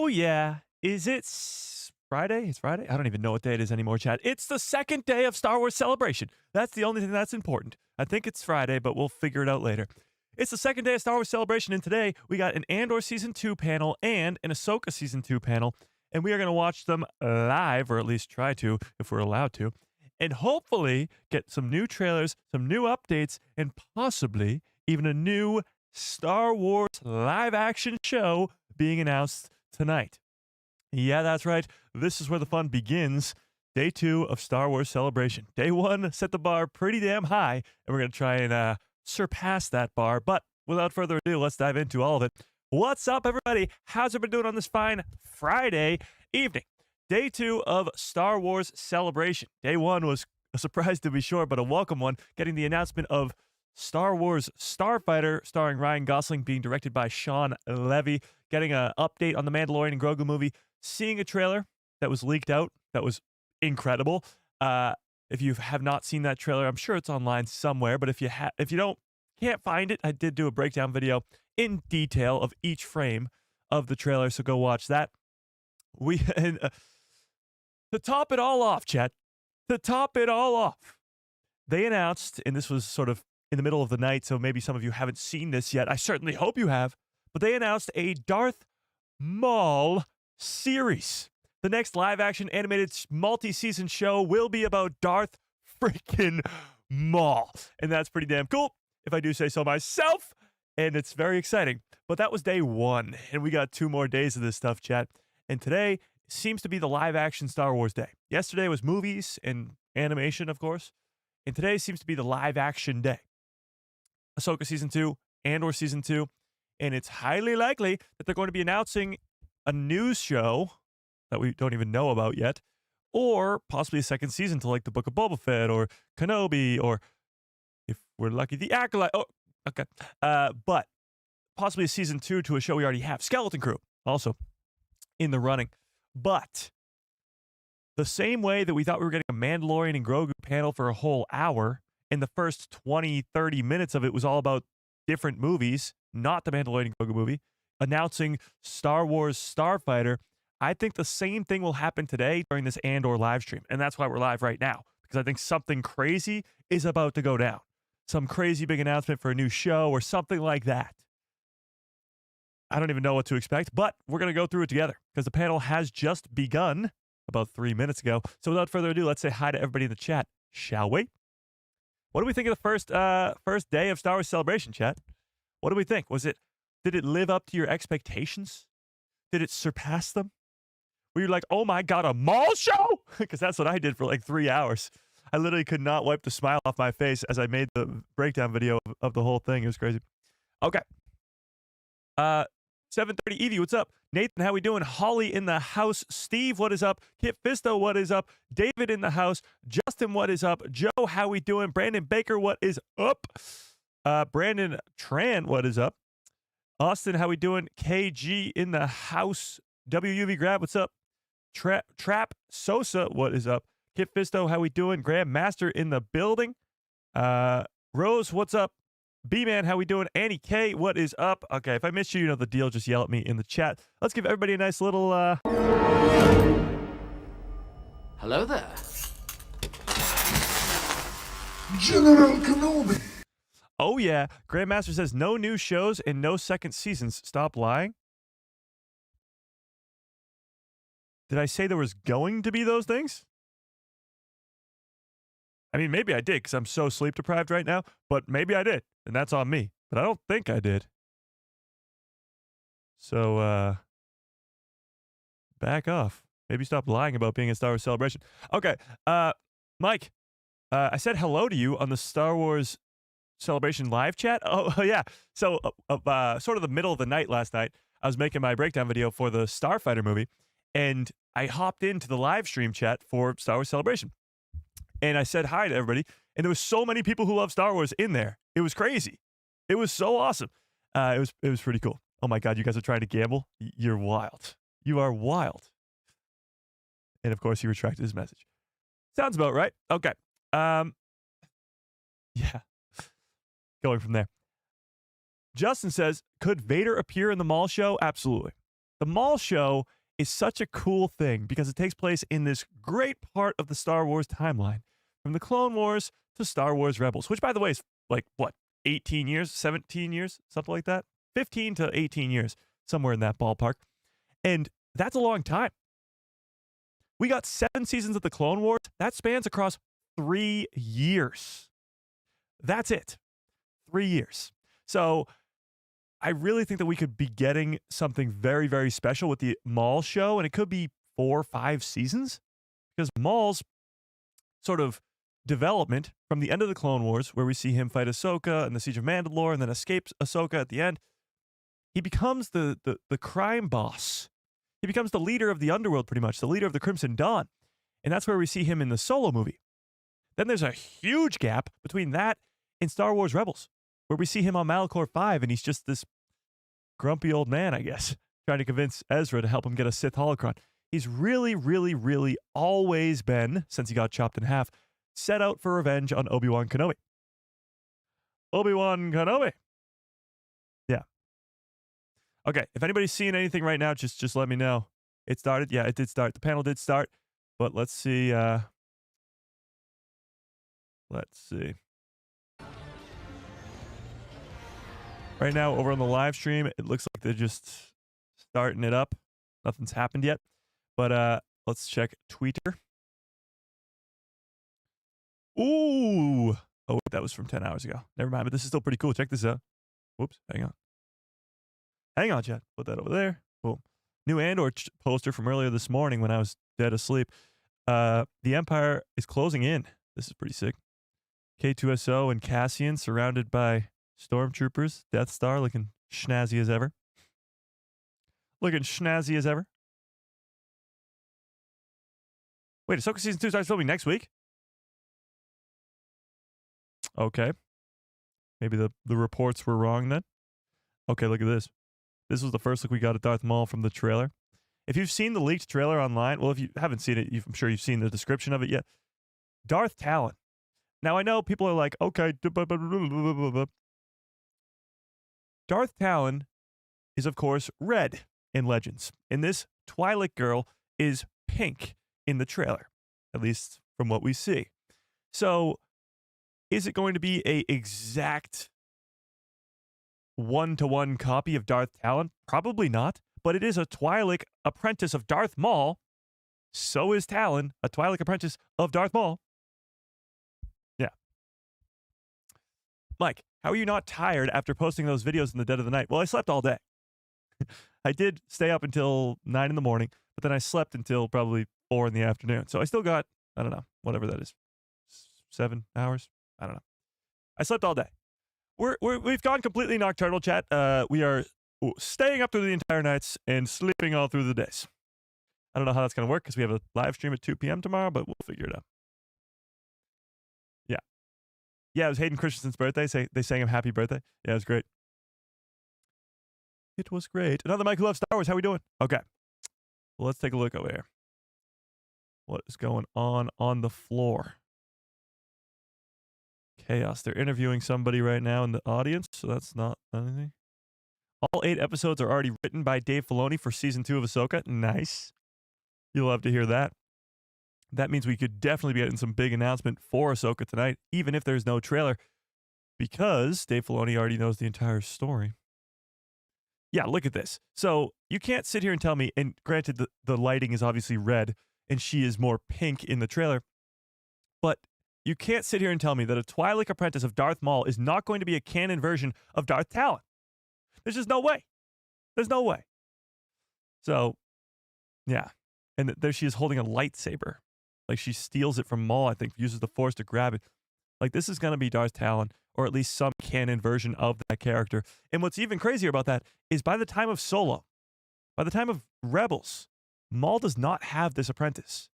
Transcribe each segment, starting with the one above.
Oh, yeah. Is it Friday? It's Friday? I don't even know what day it is anymore, Chad. It's the second day of Star Wars Celebration. That's the only thing that's important. I think it's Friday, but we'll figure it out later. It's the second day of Star Wars Celebration, and today we got an Andor Season 2 panel and an Ahsoka Season 2 panel, and we are going to watch them live, or at least try to, if we're allowed to, and hopefully get some new trailers, some new updates, and possibly even a new Star Wars live-action show being announced tonight. Yeah, that's right. This is where the fun begins. Day 2 of Star Wars Celebration. Day 1 set the bar pretty damn high, and we're going to try and surpass that bar. But without further ado, let's dive into all of it. What's up, everybody? How's everybody doing on this fine Friday evening? Day 2 of Star Wars Celebration. Day 1 was a surprise to be sure, but a welcome one, getting the announcement of Star Wars Starfighter, starring Ryan Gosling, being directed by Sean Levy, getting an update on the Mandalorian and Grogu movie, seeing a trailer that was leaked out that was incredible. If you have not seen that trailer, I'm sure it's online somewhere, but if you can't find it, I did do a breakdown video in detail of each frame of the trailer, so go watch that. To top it all off, chat, to top it all off, they announced, and this was sort of in the middle of the night, so maybe some of you haven't seen this yet. I certainly hope you have. But they announced a Darth Maul series. The next live-action animated multi-season show will be about Darth freaking Maul. And that's pretty damn cool, if I do say so myself. And it's very exciting. But that was day 1, and we got 2 more days of this stuff, chat. And today seems to be the live-action Star Wars day. Yesterday was movies and animation, of course. And today seems to be the live-action day. Ahsoka Season 2, Andor Season 2, and it's highly likely that they're going to be announcing a news show that we don't even know about yet, or possibly a second season to like the Book of Boba Fett or Kenobi, or if we're lucky, the Acolyte. Oh, okay. But possibly a Season 2 to a show we already have. Skeleton Crew, also in the running. But the same way that we thought we were getting a Mandalorian and Grogu panel for a whole hour, and the first 20, 30 minutes of it was all about different movies, not the Mandalorian and Grogu movie, announcing Star Wars Starfighter. I think the same thing will happen today during this Andor live stream, and that's why we're live right now, because I think something crazy is about to go down. Some crazy big announcement for a new show or something like that. I don't even know what to expect, but we're going to go through it together, because the panel has just begun about 3 minutes ago. So without further ado, let's say hi to everybody in the chat, shall we? What do we think of the first day of Star Wars Celebration, chat? What do we think? Did it live up to your expectations? Did it surpass them? Were you like, oh my God, a Maul show? Because that's what I did for like 3 hours. I literally could not wipe the smile off my face as I made the breakdown video of the whole thing. It was crazy. Okay. 7:30 Evie, what's up? Nathan, how we doing? Holly in the house. Steve, what is up? Kit Fisto, what is up? David in the house. Justin, what is up? Joe, how we doing? Brandon Baker, what is up? Brandon Tran, what is up? Austin, how we doing? KG in the house. WUV Grab, what's up? Trap Sosa, what is up? Kit Fisto, how we doing? Graham Master in the building. Rose, what's up? B-Man, how we doing? Annie K, what is up? Okay, if I missed you, you know the deal. Just yell at me in the chat. Let's give everybody a nice little, Hello there. General Kenobi. Oh, yeah. Grandmaster says no new shows and no second seasons. Stop lying. Did I say there was going to be those things? I mean, maybe I did because I'm so sleep deprived right now, but maybe I did, and that's on me. But I don't think I did. So, back off. Maybe stop lying about being a Star Wars Celebration. Okay, Mike, I said hello to you on the Star Wars Celebration live chat. Oh yeah. So, sort of the middle of the night last night, I was making my breakdown video for the Starfighter movie, and I hopped into the live stream chat for Star Wars Celebration. And I said hi to everybody, and there was so many people who love Star Wars in there. It was crazy. It was so awesome. It was pretty cool. Oh my God, you guys are trying to gamble? You're wild. You are wild. And of course, he retracted his message. Sounds about right. Okay. Yeah. Going from there. Justin says, could Vader appear in the Maul show? Absolutely. The Maul show is such a cool thing because it takes place in this great part of the Star Wars timeline, from the Clone Wars to Star Wars Rebels, which, by the way, is like, what, 18 years, 17 years, something like that? 15 to 18 years, somewhere in that ballpark. And that's a long time. We got 7 seasons of the Clone Wars. That spans across 3 years. That's it. 3 years. So I really think that we could be getting something very, very special with the Maul show, and it could be 4 or 5 seasons, because Maul's sort of development from the end of the Clone Wars, where we see him fight Ahsoka in the Siege of Mandalore and then escapes Ahsoka at the end, he becomes the crime boss. He becomes the leader of the underworld, pretty much, the leader of the Crimson Dawn. And that's where we see him in the Solo movie. Then there's a huge gap between that and Star Wars Rebels, where we see him on Malachor 5, and he's just this grumpy old man, I guess, trying to convince Ezra to help him get a Sith holocron. He's really, really, really always been, since he got chopped in half, set out for revenge on Obi-Wan Kenobi. Obi-Wan Kenobi. Yeah. Okay, if anybody's seeing anything right now, just let me know. It started? Yeah, it did start. The panel did start, but let's see. Let's see. Right now, over on the live stream, it looks like they're just starting it up. Nothing's happened yet, but let's check Twitter. Ooh. Oh, that was from 10 hours ago. Never mind, but this is still pretty cool. Check this out. Whoops, hang on. Hang on, chat. Put that over there. Boom. New Andor poster from earlier this morning when I was dead asleep. The Empire is closing in. This is pretty sick. K2SO and Cassian surrounded by stormtroopers. Death Star looking schnazzy as ever. Looking schnazzy as ever. Wait, Ahsoka Season 2 starts filming next week? Okay. Maybe the reports were wrong then. Okay, look at this. This was the first look we got at Darth Maul from the trailer. If you've seen the leaked trailer online, well, if you haven't seen it, I'm sure you've seen the description of it yet. Darth Talon. Now, I know people are like, okay. Darth Talon is, of course, red in Legends. And this Twi'lek girl is pink in the trailer, at least from what we see. So, is it going to be a exact one-to-one copy of Darth Talon? Probably not, but it is a Twi'lek apprentice of Darth Maul. So is Talon, a Twi'lek apprentice of Darth Maul. Yeah. Mike, how are you not tired after posting those videos in the dead of the night? Well, I slept all day. I did stay up until 9 in the morning, but then I slept until probably 4 in the afternoon. So I still got, I don't know, whatever that is, 7 hours? I don't know. I slept all day. We've gone completely nocturnal, chat. We are staying up through the entire nights and sleeping all through the days. I don't know how that's going to work because we have a live stream at 2 p.m. tomorrow, but we'll figure it out. Yeah. Yeah, it was Hayden Christensen's birthday. They sang him happy birthday. Yeah, it was great. It was great. Another Mike who loves Star Wars. How we doing? Okay. Well, let's take a look over here. What is going on the floor? Chaos. They're interviewing somebody right now in the audience, so that's not anything. All 8 episodes are already written by Dave Filoni for season 2 of Ahsoka. Nice. You'll love to hear that. That means we could definitely be getting some big announcement for Ahsoka tonight, even if there's no trailer, because Dave Filoni already knows the entire story. Yeah, look at this. So you can't sit here and tell me, and granted, the lighting is obviously red, and she is more pink in the trailer, but you can't sit here and tell me that a Twi'lek apprentice of Darth Maul is not going to be a canon version of Darth Talon. There's just no way. There's no way. So, yeah. And there she is holding a lightsaber. Like she steals it from Maul, I think, uses the Force to grab it. Like this is going to be Darth Talon, or at least some canon version of that character. And what's even crazier about that is by the time of Solo, by the time of Rebels, Maul does not have this apprentice.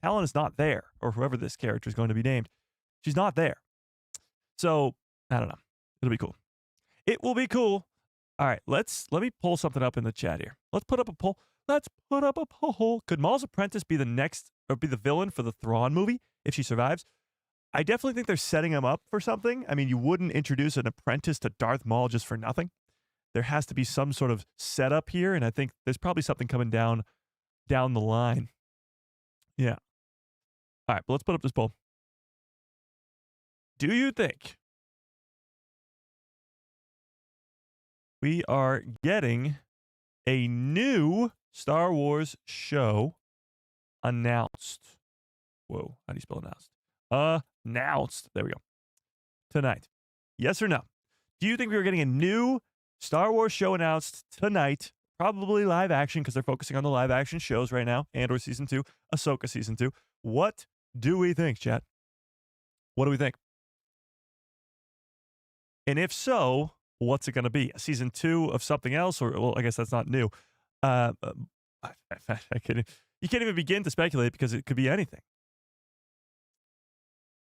Talon is not there, or whoever this character is going to be named. She's not there. So, I don't know. It'll be cool. It will be cool. All right, let me pull something up in the chat here. Let's put up a poll. Let's put up a poll. Could Maul's apprentice be the next, or be the villain for the Thrawn movie if she survives? I definitely think they're setting him up for something. I mean, you wouldn't introduce an apprentice to Darth Maul just for nothing. there has to be some sort of setup here, and I think there's probably something coming down the line. Yeah. All right, but let's put up this poll. Do you think we are getting a new Star Wars show announced? Whoa, how do you spell announced? Announced. There we go. Tonight. Yes or no? Do you think we are getting a new Star Wars show announced tonight? Probably live action because they're focusing on the live action shows right now. Andor Season 2, Ahsoka Season 2. What do we think, chat? What do we think? And if so, what's it going to be? Season 2 of something else? Or, well, I guess that's not new. You can't even begin to speculate because it could be anything.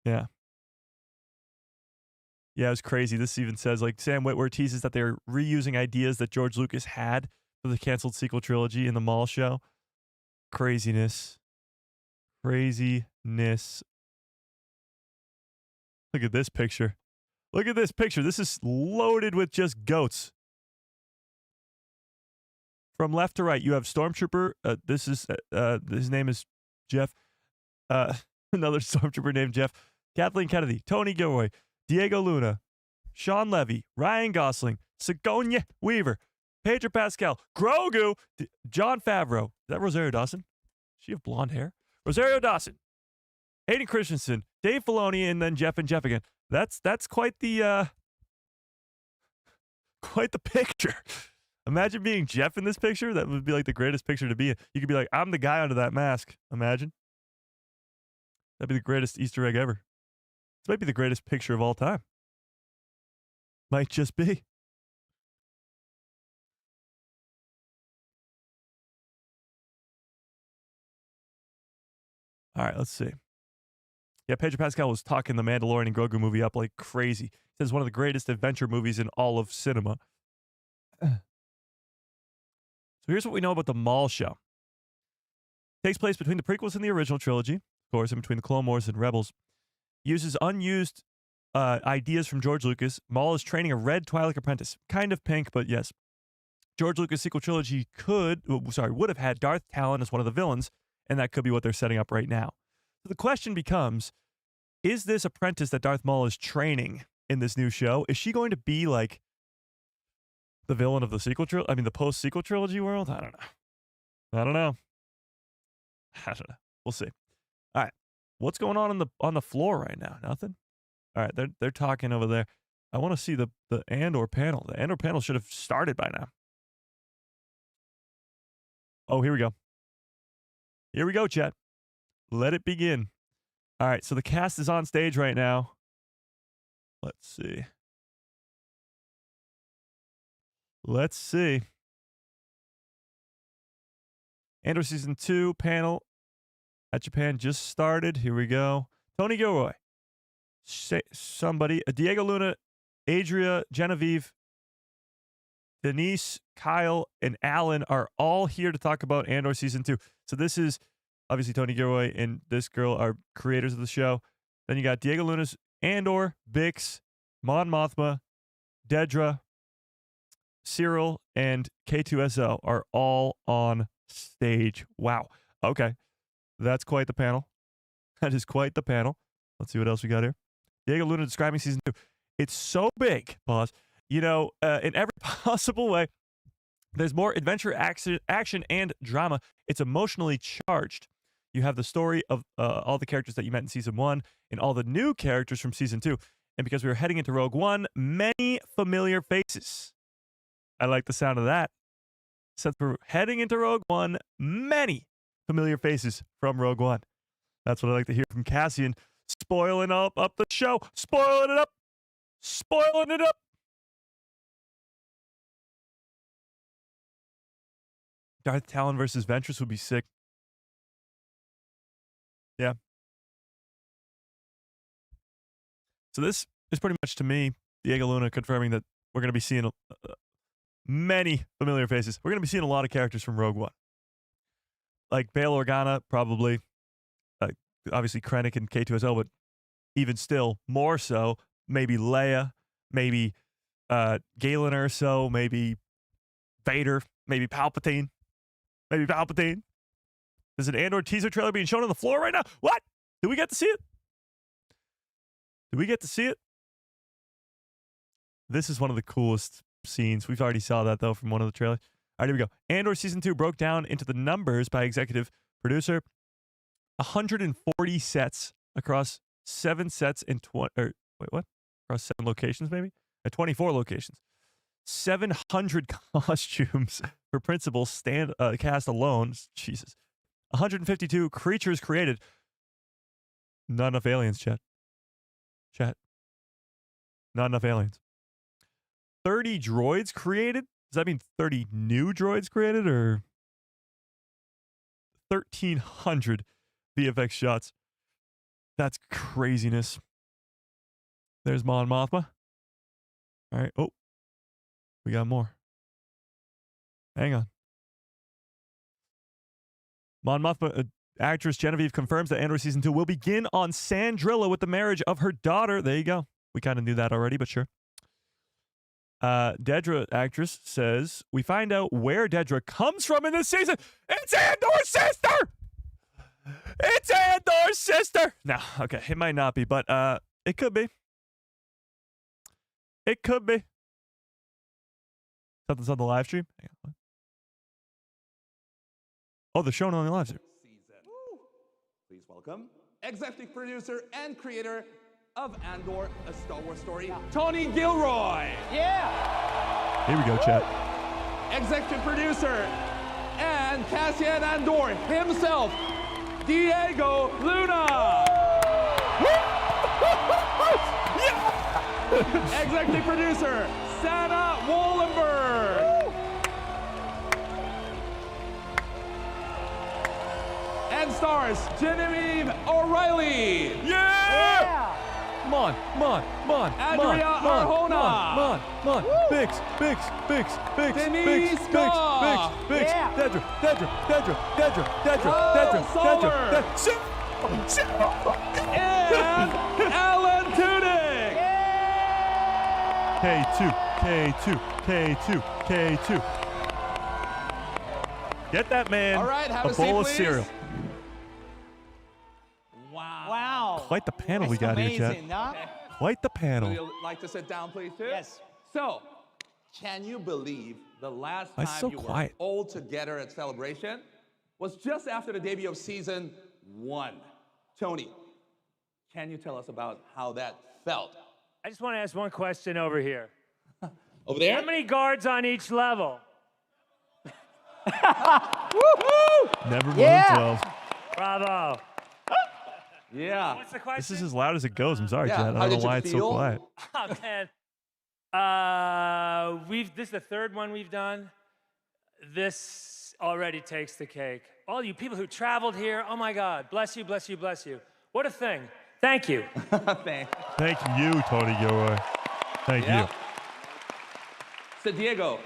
Yeah. Yeah, it was crazy. This even says, like, Sam Witwer teases that they're reusing ideas that George Lucas had for the canceled sequel trilogy in the Mall show. Craziness. Craziness. Look at this picture. Look at this picture. This is loaded with just goats. From left to right, you have Stormtrooper. His name is Jeff. Another Stormtrooper named Jeff. Kathleen Kennedy, Tony Gilroy, Diego Luna, Sean Levy, Ryan Gosling, Sigourney Weaver, Pedro Pascal, Grogu, Jon Favreau. Is that Rosario Dawson? Does she have blonde hair? Rosario Dawson, Hayden Christensen, Dave Filoni, and then Jeff and Jeff again. That's quite the picture. Imagine being Jeff in this picture. That would be like the greatest picture to be in. You could be like, I'm the guy under that mask. Imagine. That'd be the greatest Easter egg ever. This might be the greatest picture of all time. Might just be. All right, let's see. Yeah, Pedro Pascal was talking the Mandalorian and Grogu movie up like crazy. He says one of the greatest adventure movies in all of cinema. So here's what we know about the Mall show. It takes place between the prequels and the original trilogy, of course, in between the Clone Wars and Rebels. Uses unused ideas from George Lucas. Maul is training a red Twi'lek apprentice. Kind of pink, but yes. George Lucas' sequel trilogy would have had Darth Talon as one of the villains, and that could be what they're setting up right now. So the question becomes, is this apprentice that Darth Maul is training in this new show, is she going to be like the villain of the sequel trilogy? I mean, the post-sequel trilogy world? I don't know. We'll see. All right. What's going on the floor right now? Nothing? All right, they're talking over there. I want to see the Andor panel. The Andor panel should have started by now. Oh, here we go. Here we go, chat. Let it begin. All right, so the cast is on stage right now. Let's see. Andor Season 2 panel at Japan just started. Here we go. Tony Gilroy. Somebody. Diego Luna, Adria, Genevieve, Denise, Kyle, and Alan are all here to talk about Andor Season 2. So this is obviously Tony Gilroy and this girl are creators of the show. Then you got Diego Luna's Andor, Bix, Mon Mothma, Dedra, Cyril, and K2SO are all on stage. Wow. Okay. That's quite the panel. That is quite the panel. Let's see what else we got here. Diego Luna describing Season 2. It's so big, pause, in every possible way. There's more adventure, action, and drama. It's emotionally charged. You have the story of all the characters that you met in Season 1 and all the new characters from Season 2. And because we were heading into Rogue One, many familiar faces. I like the sound of that. Since we're heading into Rogue One, many familiar faces from Rogue One. That's what I like to hear from Cassian. Spoiling up the show. Spoiling it up. Darth Talon versus Ventress would be sick. Yeah. So this is pretty much, to me, Diego Luna confirming that we're going to be seeing many familiar faces. We're going to be seeing a lot of characters from Rogue One. Like Bail Organa, probably. Obviously, Krennic and K2SO, but even still, more so, maybe Leia, maybe Galen Erso, maybe Vader, maybe Palpatine. Maybe Palpatine. There's an Andor teaser trailer being shown on the floor right now. What? Did we get to see it? Did we get to see it? This is one of the coolest scenes. We've already saw that, though, from one of the trailers. All right, here we go. Andor Season 2 broke down into the numbers by executive producer. 140 sets across 7 sets in 20... wait, what? Across 7 locations, maybe? At 24 locations. 700 costumes for principal cast alone. Jesus. 152 creatures created. Not enough aliens, chat. Chat. Not enough aliens. 30 droids created? Does that mean 30 new droids created or 1,300 VFX shots? That's craziness. There's Mon Mothma. All right. Oh, we got more. Hang on. Mon Mothma actress Genevieve confirms that Andor Season 2 will begin on Sandrilla with the marriage of her daughter. There you go. We kind of knew that already, but sure. Dedra actress says, we find out where Dedra comes from in this season. It's Andor's sister! It's Andor's sister! No, okay, it might not be, but it could be. It could be. Something's on the live stream? Hang on. Oh, they're showing it on the live stream. Please welcome executive producer and creator of Andor, a Star Wars story, Tony Gilroy. Yeah. Here we go, chat. Executive producer and Cassian Andor himself, Diego Luna. Executive producer, Sana Wallenberg. And stars, Genevieve O'Reilly. Yeah! Mon, Andrea Arjona. Bix, Denise Goff. Yeah. Dedra. And Alan Tudyk. K2. Get that man All right, have a bowl of seat, please. cereal. Wow. Quite the panel we That's got here, amazing, chat. huh? Quite the panel. Would you like to sit down, please, too? Yes. So, can you believe the last Why time so you quiet? were all together at Celebration was just after the debut of Season 1? Tony, can you tell us about how that felt? I just want to ask one question over here. Over there? How many guards on each level? Never more Yeah. than 12. Bravo. Yeah. What's the question? This is as loud as it goes. I'm sorry, Yeah, Chad. how I don't did know you why it's so feel? quiet. Oh, man. This is the third one we've done. This already takes the cake. All you people who traveled here, oh my God, bless you, bless you, bless you. What a thing. Thank you. Thanks. Thank you, Tony Gilroy. Thank Yeah. you. So, Diego,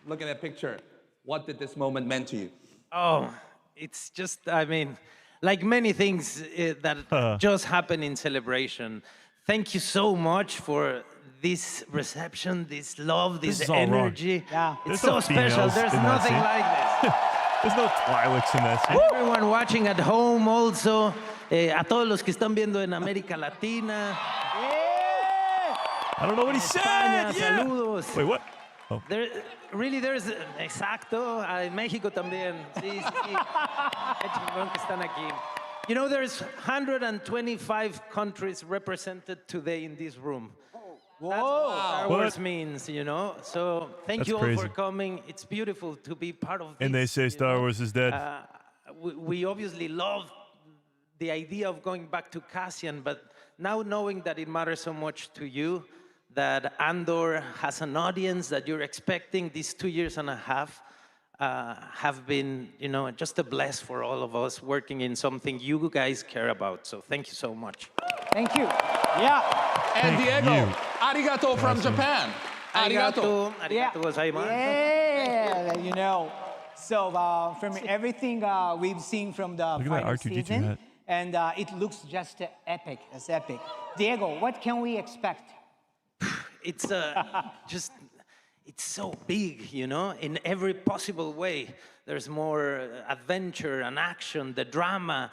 look at that picture. What did this moment mean to you? Oh, it's just, I mean, like many things that just happen in Celebration. Thank you so much for this reception, this love, This this is all wrong. energy. Yeah. It's There's no so special. females There's in that nothing scene. like this. There's no Twi'leks in that scene. Everyone watching at home also, a todos los que están viendo en América Latina, I don't know what he España, said. Yeah. saludos. Wait, what? Oh. There's, exacto, en México también. Sí, sí, sí. Qué chingón que están aquí. You know, there's 125 countries represented today in this room. That's what Star Wars means, you know? So thank That's you all crazy. for coming. It's beautiful to be part of this. And they say you Star know? Wars is dead. We obviously love the idea of going back to Cassian, but now knowing that it matters so much to you, that Andor has an audience that you're expecting these 2 years and a half, have been, you know, just a bless for all of us working in something you guys care about. So thank you so much. Thank you. Yeah. And Thank Diego, you. arigato from Japan. Arigato. Arigato gozaimasu. Yeah. You know. So from everything we've seen from the Look at that final R2D2 season, hat. and it looks just epic. It's epic. Diego, what can we expect? it's just, it's so big, you know, in every possible way. There's more adventure and action, the drama.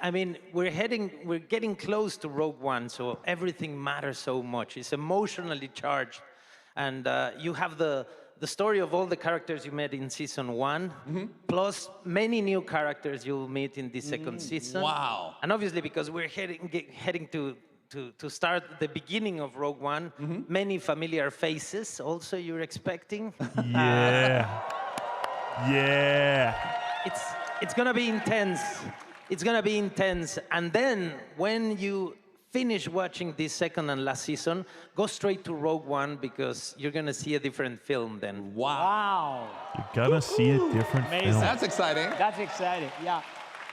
I mean, we're getting close to Rogue One, so everything matters so much. It's emotionally charged. And you have the story of all the characters you met in season 1, plus many new characters you'll meet in the second season. Wow. And obviously, because we're heading to start the beginning of Rogue One, many familiar faces also you're expecting. Yeah. Yeah. It's gonna be intense. It's gonna be intense. And then when you finish watching this second and last season, go straight to Rogue One because you're gonna see a different film then. Wow. You're gonna see a different film. That's exciting. That's exciting. Yeah.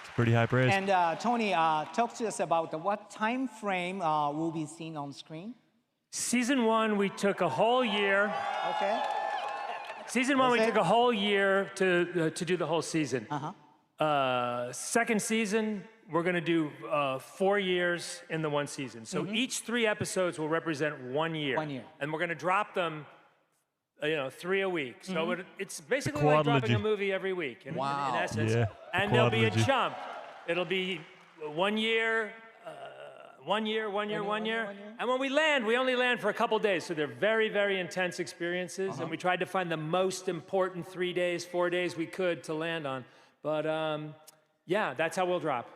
It's pretty high praise. And Tony, talk to us about what time frame will be seen on screen. Season 1, we took a whole year. Okay. Season 1, we took a whole year to do the whole season. Second season, we're going to do 4 years in the one season. So each 3 episodes will represent 1 year. 1 year. And we're going to drop them, 3 a week. So it's basically like dropping a movie every week in essence. Yeah, and there'll be a quadrilogy. chunk. It'll be 1 year, 1 year, 1 year, 1 year. And when we land, we only land for a couple days. So they're very, very intense experiences. And we tried to find the most important 3 days, 4 days we could to land on. But yeah, that's how we'll drop.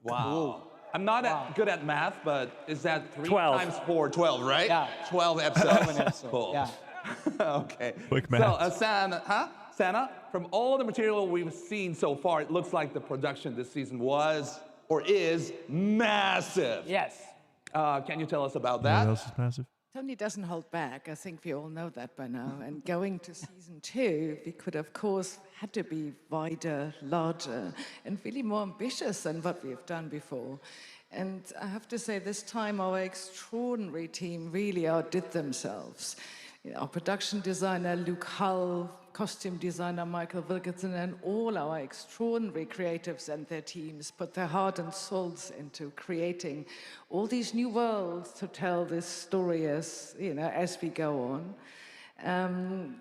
Wow. I'm not good at math, but is that 3 12. times 4? 12, right? Yeah. 12 episodes. episode, Cool. yeah. Okay. Quick So, math. Santa, from all the material we've seen so far, it looks like the production this season was or is massive. Yes. Can you tell us about What that? else is massive? Tony doesn't hold back. I think we all know that by now. And going to season 2, we could, of course, had to be wider, larger, and really more ambitious than what we've done before. And I have to say, this time our extraordinary team really outdid themselves. Our production designer, Luke Hull, costume designer, Michael Wilkinson, and all our extraordinary creatives and their teams put their heart and souls into creating all these new worlds to tell this story as we go on.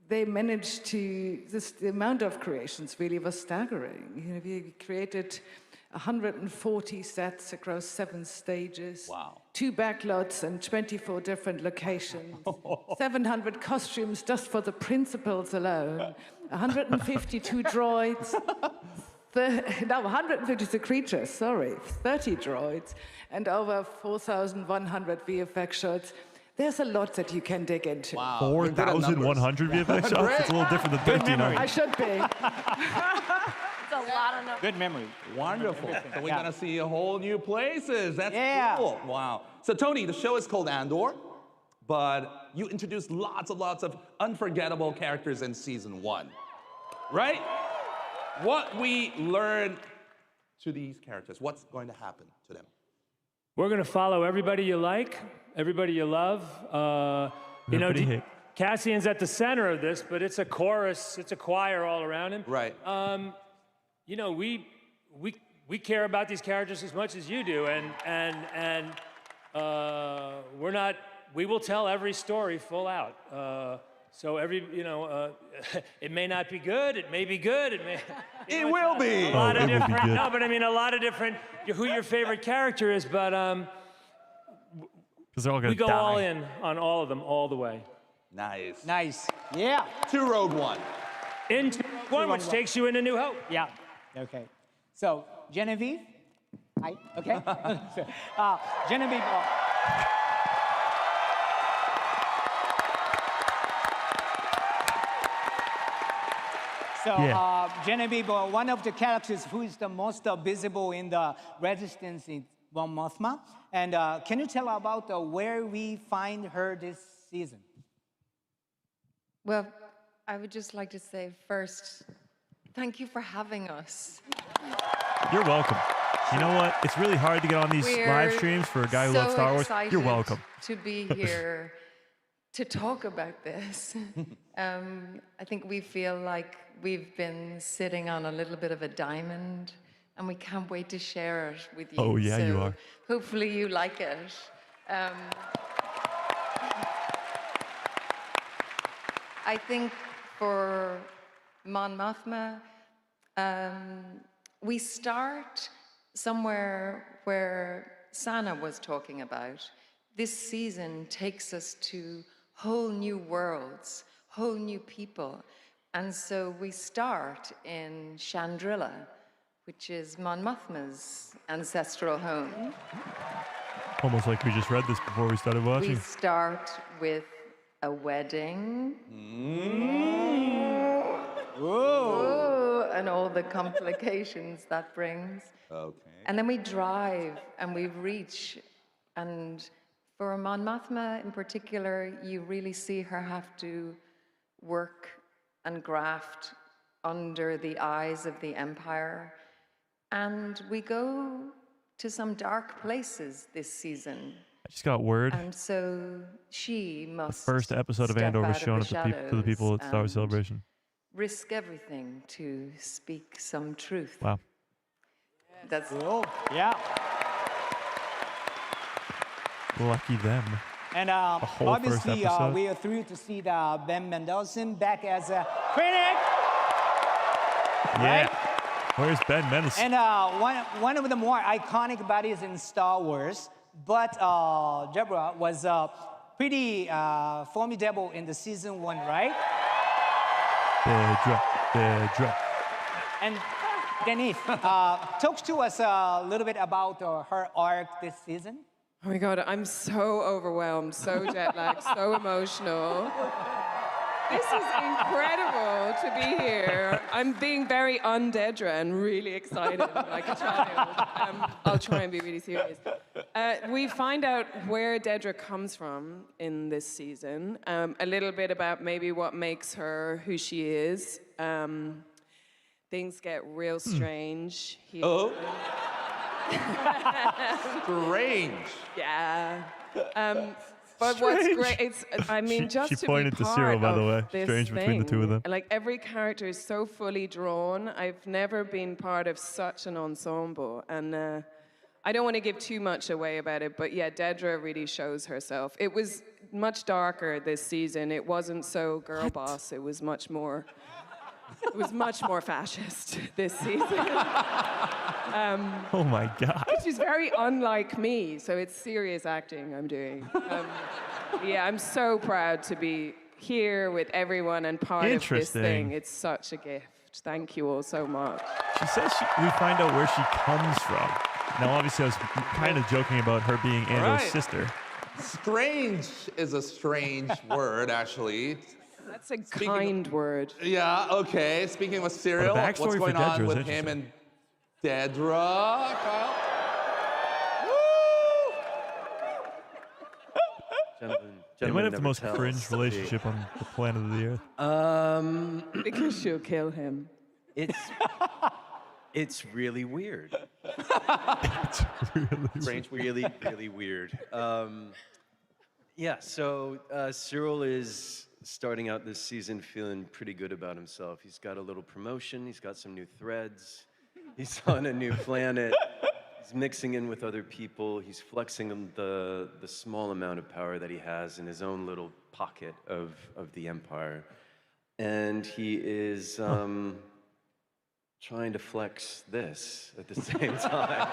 They managed to, the amount of creations really was staggering. We created 140 sets across 7 stages. Wow. 2 backlots and 24 different locations. 700 costumes just for the principals alone. 152 droids. 152 creatures, sorry. 30 droids. And over 4,100 VFX shots. There's a lot that you can dig into. Wow. you're good at numbers. 4,100 VFX shots? It's a little different than 1,300. I should be. It's a lot of numbers. Good memory. Wonderful. So we're going to see a whole new places. That's Yeah. cool. Wow. So Tony, the show is called Andor, but you introduced lots of unforgettable characters in season 1, right? What we learned to these characters, what's going to happen to them? We're going to follow everybody you like, everybody you love. Everybody hate. Cassian's at the center of this, but it's a chorus, it's a choir all around him. Right. We care about these characters as much as you do, and we will tell every story full out. So it may not be good, it may be good, It will be. a lot of it will be different. good. No, but I mean a lot of different. Who your favorite character is, but Because they're all going we to go die. all in on all of them all the way. Nice. Nice. Yeah. To Rogue One. Into one, which takes you into New Hope. Yeah. Okay. So, Genevieve. Hi. Okay. So, Genevieve. So, Genevieve, one of the characters who is the most visible in the Resistance is Mon Mothma. And can you tell about where we find her this season? Well, I would just like to say first, thank you for having us. You're welcome. You know what? It's really hard to get on these live streams for a guy who so loves Star Wars. excited You're welcome. to be here to talk about this. I think we feel like we've been sitting on a little bit of a diamond, and we can't wait to share it with you. Oh, yeah, you So are. Hopefully you like it. I think for Mon Mothma, we start somewhere where Sana was talking about. This season takes us to whole new worlds, whole new people. And so we start in Chandrila, which is Mon Mothma's ancestral home. Almost like we just read this before we started watching. We start with a wedding. Whoa. And all the complications that brings. Okay. And then we drive and we reach. And for Mon Mothma in particular, you really see her have to work and graft under the eyes of the Empire. And we go to some dark places this season. I just got word. And so she must. The first episode of step Andor was out shown of to the people at Star Wars shadows and Celebration. Risk everything to speak some truth. Wow. That's cool. Yeah. Lucky them. And whole first obviously, episode. we are thrilled to see Ben Mendelsohn back as a critic. Yeah. Right? Where's Ben Mendelsohn? And one of the more iconic bodies in Star Wars, but Deborah was pretty formidable in the season 1, right? Dedra. And Denise, talk to us a little bit about her arc this season. Oh my God, I'm so overwhelmed, so jet lagged, so emotional. This is incredible to be here. I'm being very un-Dedra and really excited, like a child. I'll try and be really serious. We find out where Dedra comes from in this season, a little bit about maybe what makes her who she is. Things get real strange here. Oh. Strange. Yeah. But what's great, just she to pointed be to part Cyril, by the of way. this Strange between the two of them. thing. Like every character is so fully drawn. I've never been part of such an ensemble, and I don't want to give too much away about it. But yeah, Dedra really shows herself. It was much darker this season. It wasn't so girl boss. It was much more. It was much more fascist this season. Oh my God. Which is very unlike me, so it's serious acting I'm doing. Yeah, I'm so proud to be here with everyone and part of this thing. It's such a gift. Thank you all so much. She says we find out where she comes from. Now, obviously, I was kind of joking about her being Andor's Right. sister. Strange is a strange word, actually. That's a kind word. Yeah, okay. Speaking with Cyril, But the backstory what's going for Dedra on is with him interesting. and Dedra, Kyle? They might have the most cringe relationship on the planet of the Earth. Because she'll kill him. It's really weird. It's really Strange. Really, really weird. Yeah, so Cyril is starting out this season feeling pretty good about himself. He's got a little promotion, he's got some new threads, he's on a new planet, he's mixing in with other people, he's flexing the small amount of power that he has in his own little pocket of the Empire. And he is trying to flex this at the same time.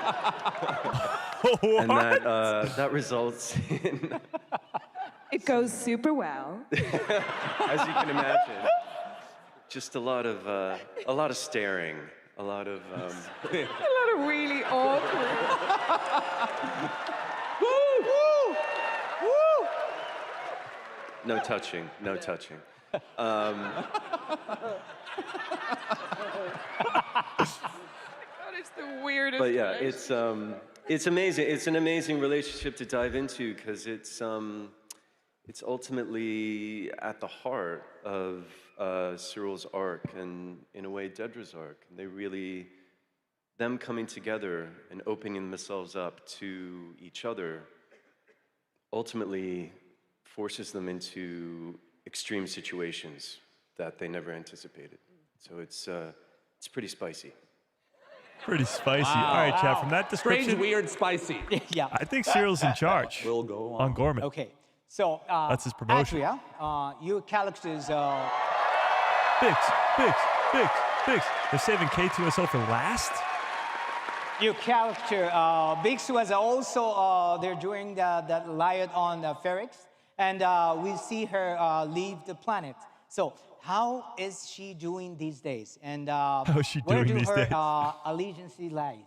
And that results in... It goes super well. As you can imagine, just a lot of staring, a lot of A lot of really awkward. no touching, no touching. God, it's the weirdest. But yeah, it's amazing. It's an amazing relationship to dive into because it's ultimately at the heart of Cyril's arc and, in a way, Dedra's arc. And they really, them coming together and opening themselves up to each other, ultimately forces them into extreme situations that they never anticipated. So it's pretty spicy. Pretty spicy. All right, chat. From that description, Strange, weird, spicy. Yeah. I think Cyril's in charge. We'll go on. On Gorman. Okay. So, That's his promotion. Adria, your character's Bix, Bix, Bix, Bix. They're saving K2SO for last? your character, Bix, was also there during that riot on Ferrix, and we see her leave the planet. So, how is she doing these days? And is she where doing do these her days? allegiance lies?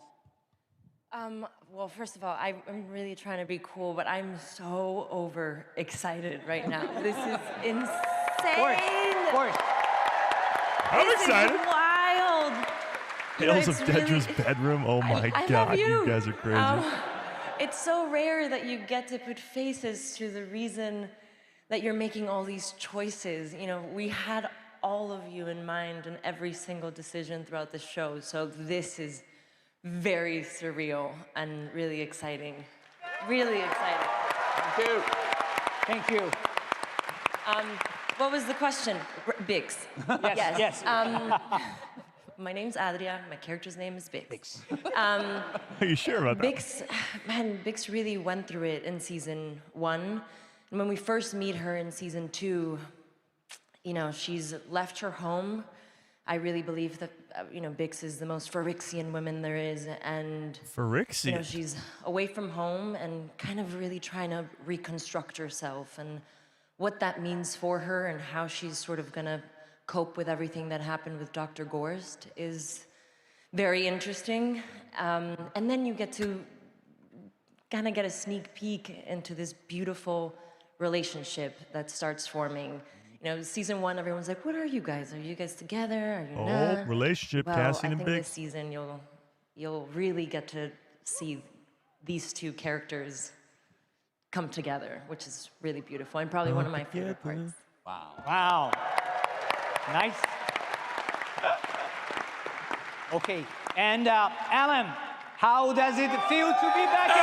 Well, first of all, I'm really trying to be cool, but I'm so overexcited right now. This is insane. Of course. I'm This is excited. wild. You know, Tales of it's really- Dedra's bedroom. Oh my I God, love you guys are crazy. It's so rare that you get to put faces to the reason that you're making all these choices. You know, we had all of you in mind in every single decision throughout the show, so this is very surreal and really exciting. Really exciting. Thank you. Thank you. What was the question? Bix. Yes, yes. My name's Adria. My character's name is Bix. Are you sure about that? Bix really went through it in season 1. And when we first meet her in season 2, you know, she's left her home. I really believe that, you know, Bix is the most Phyrexian woman there is. And, Phyrexian? you know, she's away from home and kind of really trying to reconstruct herself and what that means for her and how she's sort of gonna cope with everything that happened with Dr. Gorst is very interesting. And then you get to kind of get a sneak peek into this beautiful relationship that starts forming. You know, season 1, everyone's like, what are you guys? Are you guys together? Are you not? Oh, relationship, Well, Cassian I and think this Bix. season you'll really get to see these two characters come together, which is really beautiful and probably one of my favorite parts. Wow. Nice. Okay. And Alan, how does it feel to be back at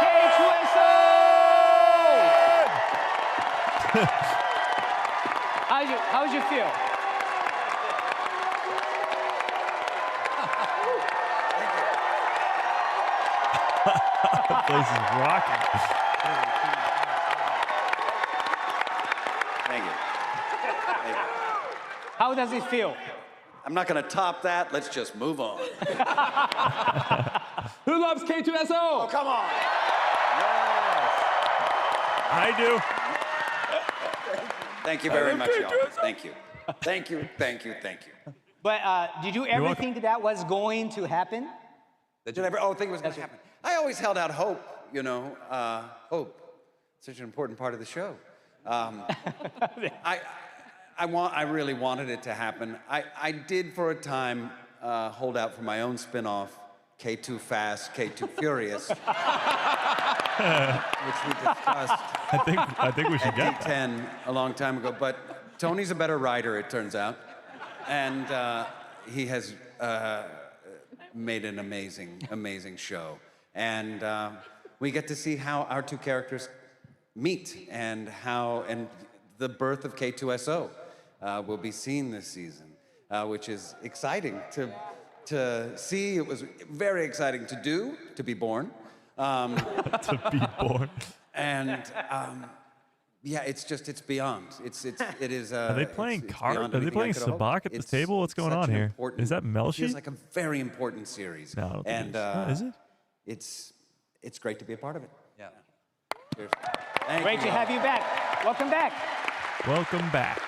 K2SO? How'd you feel? The place is rocking. Thank you. How does it feel? I'm not going to top that. Let's just move on. Who loves K2SO? Oh, come on. I do. Thank you very much, y'all. Thank you. Thank you, thank you, thank you. But did you ever welcome. think that was going to happen? Did you ever think it was going to happen? I always held out hope, you know, hope. Such an important part of the show. I really wanted it to happen. I did for a time hold out for my own spin-off, K2 Fast, K2 Furious, which we discussed. I think we should get that. D10 a long time ago, but Tony's a better writer, it turns out, and he has made an amazing show, and we get to see how our two characters meet and the birth of K2SO will be seen this season, which is exciting to see. It was very exciting to do, to be born. To be born. And yeah, it's beyond. It is. Are they playing it's cards? beyond Are they anything I playing could have hoped. sabacc at the It's table? What's going such on an here? important- Is that It Melshi? feels like a very important series. No, I don't think and it is. Oh, is it? It's great to be a part of it. Yeah. Cheers. Great to have you back. Welcome back. Welcome back.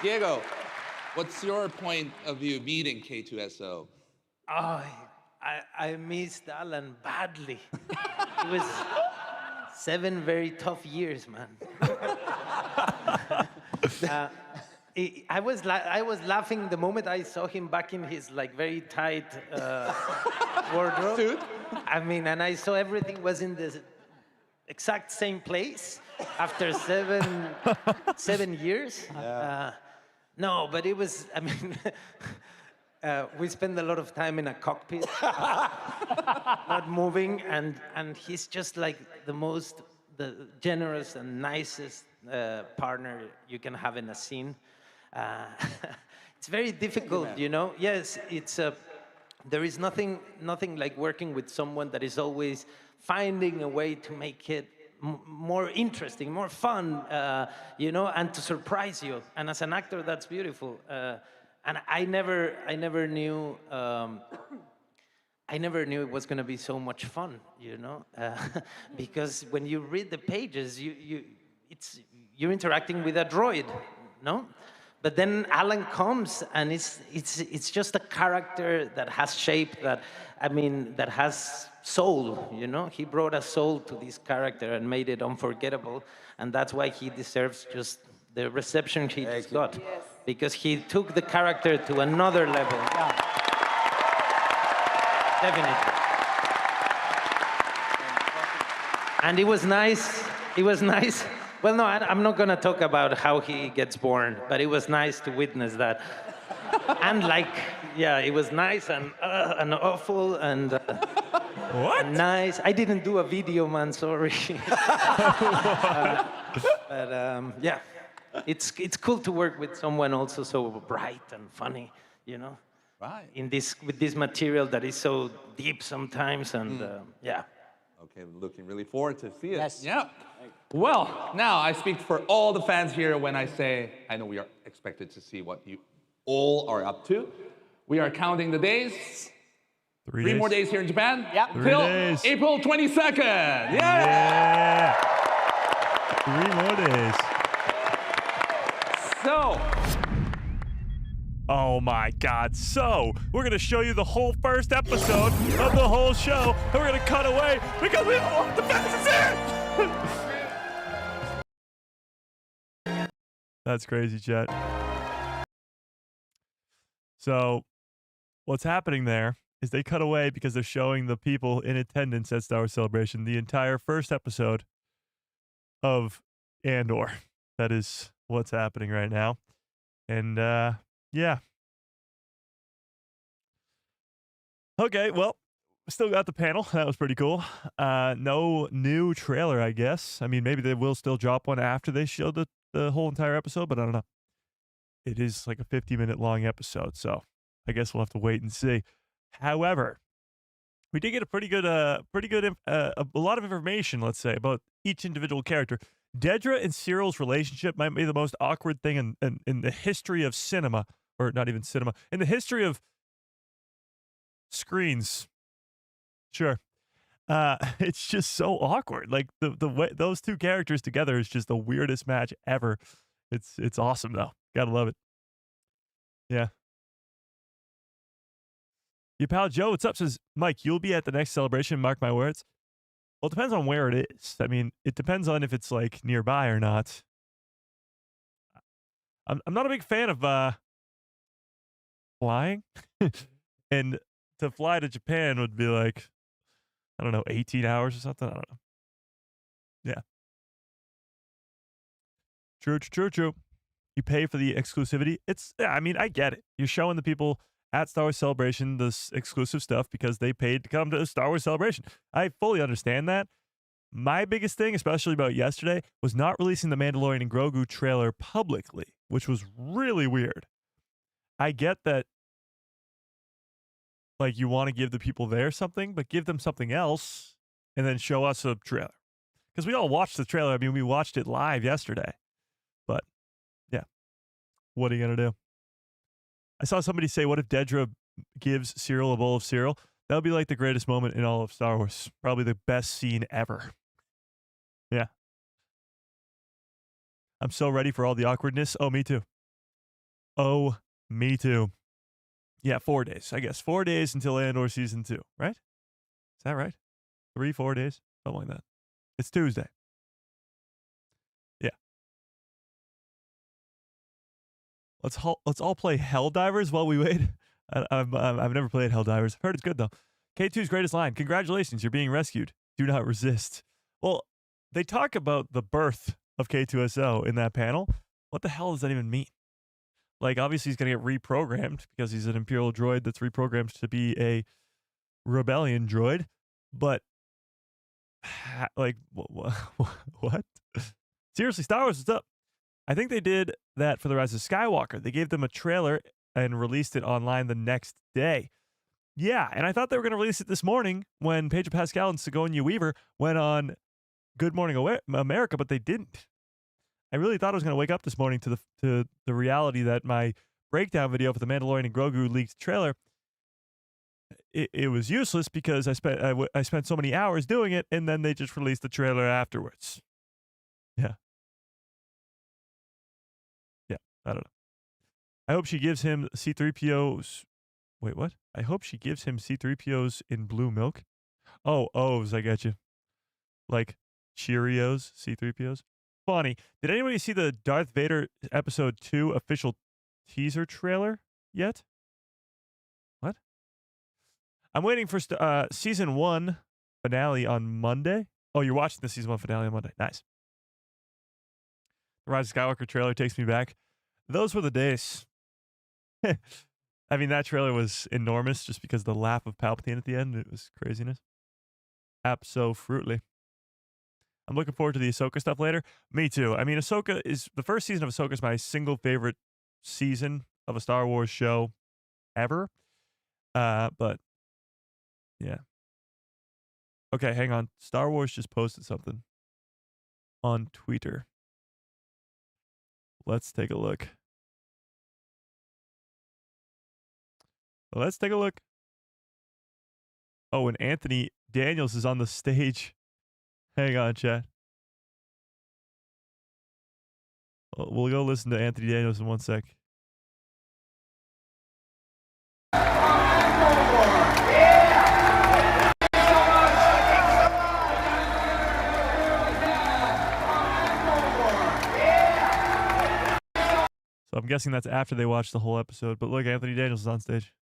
Diego, what's your point of view meeting K2SO? Oh, I missed Alan badly. It was 7 very tough years, man. I was laughing the moment I saw him back in his like very tight wardrobe. Suit? I mean, and I saw everything was in the exact same place after 7 years. No, but it was. I mean. We spend a lot of time in a cockpit, not moving, and he's just like the generous and nicest partner you can have in a scene. It's very difficult, you know. Yes, it's there is nothing like working with someone that is always finding a way to make it more interesting, more fun, you know, and to surprise you. And as an actor, that's beautiful. And I never knew. I never knew it was going to be so much fun, you know, because when you read the pages, you're interacting with a droid, no? But then Alan comes, and it's just a character that has shape, that has soul, you know. He brought a soul to this character and made it unforgettable, and that's why he deserves just the reception he just got, because he took the character to another level. Yeah. Definitely. And it was nice. It was nice. Well, no, I'm not going to talk about how he gets born, but it was nice to witness that. And it was nice and awful and what? And nice. I didn't do a video, man. Sorry. Yeah, it's cool to work with someone also so bright and funny, you know. Right. With this material that is so deep sometimes, and yeah. Okay, looking really forward to see it. Yes. Yeah. Well, now I speak for all the fans here when I say I know we are expected to see what you all are up to. We are counting the days. 3 more days here in Japan. Yeah. 3 Till days. April 22nd. Yeah. 3 more days. So. Oh my God. So, we're going to show you the whole first episode of the whole show, and we're going to cut away because we don't want the fans here. That's crazy, Chet. So, what's happening there is they cut away because they're showing the people in attendance at Star Wars Celebration the entire first episode of Andor. That is what's happening right now. And, yeah. Okay, well, still got the panel. That was pretty cool. No new trailer, I guess. I mean, maybe they will still drop one after they show the whole entire episode, but I don't know. It is like a 50-minute long episode, so I guess we'll have to wait and see. However, we did get a a lot of information, let's say, about each individual character. Dedra and Cyril's relationship might be the most awkward thing in the history of cinema, or not even cinema, in the history of screens. Sure. It's just so awkward. Like the way those two characters together is just the weirdest match ever. It's awesome though. Gotta love it. Yeah. Your pal Joe, what's up? Says, Mike, you'll be at the next celebration, mark my words. Well, it depends on where it is. I mean, it depends on if it's like nearby or not. I'm not a big fan of flying. And to fly to Japan would be like, I don't know, 18 hours or something. I don't know. Yeah. True. You pay for the exclusivity. I mean, I get it. You're showing the people at Star Wars Celebration this exclusive stuff because they paid to come to Star Wars Celebration. I fully understand that. My biggest thing, especially about yesterday, was not releasing the Mandalorian and Grogu trailer publicly, which was really weird. I get that, like, you want to give the people there something, but give them something else and then show us a trailer. Because we all watched the trailer. I mean, we watched it live yesterday. But, yeah. What are you going to do? I saw somebody say, what if Dedra gives Cyril a bowl of cereal? That would be like the greatest moment in all of Star Wars. Probably the best scene ever. Yeah. I'm so ready for all the awkwardness. Oh, me too. Oh, me too. Yeah, 4 days, I guess. 4 days until Andor Season 2, right? Is that right? 3-4 days? Something like that. It's Tuesday. Yeah. Let's all play Helldivers while we wait. I've never played Helldivers. Heard it's good, though. K2's greatest line. Congratulations, you're being rescued. Do not resist. Well, they talk about the birth of K2SO in that panel. What the hell does that even mean? Like, obviously, he's going to get reprogrammed because he's an Imperial droid that's reprogrammed to be a Rebellion droid. But, like, what? Seriously, Star Wars, what's up? I think they did that for The Rise of Skywalker. They gave them a trailer and released it online the next day. Yeah, and I thought they were going to release it this morning when Pedro Pascal and Sigourney Weaver went on Good Morning America, but they didn't. I really thought I was going to wake up this morning to the reality that my breakdown video for the Mandalorian and Grogu leaked trailer, it was useless because I spent so many hours doing it, and then they just released the trailer afterwards. Yeah. Yeah, I don't know. I hope she gives him C-3PO's... Wait, what? I hope she gives him C-3PO's in blue milk. Oh, O's, I get you. Like Cheerios, C-3PO's. Funny. Did anybody see the Darth Vader episode 2 official teaser trailer yet? What? I'm waiting for season 1 finale on Monday. Oh, you're watching the season 1 finale on Monday. Nice. The Rise of Skywalker trailer takes me back. Those were the days. I mean, that trailer was enormous just because the laugh of Palpatine at the end. It was craziness. Abso-fruitly. I'm looking forward to the Ahsoka stuff later. Me too. I mean, the first season of Ahsoka is my single favorite season of a Star Wars show ever. But yeah. Okay, hang on. Star Wars just posted something on Twitter. Let's take a look. Let's take a look. Oh, and Anthony Daniels is on the stage. Hang on, chat. We'll go listen to Anthony Daniels in 1 sec. So I'm guessing that's after they watched the whole episode. But look, Anthony Daniels is on stage.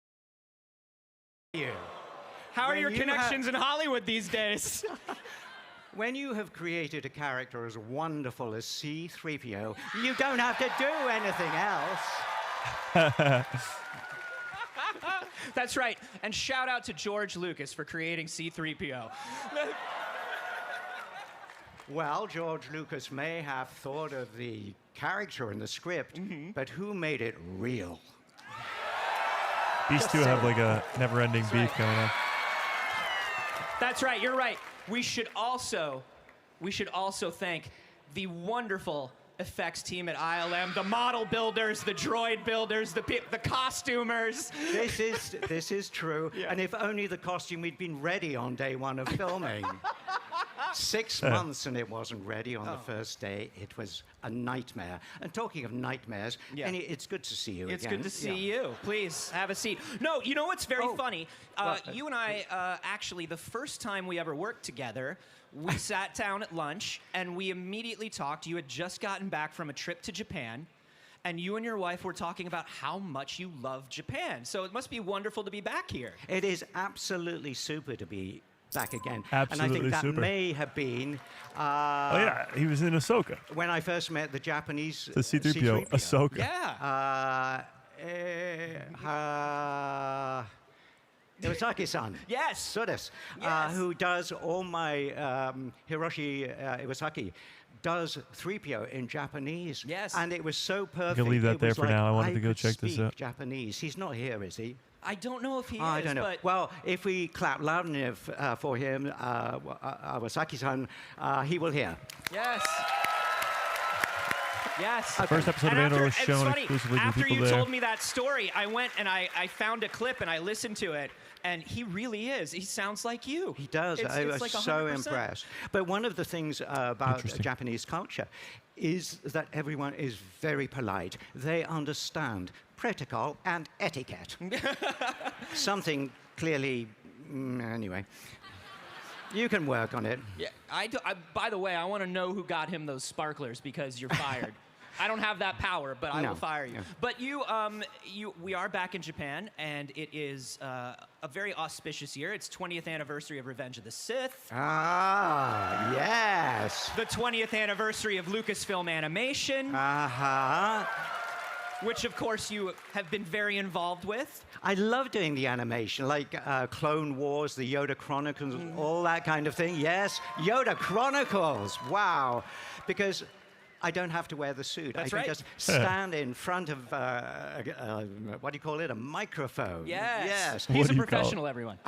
How are your connections in Hollywood these days? When you have created a character as wonderful as C-3PO, you don't have to do anything else. That's right. And shout out to George Lucas for creating C-3PO. Well, George Lucas may have thought of the character in the script, but who made it real? These two have like a never-ending beef going on. That's right. You're right. We should also thank the wonderful effects team at ILM, the model builders, the droid builders, the costumers. This is true. Yeah. And if only the costume had been ready on day 1 of filming. 6 months and it wasn't ready on the first day. It was a nightmare. And talking of nightmares, it's good to see you It's again. good to see you. Please, have a seat. No, you know what's very funny? You and I, actually, the first time we ever worked together, we sat down at lunch and we immediately talked. You had just gotten back from a trip to Japan. And you and your wife were talking about how much you love Japan. So it must be wonderful to be back here. It is absolutely super to be back again. Absolutely and I think that super. may have been... oh, yeah. He was in Ahsoka. When I first met the Japanese... The C-3PO. Ahsoka. Yeah. Iwasaki-san. Yes. Sudas. Yes. Who does all my... Hiroshi Iwasaki does 3PO in Japanese. Yes. And it was so perfect. You can leave that there for now. I wanted to go could check this speak out. Japanese. He's not here, is he? I don't know if he is, I don't know. but... Well, if we clap loud enough for him, Iwasaki-san, he will hear. Yes. Yes. The first episode of Andor was shown funny, exclusively to after people you there. told me that story, I went and I found a clip and I listened to it, and he really is. He sounds like you. He does. It's I was like so 100%. impressed. But one of the things about Japanese culture is that everyone is very polite. They understand protocol and etiquette. Something clearly... anyway. You can work on it. Yeah, by the way, I want to know who got him those sparklers because you're fired. I don't have that power, but I will fire you. No. But we are back in Japan, and it is a very auspicious year. It's 20th anniversary of Revenge of the Sith. Ah, yes. The 20th anniversary of Lucasfilm Animation. Uh-huh. Which, of course, you have been very involved with. I love doing the animation, like Clone Wars, the Yoda Chronicles, all that kind of thing. Yes, Yoda Chronicles. Wow. Because I don't have to wear the suit. That's I can right. just stand in front of, what do you call it, a microphone. Yes. Yes. What He's do a you call it? professional, everyone.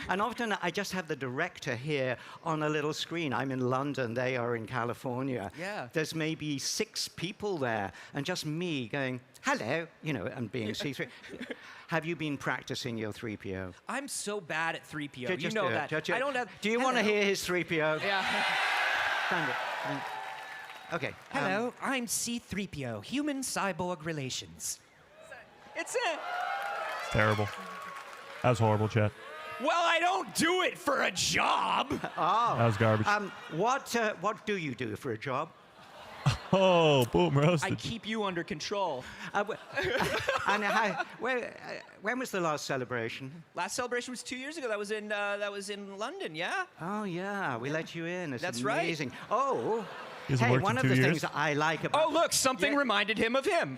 And often I just have the director here on a little screen. I'm in London, they are in California. Yeah. There's maybe 6 people there, and just me going, hello, and being C3. Have you been practicing your 3PO? I'm so bad at 3PO. You Just know do it. that. Just- I don't have. Do you want to Hello. hear his 3PO? Yeah. Stand it. Okay. Hello, I'm C3PO, Human Cyborg Relations. It's a. It's terrible. That was horrible, Chet. Well, I don't do it for a job. Oh. That was garbage. What do you do for a job? Oh, boom, roasted. I keep you under control. And when was the last celebration? Last celebration was 2 years ago. That was in London. Yeah. Oh yeah, we let you in. It's That's right. amazing. Oh, He hasn't hey, worked one in of 2 the years? things I like about Oh, look, something reminded him of him.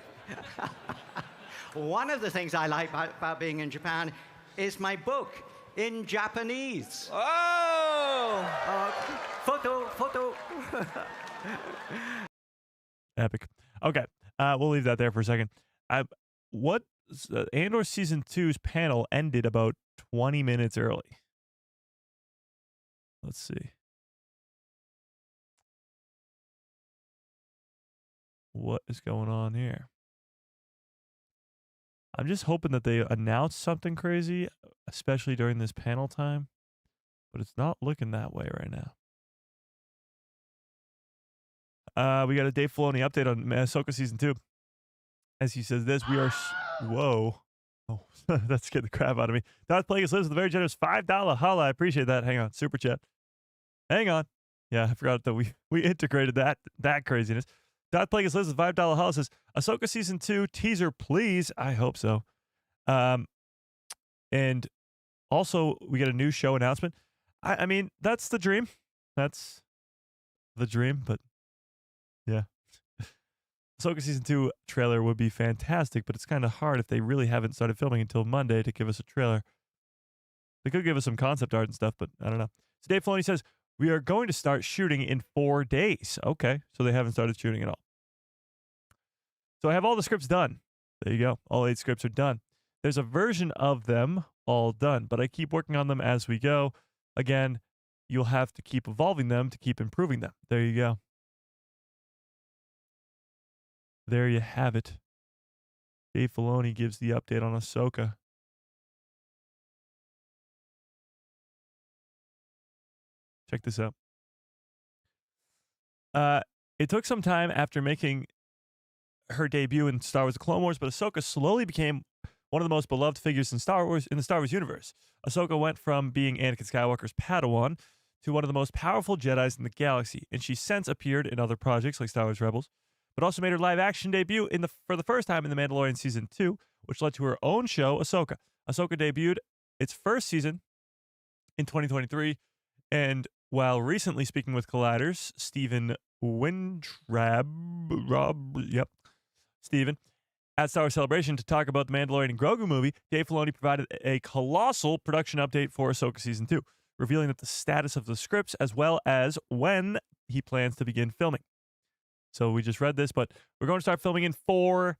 one of the things I like about being in Japan is my book in Japanese. Oh. Photo. Epic. Okay, we'll leave that there for a second. Andor Season 2's panel ended about 20 minutes early. Let's see. What is going on here? I'm just hoping that they announce something crazy, especially during this panel time, but it's not looking that way right now. We got a Dave Filoni update on Ahsoka Season 2. As he says this, we are... Whoa. Oh, that scared the crap out of me. Darth Plagueis lives with a very generous $5 holla. I appreciate that. Hang on. Super chat. Hang on. Yeah, I forgot that we integrated that craziness. Darth Plagueis lives with $5 holla. Says, Ahsoka Season 2 teaser, please. I hope so. And also, we get a new show announcement. I mean, that's the dream. That's the dream, but... yeah. Ahsoka Season 2 trailer would be fantastic, but it's kind of hard if they really haven't started filming until Monday to give us a trailer. They could give us some concept art and stuff, but I don't know. So Dave Filoni says, we are going to start shooting in 4 days. Okay, so they haven't started shooting at all. So I have all the scripts done. There you go. All 8 scripts are done. There's a version of them all done, but I keep working on them as we go. Again, you'll have to keep evolving them to keep improving them. There you go. There you have it. Dave Filoni gives the update on Ahsoka. Check this out. It took some time after making her debut in Star Wars: The Clone Wars, but Ahsoka slowly became one of the most beloved figures in the Star Wars universe. Ahsoka went from being Anakin Skywalker's Padawan to one of the most powerful Jedis in the galaxy, and she's since appeared in other projects like Star Wars Rebels, but also made her live-action debut for the first time in The Mandalorian Season 2, which led to her own show, Ahsoka. Ahsoka debuted its first season in 2023, and while recently speaking with Colliders, Stephen Stephen, at Star Wars Celebration to talk about the Mandalorian and Grogu movie, Dave Filoni provided a colossal production update for Ahsoka Season 2, revealing that the status of the scripts as well as when he plans to begin filming. So we just read this, but we're going to start filming in 4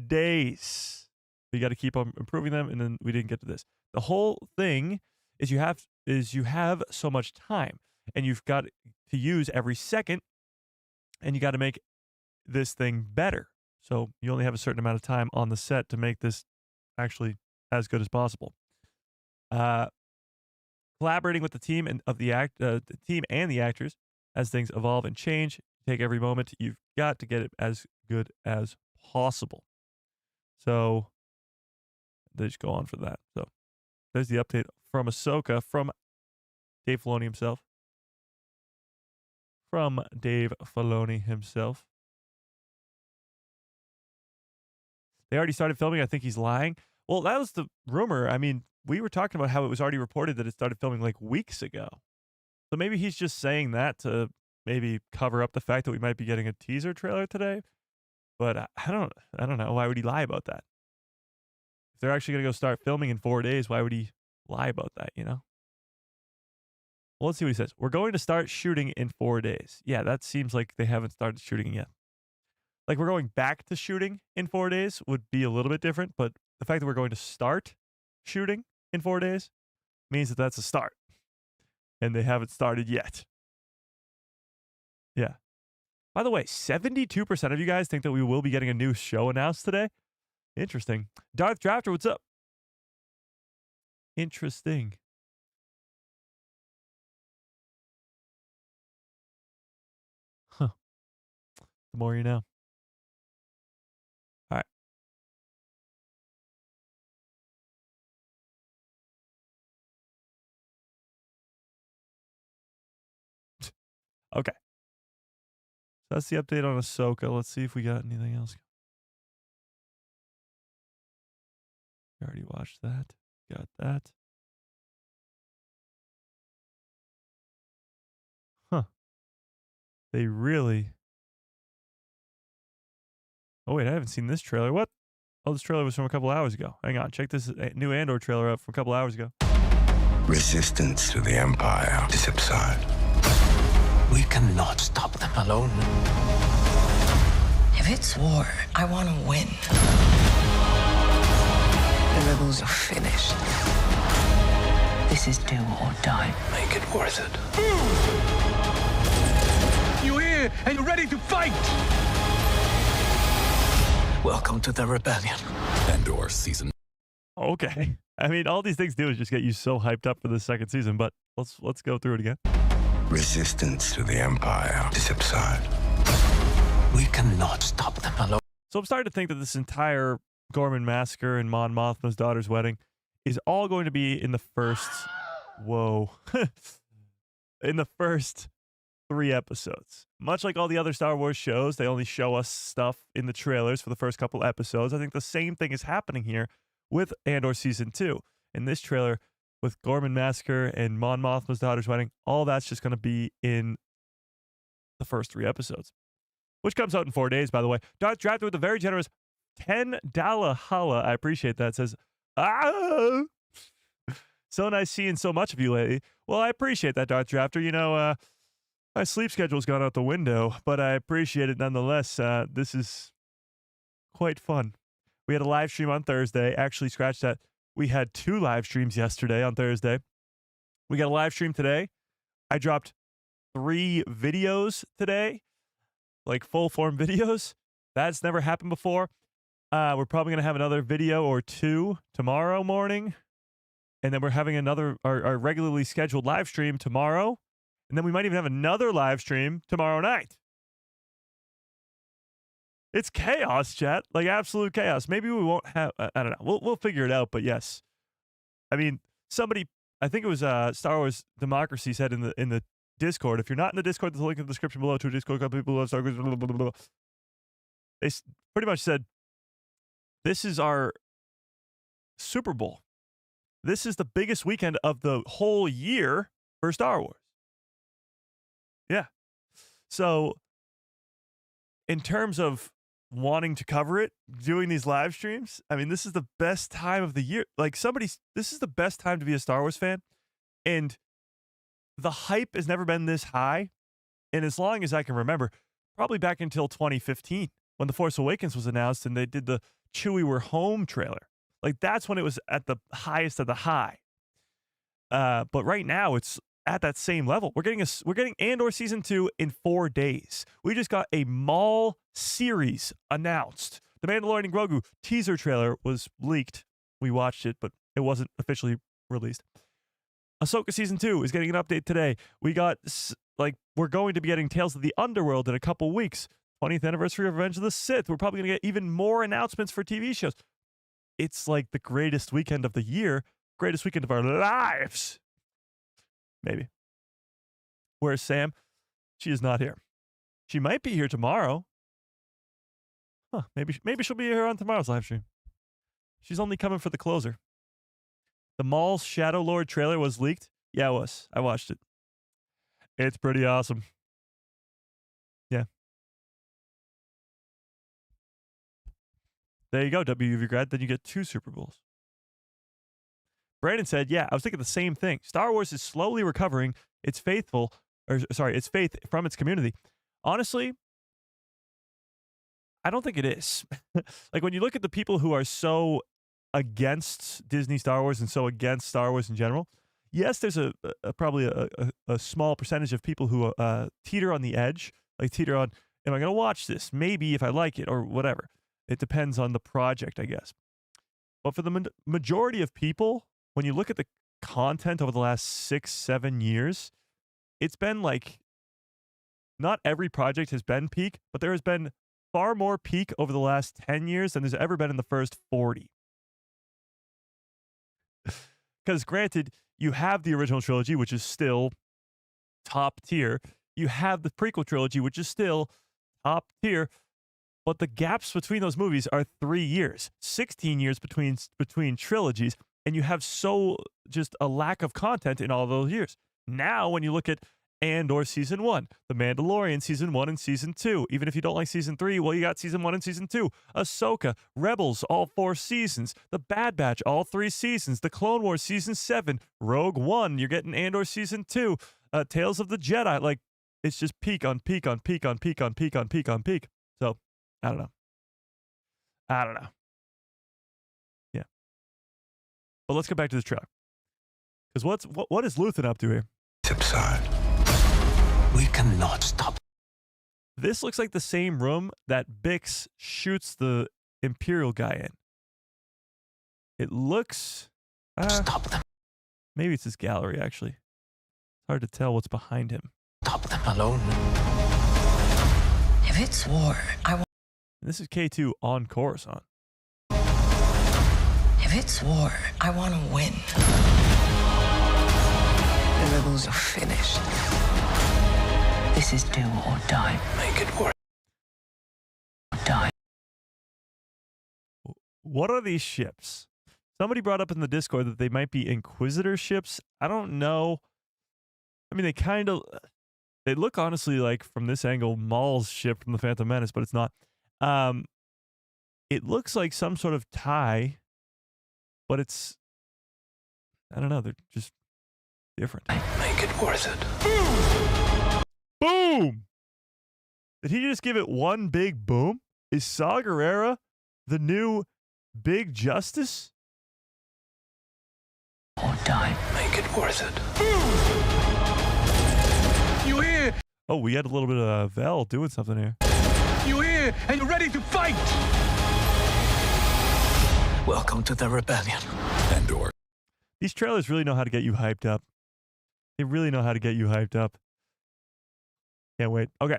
days. You got to keep on improving them, and then we didn't get to this. The whole thing is you have so much time, and you've got to use every second, and you got to make this thing better. So you only have a certain amount of time on the set to make this actually as good as possible. Collaborating with the team and the team and the actors as things evolve and change. Take every moment. You've got to get it as good as possible. So they just go on for that. So there's the update from Ahsoka from Dave Filoni himself. From Dave Filoni himself. They already started filming. I think he's lying. Well, that was the rumor. I mean, we were talking about how it was already reported that it started filming like weeks ago. So maybe he's just saying that to maybe cover up the fact that we might be getting a teaser trailer today. But I don't know. Why would he lie about that? If they're actually going to go start filming in 4 days, why would he lie about that, you know? Well, let's see what he says. We're going to start shooting in 4 days. Yeah, that seems like they haven't started shooting yet. Like we're going back to shooting in 4 days would be a little bit different, but the fact that we're going to start shooting in 4 days means that that's a start. And they haven't started yet. Yeah. By the way, 72% of you guys think that we will be getting a new show announced today. Interesting. Darth Drafter, what's up? Interesting. Huh. The more you know. All right. Okay. So that's the update on Ahsoka. Let's see if we got anything else. We already watched that. Got that. Huh. They really... Oh, wait, I haven't seen this trailer. What? Oh, this trailer was from a couple hours ago. Hang on. Check this new Andor trailer out from a couple hours ago. Resistance to the Empire is absurd. We cannot stop them alone. If it's war, I want to win. The rebels are finished. This is do or die. Make it worth it. You're here and you're ready to fight! Welcome to the rebellion. Andor season. Okay. I mean, all these things do is just get you so hyped up for the second season, but let's go through it again. Resistance to the Empire is absurd. We cannot stop them alone. So I'm starting to think that this entire Gorman massacre and Mon Mothma's daughter's wedding is all going to be in the first... Whoa. In the first 3 episodes. Much like all the other Star Wars shows, they only show us stuff in the trailers for the first couple episodes. I think the same thing is happening here with Andor Season 2. In this trailer, with Gorman Massacre and Mon Mothma's daughter's wedding, all that's just going to be in the first 3 episodes. Which comes out in 4 days, by the way. Darth Drafter with a very generous $10 holla. I appreciate that. Says, ah! So nice seeing so much of you lately. Well, I appreciate that, Darth Drafter. You know, my sleep schedule's gone out the window, but I appreciate it nonetheless. This is quite fun. We had a live stream on Thursday. Actually, scratch that. We had 2 live streams yesterday on Thursday. We got a live stream today. I dropped 3 videos today, like full-form videos. That's never happened before. We're probably going to have another video or 2 tomorrow morning. And then we're having another, our regularly scheduled live stream tomorrow. And then we might even have another live stream tomorrow night. It's chaos, chat. Like absolute chaos. Maybe we won't have, I don't know. We'll figure it out, but yes. I mean, somebody, I think it was Star Wars Democracy said in the Discord, if you're not in the Discord, there's a link in the description below to a Discord called People Who Love Star Wars, blah, blah, blah, blah. They pretty much said, this is our Super Bowl. This is the biggest weekend of the whole year for Star Wars. Yeah. So, in terms of wanting to cover it, doing these live streams, I mean, this is the best time of the year. Like, this is the best time to be a Star Wars fan. And the hype has never been this high. And as long as I can remember, probably back until 2015, when The Force Awakens was announced and they did the Chewie We're Home trailer. Like, that's when it was at the highest of the high. But right now, it's at that same level. We're getting Andor Season 2 in 4 days. We just got a Maul series announced. The Mandalorian and Grogu teaser trailer was leaked. We watched it, but it wasn't officially released. Ahsoka Season 2 is getting an update today. We got, we're going to be getting Tales of the Underworld in a couple weeks. 20th anniversary of Revenge of the Sith. We're probably going to get even more announcements for TV shows. It's like the greatest weekend of the year, greatest weekend of our lives. Maybe. Where's Sam? She is not here. She might be here tomorrow. Huh, maybe she'll be here on tomorrow's live stream. She's only coming for the closer. The Maul's Shadow Lord trailer was leaked. Yeah, it was. I watched it. It's pretty awesome. Yeah. There you go, WUV grad. Then you get 2 Super Bowls. Brandon said, yeah, I was thinking the same thing. Star Wars is slowly recovering its faith from its community. Honestly, I don't think it is. Like, when you look at the people who are so against Disney Star Wars and so against Star Wars in general, yes, there's probably a small percentage of people who teeter on the edge, like teeter on, am I going to watch this? Maybe if I like it or whatever. It depends on the project, I guess. But for the majority of people, when you look at the content over the last 6-7 years, it's been like, not every project has been peak, but there has been far more peak over the last 10 years than there's ever been in the first 40. Because granted, you have the original trilogy, which is still top tier. You have the prequel trilogy, which is still top tier. But the gaps between those movies are 3 years, 16 years between trilogies, and you have just a lack of content in all those years. Now, when you look at Andor Season 1, The Mandalorian Season 1 and Season 2, even if you don't like Season 3, well, you got Season 1 and Season 2. Ahsoka, Rebels, all 4 seasons. The Bad Batch, all 3 seasons. The Clone Wars Season 7. Rogue One, you're getting Andor Season 2. Tales of the Jedi, like, it's just peak on peak on peak on peak on peak on peak on peak. So, I don't know. Yeah. But let's get back to this trailer. Because what is Luthen up to here? Subside. We cannot stop. This looks like the same room that Bix shoots the Imperial guy in. It looks... Stop them. Maybe it's his gallery, actually. It's hard to tell what's behind him. Stop them alone. If it's war, I want... This is K2 on Coruscant. If it's war, I want to win. The rebels are finished. This is do or die. Make it work. Die. What are these ships? Somebody brought up in the Discord that they might be Inquisitor ships. I don't know. I mean, they look honestly like, from this angle, Maul's ship from the Phantom Menace, but it's not. It looks like some sort of tie, but it's, I don't know, they're just different. Make it worth it. Boom! Did he just give it one big boom? Is Saw Gerrera the new Big Justice? Or die. Make it worth it. You here? Oh, we had a little bit of Vel doing something here. You here? And you're ready to fight? Welcome to the rebellion. Andor. These trailers really know how to get you hyped up. They really know how to get you hyped up. Can't wait. Okay.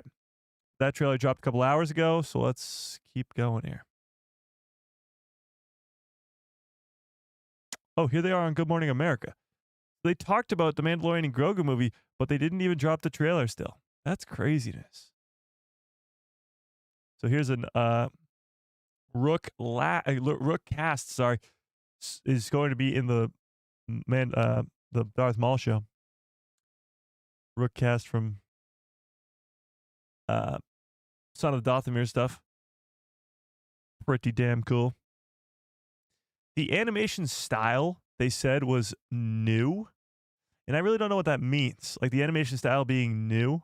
That trailer dropped a couple hours ago, so let's keep going here. Oh, here they are on Good Morning America. They talked about the Mandalorian and Grogu movie, but they didn't even drop the trailer still. That's craziness. So here's an Rook cast, sorry, is going to be in the Darth Maul show. Rook cast from Son of Dathomir stuff. Pretty damn cool. The animation style, they said, was new. And I really don't know what that means. Like, the animation style being new.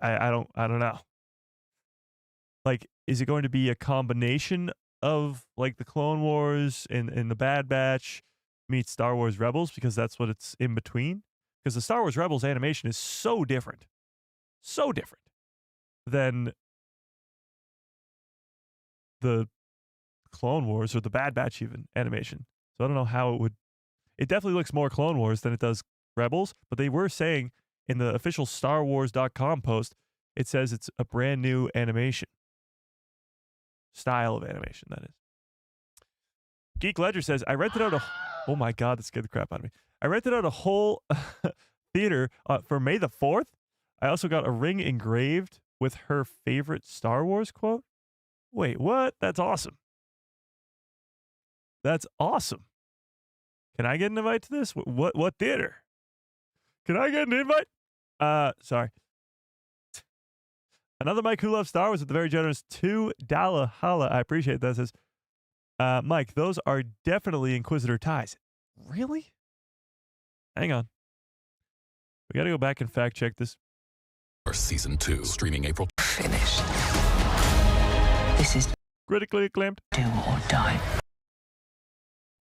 I don't know. Like, is it going to be a combination of, like, the Clone Wars and the Bad Batch meets Star Wars Rebels? Because that's what it's in between. Because the Star Wars Rebels animation is so different than the Clone Wars or the Bad Batch even animation. So I don't know how it would. It definitely looks more Clone Wars than it does Rebels, but they were saying in the official StarWars.com post, it says it's a brand new animation. Style of animation, that is. Geek Ledger says, I rented out oh my God, that scared the crap out of me. I rented out a whole theater for May the 4th. I also got a ring engraved with her favorite Star Wars quote. Wait, what? That's awesome. That's awesome. Can I get an invite to this? What theater? Can I get an invite? Sorry. Another Mike who loves Star Wars with the very generous $2 holla. I appreciate that. Says, Mike, those are definitely Inquisitor ties. Really? Hang on. We got to go back and fact check this. Season 2, streaming April. Finished. This is critically acclaimed. Do or die.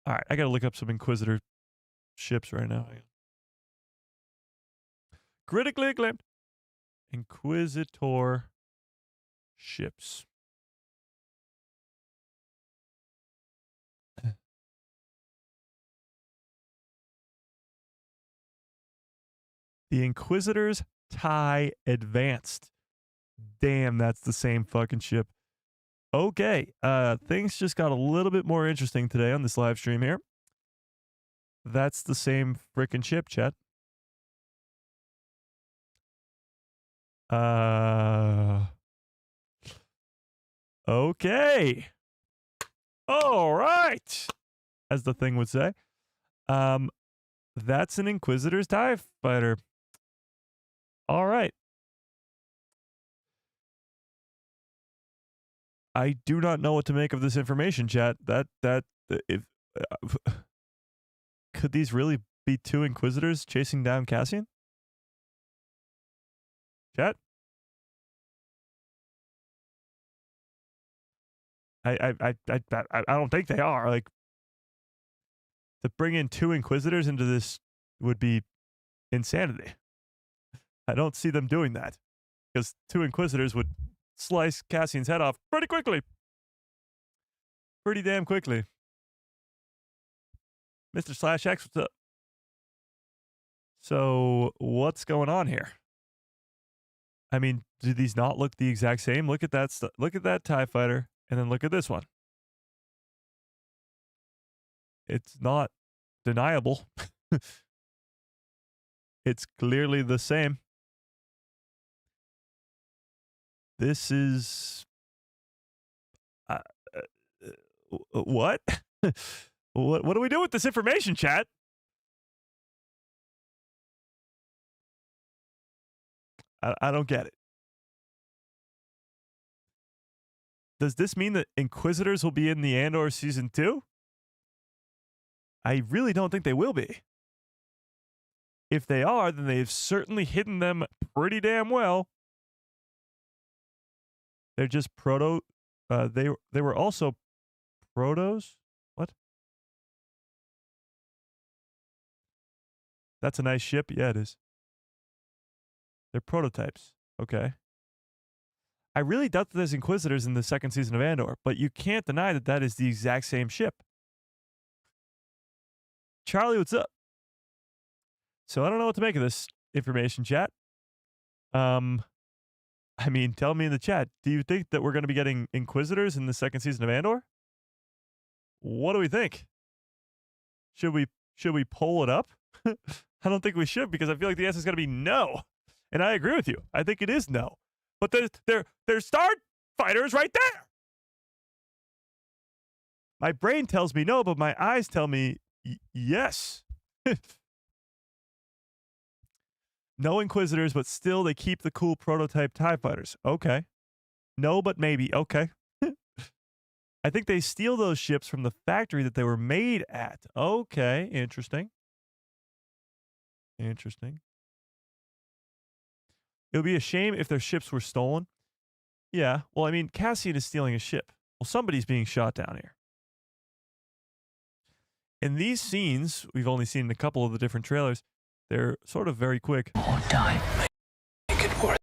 All right, I got to look up some Inquisitor ships right now. Critically acclaimed. Inquisitor ships. The Inquisitor's TIE Advanced. Damn, that's the same fucking ship. Okay, things just got a little bit more interesting today on this live stream here. That's the same frickin' ship, chat. Okay. All right, as the thing would say. That's an Inquisitor's TIE fighter. All right. I do not know what to make of this information, chat. Could these really be two Inquisitors chasing down Cassian? Chat? I don't think they are. Like, to bring in two Inquisitors into this would be insanity. I don't see them doing that, because two Inquisitors would slice Cassian's head off pretty quickly. Pretty damn quickly. Mr. Slash X, what's up? So, what's going on here? I mean, do these not look the exact same? Look at that look at that TIE fighter, and then look at this one. It's not deniable. It's clearly the same. This is what? What do we do with this information, chat? I don't get it. Does this mean that Inquisitors will be in the Andor Season 2? I really don't think they will be. If they are, then they've certainly hidden them pretty damn well. They're just they were also protos? What? That's a nice ship. Yeah, it is. They're prototypes. Okay. I really doubt that there's Inquisitors in the second season of Andor, but you can't deny that that is the exact same ship. Charlie, what's up? So I don't know what to make of this information, chat. I mean, tell me in the chat, do you think that we're going to be getting Inquisitors in the second season of Andor? What do we think? Should we poll it up? I don't think we should, because I feel like the answer is going to be no. And I agree with you. I think it is no. But there's star fighters right there. My brain tells me no, but my eyes tell me yes. No Inquisitors, but still they keep the cool prototype TIE fighters. Okay. No, but maybe. Okay. I think they steal those ships from the factory that they were made at. Okay. Interesting. Interesting. It would be a shame if their ships were stolen. Yeah. Well, I mean, Cassian is stealing a ship. Well, somebody's being shot down here. And these scenes, we've only seen in a couple of the different trailers, they're sort of very quick. Or die. Make it worth.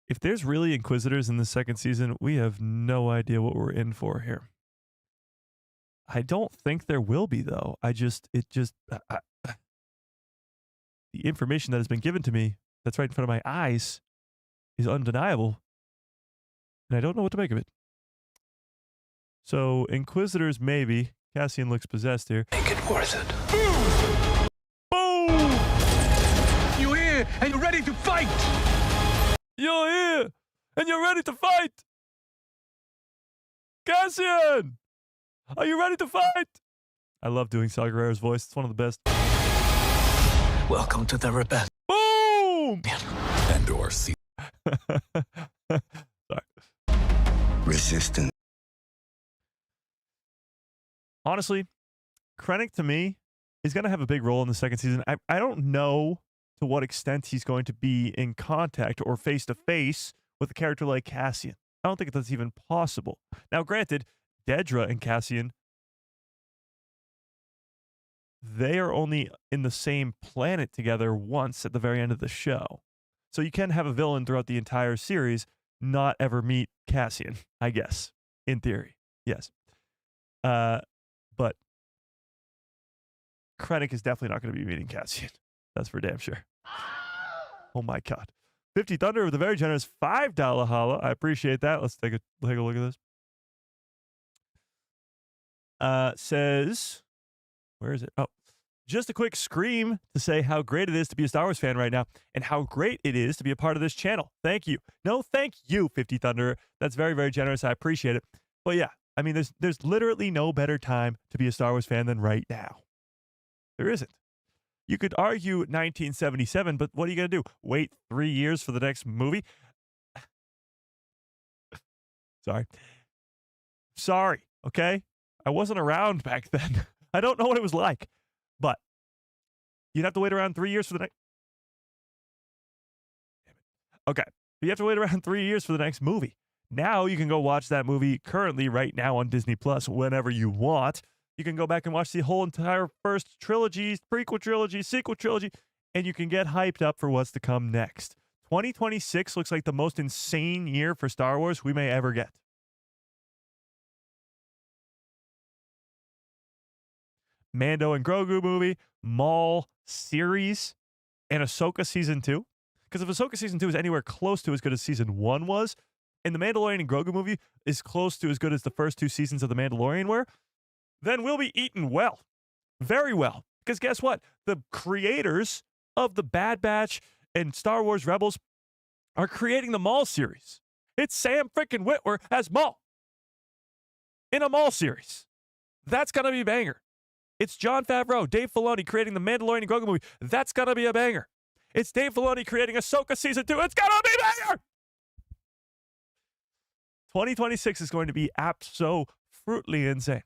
If there's really Inquisitors in the second season, we have no idea what we're in for here. I don't think there will be, though. The information that has been given to me, that's right in front of my eyes, is undeniable. And I don't know what to make of it. So, Inquisitors, maybe. Cassian looks possessed here. Make it worth it. Boom! Boom! You're here and you're ready to fight! You're here and you're ready to fight! Cassian! Are you ready to fight? I love doing Saw Gerrera's voice. It's one of the best. Welcome to the rebellion. Boom! Andor season. Sorry. Resistance. Honestly, Krennic to me is going to have a big role in the second season. I don't know to what extent he's going to be in contact or face to face with a character like Cassian. I don't think that's even possible. Now, granted, Dedra and Cassian, they are only in the same planet together once at the very end of the show. So you can have a villain throughout the entire series not ever meet Cassian, I guess, in theory. Yes. But Krennic is definitely not going to be meeting Cassian. That's for damn sure. Oh my God. 50 Thunder with a very generous $5 holla. I appreciate that. Let's take a look at this. Says, where is it? Oh, just a quick scream to say how great it is to be a Star Wars fan right now and how great it is to be a part of this channel. Thank you. No, thank you, 50 Thunder. That's very, very generous. I appreciate it. But yeah, I mean, there's literally no better time to be a Star Wars fan than right now. There isn't. You could argue 1977, but what are you going to do? Wait 3 years for the next movie? Sorry, okay? I wasn't around back then. I don't know what it was like, but you'd have to wait around 3 years for the next... Okay, you have to wait around 3 years for the next movie. Now you can go watch that movie currently right now on Disney Plus whenever you want. You can go back and watch the whole entire first trilogy, prequel trilogy, sequel trilogy, and you can get hyped up for what's to come next. 2026 looks like the most insane year for Star Wars we may ever get. Mando and Grogu movie, Maul series, and Ahsoka season 2. Because if Ahsoka season 2 is anywhere close to as good as season 1 was, and the Mandalorian and Grogu movie is close to as good as the first 2 seasons of The Mandalorian were, then we'll be eaten well. Very well. Because guess what? The creators of the Bad Batch and Star Wars Rebels are creating the Maul series. It's Sam frickin' Witwer as Maul in a Maul series. That's going to be a banger. It's Jon Favreau, Dave Filoni creating the Mandalorian and Grogu movie. That's going to be a banger. It's Dave Filoni creating Ahsoka season 2. It's going to be a banger. 2026 is going to be absolutely insane.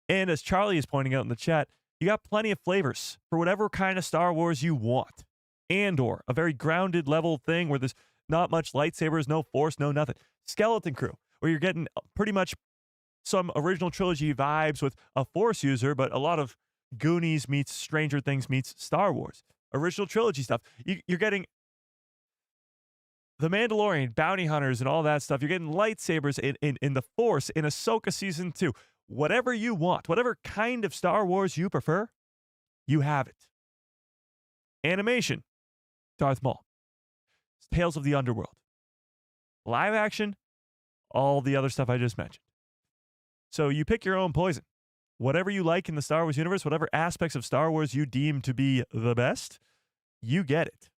And as Charlie is pointing out in the chat, you got plenty of flavors for whatever kind of Star Wars you want. Andor, a very grounded level thing where there's not much lightsabers, no force, no nothing. Skeleton Crew, where you're getting pretty much some original trilogy vibes with a force user, but a lot of Goonies meets Stranger Things meets Star Wars. Original trilogy stuff. You're getting The Mandalorian, bounty hunters, and all that stuff. You're getting lightsabers in the Force in Ahsoka season 2. Whatever you want, whatever kind of Star Wars you prefer, you have it. Animation, Darth Maul. Tales of the Underworld. Live action, all the other stuff I just mentioned. So you pick your own poison. Whatever you like in the Star Wars universe, whatever aspects of Star Wars you deem to be the best, you get it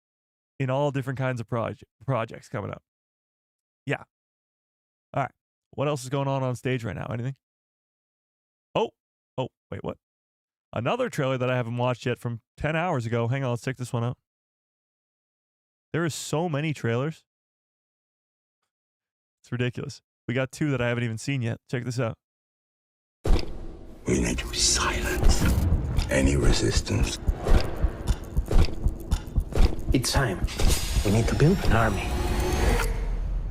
in all different kinds of projects coming up. Yeah. All right. What else is going on stage right now? Anything? Oh, wait, what? Another trailer that I haven't watched yet from 10 hours ago. Hang on, let's check this one out. There are so many trailers. It's ridiculous. We got 2 that I haven't even seen yet. Check this out. We need to silence any resistance. It's time. We need to build an army.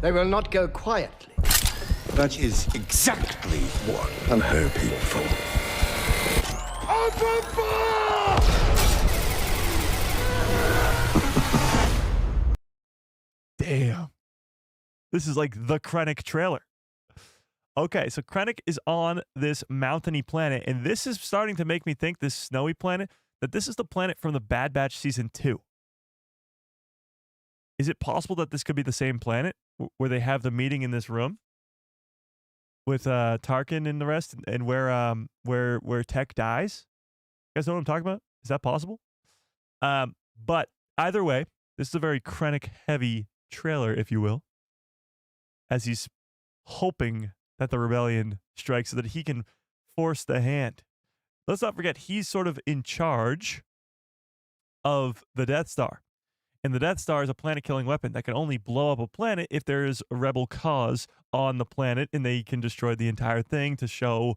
They will not go quietly. That is exactly what I'm hoping for. Open fire! Damn. This is like the Krennic trailer. Okay, so Krennic is on this mountainy planet, and this is starting to make me think, this snowy planet, that this is the planet from the Bad Batch season 2. Is it possible that this could be the same planet where they have the meeting in this room with Tarkin and the rest, and where Tech dies? You guys know what I'm talking about? Is that possible? But either way, this is a very Krennic-heavy trailer, if you will, as he's hoping that the rebellion strikes so that he can force the hand. Let's not forget, he's sort of in charge of the Death Star. And the Death Star is a planet-killing weapon that can only blow up a planet if there is a rebel cause on the planet, and they can destroy the entire thing to show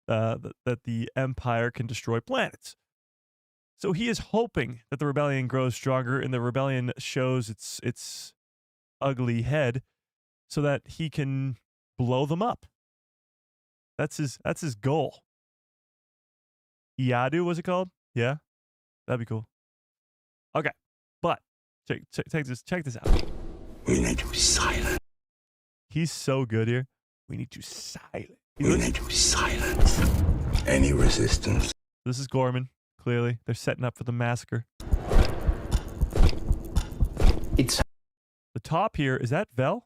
that the Empire can destroy planets. So he is hoping that the rebellion grows stronger and the rebellion shows its ugly head so that he can blow them up. That's his goal. Yadu, was it called? Yeah? That'd be cool. Okay. But check this out. We need to silence. He's so good here. We need to silence. We need to silence any resistance. This is Gorman, clearly. They're setting up for the massacre. It's the top here, is that Vel?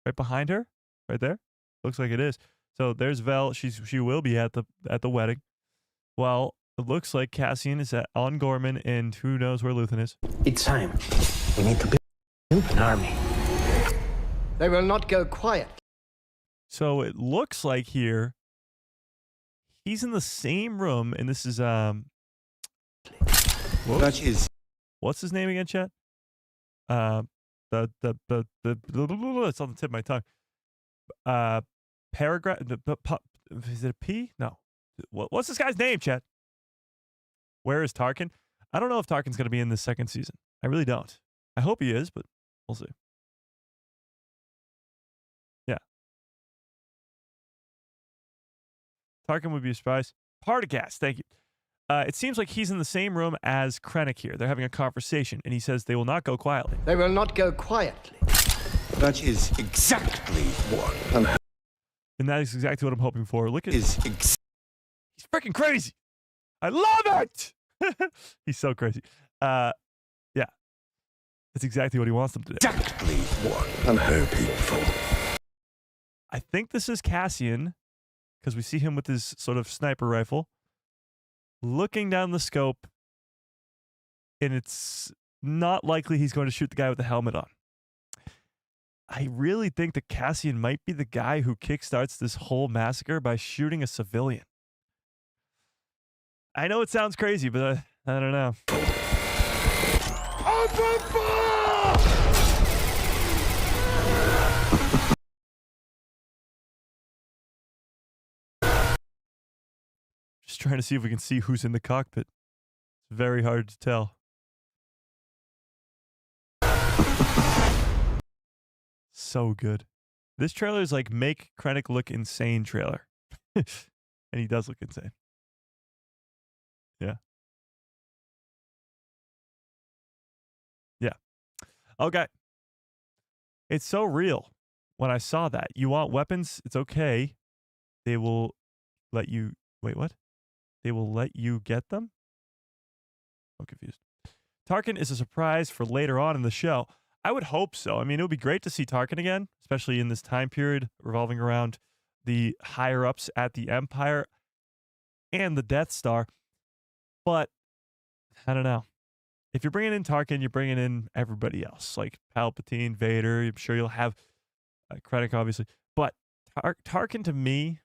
Right behind her? Right there? Looks like it is. So there's Vel. She will be at the wedding. Well, it looks like Cassian is on Gorman, and who knows where Luthen is. It's time. We need to build an army. They will not go quiet. So it looks like here he's in the same room, and this is what's his name again, chat? It's on the tip of my tongue. Paragraph. Is it a P? No. What's this guy's name, chat? Where is Tarkin? I don't know if Tarkin's going to be in this second season. I really don't. I hope he is, but we'll see. Yeah. Tarkin would be a surprise. Partagas, thank you. It seems like he's in the same room as Krennic here. They're having a conversation, and he says they will not go quietly. They will not go quietly. That is exactly what I'm hoping. And that is exactly what I'm hoping for. Look at he's freaking crazy. I love it. He's so crazy. Yeah. That's exactly what he wants them to do. Exactly what I'm hoping for. I think this is Cassian, because we see him with his sort of sniper rifle, looking down the scope, and it's not likely he's going to shoot the guy with the helmet on. I really think that Cassian might be the guy who kickstarts this whole massacre by shooting a civilian. I know it sounds crazy, but I don't know. Just trying to see if we can see who's in the cockpit. It's very hard to tell. So good. This trailer is like make Krennic look insane trailer. And he does look insane. Yeah. Yeah. Okay. It's so real. When I saw that, you want weapons? It's okay. They will let you... Wait, what? They will let you get them? I'm confused. Tarkin is a surprise for later on in the show. I would hope so. I mean, it would be great to see Tarkin again, especially in this time period revolving around the higher-ups at the Empire and the Death Star. But, I don't know. If you're bringing in Tarkin, you're bringing in everybody else, like Palpatine, Vader. I'm sure you'll have Krennic, obviously. But Tarkin, to me,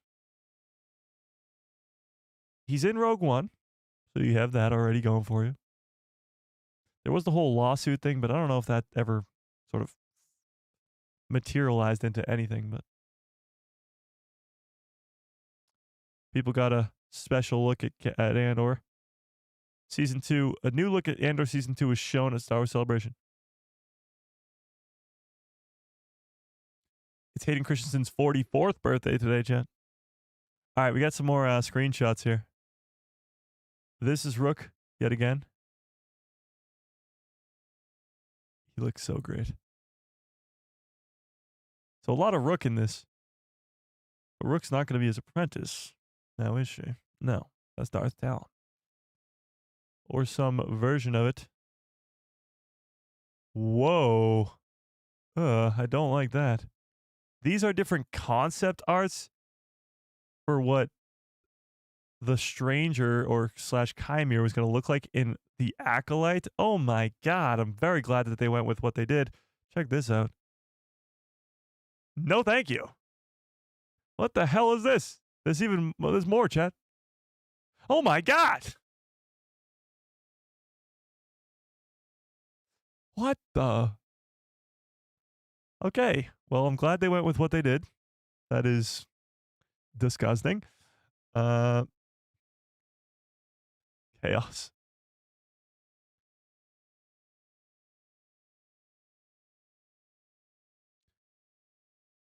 he's in Rogue One, so you have that already going for you. There was the whole lawsuit thing, but I don't know if that ever sort of materialized into anything. But people got a special look at Andor. Season 2, a new look at Andor Season 2 was shown at Star Wars Celebration. It's Hayden Christensen's 44th birthday today, Jen. All right, we got some more screenshots here. This is Rook, yet again. He looks so great. So a lot of Rook in this. But Rook's not going to be his apprentice. Now, is she? No, that's Darth Talon. Or some version of it. Whoa. I don't like that. These are different concept arts for what the Stranger or / Chimere was going to look like in The Acolyte. Oh my God. I'm very glad that they went with what they did. Check this out. No, thank you. What the hell is this? There's more, chat. Oh my God. What the? Okay. Well, I'm glad they went with what they did. That is disgusting. Chaos.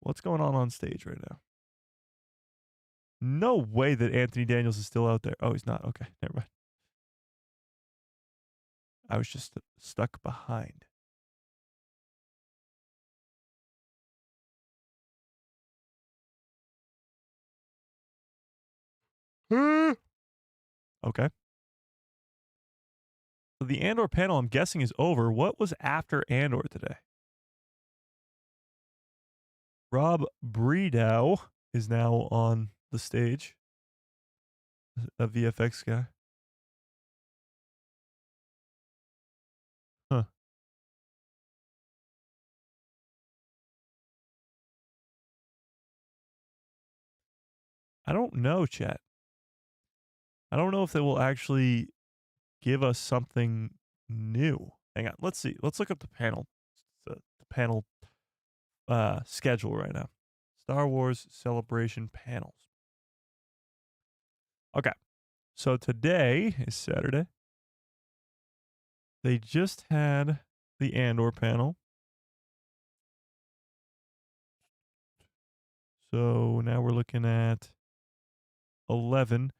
What's going on stage right now? No way that Anthony Daniels is still out there. Oh, he's not. Okay, never mind. I was just stuck behind. Okay. So the Andor panel, I'm guessing, is over. What was after Andor today? Rob Bredow is now on the stage. A VFX guy. Huh. I don't know, chat. I don't know if they will actually give us something new. Hang on. Let's see. Let's look up the panel. The panel schedule right now. Star Wars Celebration panels. Okay. So today is Saturday. They just had the Andor panel. So now we're looking at 11,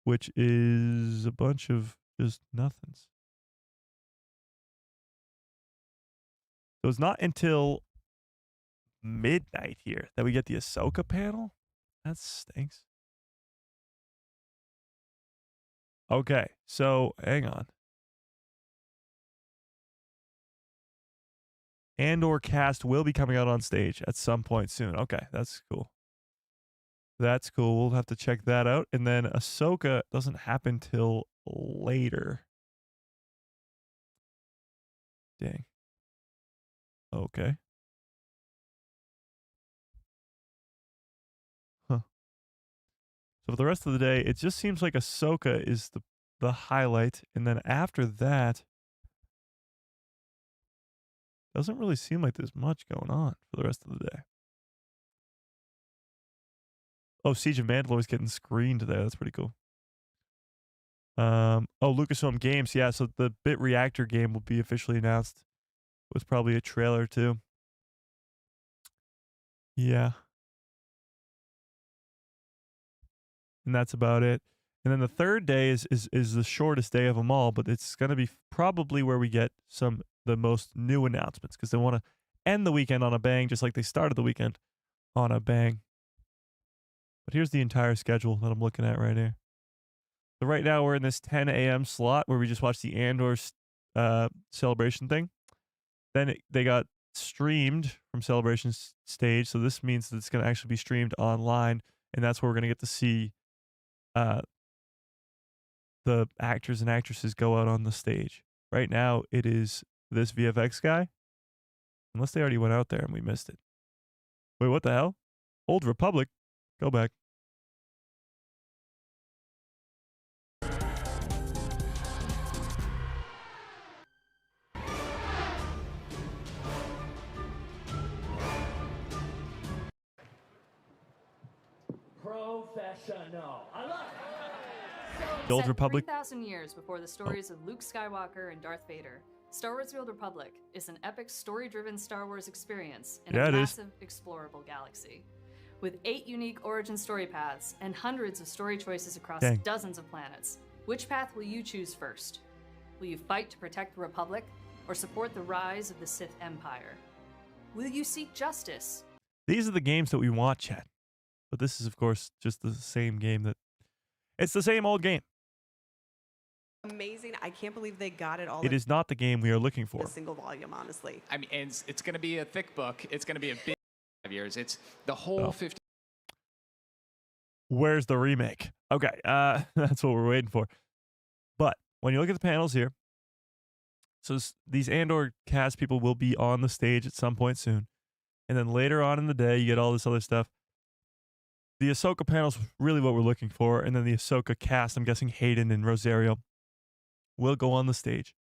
which is a bunch of just nothings. So it's not until midnight here that we get the Ahsoka panel. That stinks. Okay, so hang on. Andor cast will be coming out on stage at some point soon. Okay, that's cool. That's cool. We'll have to check that out. And then Ahsoka doesn't happen till later. Dang. Okay. Huh. So for the rest of the day, it just seems like Ahsoka is the highlight. And then after that, doesn't really seem like there's much going on for the rest of the day. Oh, Siege of Mandalore is getting screened today. That's pretty cool. Oh, Lucasfilm Games. Yeah, so the Bit Reactor game will be officially announced. It was probably a trailer too. Yeah. And that's about it. And then the third day is the shortest day of them all, but it's going to be probably where we get the most new announcements because they want to end the weekend on a bang, just like they started the weekend on a bang. But here's the entire schedule that I'm looking at right here. So right now we're in this 10 a.m. slot where we just watched the Andor celebration thing. Then they got streamed from Celebration stage, so this means that it's going to actually be streamed online, and that's where we're going to get to see the actors and actresses go out on the stage. Right now, it is this VFX guy, unless they already went out there and we missed it. Wait, what the hell? Old Republic? Go back. Professional. I love it. The Old Republic. 3,000 years before the stories of Luke Skywalker and Darth Vader, Star Wars: The Old Republic is an epic story-driven Star Wars experience in a massive explorable galaxy. With 8 unique origin story paths and hundreds of story choices across dozens of planets, which path will you choose first? Will you fight to protect the Republic or support the rise of the Sith Empire? Will you seek justice? These are the games that we want, chat. But this is, of course, just the same game that... It's the same old game. Amazing. I can't believe they got it all It is not the game we are looking for. in a single volume, honestly. I mean, it's going to be a thick book. It's going to be a big 5 years. It's the whole 50. Where's the remake? Okay, that's what we're waiting for. But when you look at the panels here, so these Andor cast people will be on the stage at some point soon. And then later on in the day, you get all this other stuff. The Ahsoka panel is really what we're looking for. And then the Ahsoka cast, I'm guessing Hayden and Rosario, will go on the stage.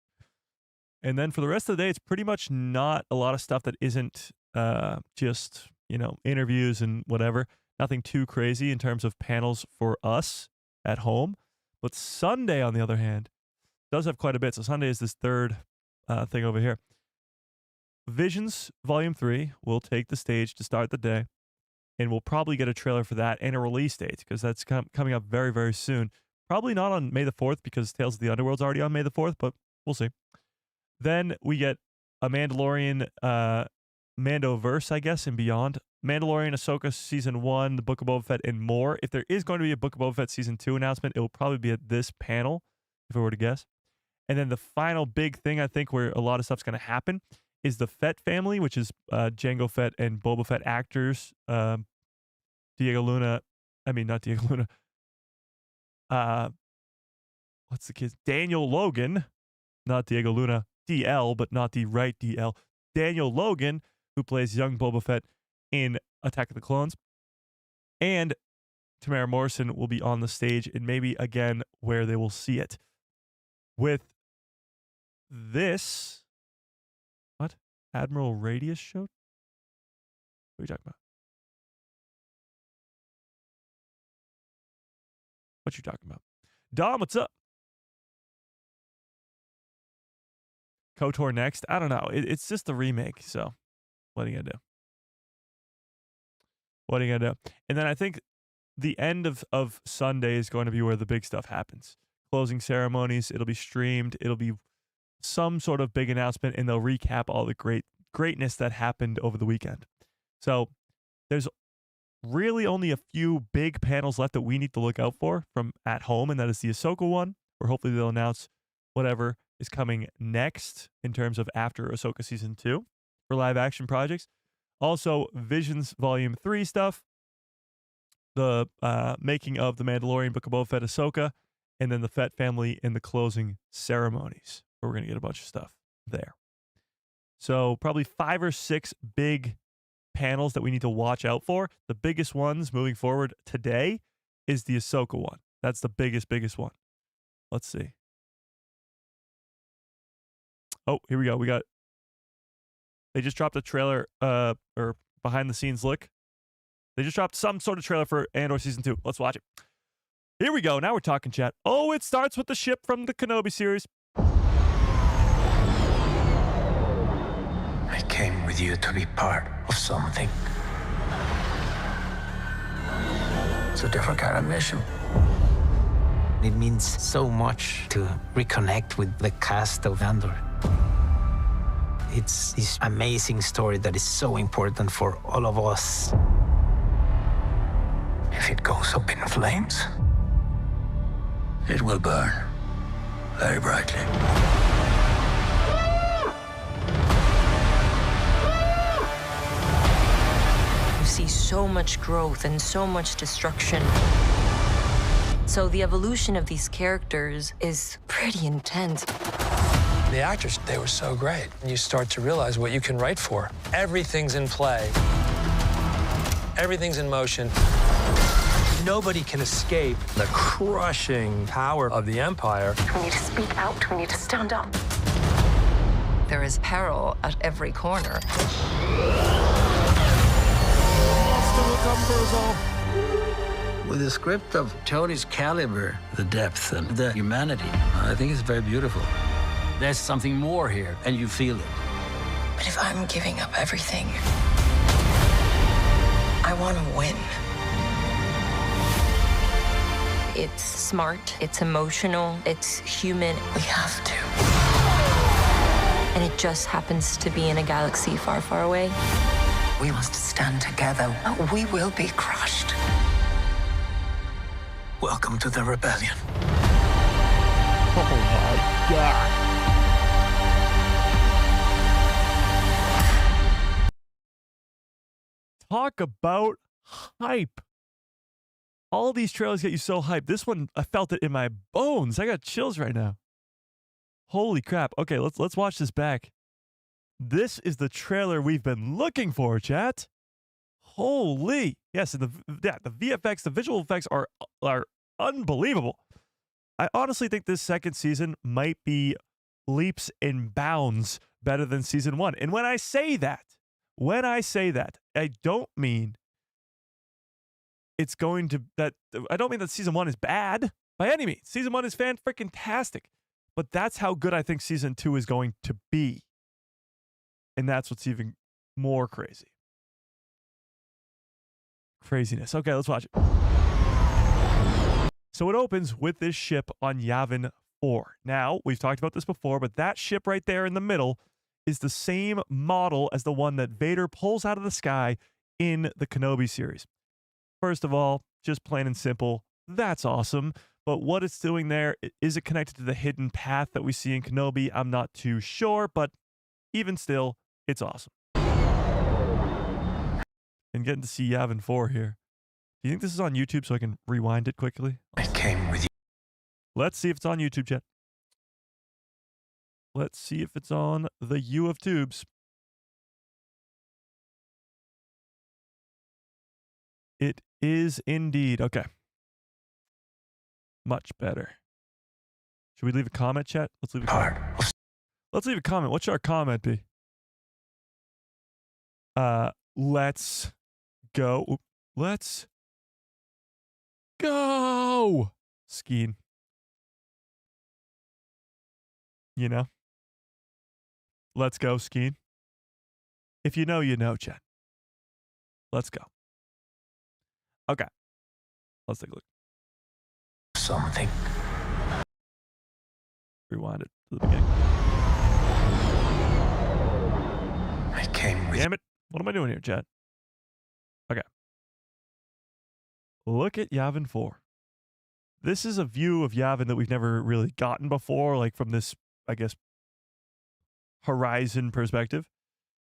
And then for the rest of the day, it's pretty much not a lot of stuff that isn't just, interviews and whatever. Nothing too crazy in terms of panels for us at home. But Sunday, on the other hand, does have quite a bit. So Sunday is this third thing over here. Visions Volume 3 will take the stage to start the day. And we'll probably get a trailer for that and a release date because that's coming up very, very soon. Probably not on May the 4th because Tales of the Underworld's already on May the 4th, but we'll see. Then we get a Mandalorian Mandoverse, I guess, and beyond. Mandalorian, Ahsoka Season 1, The Book of Boba Fett, and more. If there is going to be a Book of Boba Fett Season 2 announcement, it will probably be at this panel, if I were to guess. And then the final big thing, I think, where a lot of stuff's going to happen is the Fett family, which is Jango Fett and Boba Fett actors. Diego Luna. I mean, not Diego Luna. What's the kid's? Daniel Logan. Not Diego Luna. DL, but not the right DL. Daniel Logan, who plays young Boba Fett in Attack of the Clones. And Tamara Morrison will be on the stage and maybe again where they will see it. With this, what? Admiral Radius show? What are you talking about? What you talking about? Dom, what's up? KOTOR next? I don't know. It's just a remake, so what are you gonna do? What are you gonna do? And then I think the end of Sunday is going to be where the big stuff happens. Closing ceremonies. It'll be streamed. It'll be some sort of big announcement, and they'll recap all the greatness that happened over the weekend. So there's really only a few big panels left that we need to look out for from at home, and that is the Ahsoka one, where hopefully they'll announce whatever is coming next in terms of after Ahsoka Season 2 for live action projects. Also, Visions Volume 3 stuff, the making of The Mandalorian, Book of Boba Fett, Ahsoka, and then the Fett family in the closing ceremonies, where we're going to get a bunch of stuff there. So probably 5 or 6 big panels that we need to watch out for. The biggest ones moving forward today is the Ahsoka one. That's the biggest one. Let's see. Oh, here we go. They just dropped a trailer, or behind the scenes look. They just dropped some sort of trailer for Andor Season 2. Let's watch it. Here we go. Now we're talking, chat. Oh, it starts with the ship from the Kenobi series. I came with you to be part of something. It's a different kind of mission. It means so much to reconnect with the cast of Andor. It's this amazing story that is so important for all of us. If it goes up in flames, it will burn very brightly. You see so much growth and so much destruction. So the evolution of these characters is pretty intense. The actors, they were so great. You start to realize what you can write for. Everything's in play. Everything's in motion. Nobody can escape the crushing power of the Empire. We need to speak out. We need to stand up. There is peril at every corner. With a script of Tony's caliber, the depth and the humanity, I think it's very beautiful. There's something more here, and you feel it. But if I'm giving up everything, I want to win. It's smart, it's emotional, it's human. We have to. And it just happens to be in a galaxy far, far away. We must stand together. We will be crushed. Welcome to the rebellion. Oh my God. Talk about hype. All these trailers get you so hyped. This one, I felt it in my bones. I got chills right now. Holy crap. Okay, let's watch this back. This is the trailer we've been looking for, chat. Holy. Yes, and the VFX, the visual effects are unbelievable. I honestly think this second season might be leaps and bounds better than season 1. And when I say that, I don't mean it's going to I don't mean that season 1 is bad by any means. Season 1 is fan-freaking-tastic. But that's how good I think season 2 is going to be. And that's what's even more crazy. Craziness. Okay, let's watch it. So it opens with this ship on Yavin 4. Now, we've talked about this before, but that ship right there in the middle is the same model as the one that Vader pulls out of the sky in the Kenobi series. First of all, just plain and simple, that's awesome. But what it's doing there, is it connected to the hidden path that we see in Kenobi? I'm not too sure, but even still, it's awesome. And getting to see Yavin 4 here. Do you think this is on YouTube so I can rewind it quickly? I came with you. Let's see if it's on YouTube, chat. Let's see if it's on the U of Tubes. It is indeed. Okay. Much better. Should we leave a comment, chat? Let's leave a comment. Let's leave a comment. What should our comment be? Let's go. Let's go. Skeen. You know? Let's go, Skeen. If you know, you know, chat. Let's go. Okay. Let's take a look. Something. Rewind it to the beginning. I came with. Damn it. What am I doing here, chat? Okay. Look at Yavin 4. This is a view of Yavin that we've never really gotten before, like from this, I guess, horizon perspective.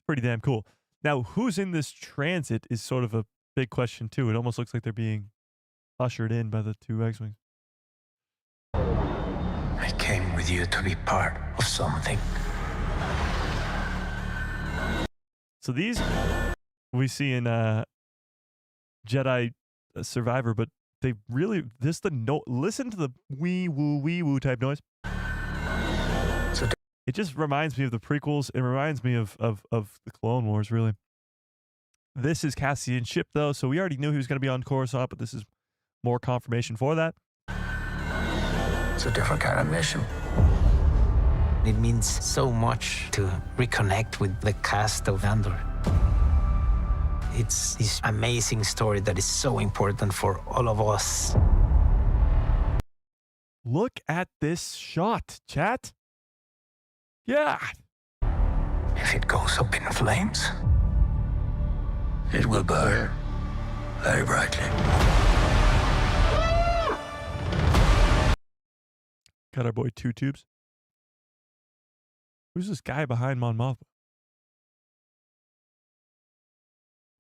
Pretty damn cool. Now, who's in this transit is sort of a big question, too. It almost looks like they're being ushered in by the two X-Wings. I came with you to be part of something. So these we see in Jedi Survivor, but they really listen to the wee woo type noise. It just reminds me of the prequels. It reminds me of the Clone Wars, really. This is Cassian's ship, though, so we already knew he was going to be on Coruscant, but this is more confirmation for that. It's a different kind of mission. It means so much to reconnect with the cast of Andor. It's this amazing story that is so important for all of us. Look at this shot, chat. Yeah. If it goes up in flames, it will burn very brightly. Got our boy Two Tubes. Who's this guy behind Mon Mothma?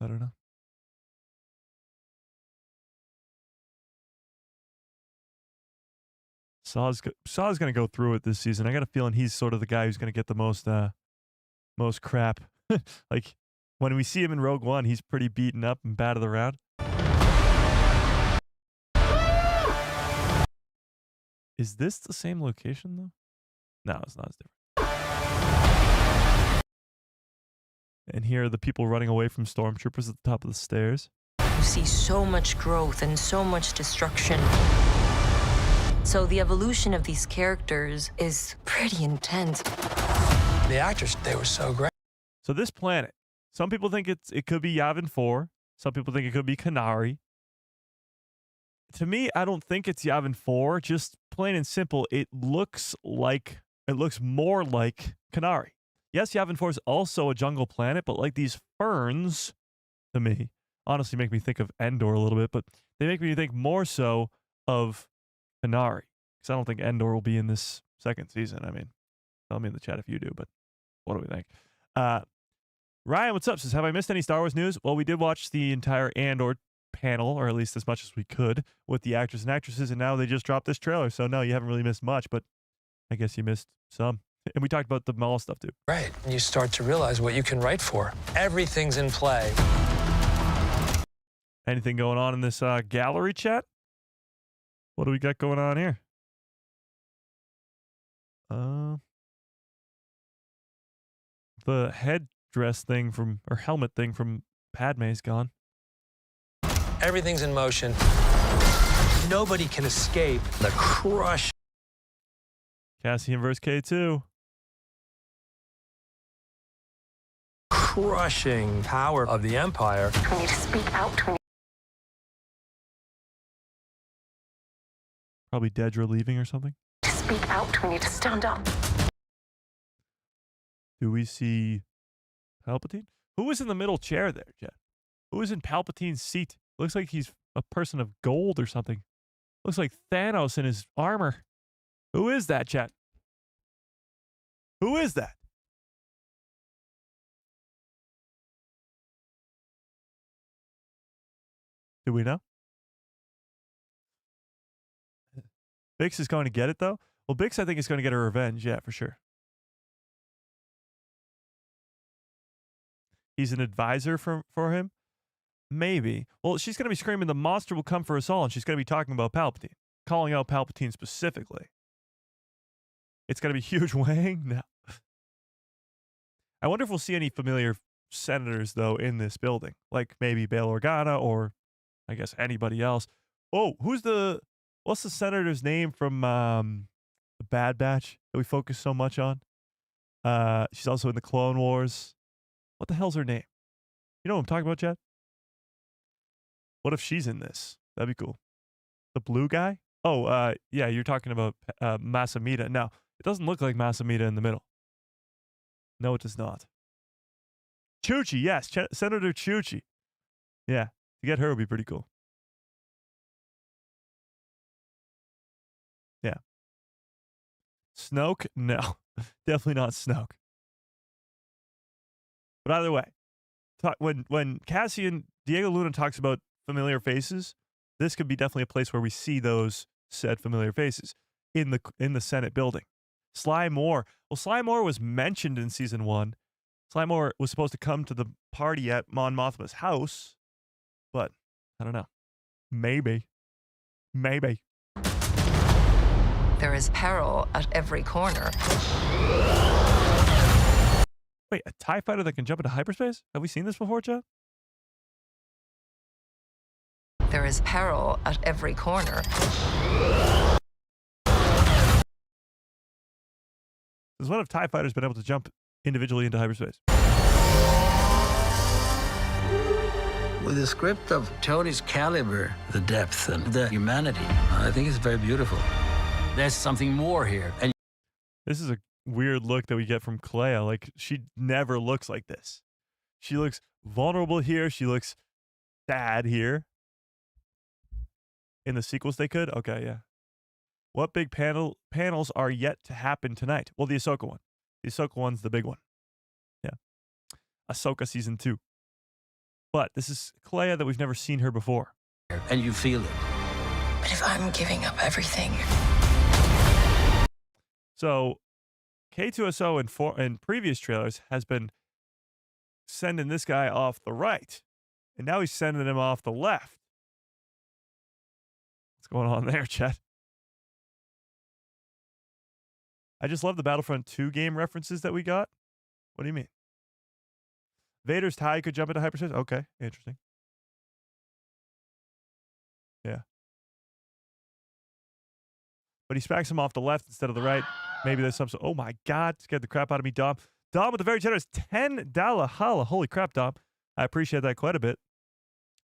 I don't know. Saw's going to go through it this season. I got a feeling he's sort of the guy who's going to get the most crap. Like, when we see him in Rogue One, he's pretty beaten up and battered around. Is this the same location, though? No, it's not. It's different. And here are the people running away from stormtroopers at the top of the stairs. You see so much growth and so much destruction. So the evolution of these characters is pretty intense. The actors, they were so great. So this planet, some people think it could be Yavin 4. Some people think it could be Kenari. To me, I don't think it's Yavin 4. Just plain and simple, it looks more like Kenari. Yes, Yavin 4 is also a jungle planet, but like these ferns, to me, honestly make me think of Andor a little bit, but they make me think more so of Kenari. Because I don't think Andor will be in this second season. I mean, tell me in the chat if you do, but what do we think? Ryan, what's up? Says, have I missed any Star Wars news? Well, we did watch the entire Andor panel, or at least as much as we could, with the actors and actresses, and now they just dropped this trailer. So no, you haven't really missed much, but I guess you missed some. And we talked about the Maul stuff, too. Right. You start to realize what you can write for. Everything's in play. Anything going on in this gallery chat? What do we got going on here? The headdress thing from, or helmet thing from Padme's gone. Everything's in motion. Nobody can escape the Cassian versus K2. crushing power of the Empire. We need to speak out. Probably Dedra leaving or something. Speak out. We need to stand up. Do we see Palpatine? Who was in the middle chair there, Jet? Who was in Palpatine's seat? Looks like he's a person of gold or something. Looks like Thanos in his armor. Who is that, Jet? Who is that? Do we know? Bix is going to get it, though? Well, Bix, I think, is going to get her revenge. Yeah, for sure. He's an advisor for him? Maybe. Well, she's going to be screaming, the monster will come for us all, and she's going to be talking about Palpatine. Calling out Palpatine specifically. It's going to be huge Wang? No. I wonder if we'll see any familiar senators, though, in this building. Like maybe Bail Organa or, I guess, anybody else. Oh, what's the senator's name from the Bad Batch that we focus so much on? She's also in the Clone Wars. What the hell's her name? You know what I'm talking about, Chad? What if she's in this? That'd be cool. The blue guy? Oh, yeah, you're talking about Masamita. No, it doesn't look like Masamita in the middle. No, it does not. Chuchi, yes, Senator Chuchi. Yeah, to get her would be pretty cool. Yeah. Snoke? No, definitely not Snoke. But either way, when Cassian, Diego Luna talks about familiar faces, this could be definitely a place where we see those said familiar faces in the Senate building. Sly Moore. Well, Sly Moore was mentioned in season 1. Sly Moore was supposed to come to the party at Mon Mothma's house, but I don't know. Maybe. There is peril at every corner. Wait, a TIE fighter that can jump into hyperspace? Have we seen this before, Chad? There is peril at every corner. Since when have TIE fighters been able to jump individually into hyperspace? With the script of Tony's caliber, the depth and the humanity, I think it's very beautiful. There's something more here. And this is a weird look that we get from Clea. Like, she never looks like this. She looks vulnerable here. She looks sad here. In the sequels they could? Okay, yeah. What big panels are yet to happen tonight? Well, the Ahsoka one. The Ahsoka one's the big one. Yeah. Ahsoka season 2. But this is Clea that we've never seen her before. And you feel it. But if I'm giving up everything... So, K2SO in previous trailers has been sending this guy off the right. And now he's sending him off the left. What's going on there, Chet? I just love the Battlefront 2 game references that we got. What do you mean? Vader's tie could jump into hyperspace? Okay, interesting. Yeah. But he smacks him off the left instead of the right. Maybe there's some... Oh my God, scared the crap out of me, Dom. Dom with the very generous $10 holla. Holy crap, Dom. I appreciate that quite a bit.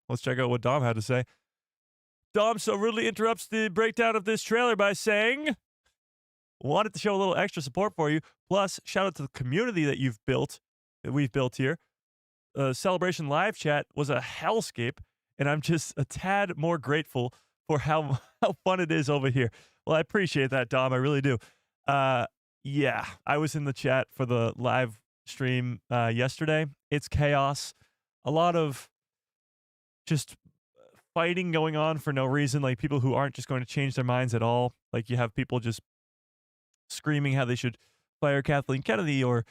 Let's check out what Dom had to say. Dom so rudely interrupts the breakdown of this trailer by saying... Wanted to show a little extra support for you. Plus, shout out to the community that we've built here. Celebration live chat was a hellscape, and I'm just a tad more grateful for how fun it is over here. Well, I appreciate that, Dom. I really do. Yeah, I was in the chat for the live stream yesterday. It's chaos. A lot of just fighting going on for no reason, like people who aren't just going to change their minds at all. Like you have people just screaming how they should fire Kathleen Kennedy or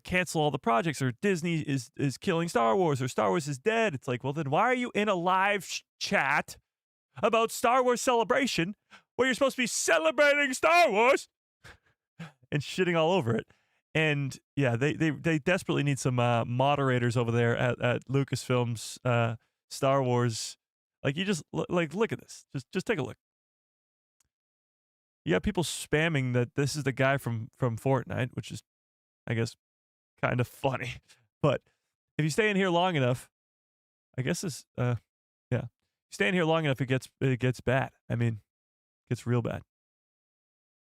cancel all the projects, or Disney is killing Star Wars, or Star Wars is dead. It's like, well, then why are you in a live chat about Star Wars Celebration where you're supposed to be celebrating Star Wars and shitting all over it? And yeah, they desperately need some moderators over there at Lucasfilm's Star Wars. Like, you just look at this. Just take a look. You got people spamming that this is the guy from Fortnite, which is, I guess, kind of funny. But if you stay in here long enough, I guess this yeah. You stay in here long enough, it gets bad. I mean, it gets real bad.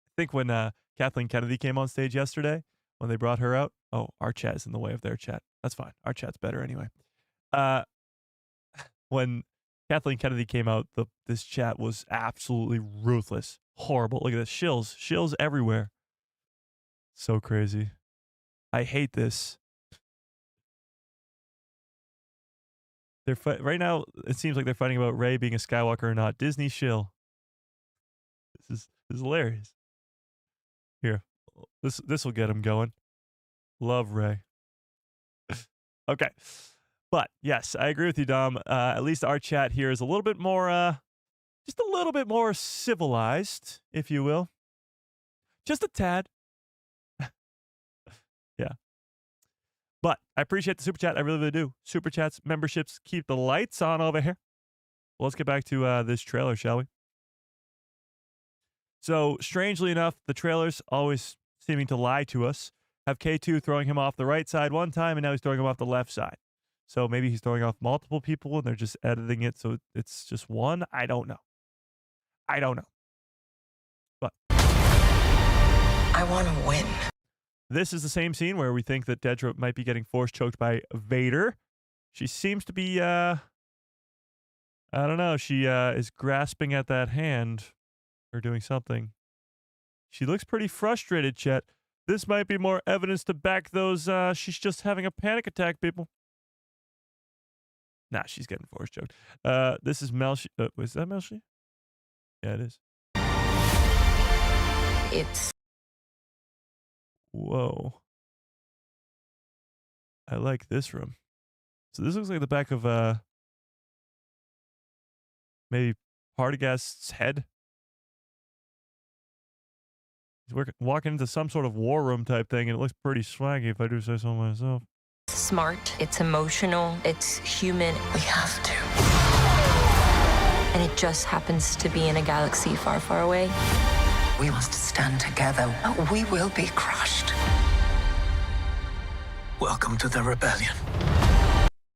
I think when Kathleen Kennedy came on stage yesterday, when they brought her out, oh, our chat is in the way of their chat. That's fine. Our chat's better anyway. When Kathleen Kennedy came out, this chat was absolutely ruthless. Horrible. Look at this. Shills everywhere. So crazy. I hate this. They're right now, it seems like they're fighting about Rey being a Skywalker or not. Disney shill. This is hilarious. Here. This will get him going. Love Rey. Okay. But yes, I agree with you, Dom. At least our chat here is a little bit more just a little bit more civilized, if you will. Just a tad. Yeah. But I appreciate the super chat. I really, really do. Super chats, memberships, keep the lights on over here. Well, let's get back to this trailer, shall we? So, strangely enough, the trailers always seeming to lie to us. Have K2 throwing him off the right side one time, and now he's throwing him off the left side. So maybe he's throwing off multiple people, and they're just editing it so it's just one. I don't know. But I want to win. This is the same scene where we think that Dedra might be getting force choked by Vader. She seems to be, I don't know. She is grasping at that hand or doing something. She looks pretty frustrated, Chet. This might be more evidence to back those, she's just having a panic attack, people. Nah, she's getting force choked. This is Melshi. Was that Melshi? Yeah, it is. It's... Whoa. I like this room. So this looks like the back of, maybe Partagast's head. He's walking into some sort of war room type thing, and it looks pretty swaggy if I do say so myself. Smart, it's emotional, it's human. We have to. And it just happens to be in a galaxy far, far away. We must stand together. We will be crushed. Welcome to the rebellion.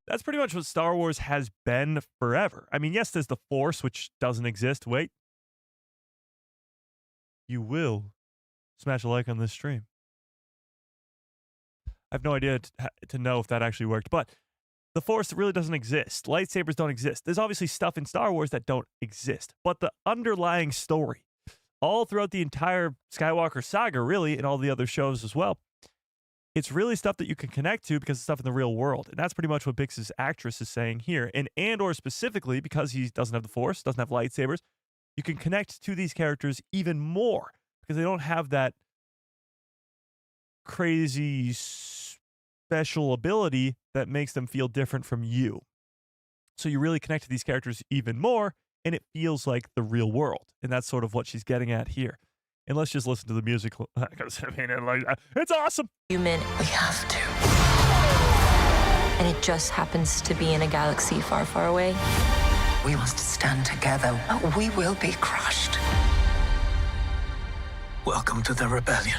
That's pretty much what Star Wars has been forever. I mean, yes, there's the Force, which doesn't exist. Wait. You will smash a like on this stream. I have no idea to know if that actually worked, but the Force really doesn't exist. Lightsabers don't exist. There's obviously stuff in Star Wars that don't exist, but the underlying story, all throughout the entire Skywalker saga, really, and all the other shows as well, it's really stuff that you can connect to because it's stuff in the real world. And that's pretty much what Bix's actress is saying here. And Andor specifically, because he doesn't have the Force, doesn't have lightsabers, you can connect to these characters even more because they don't have that crazy special ability that makes them feel different from you. So you really connect to these characters even more, and it feels like the real world. And that's sort of what she's getting at here. And let's just listen to the music. Because I mean, it's awesome. Human, we have to. And it just happens to be in a galaxy far, far away. We must stand together. We will be crushed. Welcome to the rebellion.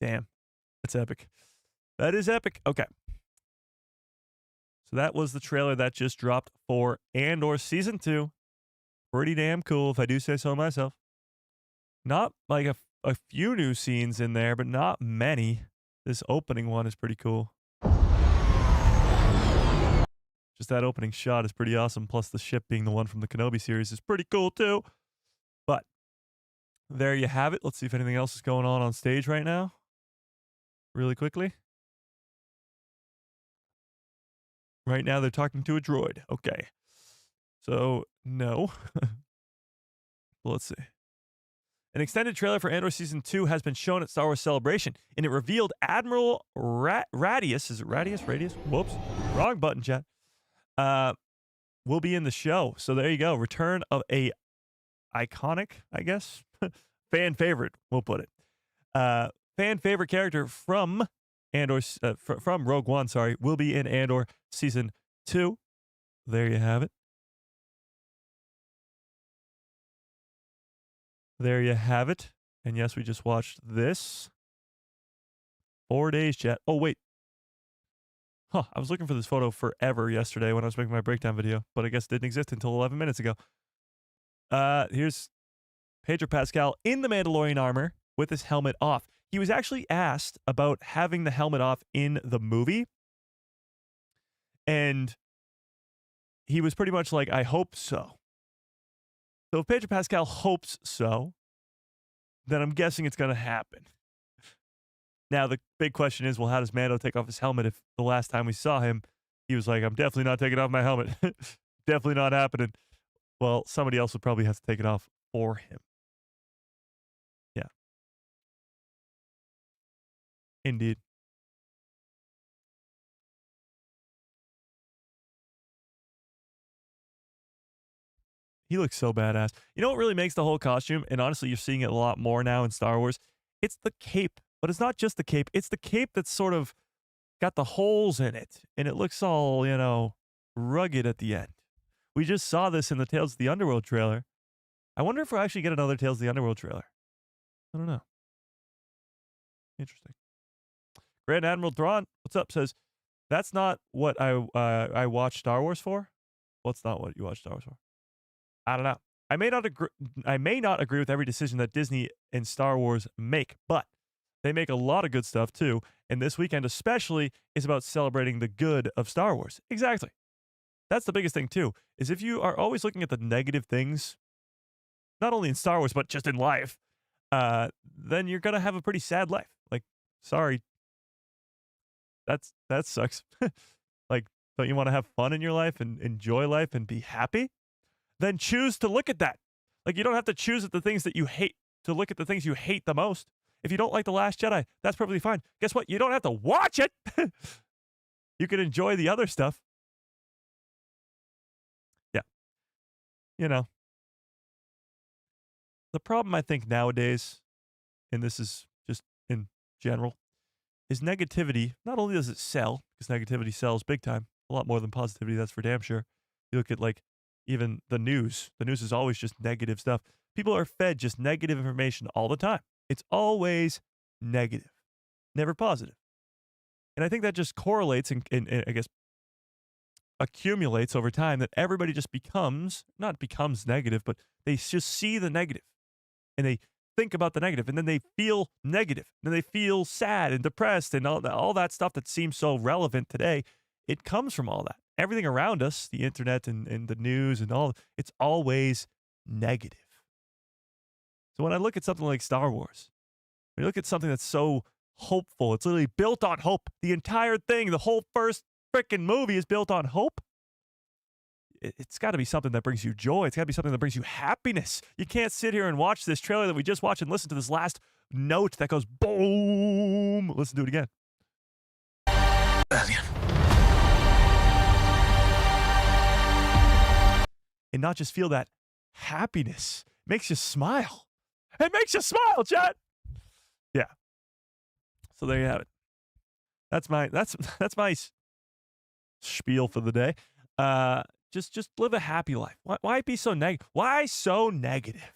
Damn. That's epic. That is epic. Okay. So that was the trailer that just dropped for Andor Season 2. Pretty damn cool, if I do say so myself. Not like a few new scenes in there, but not many. This opening one is pretty cool. Just that opening shot is pretty awesome. Plus the ship being the one from the Kenobi series is pretty cool too. But there you have it. Let's see if anything else is going on stage right now. Really quickly. Right now they're talking to a droid. Okay. So, no. Let's see. An extended trailer for Andor Season 2 has been shown at Star Wars Celebration, and it revealed Admiral Radius. Is it Radius? Radius? Whoops. Wrong button, chat. Will be in the show. So there you go. Return of a iconic, I guess. Fan favorite, we'll put it. Fan favorite character from Andor, from Rogue One, sorry, will be in Andor Season 2. There you have it. There you have it. And yes, we just watched this. 4 days, chat. Oh, wait. Huh, I was looking for this photo forever yesterday when I was making my breakdown video, but I guess it didn't exist until 11 minutes ago. Here's Pedro Pascal in the Mandalorian armor with his helmet off. He was actually asked about having the helmet off in the movie, and he was pretty much like, I hope so. So if Pedro Pascal hopes so, then I'm guessing it's going to happen. Now, the big question is, well, how does Mando take off his helmet if the last time we saw him, he was like, I'm definitely not taking off my helmet. Definitely not happening. Well, somebody else would probably have to take it off for him. Yeah. Indeed. He looks so badass. You know what really makes the whole costume, and honestly, you're seeing it a lot more now in Star Wars? It's the cape. But it's not just the cape. It's the cape that's sort of got the holes in it. And it looks all, you know, rugged at the end. We just saw this in the Tales of the Underworld trailer. I wonder if we'll actually get another Tales of the Underworld trailer. I don't know. Interesting. Grand Admiral Thrawn, what's up, says, that's not what I watch Star Wars for. What's not what you watch Star Wars for? I don't know. I may not agree with every decision that Disney and Star Wars make, but they make a lot of good stuff too, and this weekend especially is about celebrating the good of Star Wars. Exactly. That's the biggest thing too, is if you are always looking at the negative things, not only in Star Wars, but just in life, then you're going to have a pretty sad life. Like, sorry. That sucks. Like, don't you want to have fun in your life and enjoy life and be happy? Then choose to look at that. Like, you don't have to choose at the things that you hate to look at the things you hate the most. If you don't like The Last Jedi, that's perfectly fine. Guess what? You don't have to watch it. You can enjoy the other stuff. Yeah. You know. The problem I think nowadays, and this is just in general, is negativity. Not only does it sell, because negativity sells big time, a lot more than positivity, that's for damn sure. You look at, like, even the news. The news is always just negative stuff. People are fed just negative information all the time. It's always negative, never positive. And I think that just correlates and I guess accumulates over time that everybody just not becomes negative, but they just see the negative and they think about the negative and then they feel negative and then they feel sad and depressed and all that stuff that seems so relevant today. It comes from all that. Everything around us, the internet and the news and all, it's always negative. So when I look at something like Star Wars, when you look at something that's so hopeful, it's literally built on hope. The entire thing, the whole first freaking movie is built on hope. It's got to be something that brings you joy. It's got to be something that brings you happiness. You can't sit here and watch this trailer that we just watched and listen to this last note that goes boom. Listen to it again. And not just feel that happiness. It makes you smile. It makes you smile, chat. Yeah. So there you have it. That's my spiel for the day. Just live a happy life. Why be so negative? Why so negative?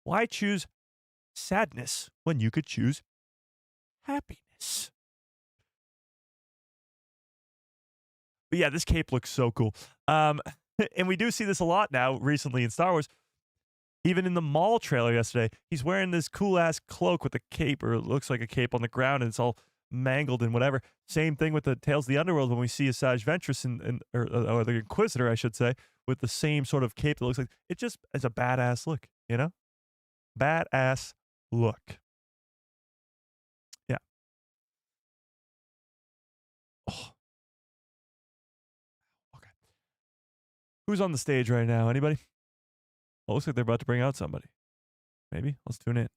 Why choose sadness when you could choose happiness? But yeah, this cape looks so cool. And we do see this a lot now recently in Star Wars. Even in the Maul trailer yesterday, he's wearing this cool-ass cloak with a cape, or it looks like a cape on the ground, and it's all mangled and whatever. Same thing with the Tales of the Underworld when we see Asajj Ventress, or the Inquisitor, I should say, with the same sort of cape that looks like... It just is a badass look, you know? Badass look. Yeah. Oh. Who's on the stage right now? Anybody? Well, looks like they're about to bring out somebody. Maybe. Let's tune in.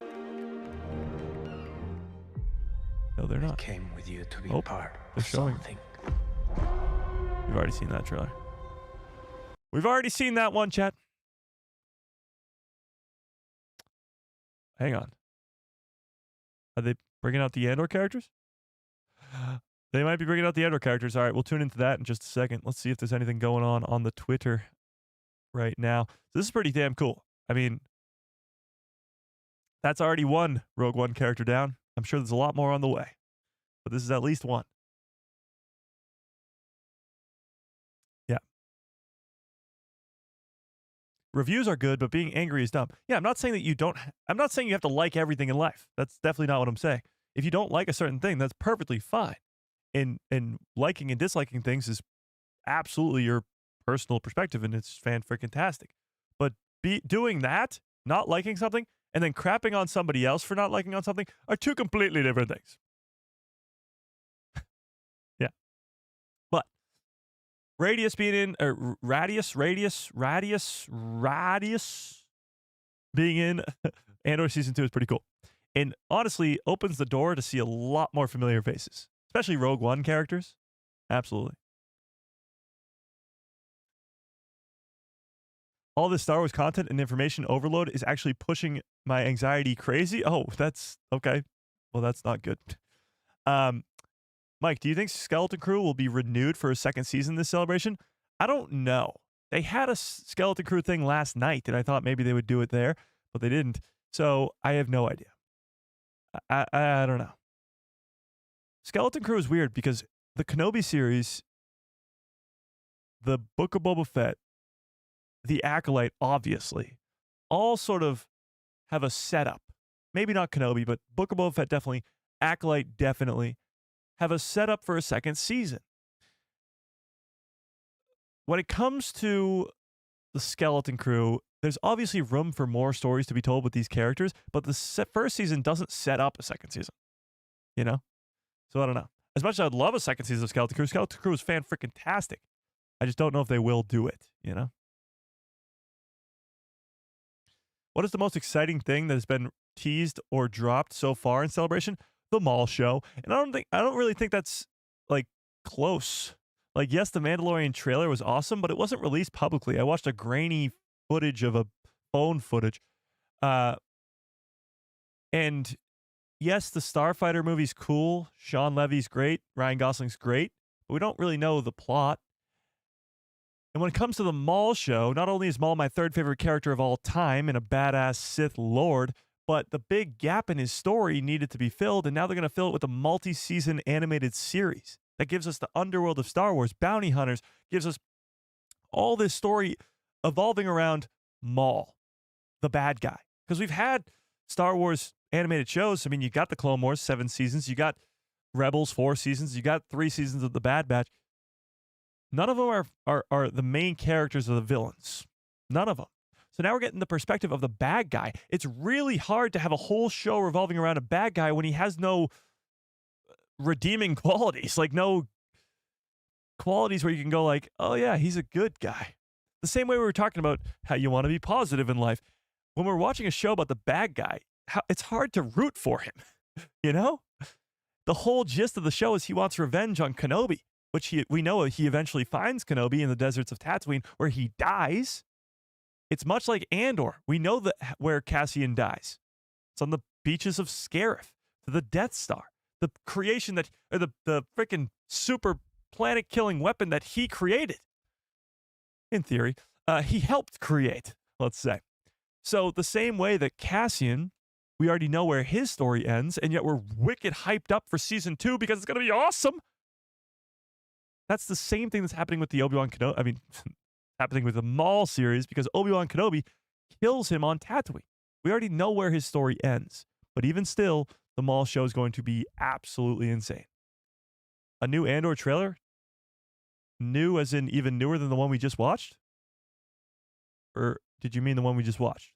No, they're not. I came with you to be part they're of showing. something. You've already seen that trailer. We've already seen that one, chat. Hang on. Are they bringing out the Andor characters? They might be bringing out the Andor characters. All right, we'll tune into that in just a second. Let's see if there's anything going on the Twitter right now. So this is pretty damn cool. I mean, that's already one Rogue One character down. I'm sure there's a lot more on the way, but this is at least one. Yeah. Reviews are good, but being angry is dumb. Yeah, I'm not saying that you don't. I'm not saying you have to like everything in life. That's definitely not what I'm saying. If you don't like a certain thing, that's perfectly fine. And liking and disliking things is absolutely your personal perspective, and it's fan-freaking-tastic. But doing that, not liking something, and then crapping on somebody else for not liking on something are two completely different things. Yeah. But Radius being in, or Radius being in Andor Season 2 is pretty cool. And honestly, opens the door to see a lot more familiar faces, especially Rogue One characters. Absolutely. All this Star Wars content and information overload is actually pushing my anxiety crazy. Oh, that's okay. Well, that's not good. Mike, do you think Skeleton Crew will be renewed for a second season this celebration? I don't know. They had a Skeleton Crew thing last night, and I thought maybe they would do it there, but they didn't. So I have no idea. I don't know. Skeleton Crew is weird because the Kenobi series, the Book of Boba Fett, the Acolyte, obviously, all sort of have a setup. Maybe not Kenobi, but Book of Boba Fett definitely, Acolyte definitely, have a setup for a second season. When it comes to the Skeleton Crew, there's obviously room for more stories to be told with these characters, but the first season doesn't set up a second season. You know? So I don't know. As much as I'd love a second season of Skeleton Crew is fan-freaking-tastic. I just don't know if they will do it, you know? What is the most exciting thing that has been teased or dropped so far in Celebration? The mall show. And I don't really think that's like close. Like, yes, the Mandalorian trailer was awesome, but it wasn't released publicly. I watched a grainy footage of a phone footage. And yes, the Starfighter movie's cool. Sean Levy's great. Ryan Gosling's great. But we don't really know the plot. And when it comes to the Maul show, not only is Maul my third favorite character of all time and a badass Sith Lord, but the big gap in his story needed to be filled, and now they're going to fill it with a multi-season animated series that gives us the underworld of Star Wars, bounty hunters, gives us all this story evolving around Maul, the bad guy. Because we've had Star Wars animated shows. I mean, you got the Clone Wars, 7 seasons. You got Rebels, 4 seasons. You got 3 seasons of the Bad Batch. None of them are the main characters of the villains. None of them. So now we're getting the perspective of the bad guy. It's really hard to have a whole show revolving around a bad guy when he has no redeeming qualities, like no qualities where you can go like, oh yeah, he's a good guy. The same way we were talking about how you want to be positive in life. When we're watching a show about the bad guy, it's hard to root for him, you know? The whole gist of the show is he wants revenge on Kenobi, which we know he eventually finds Kenobi in the deserts of Tatooine, where he dies. It's much like Andor. We know that where Cassian dies. It's on the beaches of Scarif, to the Death Star, the creation that, or the freaking super planet-killing weapon that he created. In theory, he helped create, let's say. So the same way that Cassian, we already know where his story ends, and yet we're wicked hyped up for season 2 because it's going to be awesome. That's the same thing that's happening with the Obi-Wan Kenobi. I mean, happening with the Maul series because Obi-Wan Kenobi kills him on Tatooine. We already know where his story ends. But even still, the Maul show is going to be absolutely insane. A new Andor trailer? New as in even newer than the one we just watched? Or did you mean the one we just watched?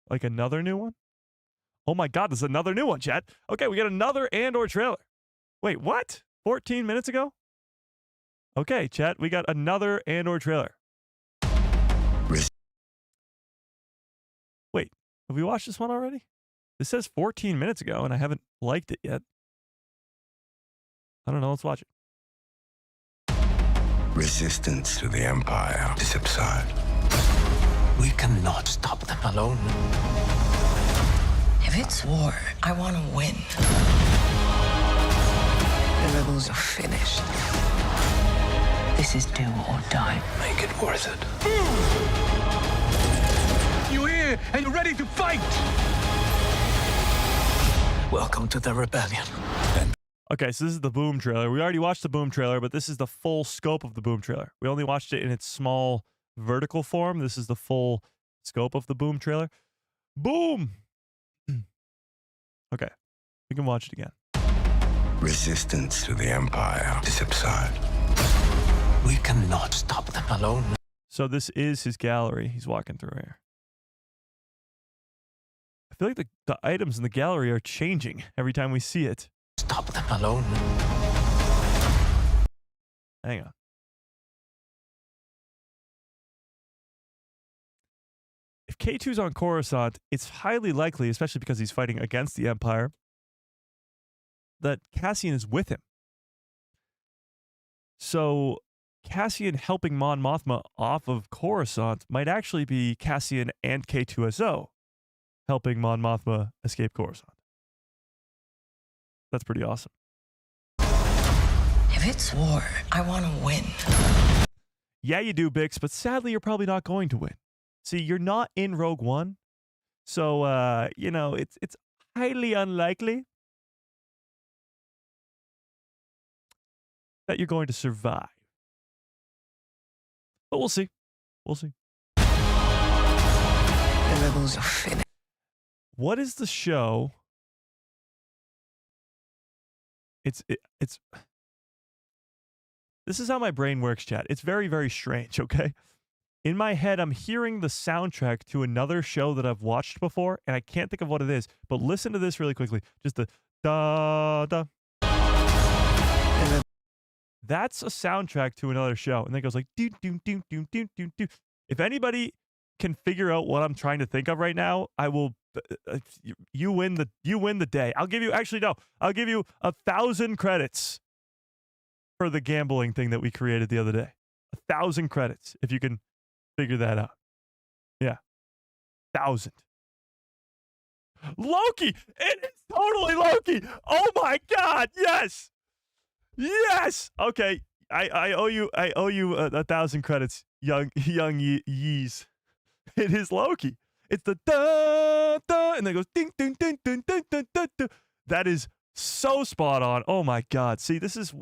Like another new one? Oh my God, there's another new one, chat. Okay, we got another Andor trailer. Wait, what? 14 minutes ago? Okay, chat, we got another Andor trailer. Wait, have we watched this one already? This says 14 minutes ago, and I haven't liked it yet. I don't know. Let's watch it. Resistance to the Empire is absurd. We cannot stop them alone. If it's war, I want to win. The rebels are finished. This is do or die. Make it worth it. You here and you're ready to fight! Welcome to the rebellion. Okay, so this is the Boom trailer. We already watched the Boom trailer, but this is the full scope of the Boom trailer. We only watched it in its small vertical form. This is the full scope of the Boom trailer. Boom! Okay, we can watch it again. Resistance to the Empire is absurd. We cannot stop them alone. So this is his gallery he's walking through here. I feel like the items in the gallery are changing every time we see it. Stop them alone. Hang on. If K2's on Coruscant, it's highly likely, especially because he's fighting against the Empire, that Cassian is with him. So Cassian helping Mon Mothma off of Coruscant might actually be Cassian and K2SO helping Mon Mothma escape Coruscant. That's pretty awesome. If it's war, I want to win. Yeah, you do, Bix, but sadly, you're probably not going to win. See, you're not in Rogue One, so, you know, it's highly unlikely that you're going to survive. But we'll see. We'll see. The rebels are finished. What is the show? It's this is how my brain works, chat. It's very, very strange, okay? In my head, I'm hearing the soundtrack to another show that I've watched before, and I can't think of what it is. But listen to this really quickly. Just the da-da. That's a soundtrack to another show. And then it goes like, do, do, do, do, do, do, do. If anybody can figure out what I'm trying to think of right now, I will... you win the day. I'll give you... Actually, no. I'll give you 1,000 credits for the gambling thing that we created the other day. 1,000 credits, if you can figure that out. Yeah. 1,000. Loki! It is totally Loki! Oh my God! Yes! Yes! Okay. I owe you 1,000 credits, young yees. It is Loki. It's the da da, and then it goes ding ding ding ding ding ding ding ding. That is so spot on. Oh my God. See, this is...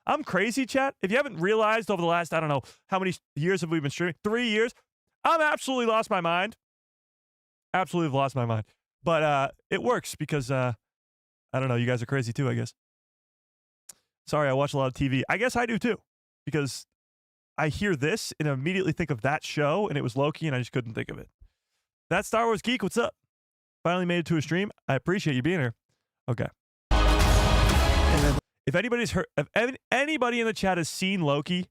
I'm crazy, chat. If you haven't realized over the last, I don't know, how many years have we been streaming? 3 years? I'm absolutely lost my mind. Absolutely lost my mind. But it works because, I don't know, you guys are crazy too, I guess. Sorry, I watch a lot of TV. I guess I do too. Because I hear this and immediately think of that show, and it was Loki, and I just couldn't think of it. That's Star Wars Geek. What's up? Finally made it to a stream. I appreciate you being here. Okay. If anybody's heard, if anybody in the chat has seen Loki,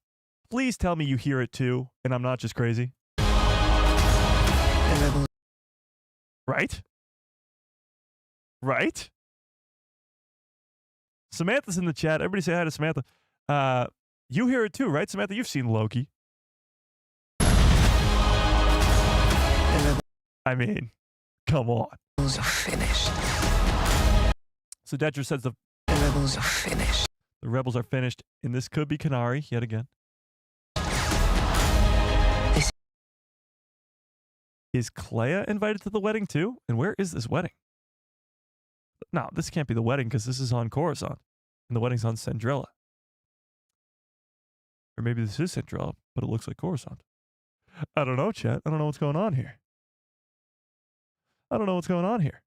please tell me you hear it too, and I'm not just crazy. Right? Right? Samantha's in the chat. Everybody say hi to Samantha. You hear it too, right, Samantha? You've seen Loki. I mean, come on. Rebels are finished. So Detra says the rebels are finished. The rebels are finished, and this could be Canary yet again. Is Clea invited to the wedding too? And where is this wedding? No, this can't be the wedding because this is on Coruscant, and the wedding's on Sandrella. Or maybe this is Sandrella, but it looks like Coruscant. I don't know, chat. I don't know what's going on here. I don't know what's going on here.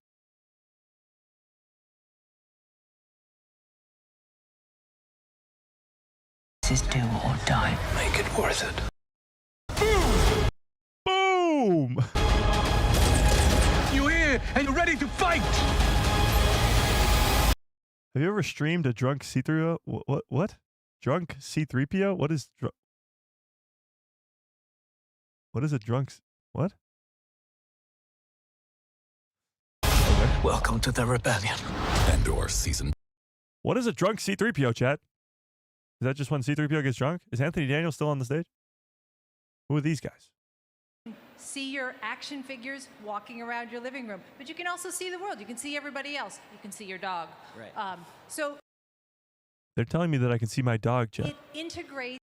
This is do or die. Make it worth it. Boom! You here and you're ready to fight! Have you ever streamed a drunk C3PO? What? Drunk C3PO? What is what is a drunk? What? Okay. Welcome to the rebellion. Andor season. What is a drunk C-3PO, chat? Is that just when C-3PO gets drunk? Is Anthony Daniels still on the stage? Who are these guys? See your action figures walking around your living room, but you can also see the world. You can see everybody else. You can see your dog. Right. So They're telling me that I can see my dog, chat. it integrates.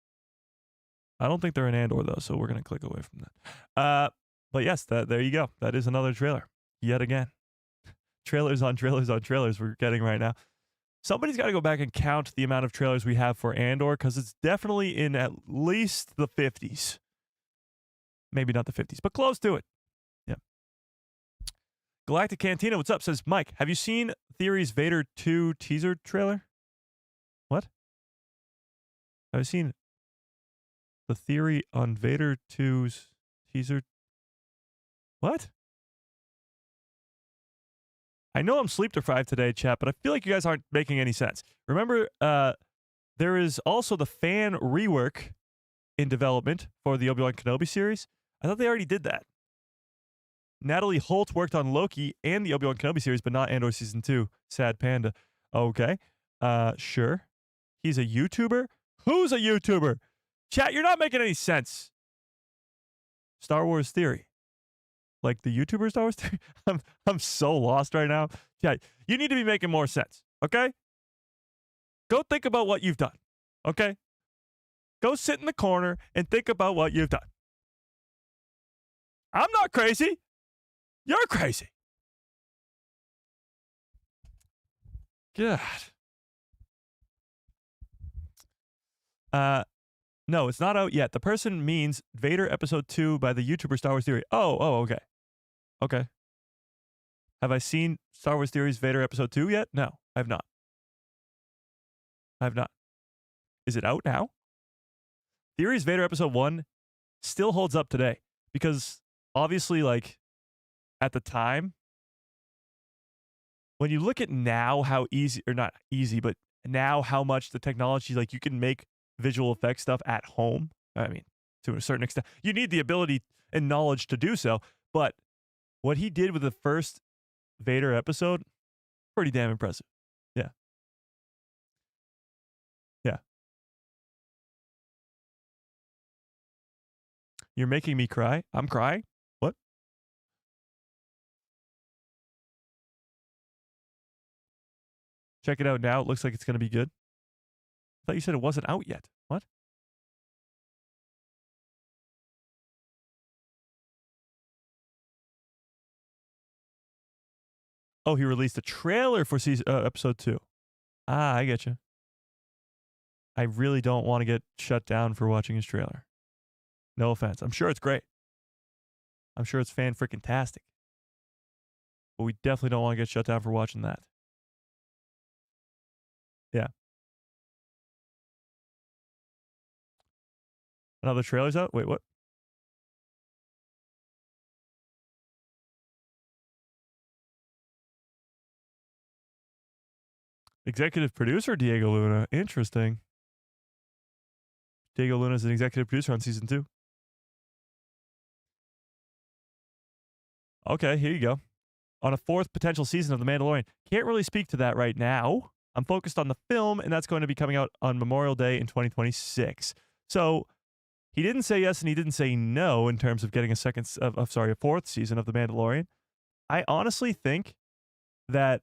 I don't think they're in Andor, though, so we're going to click away from that. But yes, there you go. That is another trailer. Yet again. Trailers on trailers on trailers we're getting right now. Somebody's got to go back and count the amount of trailers we have for Andor, because it's definitely in at least the 50s. Maybe not the 50s, but close to it. Yeah. Galactic Cantina, what's up? Says, Mike, have you seen Theory's Vader 2 teaser trailer? What? Have you seen the Theory on Vader 2's teaser? What? I know I'm sleep deprived today, chat, but I feel like you guys aren't making any sense. Remember, there is also the fan rework in development for the Obi-Wan Kenobi series. I thought they already did that. Natalie Holt worked on Loki and the Obi-Wan Kenobi series, but not Andor Season 2. Sad panda. Okay. Sure. He's a YouTuber? Who's a YouTuber? Chat, you're not making any sense. Star Wars Theory. Like the YouTuber Star Wars Theory? I'm so lost right now. Yeah, you need to be making more sense, okay? Go think about what you've done, okay? Go sit in the corner and think about what you've done. I'm not crazy. You're crazy. God. No, it's not out yet. The person means Vader Episode 2 by the YouTuber Star Wars Theory. Oh, okay. Okay. Have I seen Star Wars Theory's Vader Episode 2 yet? No, I have not. I have not. Is it out now? Theory's Vader Episode 1 still holds up today because obviously, like, at the time, when you look at now how easy, or not easy, but now how much the technology, like, you can make visual effects stuff at home. I mean, to a certain extent, you need the ability and knowledge to do so, but what he did with the first Vader episode, pretty damn impressive. Yeah. Yeah. You're making me cry? I'm crying? What? Check it out now. It looks like it's going to be good. I thought you said it wasn't out yet. What? Oh, he released a trailer for episode 2. Ah, I get you. I really don't want to get shut down for watching his trailer. No offense. I'm sure it's great. I'm sure it's fan-freaking-tastic. But we definitely don't want to get shut down for watching that. Yeah. Another trailer's out? Wait, what? Executive producer Diego Luna. Interesting. Diego Luna is an executive producer on season 2. Okay, here you go. On a 4th potential season of The Mandalorian. Can't really speak to that right now. I'm focused on the film, and that's going to be coming out on Memorial Day in 2026. So he didn't say yes and he didn't say no in terms of getting a 4th season of The Mandalorian. I honestly think that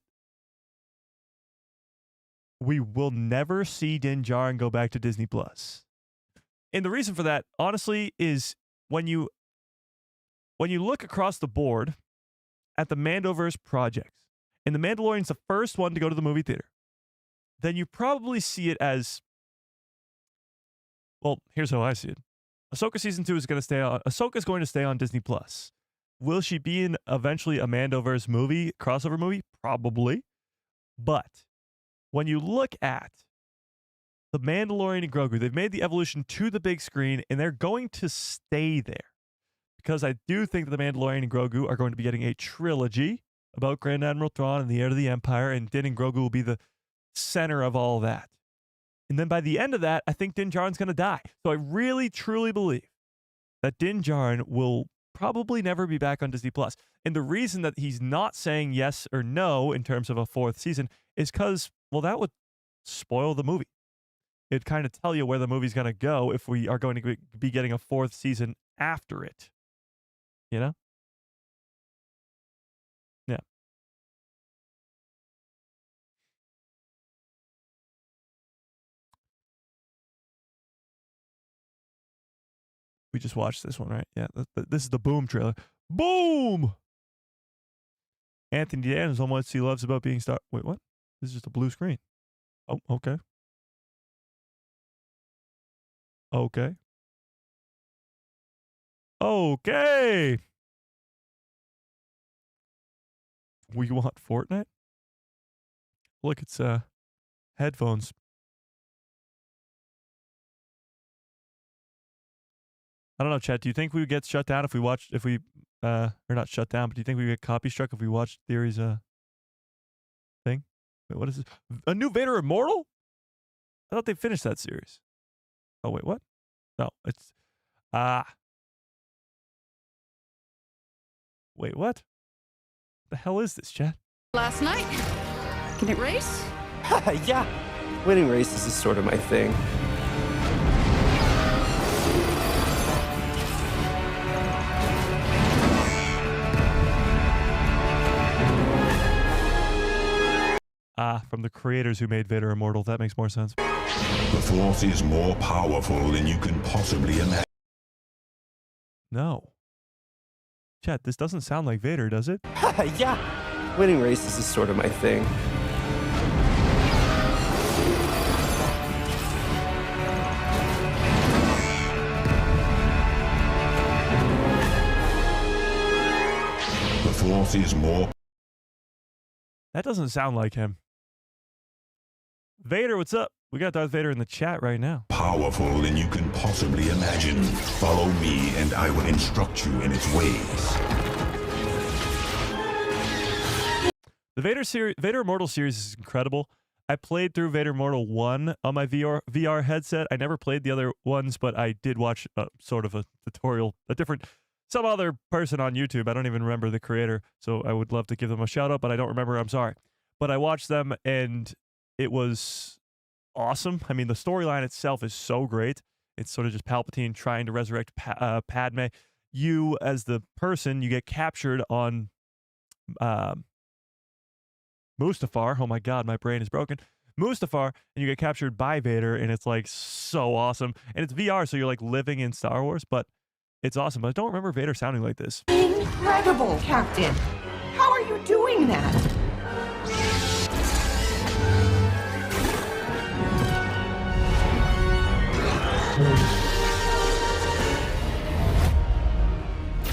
we will never see Din Djarin go back to Disney Plus. And the reason for that, honestly, is when you look across the board at the Mandoverse projects, and The Mandalorian's the first one to go to the movie theater, then you probably see it as, well, here's how I see it. Ahsoka season 2 is going to stay on. Ahsoka's going to stay on Disney Plus. Will she be in eventually a Mandoverse movie, crossover movie? Probably. But when you look at The Mandalorian and Grogu, they've made the evolution to the big screen, and they're going to stay there. Because I do think that The Mandalorian and Grogu are going to be getting a trilogy about Grand Admiral Thrawn and the heir to the Empire, and Din and Grogu will be the center of all that. And then by the end of that, I think Din Djarin's going to die. So I really, truly believe that Din Djarin will probably never be back on Disney Plus. And the reason that he's not saying yes or no in terms of a 4th season is because, well, that would spoil the movie. It'd kind of tell you where the movie's going to go if we are going to be getting a 4th season after it. You know? Yeah. We just watched this one, right? Yeah. This is the Boom trailer. Boom! Anthony Daniels on what he loves about being Star. Wait, what? This is just a blue screen. Oh, okay. Okay. Okay. We want Fortnite? Look, it's headphones. I don't know, Chad. Do you think we would get shut down if we watched, or not shut down, but do you think we would get copy struck if we watched Theory's thing? Wait, what is this? A new Vader Immortal? I thought they finished that series. Oh, wait, what? No, it's, wait, what? The hell is this, Chad? Last night. Can it race? Yeah. Winning races is sort of my thing. From the creators who made Vader Immortal. That makes more sense. The Force is more powerful than you can possibly imagine. No. Chad, this doesn't sound like Vader, does it? Yeah. Winning races is sort of my thing. The Force is more. That doesn't sound like him. Vader, what's up? We got Darth Vader in the chat right now. Powerful than you can possibly imagine. Follow me and I will instruct you in its ways. The Vader Immortal series is incredible. I played through Vader Immortal 1 on my VR headset. I never played the other ones, but I did watch sort of a tutorial, some other person on YouTube. I don't even remember the creator, so I would love to give them a shout out, but I don't remember. I'm sorry. But I watched them, and it was awesome. I mean, the storyline itself is so great. It's sort of just Palpatine trying to resurrect Padme. You, as the person, you get captured on Mustafar. Oh my God, my brain is broken. Mustafar, and you get captured by Vader, and it's like so awesome. And it's VR, so you're like living in Star Wars, but it's awesome. But I don't remember Vader sounding like this. Incredible, Captain. How are you doing that?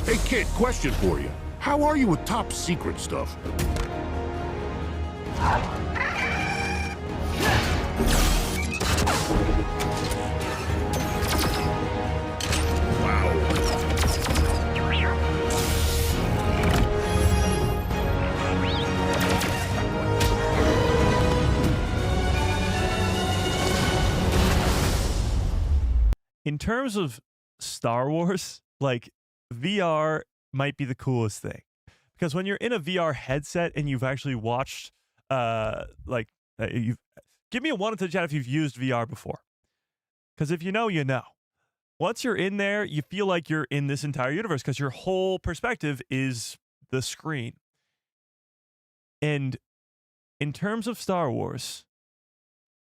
Hey kid, question for you. How are you with top secret stuff? In terms of Star Wars, like, VR might be the coolest thing, because when you're in a VR headset and you've actually watched, you've give me a 1 into the chat if you've used VR before, because if you know, you know. Once you're in there, you feel like you're in this entire universe because your whole perspective is the screen. And in terms of Star Wars,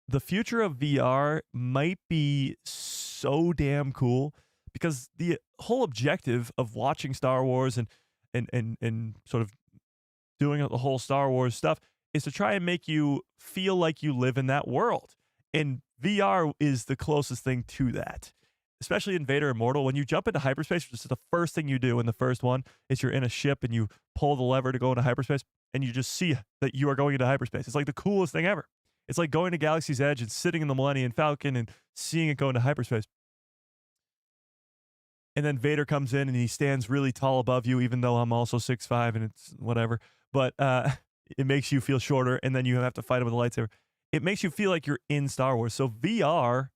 the future of VR might be so damn cool, because the whole objective of watching Star Wars and sort of doing the whole Star Wars stuff is to try and make you feel like you live in that world. And VR is the closest thing to that, especially in Vader Immortal. When you jump into hyperspace, which is the first thing you do in the first one, is you're in a ship and you pull the lever to go into hyperspace, and you just see that you are going into hyperspace. It's like the coolest thing ever. It's like going to Galaxy's Edge and sitting in the Millennium Falcon and seeing it go into hyperspace. And then Vader comes in and he stands really tall above you, even though I'm also 6'5", and it's whatever. But it makes you feel shorter, and then you have to fight him with a lightsaber. It makes you feel like you're in Star Wars. So VR,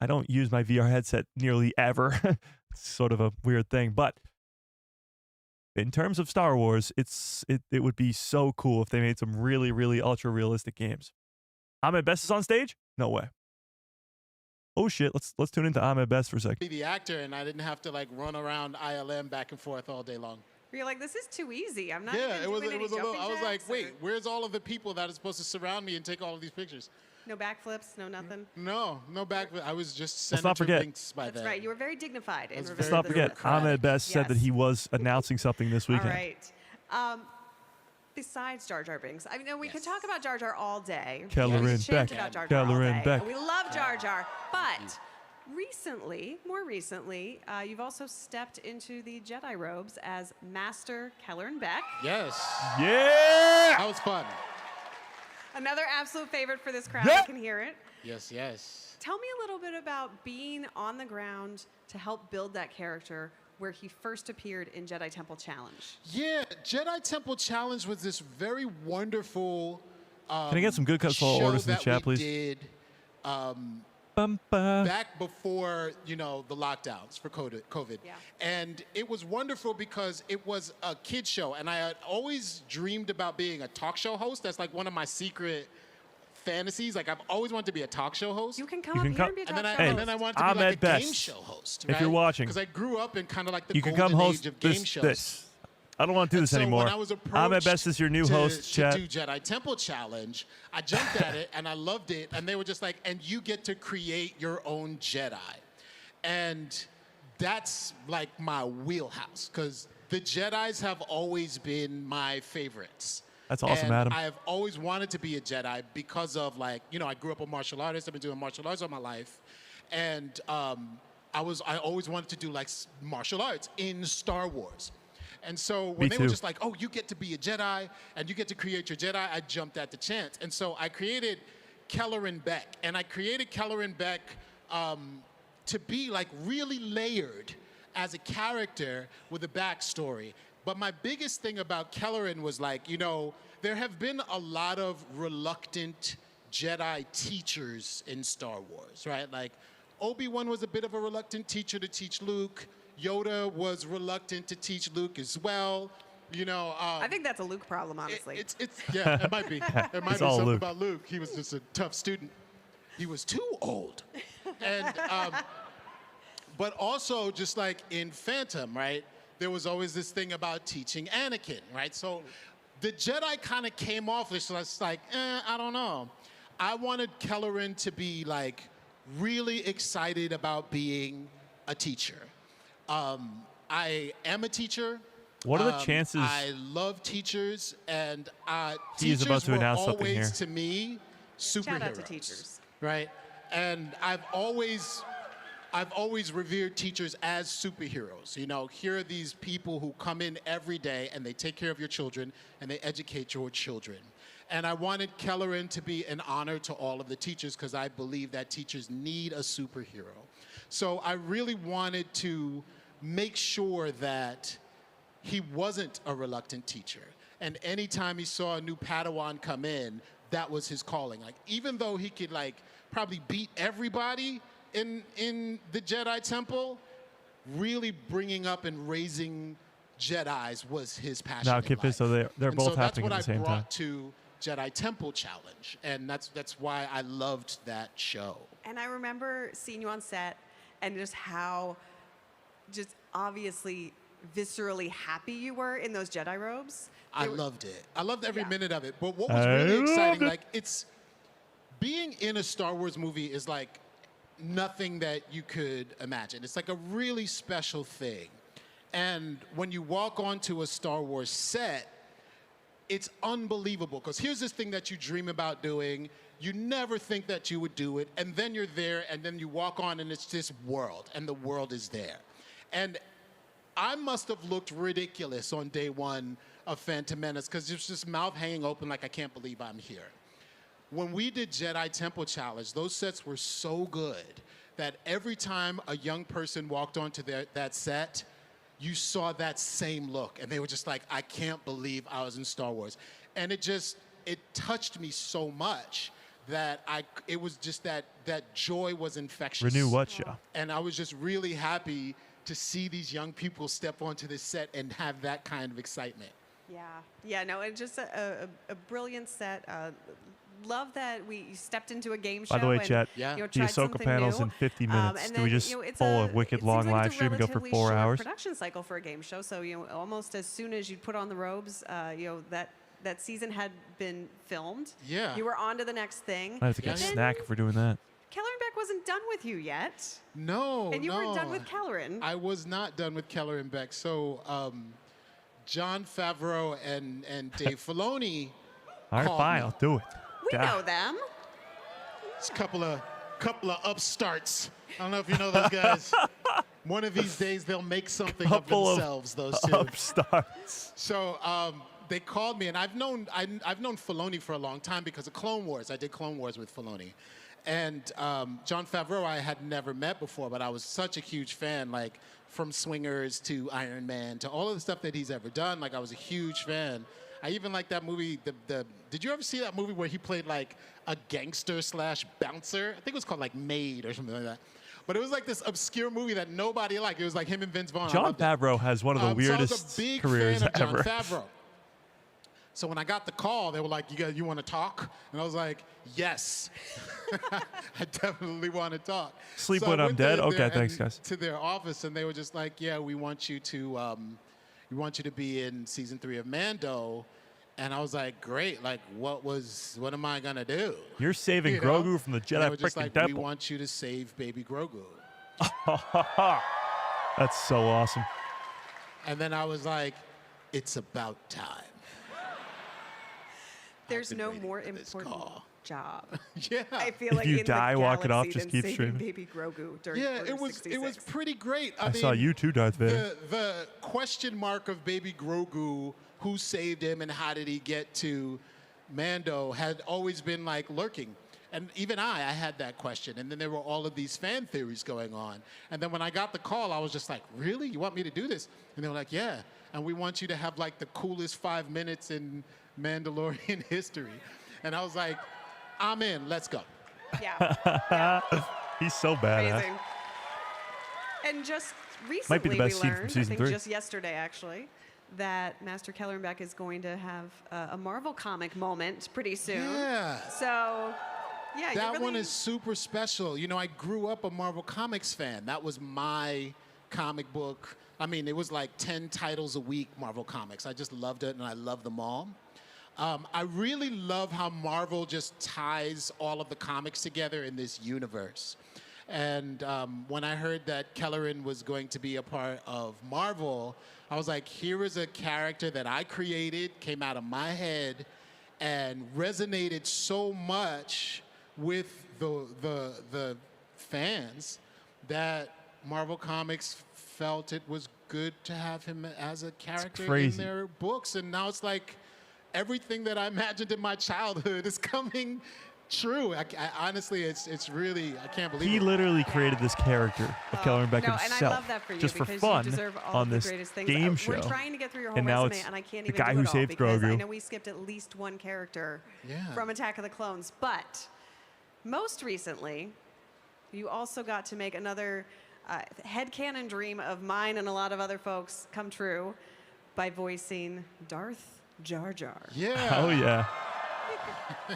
I don't use my VR headset nearly ever. It's sort of a weird thing. But in terms of Star Wars, it would be so cool if they made some really, really ultra realistic games. Ahmed Best is on stage? No way. Oh shit, let's tune into Ahmed Best for a second. Be the actor, and I didn't have to like run around ILM back and forth all day long. You're like, this is too easy. I'm not. Yeah, even it was doing any a little. I was like, jacks wait, or- where's all of the people that are supposed to surround me and take all of these pictures? No backflips, no nothing. No back. I was just Let's not Senator forget- Binks by That's then. right. You were very dignified. In Let's not forget, Ahmed Best said that he was announcing something this weekend. All right. Besides Jar Jar Binks, I mean, we could talk about Jar Jar all day. Kellerin We could chant Beck. about Jar Jar all Kellerin day, Beck. and we love Jar Jar, but more recently, you've also stepped into the Jedi robes as Master Kellerin Beck. Yes. Yeah. That was fun. Another absolute favorite for this crowd. Yeah. I can hear it. Yes. Tell me a little bit about being on the ground to help build that character where he first appeared in Jedi Temple Challenge. Yeah, Jedi Temple Challenge was this very wonderful. Can I get some good cuts for all show orders in the that chat, we please? Did, Bum, ba. back before the lockdowns for COVID. Yeah. And it was wonderful because it was a kid show, and I had always dreamed about being a talk show host. That's like one of my secret fantasies. Like I've always wanted to be a talk show host. You can come You up can here come- and be a And talk then, show I, host. and then I wanted to be Ahmed like a game Best. show host. If you're watching, because I grew up in kind of like the you can golden come host age of game this, shows. this. I don't want to do And this so anymore. when I was approached Ahmed Best is your new host, to chat. do Jedi Temple Challenge, I jumped at it and I loved it. And they were just like, and you get to create your own Jedi. And that's like my wheelhouse because the Jedis have always been my favorites. That's awesome, and Adam. I have always wanted to be a Jedi because of I grew up a martial artist. I've been doing martial arts all my life. And I always wanted to do like martial arts in Star Wars. And so when they were just like, oh, you get to be a Jedi and you get to create your Jedi, I jumped at the chance. And so I created Kellerin Beck. And I created Kellerin Beck to be like really layered as a character with a backstory. But my biggest thing about Kellerin was like, there have been a lot of reluctant Jedi teachers in Star Wars, right? Like Obi-Wan was a bit of a reluctant teacher to teach Luke. Yoda was reluctant to teach Luke as well. I think that's a Luke problem, honestly. It might be. It might be all something Luke. about Luke. He was just a tough student. He was too old. And but also just like in Phantom, right? There was always this thing about teaching Anakin, right? So the Jedi kind of came off this like, I don't know. I wanted Kellerin to be like really excited about being a teacher. I am a teacher. What are the chances? I love teachers, and He is teachers about to were announce something always, here. to me, superheroes. Shout out to teachers. Right? And I've always revered teachers as superheroes. Here are these people who come in every day and they take care of your children and they educate your children. And I wanted Kellerin to be an honor to all of the teachers because I believe that teachers need a superhero. So I really wanted to make sure that he wasn't a reluctant teacher. And anytime he saw a new Padawan come in, that was his calling. Like, even though he could probably beat everybody in the Jedi Temple, really bringing up and raising Jedis was his passion. Now, in Kip, life. so they're And both so that's happening what at the I same brought time. to Jedi Temple Challenge, and that's why I loved that show. And I remember seeing you on set and just how obviously viscerally happy you were in those Jedi robes. I loved it. I loved every Yeah. minute of it. But what was really exciting, it's being in a Star Wars movie is like nothing that you could imagine. It's like a really special thing. And when you walk onto a Star Wars set, it's unbelievable. Because here's this thing that you dream about doing. You never think that you would do it. And then you're there, and then you walk on, and it's this world, and the world is there. And I must have looked ridiculous on day one of Phantom Menace because there's just mouth hanging open like I can't believe I'm here. When we did Jedi Temple Challenge, those sets were so good that every time a young person walked onto that set, you saw that same look. And they were just like, I can't believe I was in Star Wars. And it touched me so much that it was just that joy was infectious. Renew what show? And I was just really happy to see these young people step onto this set and have that kind of excitement. Yeah, no, it's just a brilliant set. Love that we stepped into a game show. By the way, and, chat, you know, the tried Ahsoka something panel's new. in 50 And minutes. Do we then, just you know, it's pull a wicked it long seems like live it's a stream and go for relatively 4 short hours? production cycle for a game show. So, you know, almost as soon as you put on the robes, you know, that season had been filmed. Yeah. You were on to the next thing. I have to get a snack if we're doing that. Kelleran Beck wasn't done with you yet. No, And you no. weren't done with Kelleran. I was not done with Kelleran Beck. So Jon Favreau and Dave Filoni All right, called fine, me. I'll do it. We know them. It's a couple of upstarts. I don't know if you know those guys. One of these days they'll make something of themselves. Those two upstarts. So they called me, and I've known Filoni for a long time because of Clone Wars. I did Clone Wars with Filoni, and Jon Favreau I had never met before, but I was such a huge fan, like from Swingers to Iron Man to all of the stuff that he's ever done. Like I was a huge fan. I even like that movie. Did you ever see that movie where he played like a gangster / bouncer? I think it was called like Maid or something like that. But it was like this obscure movie that nobody liked. It was like him and Vince Vaughn. Jon Favreau has one of the weirdest so I was a big careers fan of Jon ever. Favreau. So when I got the call, they were like, "You want to talk?" And I was like, "Yes, I definitely want to talk." Sleep So I when I'm went dead? there Okay, and thanks, guys. To their office, and they were just like, "Yeah, we want you to be in season 3 of Mando." And I was like, "Great! Like, what am I gonna do?" You're saving You know? Grogu from the And they Jedi were just freaking like, temple. "We want you to save baby Grogu." That's so awesome. And then I was like, "It's about time." There's no more important job. Yeah. I feel If like you in die the walking off, galaxy just than keep saving streaming. Baby Grogu during Yeah, Order it was 66. pretty great. I saw you too, Darth Vader. The question mark of baby Grogu, who saved him and how did he get to Mando, had always been like lurking. And even I had that question. And then there were all of these fan theories going on. And then when I got the call, I was just like, "Really? You want me to do this?" And they were like, "Yeah. And we want you to have like the coolest 5 minutes in Mandalorian history." And I was like, "I'm in. Let's go." Yeah. He's so badass. Amazing. And just recently Might be the best we scene learned, from I season think 3. just yesterday actually, that Master Kelleran Beck is going to have a Marvel comic moment pretty soon. Yeah. So, yeah, That you're really one is super special. You know, I grew up a Marvel Comics fan. That was my comic book. I mean, it was like 10 titles a week, Marvel Comics. I just loved it, and I love them all. I really love how Marvel just ties all of the comics together in this universe. And when I heard that Kelleran was going to be a part of Marvel, I was like, here is a character that I created, came out of my head, and resonated so much with the fans that Marvel Comics felt it was good to have him as a character in their books. And now it's like everything that I imagined in my childhood is coming true. I honestly, it's really, I can't believe He it. literally created this character of Kelleran Beck no, himself, and I love that for you just for because fun, you deserve all on of the this greatest things. game We're show. trying to get through your whole And now resume, it's and I can't the even guy do who it all saved because I Grogu. know we skipped at least one character Yeah. from Attack of the Clones. But most recently, you also got to make another headcanon dream of mine and a lot of other folks come true by voicing Darth Jar Jar. Yeah. Oh yeah.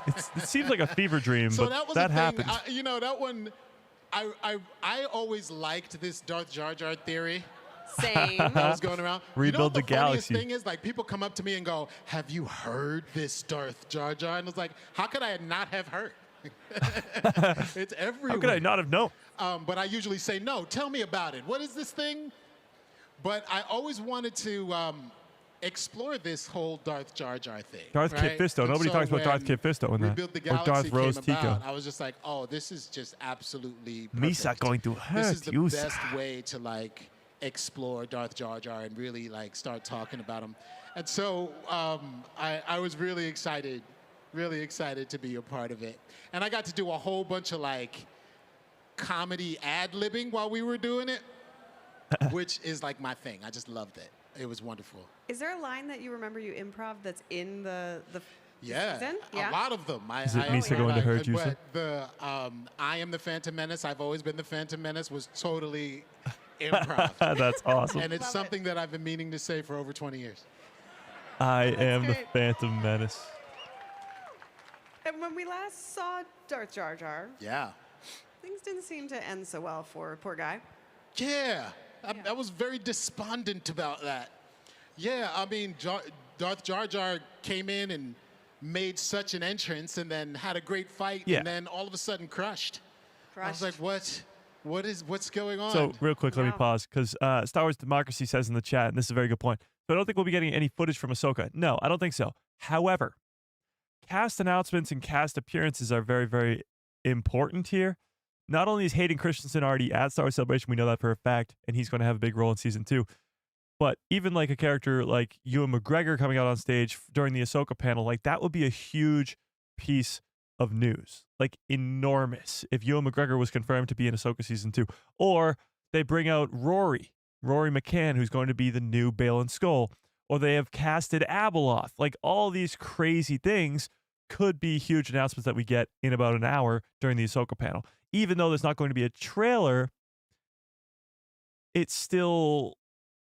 It seems like a fever dream, So but that was that the thing. happened. You know, that one, I always liked this Darth Jar Jar theory. Same. That was going around. Rebuild you know what the the funniest galaxy. thing is? Like, people come up to me and go, "Have you heard this Darth Jar Jar?" And it's like, how could I not have heard? It's everywhere. How could I not have known? But I usually say, "No, tell me about it. What is this thing?" But I always wanted to explore this whole Darth Jar Jar thing. Darth right? Kit Fisto. And Nobody so talks about Darth when Kit Fisto in that. Rebuild the Or Galaxy Darth Rose came Tico. about, I was just like, "Oh, this is just absolutely perfect. Misa going to This hurt is the you. best way to like explore Darth Jar Jar and really like start talking about him." And so I was really excited to be a part of it. And I got to do a whole bunch of like comedy ad-libbing while we were doing it, which is like my thing. I just loved it. It was wonderful. Is there a line that you remember you improv that's in the Yeah, season? a lot of them. Is it Misa going to hurt you, sir? But the I am the Phantom Menace. I've always been the Phantom Menace was totally improv. That's awesome. And it's something that I've been meaning to say for over 20 years. I am the great. Phantom Menace. And when we last saw Darth Jar Jar, Yeah. things didn't seem to end so well for poor guy. Yeah. I was very despondent about that. Yeah, I mean, Darth Jar Jar came in and made such an entrance and then had a great fight Yeah. and then all of a sudden crushed. I was like, what's going on? So real quick, let me pause because Star Wars Democracy says in the chat, and this is a very good point. So I don't think we'll be getting any footage from Ahsoka. No, I don't think so. However, cast announcements and cast appearances are very, very important here. Not only is Hayden Christensen already at Star Wars Celebration, we know that for a fact, and he's going to have a big role in season 2. But even like a character like Ewan McGregor coming out on stage during the Ahsoka panel, like that would be a huge piece of news, like enormous, if Ewan McGregor was confirmed to be in Ahsoka season 2. Or they bring out Rory McCann, who's going to be the new Balin Skull, or they have casted Abeloth. Like all these crazy things could be huge announcements that we get in about an hour during the Ahsoka panel. Even though there's not going to be a trailer, it's still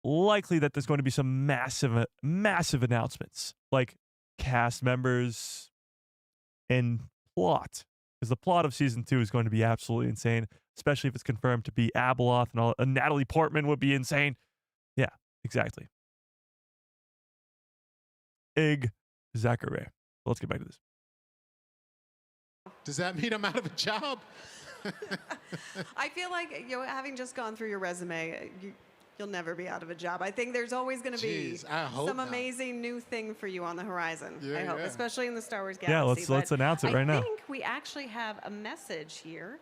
likely that there's going to be some massive announcements, like cast members and plot, because the plot of season 2 is going to be absolutely insane, especially if it's confirmed to be Abeloth and all. Natalie Portman would be insane. Yeah, exactly. Exactly. Let's get back to this. Does that mean I'm out of a job? I feel like, having just gone through your resume, you'll never be out of a job. I think there's always going to be some amazing new thing for you on the horizon. I hope, especially in the Star Wars galaxy. Yeah, let's announce it right now. I think we actually have a message here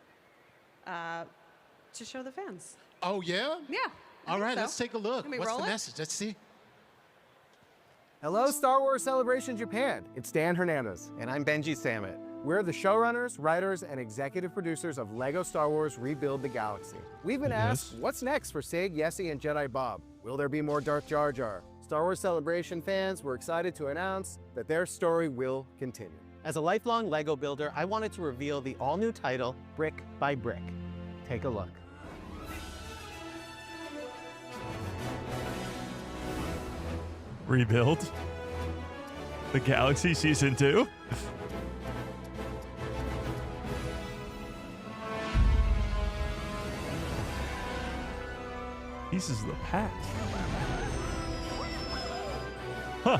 to show the fans. Oh, yeah? Yeah. All right, let's take a look. Can we What's roll the it? message? Let's see. Hello, Star Wars Celebration Japan. It's Dan Hernandez. And I'm Benji Sammet. We're the showrunners, writers, and executive producers of LEGO Star Wars Rebuild the Galaxy. We've been asked, what's next for Sig, Yessi, and Jedi Bob? Will there be more Darth Jar Jar? Star Wars Celebration fans were excited to announce that their story will continue. As a lifelong LEGO builder, I wanted to reveal the all-new title, Brick by Brick. Take a look. Rebuild the Galaxy season 2. Pieces of the past. Huh.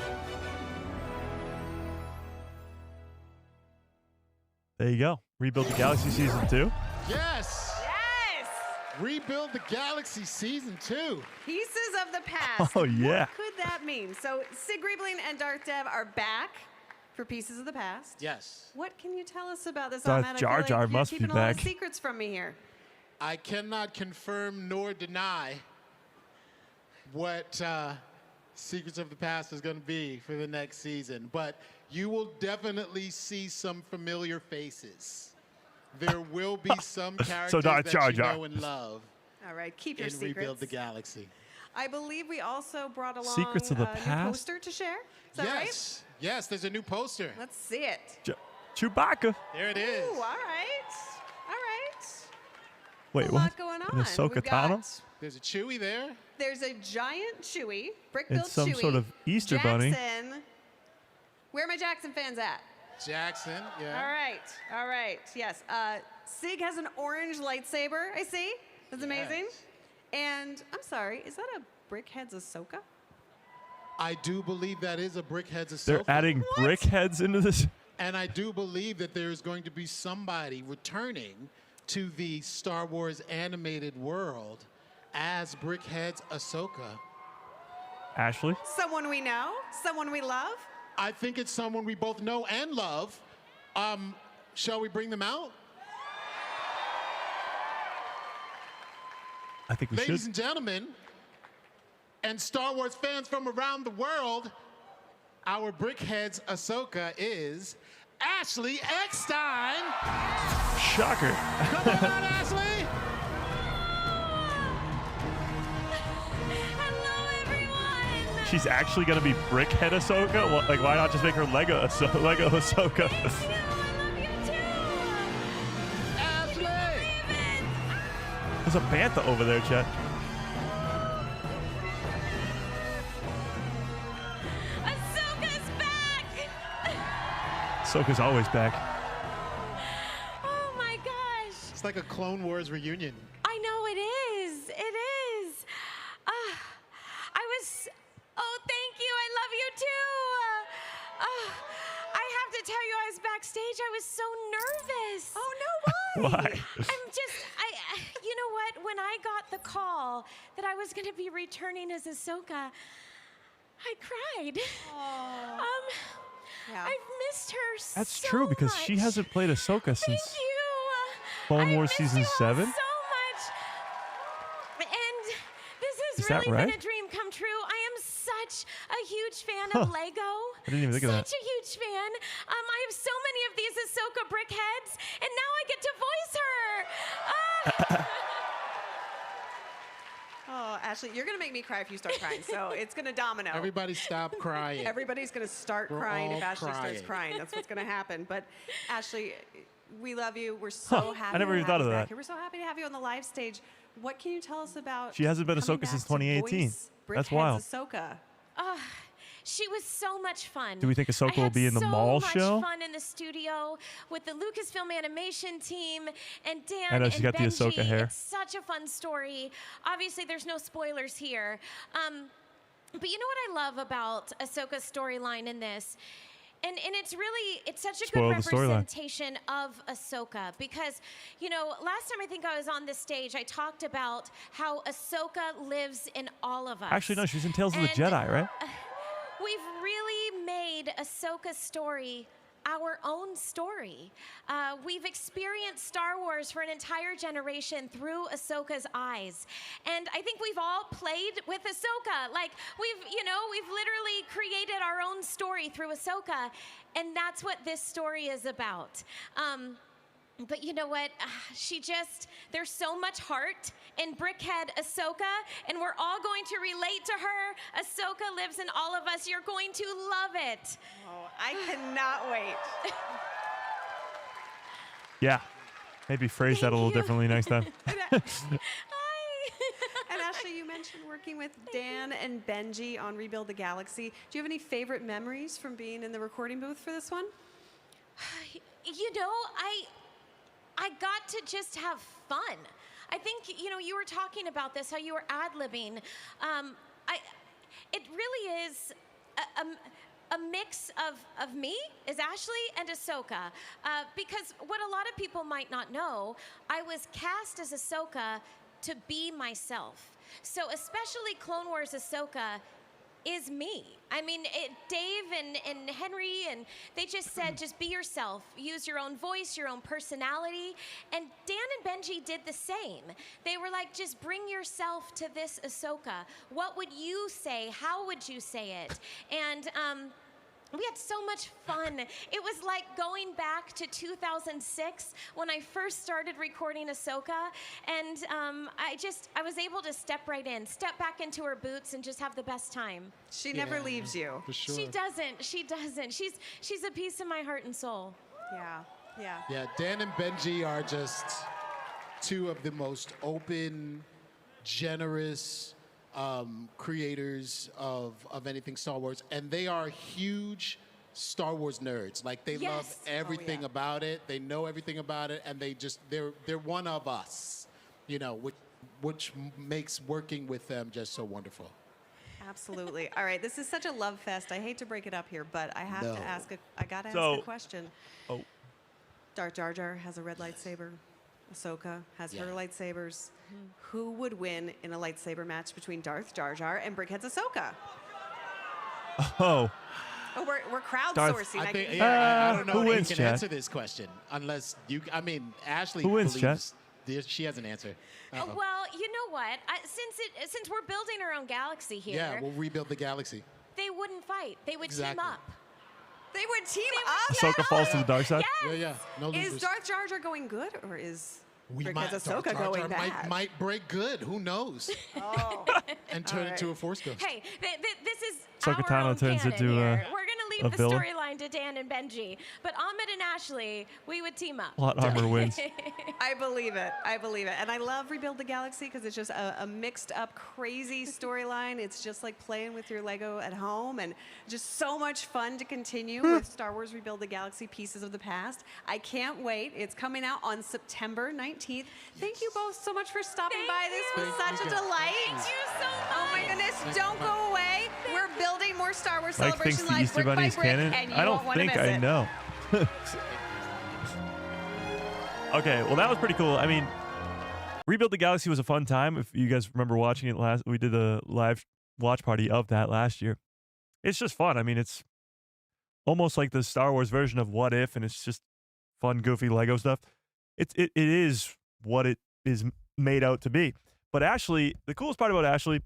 There you go. Rebuild the Galaxy season 2. Yes. Rebuild the Galaxy season 2. Pieces of the past. Oh, yeah. What could that mean? So Sig Riebling and Darth Dev are back for Pieces of the Past. Yes. What can you tell us about this? Darth I feel Jar like Jar you're must be keeping a lot of back. secrets from me here. I cannot confirm nor deny what Secrets of the Past is going to be for the next season, but you will definitely see some familiar faces. There will be some characters Darth Jar that you Jar. know and love. All right, keep your in secrets. Rebuild the Galaxy. I believe we also brought along Secrets of the a new Past? poster to share. Is that right? Yes, there's a new poster. Let's see it. Chewbacca. There it is. Ooh, all right. All right. Wait, a what? lot going on. An Ahsoka We've got- Tano? There's a Chewie there. There's a giant Chewie, brick-built It's some Chewie. sort of Easter bunny. Jackson. Where are my Jackson fans at? Jackson, yeah. All right, yes. Sig has an orange lightsaber, I see. That's amazing. And I'm sorry, is that a Brickhead's Ahsoka? I do believe that is a Brickhead's Ahsoka. They're adding brick heads into this. And I do believe that there's going to be somebody returning to the Star Wars animated world as Brickhead's Ahsoka. Ashley? Someone we know? Someone we love? I think it's someone we both know and love. Shall we bring them out? I think we Ladies should. and gentlemen, and Star Wars fans from around the world, our Brickhead's Ahsoka is Ashley Eckstein. Shocker. Come on, Ashley. She's actually going to be Brickhead Ahsoka? Well, like, why not just make her Lego Ahsoka? Ashley! There's a bantha over there, Chet. Ahsoka's always back. Oh my gosh. It's like a Clone Wars reunion. I know it is. It is. Oh, thank you. I love you too. I have to tell you, I was backstage. I was so nervous. Oh no, why? Why? You know what? When I got the call that I was going to be returning as Ahsoka, I cried. Yeah. I've missed her so That's true because she hasn't played Ahsoka since Thank you. Clone Wars season 7. So much. And this has Is that really been right? a dream come true. I am such a huge fan of Lego. I didn't even think of that. Such a huge fan. I have so many of these Ahsoka brick heads, and now I get to voice her. Oh, Ashley, you're going to make me cry if you start crying, so it's going to domino. Everybody stop crying. Everybody's going to start We're crying all if Ashley starts crying. crying. That's what's going to happen. But Ashley, we love you. We're so happy. I never to even have thought of you back that. here. We're so happy to have you on the live stage. What can you tell us about? She hasn't been coming Ahsoka back since to 2018. voice That's Brickhead's wild. Ahsoka. She was so much fun. Do we think Ahsoka I will be in the had mall so show? much fun in the studio with the Lucasfilm animation team and Dan I know and she's got the Benji. Ahsoka hair. It's such a fun story. Obviously, there's no spoilers here. But you know what I love about Ahsoka's storyline in this? And it's such a Spoil good the storyline. representation of Ahsoka because, you know, last time I think I was on this stage, I talked about how Ahsoka lives in all of us. Actually, no, she's in Tales of the And, Jedi, right? We've really made Ahsoka's story our own story. We've experienced Star Wars for an entire generation through Ahsoka's eyes. And I think we've all played with Ahsoka. Like, we've literally created our own story through Ahsoka. And that's what this story is about. But you know what? There's so much heart in Brickhead Ahsoka, and we're all going to relate to her. Ahsoka lives in all of us. You're going to love it. Oh, I cannot wait. Yeah. Maybe phrase that a little differently next time. And Ashley, you mentioned working with Dan and Benji on Rebuild the Galaxy. Do you have any favorite memories from being in the recording booth for this one? You know, I got to just have fun. I think, you know, you were talking about this, how you were ad-libbing. It really is a mix of me as Ashley and Ahsoka. Because what a lot of people might not know, I was cast as Ahsoka to be myself. So especially Clone Wars Ahsoka is me. I mean, Dave and Henry, and they just said, just be yourself. Use your own voice, your own personality. And Dan and Benji did the same. They were like, just bring yourself to this Ahsoka. What would you say? How would you say it? And we had so much fun. It was like going back to 2006 when I first started recording Ahsoka, and I was able to step right in, step back into her boots, and just have the best time. She never leaves you. For sure. She doesn't. She doesn't. She's a piece of my heart and soul. Yeah. Yeah. Yeah, Dan and Benji are just two of the most open, generous creators of anything Star Wars, and they are huge Star Wars nerds. Like, they love everything about it. They know everything about it, and they're one of us, you know, which makes working with them just so wonderful. Absolutely. All right, this is such a love fest. I hate to break it up here, but I have to ask I gotta ask a question. Oh. Darth Jar Jar has a red lightsaber. Ahsoka has her lightsabers. Who would win in a lightsaber match between Darth Jar Jar and Brickhead's Ahsoka? Oh. Oh, we're crowdsourcing. I think, can I don't know who if wins, you can Chad? answer this question unless you. I mean, Ashley Who wins, believes she has an answer. Well, you know what? Since we're building our own galaxy here, Yeah, we'll rebuild the galaxy. they wouldn't fight. They would team Exactly. up. They would team up. Ahsoka falls to the dark side? Yes. Yeah. No losers. Is Darth Jar Jar going good, or is Darth Ahsoka Jar Jar going bad? might break good. Who knows? Oh. And turn into a Force ghost. Hey, this is Ahsoka our Tano own turns canon into, here. We're gonna leave the villain. storyline to Dan and Benji, but Ahmed and Ashley, we would team up. Plot armor wins. I believe it. I believe it. And I love Rebuild the Galaxy because it's just a mixed up, crazy storyline. It's just like playing with your Lego at home and just so much fun to continue with Star Wars Rebuild the Galaxy Pieces of the Past. I can't wait. It's coming out on September 19th. Thank you both so much for stopping by. This was such a delight. Thank you so much. Oh my goodness, don't go away. We're building more Star Wars Mike thinks Celebration the Live Easter brick by Bunny is brick, canon. and you I don't won't want to think miss I it. know. Okay, well that was pretty cool. I mean, Rebuild the Galaxy was a fun time. If you guys remember watching it last, we did a live watch party of that last year. It's just fun. I mean, it's almost like the Star Wars version of What If, and it's just fun, goofy Lego stuff. It is what it is made out to be. But Ashley, the coolest part about Ashley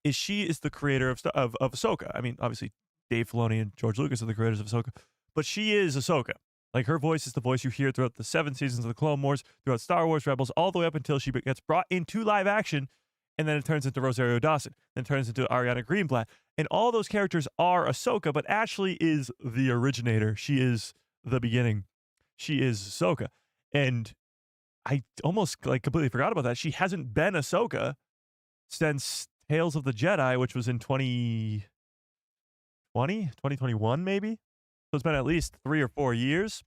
is she is the creator of Ahsoka. I mean, obviously Dave Filoni and George Lucas are the creators of Ahsoka, but she is Ahsoka. Like, her voice is the voice you hear throughout the 7 seasons of the Clone Wars, throughout Star Wars Rebels, all the way up until she gets brought into live action, and then it turns into Rosario Dawson, then turns into Ariana Greenblatt. And all those characters are Ahsoka, but Ashley is the originator. She is the beginning. She is Ahsoka. And I almost completely forgot about that. She hasn't been Ahsoka since Tales of the Jedi, which was in 2021 maybe. So it's been at least 3 or 4 years,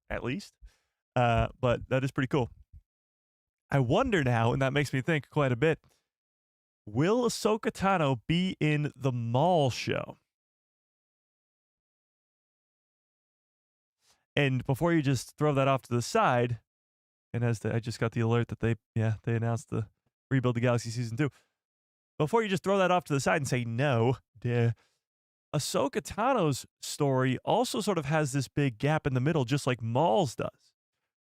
at least. But that is pretty cool. I wonder now, and that makes me think quite a bit, will Ahsoka Tano be in the Maul show? And before you just throw that off to the side, and I just got the alert that they announced the Rebuild the Galaxy Season 2. Before you just throw that off to the side and say no, Ahsoka Tano's story also sort of has this big gap in the middle, just like Maul's does.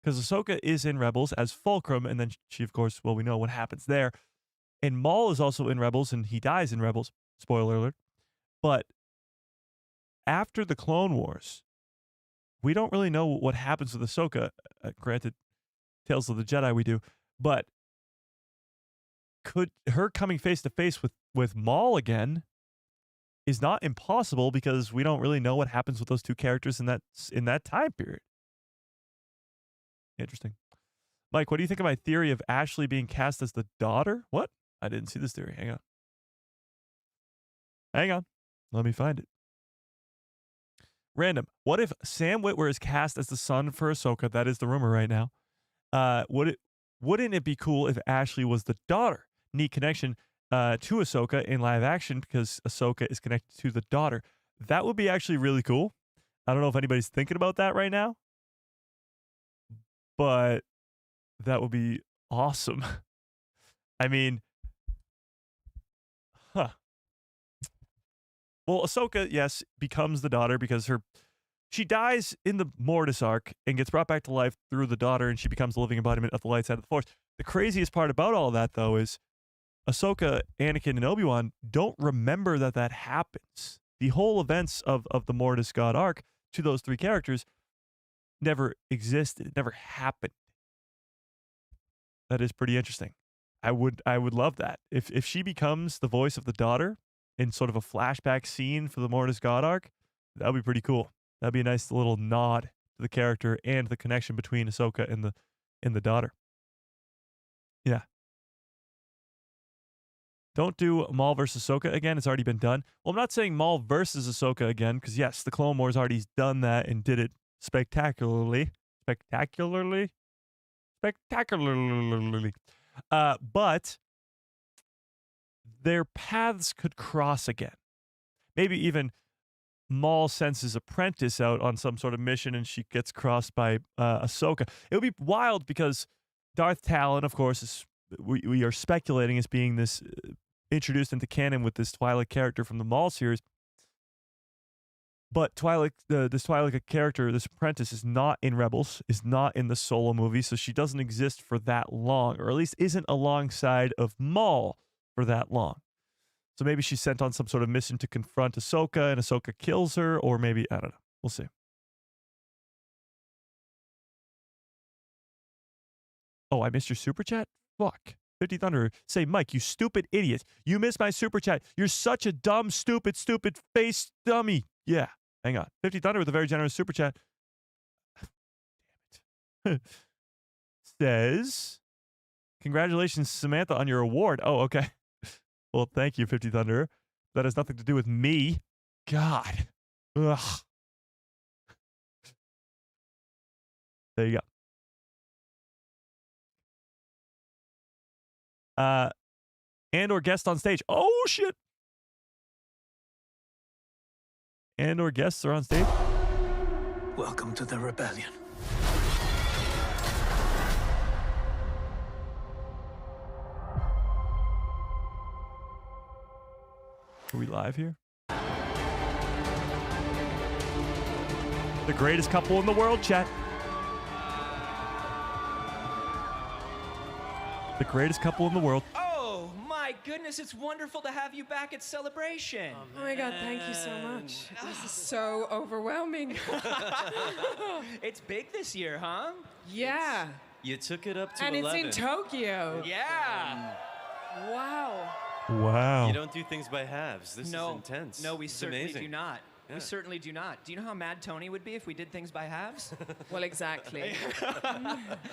Because Ahsoka is in Rebels as Fulcrum, and then she, of course, well, we know what happens there. And Maul is also in Rebels, and he dies in Rebels. Spoiler alert. But after the Clone Wars, we don't really know what happens with Ahsoka. Granted, Tales of the Jedi we do. But could her coming face-to-face with Maul again is not impossible, because we don't really know what happens with those two characters in that time period. Interesting. Mike, what do you think of my theory of Ashley being cast as the daughter? What? I didn't see this theory. Hang on. Let me find it. Random. What if Sam Witwer is cast as the son for Ahsoka? That is the rumor right now. Wouldn't it be cool if Ashley was the daughter? Neat connection to Ahsoka in live action, because Ahsoka is connected to the daughter. That would be actually really cool. I don't know if anybody's thinking about that right now, but that would be awesome. I mean, Well, Ahsoka, yes, becomes the daughter because she dies in the Mortis arc and gets brought back to life through the daughter, and she becomes the living embodiment of the light side of the Force. The craziest part about all that, though, is Ahsoka, Anakin, and Obi-Wan don't remember that happens. The whole events of the Mortis God arc to those 3 characters never existed. It never happened. That is pretty interesting. I would love that. If she becomes the voice of the daughter in sort of a flashback scene for the Mortis God arc, that would be pretty cool. That'd be a nice little nod to the character and the connection between Ahsoka and the daughter. Yeah. Don't do Maul versus Ahsoka again. It's already been done. Well, I'm not saying Maul versus Ahsoka again, because yes, the Clone Wars already done that and did it spectacularly. But their paths could cross again. Maybe even Maul sends his apprentice out on some sort of mission, and she gets crossed by Ahsoka. It would be wild, because Darth Talon, of course, we are speculating as being this introduced into canon with this Twi'lek character from the Maul series. But this Twi'lek character, this apprentice, is not in Rebels, is not in the Solo movie, so she doesn't exist for that long, or at least isn't alongside of Maul for that long. So maybe she's sent on some sort of mission to confront Ahsoka, and Ahsoka kills her, or maybe, I don't know. We'll see. Oh, I missed your super chat? Fuck. 50 Thunder. Say, Mike, you stupid idiot. You missed my super chat. You're such a dumb, stupid face dummy. Yeah, hang on. 50 Thunder with a very generous super chat. Damn it. Says, congratulations, Samantha, on your award. Oh, okay. Well, thank you, 50 Thunder. That has nothing to do with me. God. Ugh. There you go. Andor guest on stage. Oh, shit. Andor guests are on stage. Welcome to the rebellion. Are we live here? The greatest couple in the world, chat. The greatest couple in the world. Oh my goodness, it's wonderful to have you back at Celebration. Oh my God, thank you so much. This is so overwhelming. It's big this year, huh? Yeah. You took it up to And 11. it's in Tokyo. Yeah. Wow. Wow. You don't do things by halves. This is intense. No, we It's certainly amazing. do not. Yeah. We certainly do not. Do you know how mad Tony would be if we did things by halves? Well, exactly.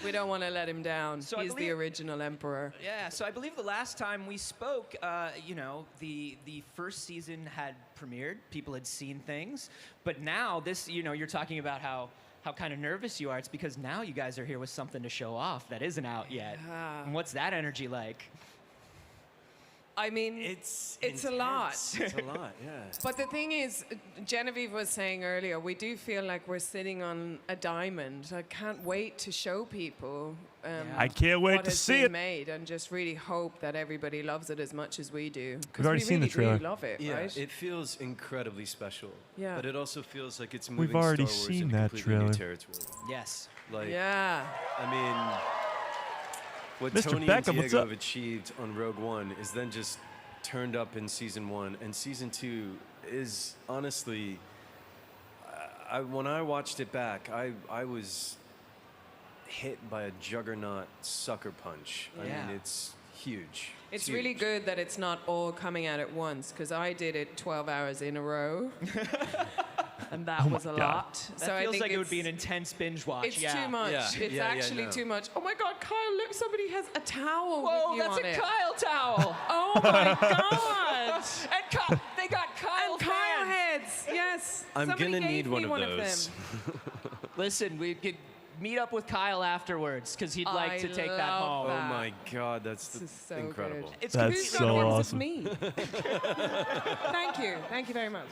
We don't want to let him down. So I He's the believe- original emperor. Yeah, so I believe the last time we spoke, the first season had premiered. People had seen things. But now this, you're talking about how kind of nervous you are. It's because now you guys are here with something to show off that isn't out yet. Yeah. And what's that energy like? I mean, It's a lot. It's a lot, yeah. But the thing is, Genevieve was saying earlier, we do feel like we're sitting on a diamond. I can't wait to show people I can't wait what to has see been it. made, and just really hope that everybody loves it as much as we do. We've already we seen the really, really trailer. love it, Yeah, right? it feels incredibly special. Yeah. But it also feels like it's moving We've already Star Wars seen into that completely new trailer. territory. Yes. Like, Yeah. I mean, what Mr. Tony Beckham, and what's Diego up? have achieved on Rogue One is then just turned up in season 1, and season 2 is honestly, when I watched it back, I was hit by a juggernaut sucker punch. I Yeah. mean, it's huge. It's really good that it's not all coming out at once, because I did it 12 hours in a row. And that was a lot. That I feels think like it would be an it's- intense binge watch. It's yeah. too much. It's actually too much. Oh my God, Kyle, look, somebody has a towel Whoa, with you that's on a it. Kyle towel. Oh my God. And they got Kyle and Kyle fans. heads, yes. I'm Somebody gonna gave need me one of those. them. Listen, we could meet up with Kyle afterwards because he'd like I to take that love home. Oh my God, that's so incredible. good. It's That's Who's so got ones awesome. with me? Thank you. Thank you very much.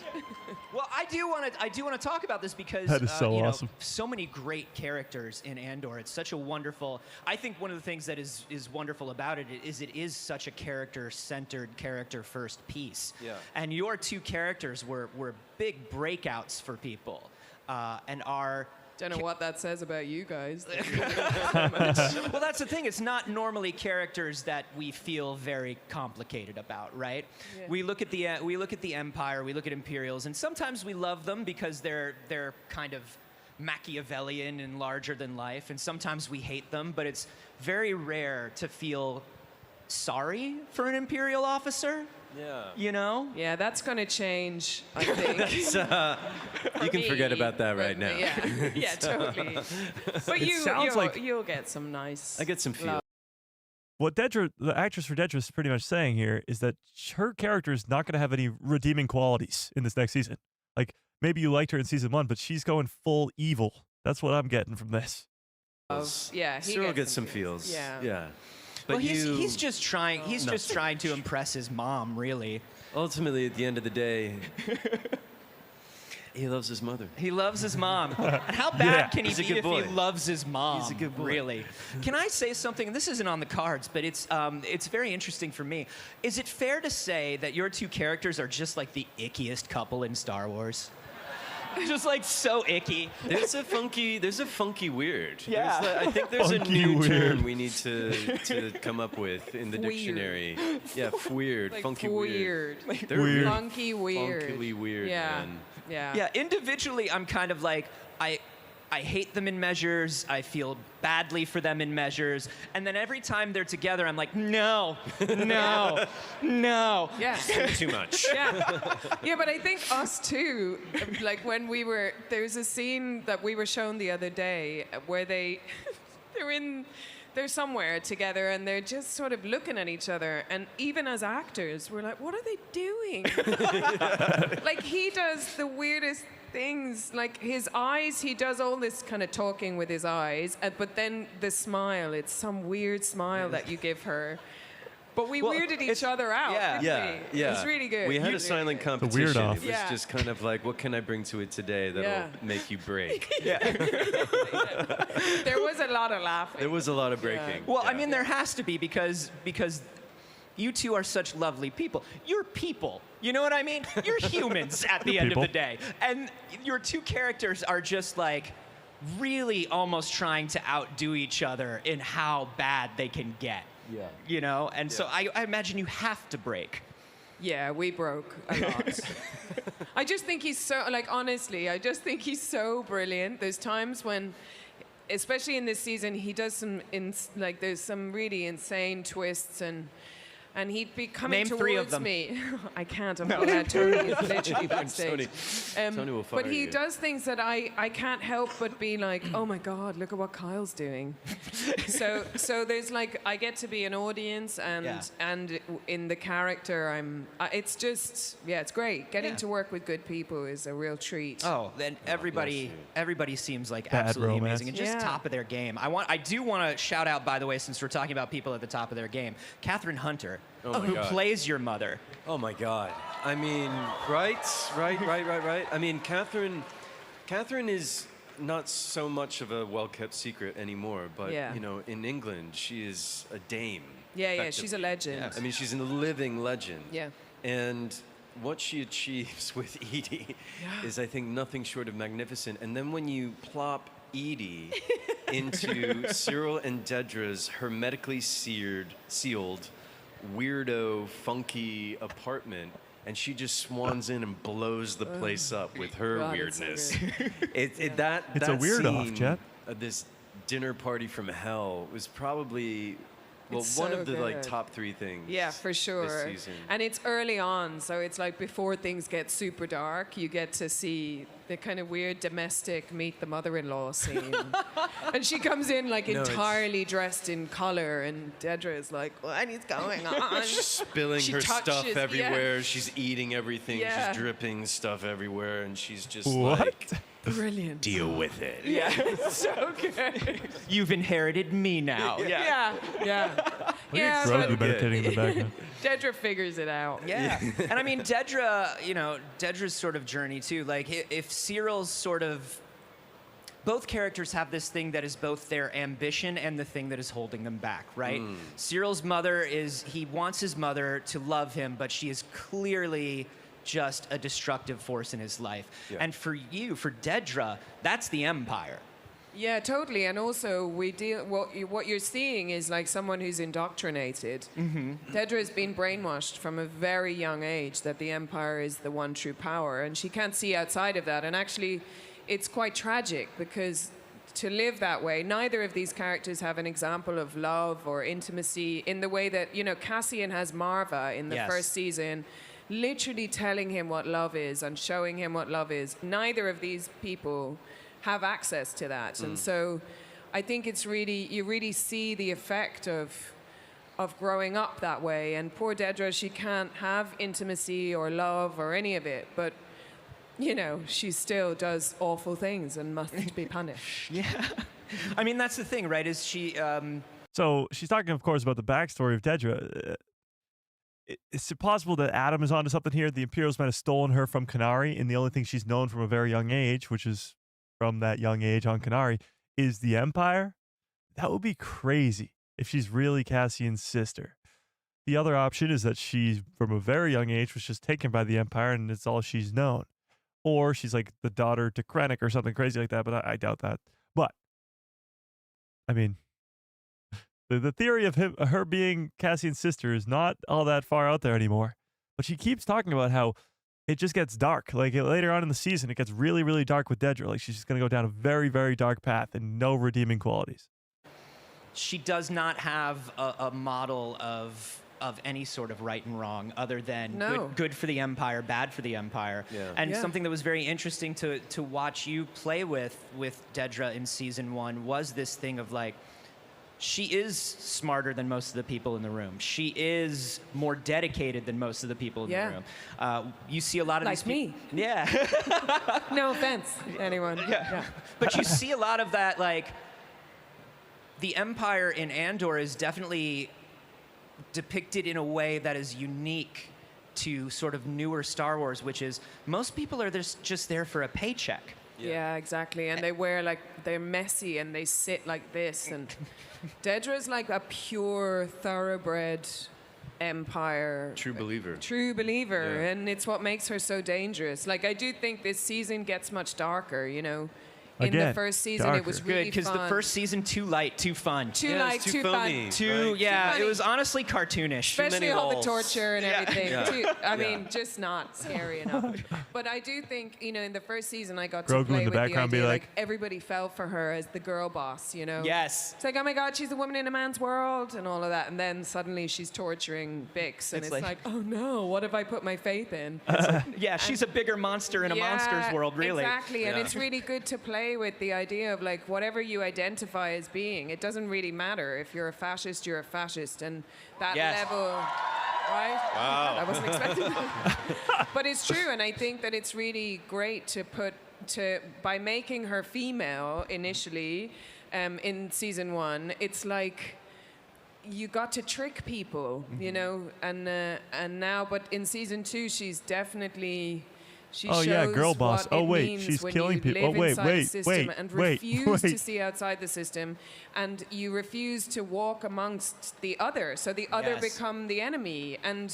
Well, I do want to talk about this because That is so awesome. So many great characters in Andor. It's such a wonderful. I think one of the things that is wonderful about it is such a character-centered, character-first piece. Yeah. And your two characters were big breakouts for people, and are. Don't know what that says about you guys. Well, that's the thing. It's not normally characters that we feel very complicated about, right? Yeah. We look at the Empire, we look at Imperials, and sometimes we love them because they're kind of Machiavellian and larger than life, and sometimes we hate them. But it's very rare to feel sorry for an Imperial officer. Yeah. You know? Yeah, that's going to change, I think. That's, you can forget about that right now. Yeah, yeah, totally. But sounds like- you'll get some nice. I get some feel. love. What Dedra, the actress for Dedra, is pretty much saying here is that her character is not going to have any redeeming qualities in this next season. Like, maybe you liked her in season 1, but she's going full evil. That's what I'm getting from this. Yeah, he Cyril gets gets some some feels. Yeah. Yeah. But Well, he's just trying. He's No. just trying to impress his mom, really. Ultimately, at the end of the day, he loves his mother. He loves his mom. And how bad Yeah, can he he's a be good if boy. he loves his mom? He's a good boy. Really. Can I say something? This isn't on the cards, but it's very interesting for me. Is it fair to say that your two characters are just like the ickiest couple in Star Wars? Just like so icky. There's a funky weird. Yeah. I think there's a Funky new weird. term we need to come up with in the Weird. dictionary. Yeah, weird, Like funky weird. They're Weird. really Funky weird. Funkily weird, Yeah. man. Yeah. Yeah, individually, I'm kind of like, I hate them in measures. I feel badly for them in measures. And then every time they're together, I'm like, no. Yeah. Too much. Yeah, but I think us too, like when there's a scene that we were shown the other day where they're somewhere together and they're just sort of looking at each other, and even as actors we're like, what are they doing? Like, he does the weirdest things, like his eyes, he does all this kind of talking with his eyes, but then the smile, it's some weird smile that you give her. But we weirded each other out. Yeah. It was really good. We had a silent competition. weird It off. was just kind of like, what can I bring to it today that'll make you break? There was a lot of laughing. There was a lot of breaking. Well, I mean, there has to be because you two are such lovely people. You're people. You know what I mean? You're humans at the end of the day. And your two characters are just like really almost trying to outdo each other in how bad they can get. Yeah. You know? And so I imagine you have to break. Yeah, we broke a lot. I just think he's so, like, honestly, I just think he's so brilliant. There's times when, especially in this season, he does there's some really insane twists, and he'd be coming Name 3 of towards them. me. I can't. I'm glad Tony is literally backstage. Tony will fire But he you. does things that I can't help but be like, oh my God, look at what Kyle's doing. so there's like, I get to be an audience, and in the character, it's just, it's great. Getting to work with good people is a real treat. Oh, then everybody seems like Bad absolutely romance. amazing and just top of their game. I do want to shout out, by the way, since we're talking about people at the top of their game, Catherine Hunter, who plays your mother. Oh my God. I mean, right. I mean, Catherine is not so much of a well-kept secret anymore, but you know, in England, she is a dame. Yeah, she's a legend. I mean, she's a living legend. Yeah. And what she achieves with Edie is, I think, nothing short of magnificent. And then when you plop Edie into Cyril and Dedra's hermetically sealed, weirdo, funky apartment, and she just swans in and blows the place up with her weirdness. It's a weird off, Jet. This dinner party from hell was probably one so of the like good. top 3 things. Yeah, for sure. This season. And it's early on, so it's like before things get super dark, you get to see the kind of weird domestic meet the mother-in-law scene. And she comes in like entirely dressed in color, and Dedra is like, what is going on? She's spilling She her touches- stuff yeah. everywhere. She's eating everything. Yeah. She's dripping stuff everywhere, and she's just What? like, Brilliant. deal with it. Yeah, it's so good. You've inherited me now. Yeah. Yeah, Grogu but meditating in the background. Dedra figures it out. Yeah. And I mean, Dedra's sort of journey too. Like, if Cyril's sort of, both characters have this thing that is both their ambition and the thing that is holding them back, right? Cyril's mother he wants his mother to love him, but she is clearly just a destructive force in his life. Yeah. And for Dedra, that's the Empire. Yeah, totally. And also, what you're seeing is like someone who's indoctrinated. Dedra's been brainwashed from a very young age that the Empire is the one true power, and she can't see outside of that. And actually, it's quite tragic, because to live that way, neither of these characters have an example of love or intimacy in the way that, Cassian has Marva in the first season, literally telling him what love is and showing him what love is. Neither of these people have access to that. And so I think you really see the effect of growing up that way. And poor Dedra, she can't have intimacy or love or any of it, but she still does awful things and must be punished. Yeah. I mean, that's the thing, right? Is she So she's talking, of course, about the backstory of Dedra. Is it possible that Adam is onto something here? The Imperials might have stolen her from Kenari, and the only thing she's known from a very young age, which is from that young age on Kenari, is the Empire? That would be crazy if she's really Cassian's sister. The other option is that she, from a very young age, was just taken by the Empire, and it's all she's known. Or she's like the daughter to Krennic or something crazy like that, but I doubt that. But, I mean, the theory of her being Cassian's sister is not all that far out there anymore. But she keeps talking about how it just gets dark. Like later on in the season, it gets really, really dark with Dedra. Like she's just going to go down a very, very dark path and no redeeming qualities. She does not have a model of any sort of right and wrong other than good for the Empire, bad for the Empire. Yeah. And something that was very interesting to watch you play with Dedra in season 1 was this thing of like, she is smarter than most of the people in the room. She is more dedicated than most of the people in the room. You see a lot of Like these me. Yeah. No offense, anyone. Yeah. But you see a lot of that, like, the Empire in Andor is definitely depicted in a way that is unique to sort of newer Star Wars, which is most people are just there for a paycheck. Yeah, exactly. And they wear like, they're messy and they sit like this. And Dedra's like a pure, thoroughbred Empire. True believer. True believer. Yeah. And it's what makes her so dangerous. Like, I do think this season gets much darker, you know. In Again, the first season, it was really good because the first season too light, too fun. Too light, too fun. It was honestly cartoonish. Especially all the torture and everything. Yeah. I mean, just not scary enough. But I do think, you know, in the first season, I got Grogu to play in the with the background be idea, like, everybody fell for her as the girl boss, you know? Yes. It's like, oh my God, she's a woman in a man's world and all of that. And then suddenly she's torturing Bix. And It's it's like- like, oh no, what have I put my faith in? Yeah, she's a bigger monster in a monster's world, really. Exactly, and it's really good to play with the idea of like whatever you identify as being, it doesn't really matter. If you're a fascist, you're a fascist, and that level, right? Wow. I wasn't expecting that. But it's true, and I think that it's really great by making her female initially in season 1, it's like you got to trick people, you know, and now, but in season 2, she's definitely. She Oh, shows yeah, girl boss. what Oh, it wait, means she's when killing you people. live Oh, wait, inside wait, the system wait, and wait, refuse to wait. see outside the system, and you refuse to walk amongst the other. So the other Yes. become the enemy, and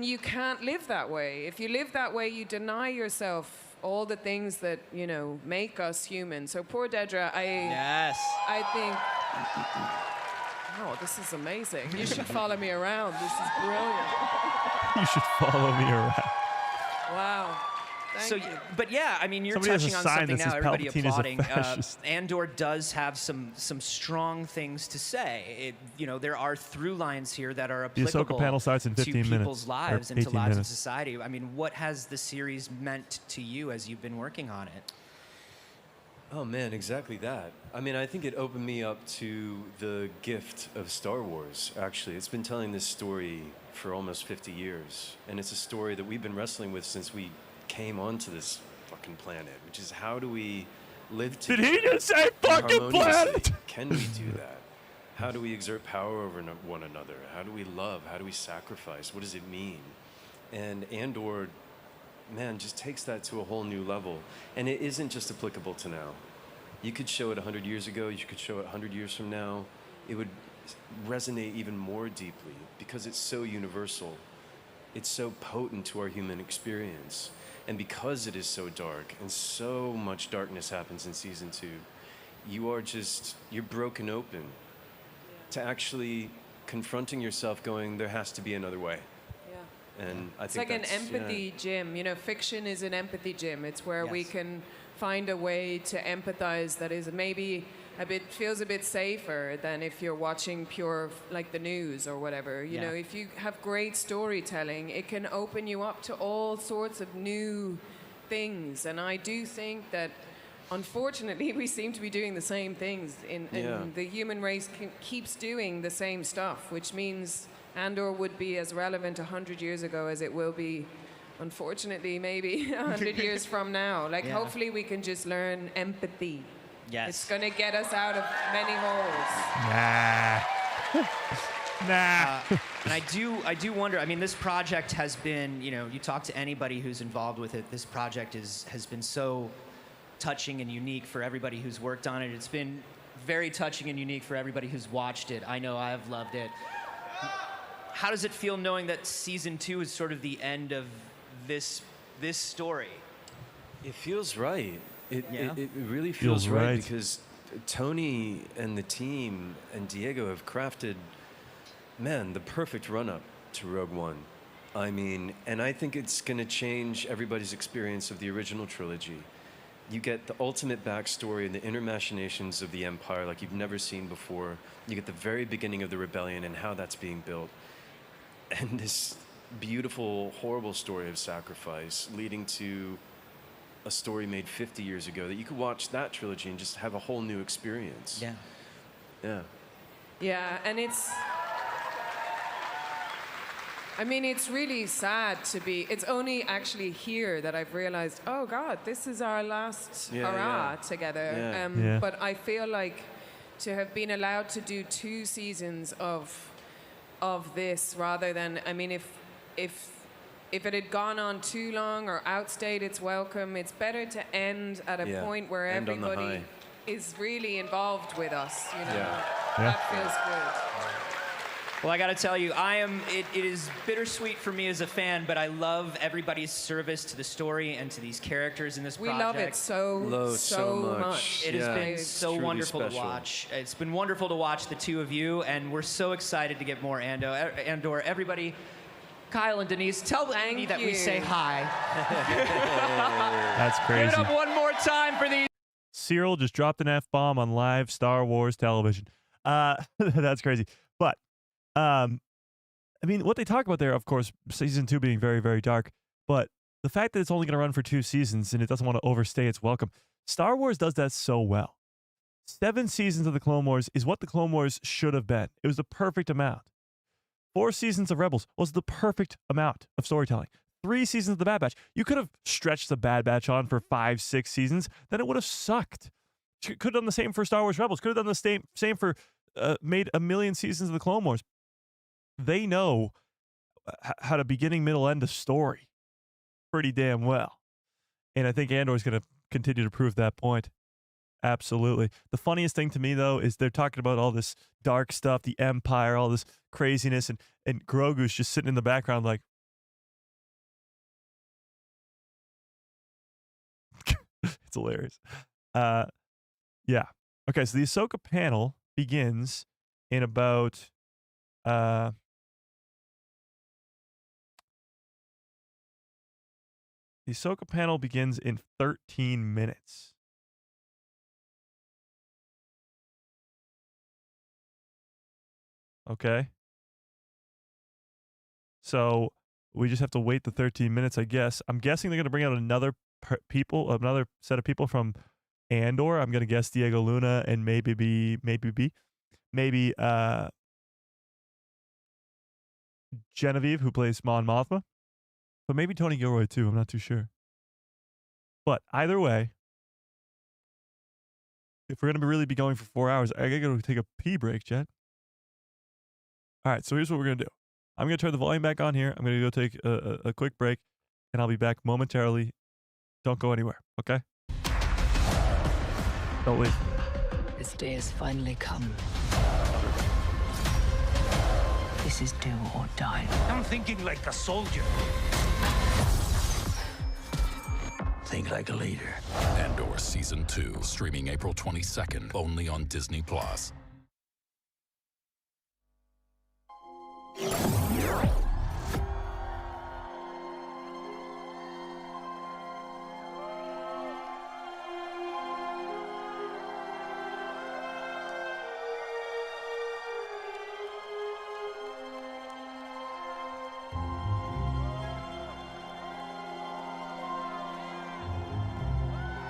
you can't live that way. If you live that way, you deny yourself all the things that, you know, make us human. So poor Dedra, I think. Oh, this is amazing. You should follow me around. This is brilliant. You should follow me around. Wow. Thank you. But yeah, I mean, you're Somebody has a touching on sign something that now. says Everybody Palpatine is a applauding. fascist. Andor does have some strong things to say. You know, there are through lines here that are The Ahsoka applicable panel starts in 15 to minutes, people's or lives and to 18 lives of minutes. society. I mean, what has the series meant to you as you've been working on it? Oh man, exactly that. I mean, I think it opened me up to the gift of Star Wars, actually. It's been telling this story for almost 50 years. And it's a story that we've been wrestling with since we came onto this fucking planet, which is how do we live Did together? he just say fucking harmoniously? planet? Can we do that? How do we exert power over one another? How do we love? How do we sacrifice? What does it mean? And Andor, man, just takes that to a whole new level. And it isn't just applicable to now. You could show it 100 years ago, you could show it 100 years from now. It would resonate even more deeply because it's so universal. It's so potent to our human experience. And because it is so dark and so much darkness happens in season 2, you're broken open to actually confronting yourself going, there has to be another way. And I It's think like an that's, empathy gym. You know, fiction is an empathy gym. It's where we can find a way to empathize that is maybe feels a bit safer than if you're watching pure, like the news or whatever. You know, if you have great storytelling, it can open you up to all sorts of new things. And I do think that, unfortunately, we seem to be doing the same things. And the human race keeps doing the same stuff, which means Andor would be as relevant 100 years ago as it will be, unfortunately, maybe 100 years from now. Like, hopefully we can just learn empathy. Yes. It's going to get us out of many holes. Nah. And I do wonder, I mean, this project has been, you know, you talk to anybody who's involved with it, this project has been so touching and unique for everybody who's worked on it. It's been very touching and unique for everybody who's watched it. I know I have loved it. How does it feel knowing that season 2 is sort of the end of this story? It feels right. It really Feels feels right right. because Tony and the team and Diego have crafted, man, the perfect run-up to Rogue One. I mean, and I think it's going to change everybody's experience of the original trilogy. You get the ultimate backstory and the inner machinations of the Empire like you've never seen before. You get the very beginning of the rebellion and how that's being built. And this beautiful, horrible story of sacrifice leading to a story made 50 years ago that you could watch that trilogy and just have a whole new experience. Yeah. Yeah. Yeah, and I mean, it's really sad to be. It's only actually here that I've realized, oh God, this is our last hurrah together. Yeah. But I feel like to have been allowed to do 2 seasons of this rather than, I mean, if it had gone on too long or outstayed its welcome, it's better to end at a point where End on the everybody high. is really involved with us. You know, Yeah. that feels good. Well, I got to tell you, it is bittersweet for me as a fan, but I love everybody's service to the story and to these characters in this We project. love it so much. It has Yeah, been it's so truly wonderful to special. watch. It's been wonderful to watch the two of you, and we're so excited to get more Andor. Everybody, Kyle and Denise, tell me that we say hi. That's Give crazy. it up one more time for these. Cyril just dropped an F-bomb on live Star Wars television. That's crazy. But, I mean, what they talk about there, of course, season 2 being very, very dark, but the fact that it's only going to run for 2 seasons and it doesn't want to overstay its welcome, Star Wars does that so well. 7 seasons of the Clone Wars is what the Clone Wars should have been. It was the perfect amount. 4 seasons of Rebels was the perfect amount of storytelling. 3 seasons of The Bad Batch. You could have stretched The Bad Batch on for 5, 6 seasons, then it would have sucked. Could have done the same for Star Wars Rebels. Could have done the same for made a million seasons of the Clone Wars. They know how to beginning, middle, end a story pretty damn well. And I think Andor is going to continue to prove that point. Absolutely. The funniest thing to me, though, is they're talking about all this dark stuff, the Empire, all this craziness, and Grogu's just sitting in the background like, it's hilarious. Yeah. Okay, so the Ahsoka panel begins in about the Ahsoka panel begins in 13 minutes. Okay. So we just have to wait the 13 minutes, I guess. I'm guessing they're going to bring out another set of people from Andor. I'm going to guess Diego Luna and maybe Genevieve, who plays Mon Mothma. But maybe Tony Gilroy, too. I'm not too sure. But either way, if we're going to really be going for 4 hours, I got to go take a pee break, Jet. All right, so here's what we're going to do. I'm going to turn the volume back on here. I'm going to go take a quick break, and I'll be back momentarily. Don't go anywhere, okay? Don't leave. This day has finally come. This is do or die. I'm thinking like a soldier. Think like a leader. Andor Season 2, streaming April 22nd, only on Disney+.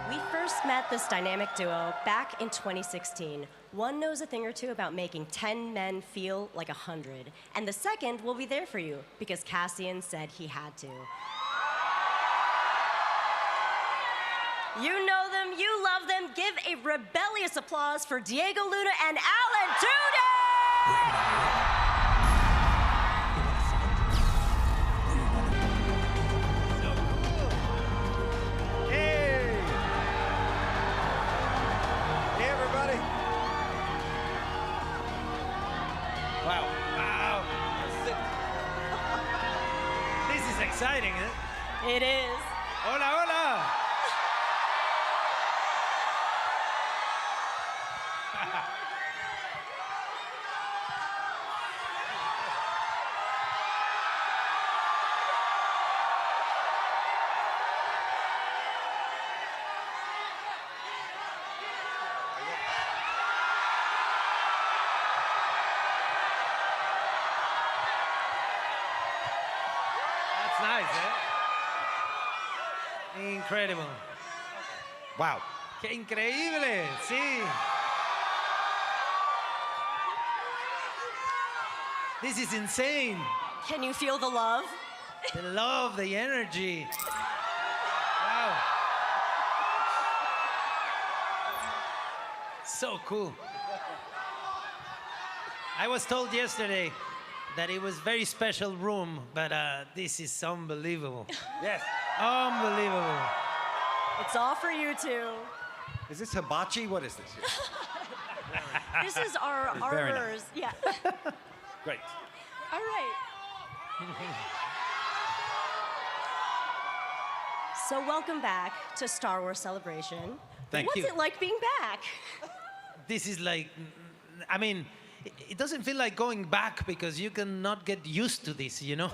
We first met this dynamic duo back in 2016. One knows a thing or two about making 10 men feel like 100, and the second will be there for you because Cassian said he had to. You know them, you love them. Give a rebellious applause for Diego Luna and Alan Tudyk! Hey, everybody. Wow. This is exciting, huh? It is. Hola, hola. incredible. Wow. ¡Qué increíble! Sí. This is insane. Can you feel the love? The love, the energy. Wow. So cool. I was told yesterday that it was very special room, but this is unbelievable. Yes. Unbelievable. It's all for you two. Is this hibachi? What is this? This is our Very arbors. nice. Yeah. Great. All right. So welcome back to Star Wars Celebration. Thank What's you. it like being back? This is like, I mean, it doesn't feel like going back because you cannot get used to this, you know?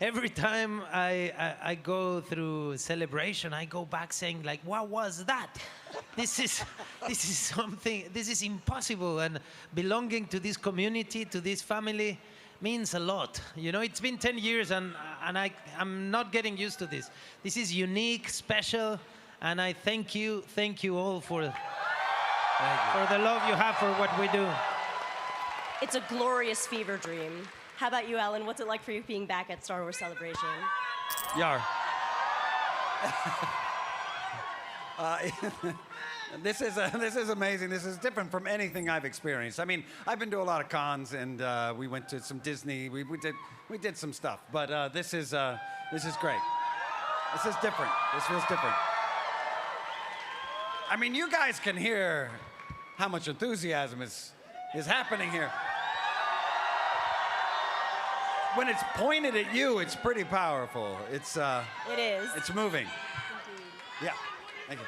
Every time I go through celebration, I go back saying like, what was that? This is something, this is impossible. And belonging to this community, to this family, means a lot. You know, it's been 10 years and I'm not getting used to this. This is unique, special, and I thank you all for the love you have for what we do. It's a glorious fever dream. How about you, Alan? What's it like for you being back at Star Wars Celebration? Yar. This is amazing. This is different from anything I've experienced. I mean, I've been to a lot of cons, and we went to some Disney. We did some stuff, but this is great. This is different. This feels different. I mean, you guys can hear how much enthusiasm is happening here. When it's pointed at you, it's pretty powerful. It is. It's moving. Indeed. Yeah. Thank you.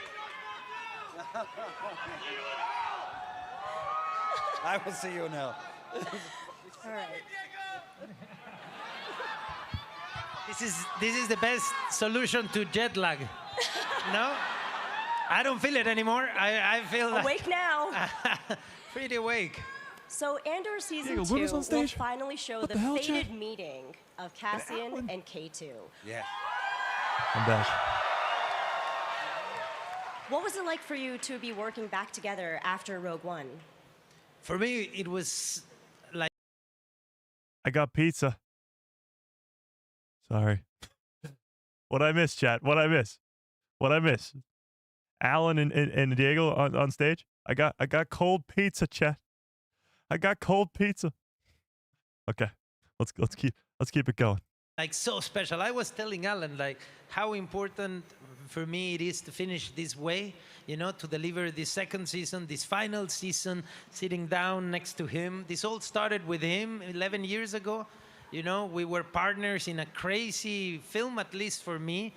I will see you in hell. All right. This is the best solution to jet lag. No? I don't feel it anymore. I feel Awake now. pretty awake. So Andor season Diego 2 Luna's on will stage? finally show What the the hell, fated Chad? meeting of Cassian and K2. Yeah. I'm back. What was it like for you to be working back together after Rogue One? For me, it was like I got pizza. Sorry. What I miss, chat? What I miss? What I miss? Alan and Diego on stage. I got cold pizza, chat. I got cold pizza. Okay, let's keep it going. like so special. I was telling Alan like how important for me it is to finish this way, you know, to deliver this second season, this final season, sitting down next to him. This all started with him 11 years ago. You know, we were partners in a crazy film, at least for me,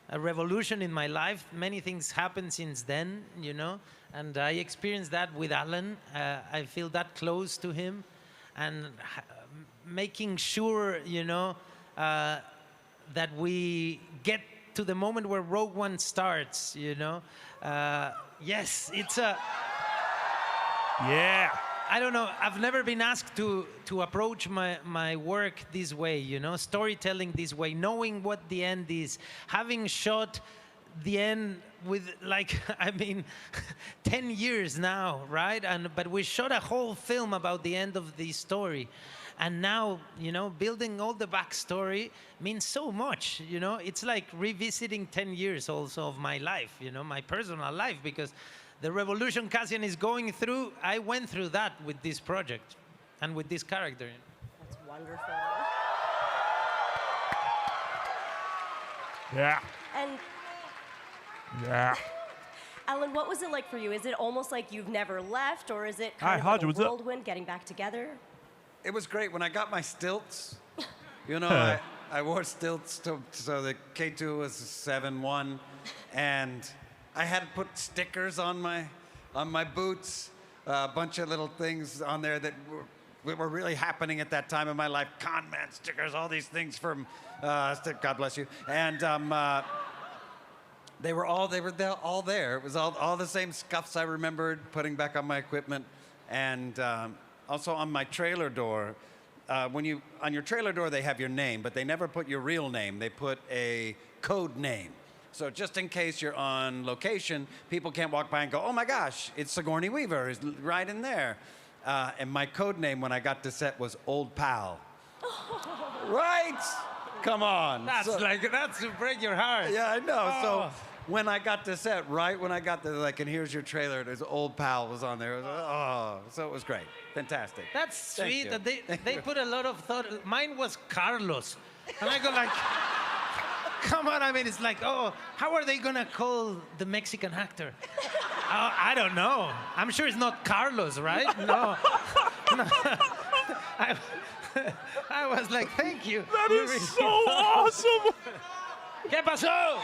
a revolution in my life. Many things happened since then, you know, and I experienced that with Alan. I feel that close to him, and making sure, you know, that we get to the moment where Rogue One starts, you know. Yes, it's a... Yeah. I don't know, I've never been asked to approach my work this way, you know, storytelling this way, knowing what the end is, having shot the end with, like, I mean, 10 years now, right? But we shot a whole film about the end of the story. And now, you know, building all the backstory means so much, you know? It's like revisiting 10 years also of my life, you know, my personal life, because the revolution Cassian is going through, I went through that with this project and with this character. That's wonderful. Yeah. And Yeah. Alan, what was it like for you? Is it almost like you've never left, or is it Hi, kind of Hodge, like a what's up? whirlwind getting back together? It was great when I got my stilts. You know, I wore stilts so the K2 was 7-1, and I had to put stickers on my boots, a bunch of little things on there that were really happening at that time in my life. Con man stickers, all these things from God bless you, and they were all there. It was all the same scuffs I remembered putting back on my equipment, and also on my trailer door. On your trailer door, they have your name, but they never put your real name. They put a code name. So just in case you're on location, people can't walk by and go, oh my gosh, it's Sigourney Weaver, is right in there. And my code name when I got to set was Old Pal. Right? Come on. That's to break your heart. Yeah, I know. Oh. So when I got to set, right when I got there, like, and here's your trailer, there's Old Pal was on there. It was, so it was great. Fantastic. That's Thank sweet. you. That they put a lot of thought. Mine was Carlos. And I go like, come on. I mean, it's like, oh, how are they going to call the Mexican actor? I don't know. I'm sure it's not Carlos, right? No. No. I was like, thank you. That is so awesome. ¿Qué pasó?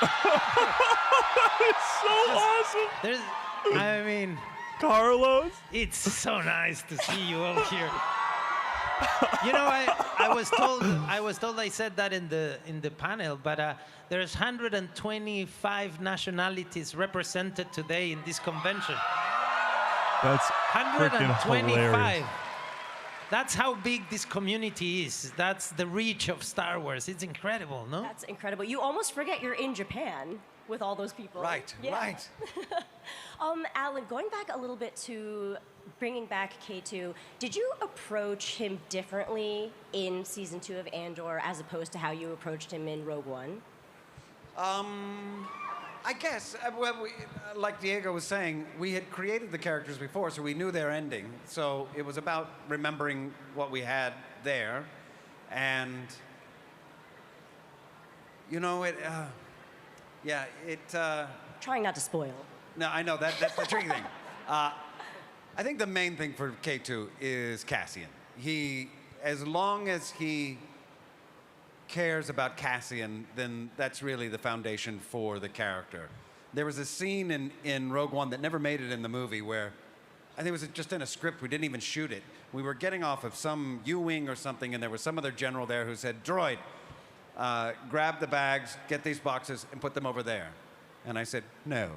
That is so awesome. I mean, Carlos. It's so nice to see you all here. You know, I was told I said that in the panel, but there's 125 nationalities represented today in this convention. That's freaking 125. hilarious. That's how big this community is. That's the reach of Star Wars. It's incredible, no? That's incredible. You almost forget you're in Japan with all those people. Right, right. Alan, going back a little bit to bringing back K2, did you approach him differently in season 2 of Andor as opposed to how you approached him in Rogue One? I guess, like Diego was saying, we had created the characters before, so we knew their ending. So it was about remembering what we had there. And, you know, Trying not to spoil. No, I know, that's the tricky thing. I think the main thing for K2 is Cassian. As long as he cares about Cassian, then that's really the foundation for the character. There was a scene in Rogue One that never made it in the movie where, I think it was just in a script, we didn't even shoot it. We were getting off of some U-wing or something, and there was some other general there who said, droid, grab the bags, get these boxes, and put them over there. And I said, no.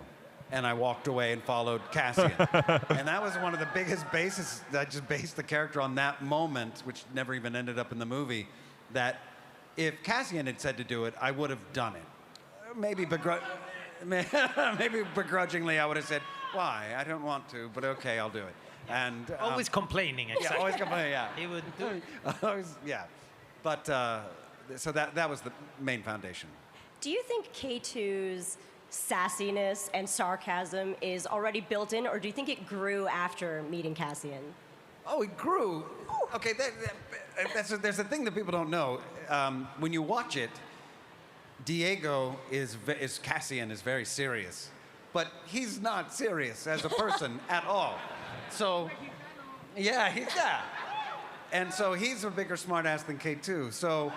And I walked away and followed Cassian. And that was one of the biggest bases, I just based the character on that moment, which never even ended up in the movie, that if Cassian had said to do it, I would have done it. Maybe begrudgingly, I would have said, why? I don't want to, but okay, I'll do it. And always complaining, exactly. Yeah, always complaining, yeah. He would do it. Always, yeah. But, so that was the main foundation. Do you think K2's sassiness and sarcasm is already built in, or do you think it grew after meeting Cassian? Oh, it grew. Okay, there's a thing that people don't know. When you watch it, Diego Cassian is very serious, but he's not serious as a person at all. So, yeah. And so he's a bigger smartass than K2. So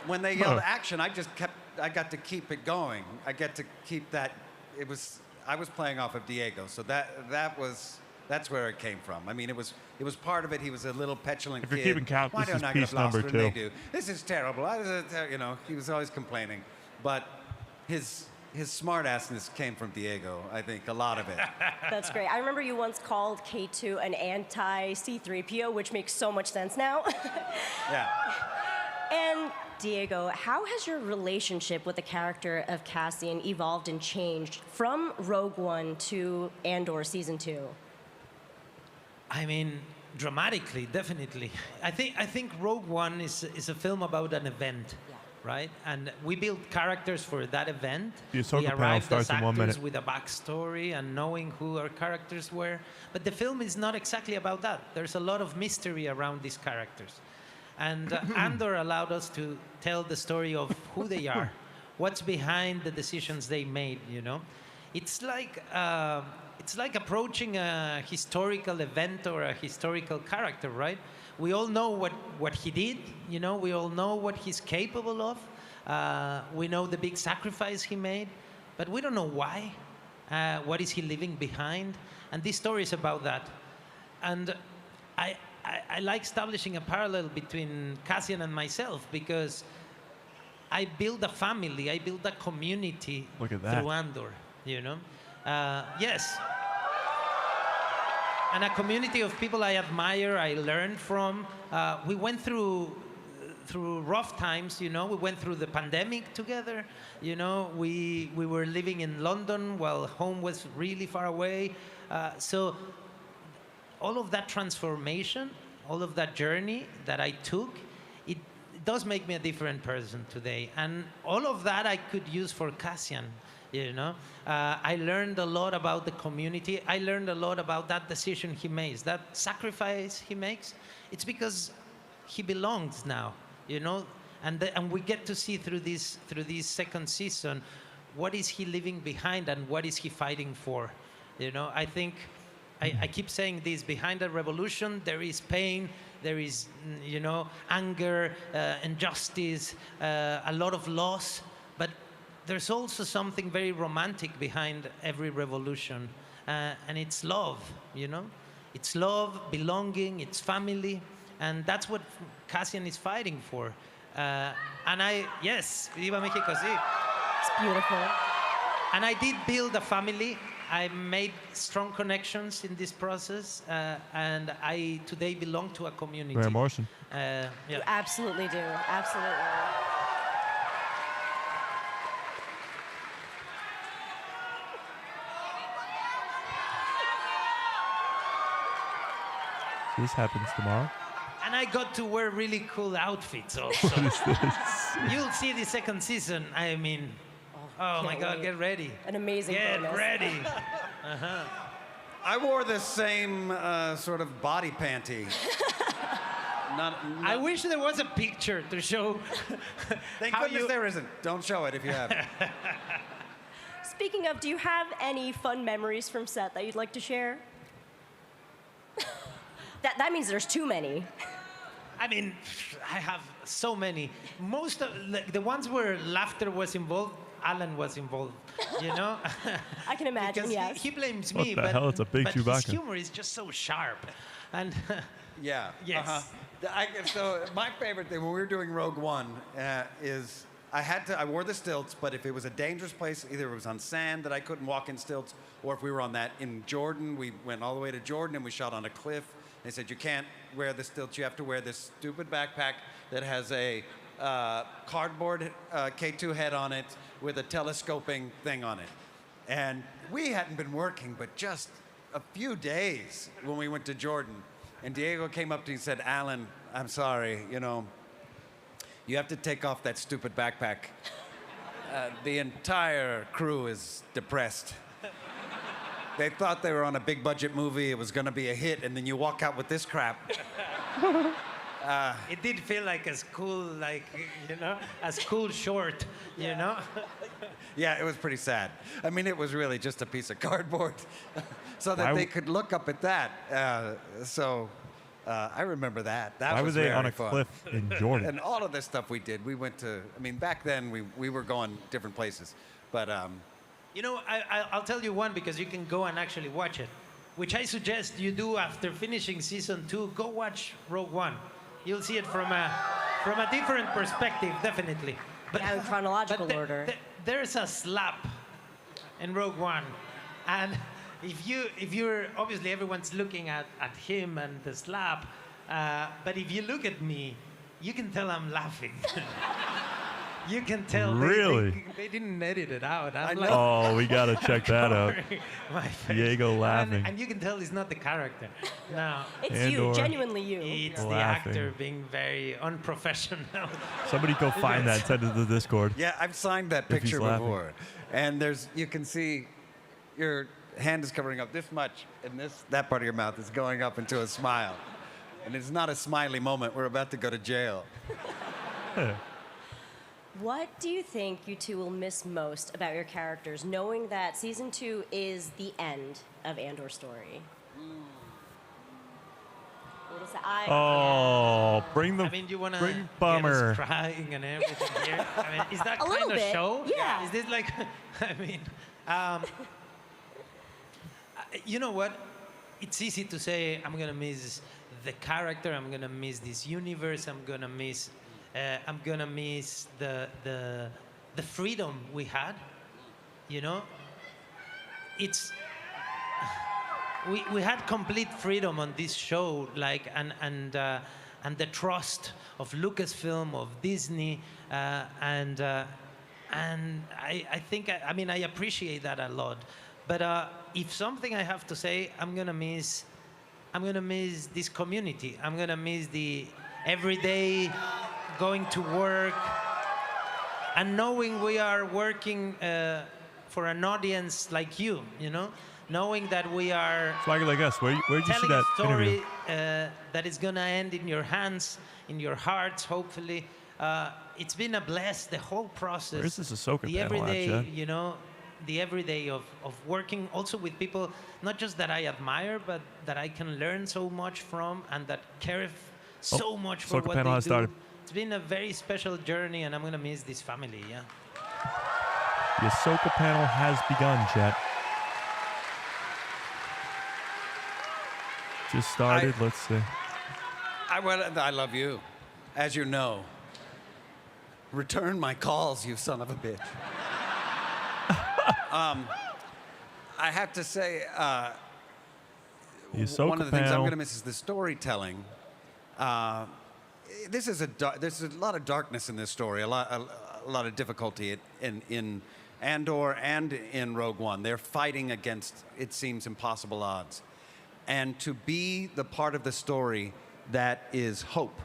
when they yelled action, I got to keep it going. I get to keep that. I was playing off of Diego, so that's where it came from. I mean, it was part of it. He was a little petulant If kid. you're keeping count, Why this is don't I get piece faster number than they 2. do? This is terrible. He was always complaining. But his smart-assness came from Diego, I think, a lot of it. That's great. I remember you once called K2 an anti-C-3PO, which makes so much sense now. Yeah. And Diego, how has your relationship with the character of Cassian evolved and changed from Rogue One to Andor Season 2? I mean, dramatically, definitely. I think Rogue One is a film about an event, right? And we build characters for that event. The Ahsoka we panel arrived starts as in 1 actors minute. with a backstory and knowing who our characters were. But the film is not exactly about that. There's a lot of mystery around these characters. And Andor allowed us to tell the story of who they are, what's behind the decisions they made, you know? It's like approaching a historical event or a historical character, right? We all know what he did, you know? We all know what he's capable of. We know the big sacrifice he made, but we don't know why. What is he leaving behind? And this story is about that. And I like establishing a parallel between Cassian and myself because I build a family, I build a community through Andor, you know? Yes. And a community of people I admire, I learn from. We went through through rough times. You know, we went through the pandemic together. You know, we were living in London while home was really far away. So all of that transformation, all of that journey that I took, it does make me a different person today. And all of that I could use for Cassian. You know, I learned a lot about the community. I learned a lot about that decision he makes, that sacrifice he makes. It's because he belongs now, you know, and we get to see through this second season, what is he leaving behind and what is he fighting for? You know, I think I keep saying this: behind a revolution, there is pain, there is, you know, anger, injustice, a lot of loss, but there's also something very romantic behind every revolution, and it's love, you know? It's love, belonging, it's family, and that's what Cassian is fighting for. Yes, Viva Mexico, sí. It's beautiful. And I did build a family. I made strong connections in this process, and I today belong to a community. Very emotional. Yeah. You absolutely do, absolutely. This happens tomorrow. And I got to wear really cool outfits also. What is this? You'll see the second season. I mean, oh my God, wait. get ready. An amazing Get bonus. ready. I wore the same sort of body panty. I wish there was a picture to show. Thank how goodness you- there isn't. Don't show it if you have it. Speaking of, do you have any fun memories from set that you'd like to share? That means there's too many. I mean, I have so many. Most of the ones where laughter was involved, Alan was involved. You know. I can imagine. Because Yes. he blames What me, the but hell? It's a big but his Chewbacca. humor is just so sharp, and Yeah. Yes. So my favorite thing when we were doing Rogue One is I wore the stilts, but if it was a dangerous place, either it was on sand that I couldn't walk in stilts, or if we were on that in Jordan, we went all the way to Jordan and we shot on a cliff. They said, you can't wear the stilts, you have to wear this stupid backpack that has a cardboard K2 head on it with a telescoping thing on it. And we hadn't been working but just a few days when we went to Jordan. And Diego came up to me and said, Alan, I'm sorry, you know, you have to take off that stupid backpack. The entire crew is depressed. They thought they were on a big budget movie, it was gonna be a hit, and then you walk out with this crap. it did feel like a school, like, you know, a school short, you know. Yeah, it was pretty sad. I mean, it was really just a piece of cardboard so that they could look up at that. I remember that. Why was were they very on a fun. cliff in Jordan? And all of this stuff we did, we went to, I mean, back then we were going different places. But You know, I'll tell you one because you can go and actually watch it, which I suggest you do after finishing season 2. Go watch Rogue One. You'll see it from a different perspective, definitely. But in chronological order. There's a slap in Rogue One, and if you're obviously everyone's looking at him and the slap, but if you look at me, you can tell I'm laughing. You can tell Really? they didn't edit it out. I'm know. Oh, we gotta check that out. My face. Diego laughing. And you can tell it's not the character. No. It's you, Andor genuinely you. It's the laughing. actor being very unprofessional. Somebody go find that and send it to the Discord. yeah, I've signed that If he's picture laughing. before. And you can see your hand is covering up this much, and that part of your mouth is going up into a smile. And it's not a smiley moment. We're about to go to jail. What do you think you two will miss most about your characters, knowing that season 2 is the end of Andor's story? What is that? Oh, bring the I mean, you want to bring get bummer. us crying and everything here? I mean, is that A little kind of bit, show? yeah. Is this like, I mean, you know what? It's easy to say, I'm going to miss the character, I'm going to miss this universe, I'm going to miss the freedom we had, you know? We had complete freedom on this show, like, and and the trust of Lucasfilm, of Disney, and I think I appreciate that a lot. But if something I have to say, I'm gonna miss this community. I'm gonna miss the everyday going to work and knowing we are working for an audience like you know, knowing that we are Swagger like us. Where'd you see telling that a story interview? that is gonna end in your hands, in your hearts, hopefully. It's been a blast, the whole process. Where's this Ahsoka the panel at, everyday, Chad? you know, the everyday of working also with people, not just that I admire, but that I can learn so much from and that care so much for Ahsoka what panel they has do. started. It's been a very special journey, and I'm gonna miss this family. Yeah. The Ahsoka panel has begun, chat. Just started. Let's see. I love you, as you know. Return my calls, you son of a bitch. I have to say, The Ahsoka one of the things I'm panel. going to miss is the storytelling. There's a lot of darkness in this story, a lot of difficulty in Andor and in Rogue One. They're fighting against, it seems, impossible odds. And to be the part of the story that is hope,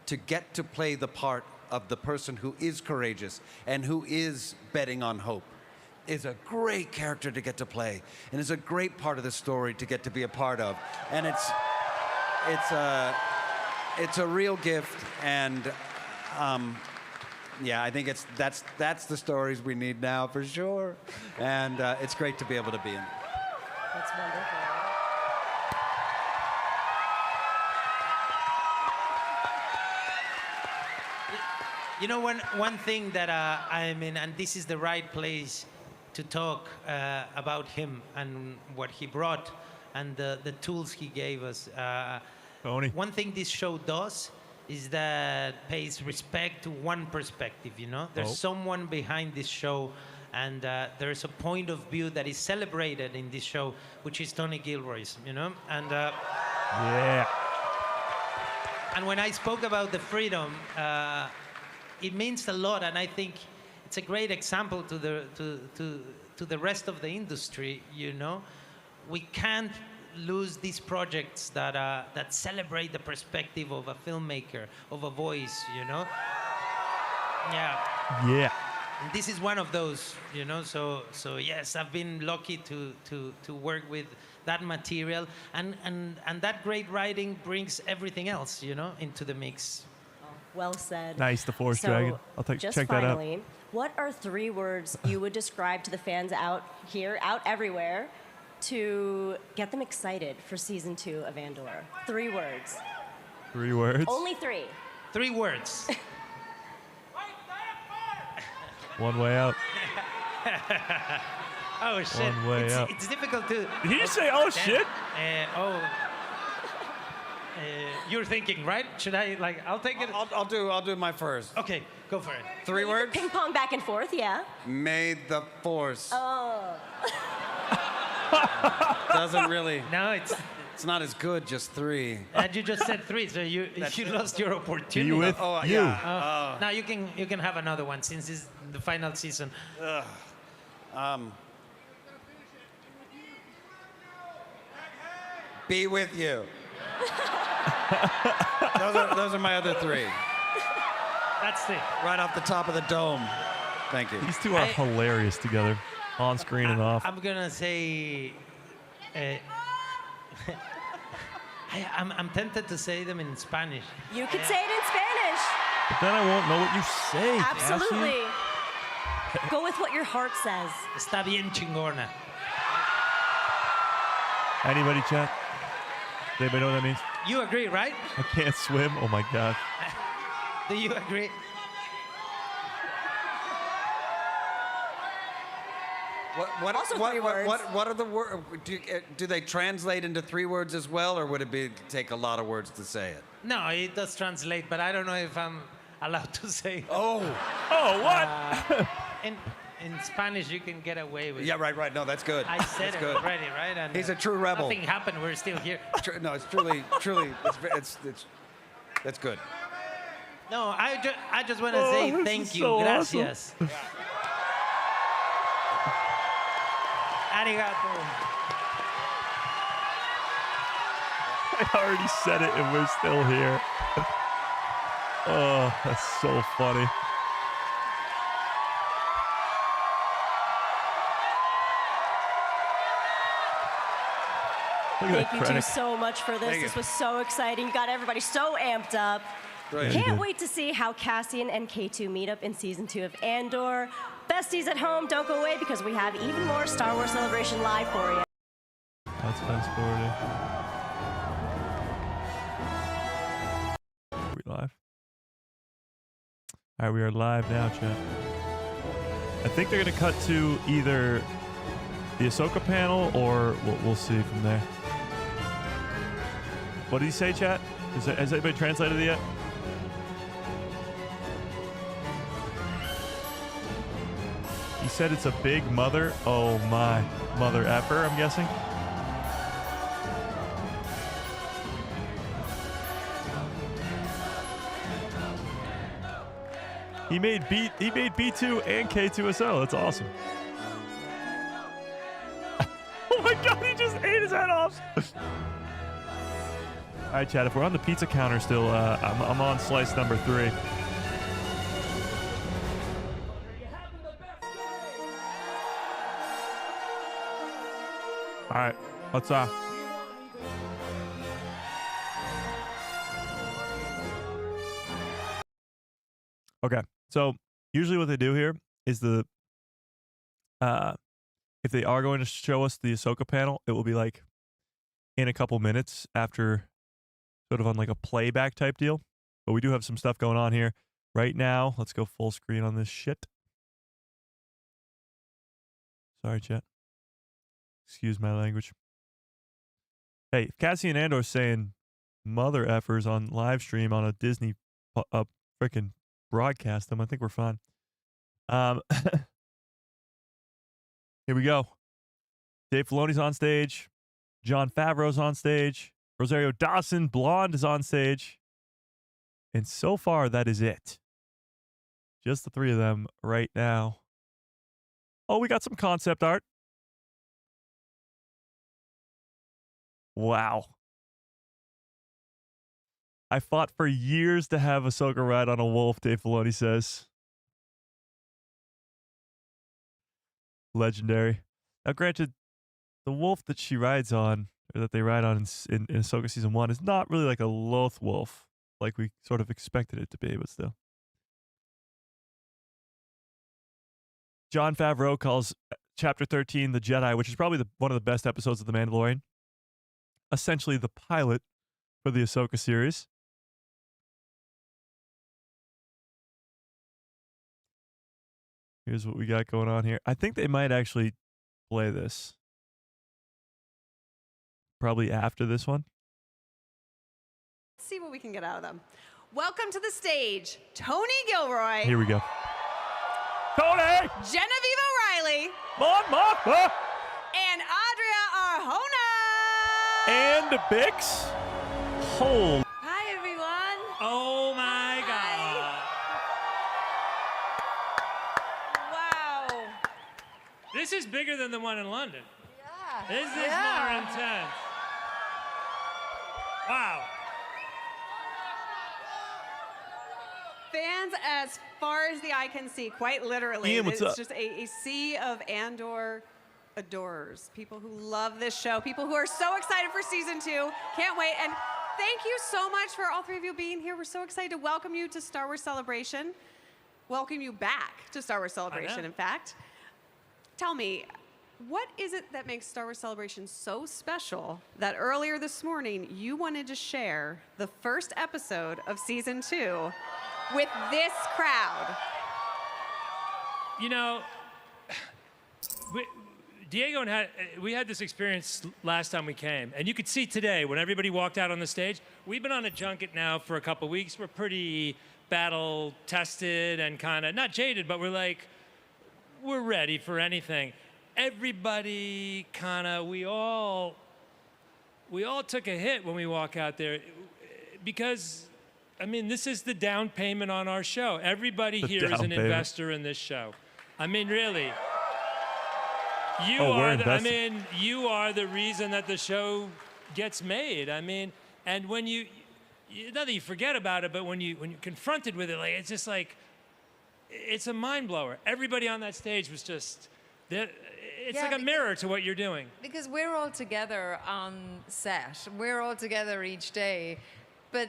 to get to play the part of the person who is courageous and who is betting on hope, is a great character to get to play, and is a great part of the story to get to be a part of. And it's a real gift, and yeah, I think that's the stories we need now for sure, and it's great to be able to be in. That's wonderful. You know, one thing that and this is the right place to talk about him and what he brought and the tools he gave us. Tony. One thing this show does is that pays respect to one perspective, you know? There's someone behind this show, and there's a point of view that is celebrated in this show, which is Tony Gilroy's, you know? And yeah. And when I spoke about the freedom, it means a lot, and I think it's a great example to the rest of the industry. You know, we can't lose these projects that celebrate the perspective of a filmmaker, of a voice. You know, yeah. Yeah. And this is one of those. You know, so yes, I've been lucky to work with that material, and that great writing brings everything else, you know, into the mix. Well said. Nice, the Force So, Dragon. I'll just check that out. finally, what are 3 words you would describe to the fans out here, out everywhere, to get them excited for season 2 of Andor? 3 words. 3 words. Only 3. 3 words. One way out. Oh shit! One way up. It's difficult to. Did you say oh shit? You're thinking, right? Should I I'll take it. I'll do my first. Okay, go for it. 3 words. Ping pong back and forth, yeah. May the Force. Oh. Doesn't really. No, it's not as good. Just 3. And you just said 3, so you lost your opportunity. You with you? Yeah. Now you can have another one since it's the final season. Be with you. those are my other 3. That's it. Right off the top of the dome. Thank you. These two are hilarious together, on screen and off. I'm gonna say. I'm tempted to say them in Spanish. You could say it in Spanish. But then I won't know what you say. Absolutely. Go with what your heart says. Está bien chingona. Anybody, chat? Does anybody know what that means? You agree, right? I can't swim. Oh my god. Do you agree? What are the words? Do they translate into 3 words as well, or would it take a lot of words to say it? No, it does translate, but I don't know if I'm allowed to say. Oh, what? in Spanish, you can get away with. Yeah, right. No, that's good. I said that's it good. already, right? And he's a true rebel. Nothing happened. We're still here. No, it's truly. It's That's good. No, I just want to say this thank is you. so Gracias. Arigato. I already said it and we're still here. Oh, that's so funny. Look at Thank that you two credit. so much for this. Thank This you. was so exciting. You got everybody so amped up. Right. Can't wait to see how Cassian and K2 meet up in season 2 of Andor. Besties at home, don't go away because we have even more Star Wars Celebration live for you. That's fast forwarding. Are we live? All right, we are live now, chat. I think they're going to cut to either the Ahsoka panel or we'll see from there. What did he say, chat? Has anybody translated it yet? He said it's a big mother. Oh my. Mother effer, I'm guessing. He made B2 and K2SO. That's awesome. Oh my god, he just ate his head off. All right, Chad, if we're on the pizza counter still, I'm on slice number 3. All right, let's Okay, so usually what they do here is if they are going to show us the Ahsoka panel, it will be like in a couple minutes after, sort of on like a playback type deal. But we do have some stuff going on here right now. Let's go full screen on this shit. Sorry, chat. Excuse my language. Hey, if Cassian Andor's saying mother effers on live stream on a Disney freaking broadcast them, I think we're fine. Here we go. Dave Filoni's on stage. Jon Favreau's on stage. Rosario Dawson, blonde, is on stage. And so far, that is it. Just the 3 of them right now. Oh, we got some concept art. Wow. I fought for years to have Ahsoka ride on a wolf, Dave Filoni says. Legendary. Now, granted, the wolf that she rides on, or that they ride on in Ahsoka Season 1, is not really like a Loth wolf, like we sort of expected it to be, but still. Jon Favreau calls Chapter 13 The Jedi, which is probably one of the best episodes of The Mandalorian. Essentially the pilot for the Ahsoka series. Here's what we got going on here. I think they might actually play this. Probably after this one. Let's see what we can get out of them. Welcome to the stage, Tony Gilroy. Here we go. Tony! Genevieve O'Reilly. Mon Mothma! And Adria Arjona. And Bix. Holy. Hi, everyone. Oh, my God. Wow. This is bigger than the one in London. Yeah. This is more intense. Wow. Fans as far as the eye can see, quite literally. Ian, what's it's up? just a sea of Andor adorers. People who love this show. People who are so excited for season 2. Can't wait. And thank you so much for all 3 of you being here. We're so excited to welcome you to Star Wars Celebration. Welcome you back to Star Wars Celebration, in fact. Tell me, what is it that makes Star Wars Celebration so special that earlier this morning you wanted to share the first episode of season 2 with this crowd? You know, Diego and we had this experience last time we came, and you could see today when everybody walked out on the stage. We've been on a junket now for a couple weeks. We're pretty battle tested and kind of not jaded, but we're ready for anything. Everybody kind of, we all took a hit when we walk out there because I mean, this is the down payment on our show. Everybody The here is down an payment. investor in this show. I mean, really. You Oh, we're are the, I invested. mean, you are the reason that the show gets made. I mean, and when you not that you forget about it, but when you're confronted with it, like it's just like it's a mind blower. Everybody on that stage was just it's Yeah, like a mirror to what you're doing. Because we're all together on set. We're all together each day. But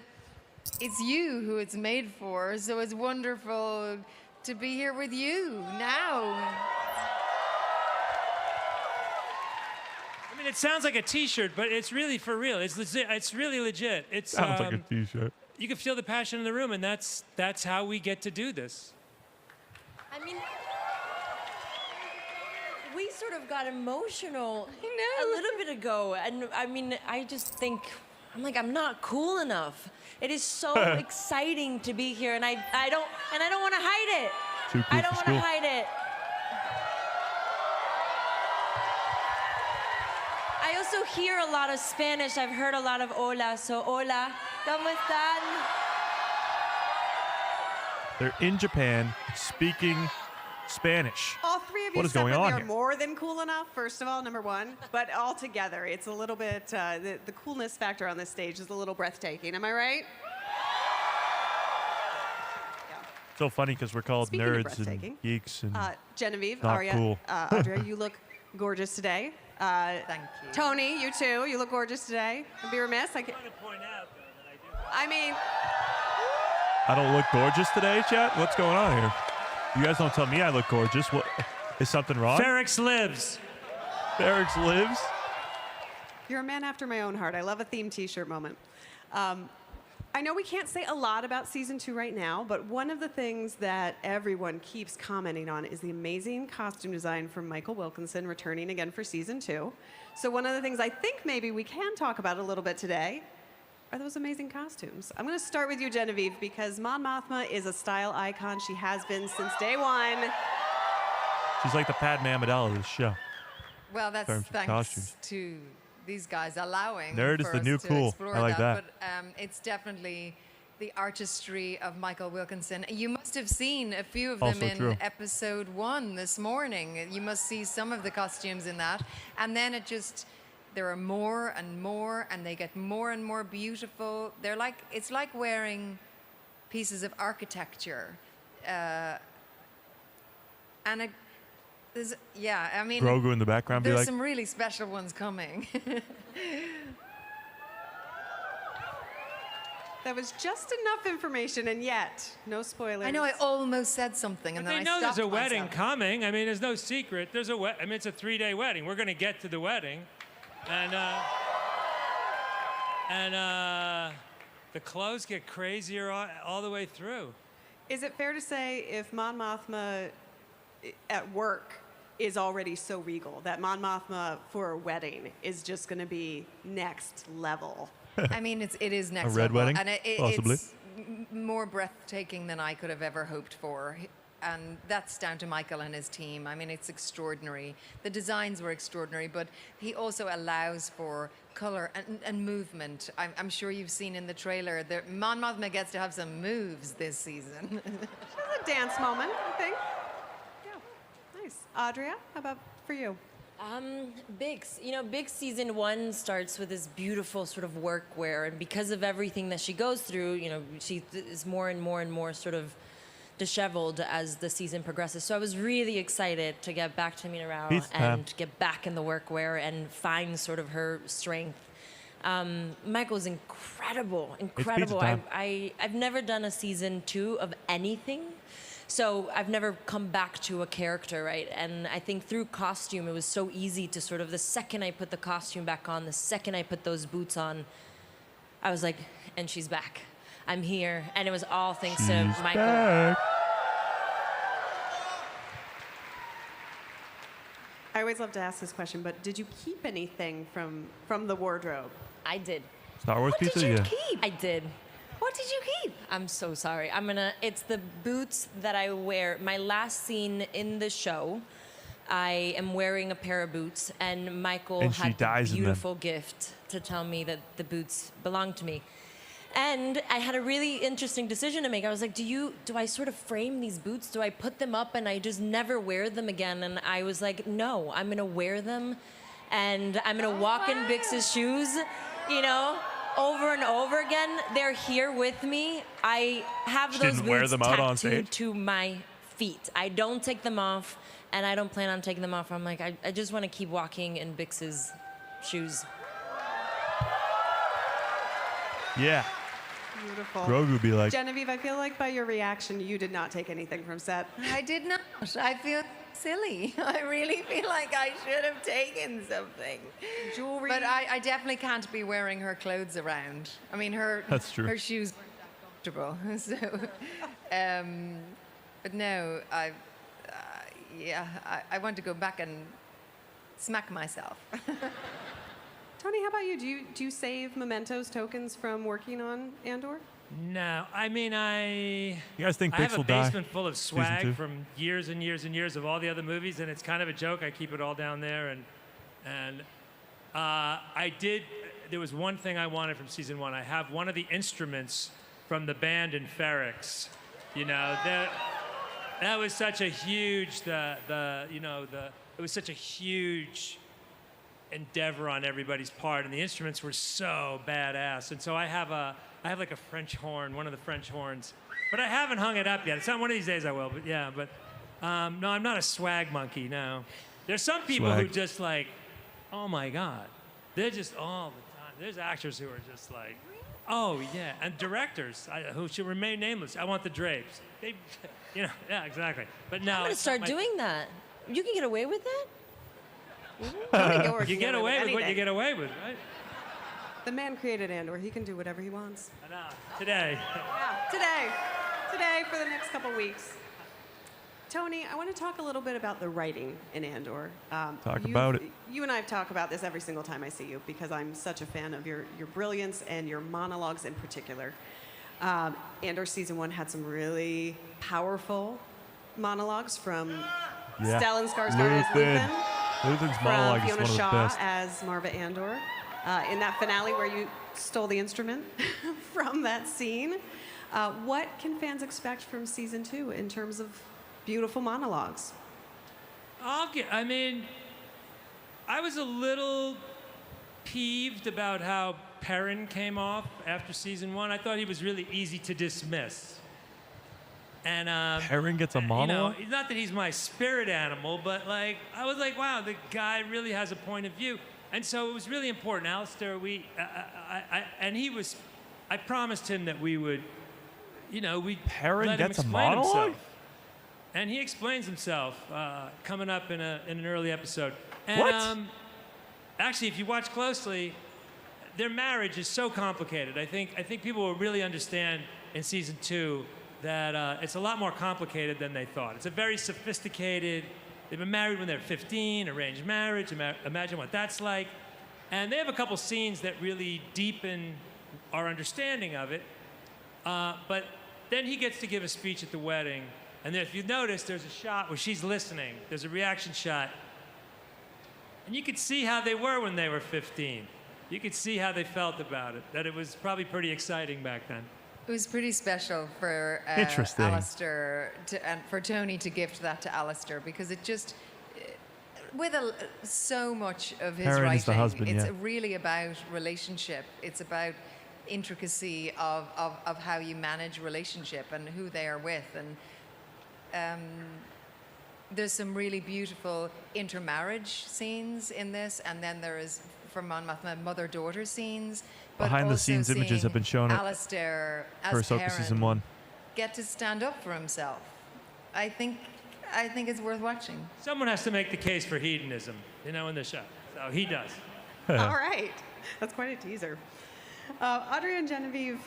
it's you who it's made for. So it's wonderful to be here with you now. I mean, it sounds like a T-shirt, but it's really for real. It's legit. It's really legit. It's Sounds like a T-shirt. You can feel the passion in the room, and that's how we get to do this. I mean, we sort of got emotional a little bit ago, and I mean, I just think I'm not cool enough. It is so exciting to be here, and I don't want to hide it. Too cool I don't for want to school. hide it. I also hear a lot of Spanish. I've heard a lot of hola, so hola, ¿cómo están? They're in Japan speaking Spanish. All three of you What is going separately on are here? more than cool enough, first of all, number one. But all together, it's a little bit, the coolness factor on this stage is a little breathtaking. Am I right? So funny because we're called Speaking of nerds breathtaking, and geeks and Genevieve, not Aria, cool. Audrey, you look gorgeous today. Thank you. Tony, you too. You look gorgeous today. I'd be remiss. I mean, I don't look gorgeous today, chat? What's going on here? You guys don't tell me I look gorgeous. What is something wrong? Ferrex lives. Ferrex lives. you're a man after my own heart. I love a theme T-shirt moment. I know we can't say a lot about season 2 right now, but one of the things that everyone keeps commenting on is the amazing costume design from Michael Wilkinson returning again for season 2. So one of the things I think maybe we can talk about a little bit today are those amazing costumes. I'm going to start with you, Genevieve, because Mon Mothma is a style icon. She has been since day one. She's like the Padme Amidala of this show. Well, that's terms of thanks costumes. to these guys allowing Nerd is for the us new to cool. explore I like that. But it's definitely the artistry of Michael Wilkinson. You must have seen a few of them Also in true. episode 1 this morning. You must see some of the costumes in that. And then it just, there are more and more, and they get more and more beautiful. They're like, it's like wearing pieces of architecture. And it, yeah, I mean, Grogu in the background be there's like, some really special ones coming. That was just enough information, and yet, no spoilers. I know I almost said something, and But then they I know there's stopped a wedding myself. coming. I mean, there's no secret. There's a I mean, it's a 3-day wedding. We're going to get to the wedding, and the clothes get crazier all the way through. Is it fair to say if Mon Mothma at work is already so regal, that Mon Mothma for a wedding is just going to be next level? I mean, it is next red level, wedding, and possibly. it's more breathtaking than I could have ever hoped for. And that's down to Michael and his team. I mean, it's extraordinary. The designs were extraordinary, but he also allows for color and movement. I'm sure you've seen in the trailer that Mon Mothma gets to have some moves this season. There's a dance moment, I think. Yeah, nice. Audria, how about for you? Biggs. You know, Biggs season 1 starts with this beautiful sort of workwear, and because of everything that she goes through, you know, she is more and more and more sort of disheveled as the season progresses. So I was really excited to get back to Mina Rao Peace, Pam. and get back in the workwear and find sort of her strength. Michael's incredible. time. I've never done a season 2 of anything. So I've never come back to a character, right? And I think through costume, it was so easy to sort of, the second I put the costume back on, the second I put those boots on, I was like, and she's back. I'm here. And it was all thanks to She's Michael. back. I always love to ask this question, but did you keep anything from the wardrobe? I did. Star Wars What pizza? did you Yeah. keep? I did. What did you keep? I'm so sorry. It's the boots that I wear. My last scene in the show, I am wearing a pair of boots, and Michael And she had dies the in them. beautiful gift to tell me that the boots belong to me. And I had a really interesting decision to make. I was like, do I sort of frame these boots? Do I put them up and I just never wear them again? And I was like, no, I'm gonna wear them and I'm gonna walk in Bix's shoes, you know, over and over again. They're here with me. I have She those didn't wear boots them out on tattooed stage? to my feet. I don't take them off and I don't plan on taking them off. I'm like, I just wanna keep walking in Bix's shoes. Yeah. Beautiful. Grogu be like, Genevieve, I feel like by your reaction, you did not take anything from set. I did not. I feel silly. I really feel like I should have taken something. Jewelry. But I definitely can't be wearing her clothes around. I mean, That's true. her shoes are comfortable. So, but no, I want to go back and smack myself. Tony, how about you? Do you save mementos, tokens from working on Andor? No, I mean, You guys think I Bix have a will die? basement full of Season swag 2? from years and years and years of all the other movies, and it's kind of a joke. I keep it all down there, and there was one thing I wanted from season 1. I have one of the instruments from the band in Ferrix. You know, that was such a huge, it was such a huge endeavor on everybody's part, and the instruments were so badass. And so I have like a French horn, one of the French horns, but I haven't hung it up yet. It's not one of these days I will, but yeah. But no, I'm not a swag monkey. No, there's some people who just like, oh my God, they're just all the time. There's actors who are just like, oh yeah, and directors who should remain nameless. I want the drapes. They, yeah, exactly. But no, I'm gonna it's not start my- doing that. You can get away with that? You get away with what you get away with, right? The man created Andor. He can do whatever he wants. I know. Today. Yeah, today for the next couple weeks. Tony, I want to talk a little bit about the writing in Andor. Talk about it. You and I talk about this every single time I see you because I'm such a fan of your brilliance and your monologues in particular. Andor season 1 had some really powerful monologues from Stellan Skarsgård as Luthen. Luthen's From monologue is Fiona one of the Shaw best. as Marva Andor. In that finale where you stole the instrument from that scene. What can fans expect from season 2 in terms of beautiful monologues? I mean, I was a little peeved about how Perrin came off after season 1. I thought he was really easy to dismiss. And Perrin gets a monologue? Not that he's my spirit animal, but like I was like, wow, the guy really has a point of view. And so it was really important. Alistair, I promised him that we would, we'd Perrin let him gets a explain monologue? himself. And he explains himself coming up in an early episode. And, What? Actually, if you watch closely, their marriage is so complicated. I think people will really understand in season 2 that it's a lot more complicated than they thought. It's a very sophisticated. They've been married when they're 15, arranged marriage. Imagine what that's like. And they have a couple scenes that really deepen our understanding of it. But then he gets to give a speech at the wedding. And then if you notice, there's a shot where she's listening. There's a reaction shot. And you could see how they were when they were 15. You could see how they felt about it, that it was probably pretty exciting back then. It was pretty special for Interesting. Alistair and for Tony to gift that to Alistair because it just, with so much of his Perrin writing, is the husband, it's yeah. really about relationship. It's about intricacy of how you manage relationship and who they are with. And there's some really beautiful intermarriage scenes in this, and then there is, from Monmouth, mother-daughter scenes. But Behind-the-scenes also images have been shown at Alistair as for Ahsoka Perrin season 1. get to stand up for himself. I think it's worth watching. Someone has to make the case for hedonism, in the show. So he does. All right. That's quite a teaser. Audrey and Genevieve,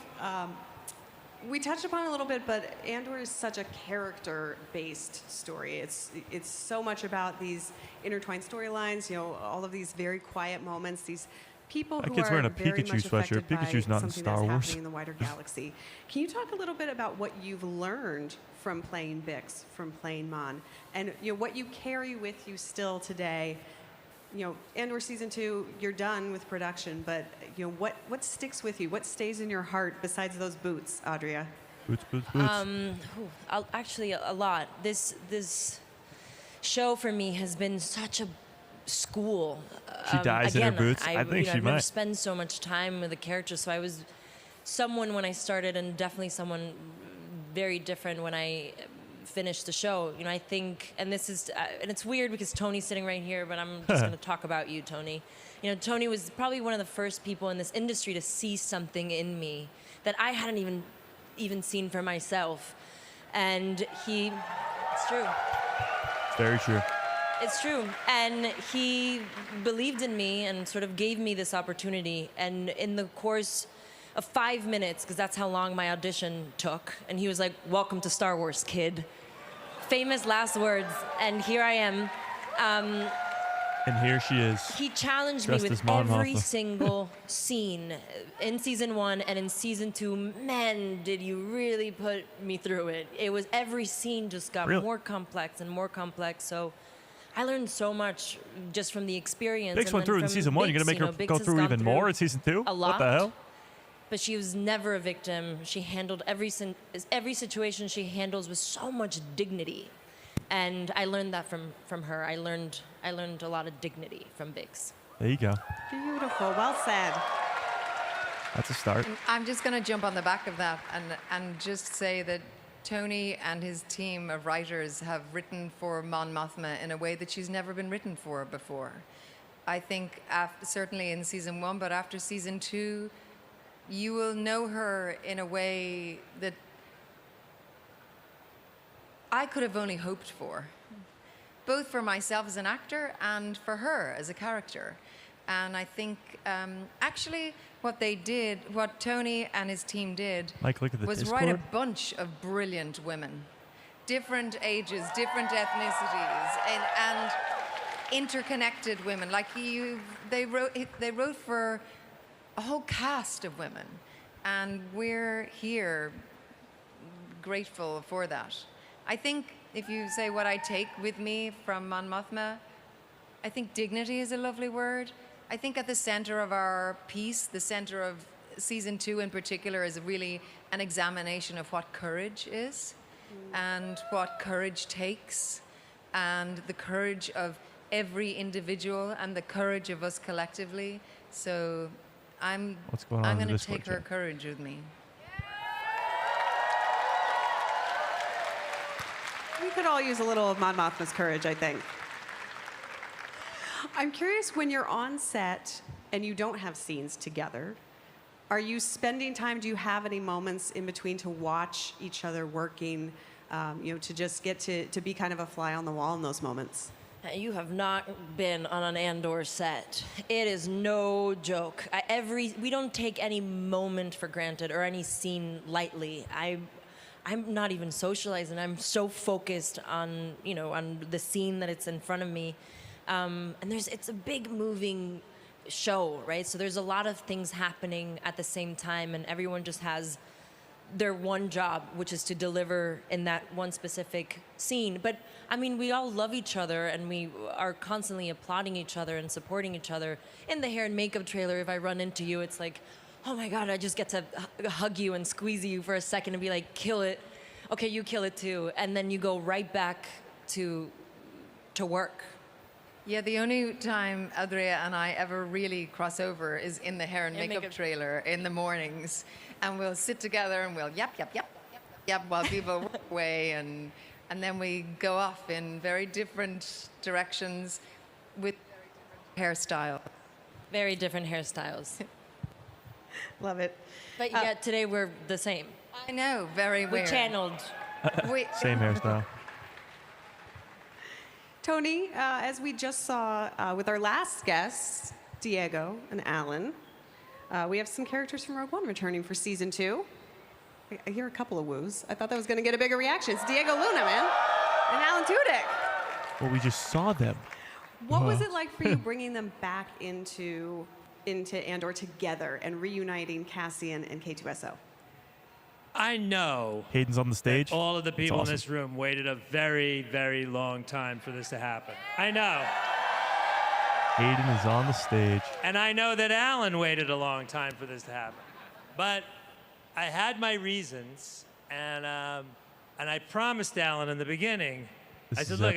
we touched upon it a little bit, but Andor is such a character-based story. It's so much about these intertwined storylines, all of these very quiet moments, these people That who kid's are wearing a very Pikachu much affected sweatshirt. Pikachu's by not in something Star that's Wars. happening in the wider galaxy. Can you talk a little bit about what you've learned from playing Bix, from playing Mon, and what you carry with you still today Andor season 2, you're done with production, but what sticks with you? What stays in your heart besides those boots, Adria? Boots. Actually, a lot. This show for me has been such a school. She dies in her boots. I think she I've might. never spent so much time with a character, so I was someone when I started, and definitely someone very different when I finished the show. I think, and this is, and it's weird because Tony's sitting right here, but I'm just going to talk about you, Tony. Tony was probably one of the first people in this industry to see something in me that I hadn't even seen for myself, and it's true. It's very true. It's true. And he believed in me and sort of gave me this opportunity. And in the course of 5 minutes, because that's how long my audition took, and he was like, "Welcome to Star Wars, kid." Famous last words. And here I am. And here she is. He challenged me dressed with as Mon every Mothma. single scene in season 1 and in season 2. Man, did you really put me through it. It was every scene just got Really? more complex and more complex. So I learned so much just from the experience. Biggs and went then through it in from season 1. You're Biggs, going to make her Biggs go has through gone even more in season 2? A lot. What the hell? But she was never a victim. She handled every situation she handles with so much dignity. And I learned that from her. I learned a lot of dignity from Biggs. There you go. Beautiful. Well said. That's a start. I'm just going to jump on the back of that and just say that Tony and his team of writers have written for Mon Mothma in a way that she's never been written for before. I think certainly in season 1, but after season 2, you will know her in a way that I could have only hoped for, both for myself as an actor and for her as a character. And I think actually what Tony and his team did Mike, look at the was Discord. write a bunch of brilliant women, different ages, different ethnicities, and interconnected women. Like they wrote for a whole cast of women, and we're here grateful for that. I think if you say what I take with me from Mon Mothma, I think dignity is a lovely word. I think at the center of our piece, the center of season 2 in particular, is really an examination of what courage is and what courage takes, and the courage of every individual and the courage of us collectively. So I'm going to take her courage with me. We could all use a little of Mon Mothma's courage, I think. I'm curious, when you're on set and you don't have scenes together, are you spending time, do you have any moments in between to watch each other working, to just get to be kind of a fly on the wall in those moments? You have not been on an Andor set. It is no joke. We don't take any moment for granted or any scene lightly. I'm not even socializing. I'm so focused on, on the scene that it's in front of me. And it's a big moving show, right? So there's a lot of things happening at the same time, and everyone just has their one job, which is to deliver in that one specific scene. But I mean, we all love each other, and we are constantly applauding each other and supporting each other. In the hair and makeup trailer, if I run into you, it's like, oh my God, I just get to hug you and squeeze you for a second and be like, kill it. Okay, you kill it too. And then you go right back to work. Yeah, the only time Adria and I ever really cross over is in the hair and makeup trailer in the mornings. And we'll sit together and we'll yap while people walk away. And then we go off in very different directions with very different hairstyles. Very different hairstyles. Love it. But yet today we're the same. I know, very We weird. channeled. Same hairstyle. Tony, as we just saw with our last guests, Diego and Alan, we have some characters from Rogue One returning for season 2. I hear a couple of woos. I thought that was going to get a bigger reaction. It's Diego Luna, man, and Alan Tudyk. Well, we just saw them. What was it like for you bringing them back into Andor together and reuniting Cassian and K2SO? I know Hayden's on the stage. all of the That's people awesome. in this room waited a very, very long time for this to happen. I know. Hayden is on the stage. And I know that Alan waited a long time for this to happen. But I had my reasons, and I promised Alan in the beginning, I said, look,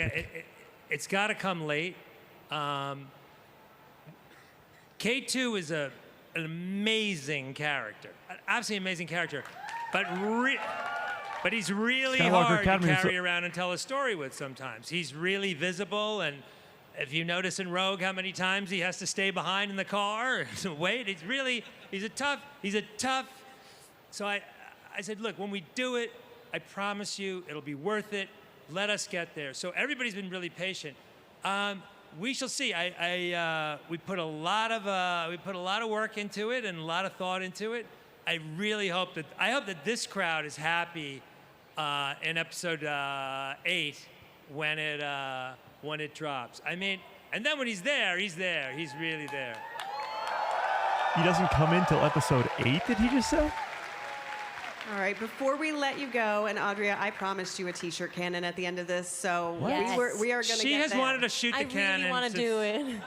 it's got to come late. K2 is an amazing character, an absolutely amazing character, but he's really hard to carry around and tell a story with sometimes. He's really visible, and if you notice in Rogue how many times he has to stay behind in the car to wait, he's a tough. So I said, look, when we do it, I promise you it'll be worth it. Let us get there. So everybody's been really patient. We shall see. We put a lot of work into it and a lot of thought into it. I really hope that this crowd is happy in episode 8 when it drops. I mean, and then when he's there. He's really there. He doesn't come in till episode 8, did he just say? All right, before we let you go, and Audria, I promised you a T-shirt cannon at the end of this, so Yes. we are going to get She has there. wanted to shoot the cannon. I really want to do it.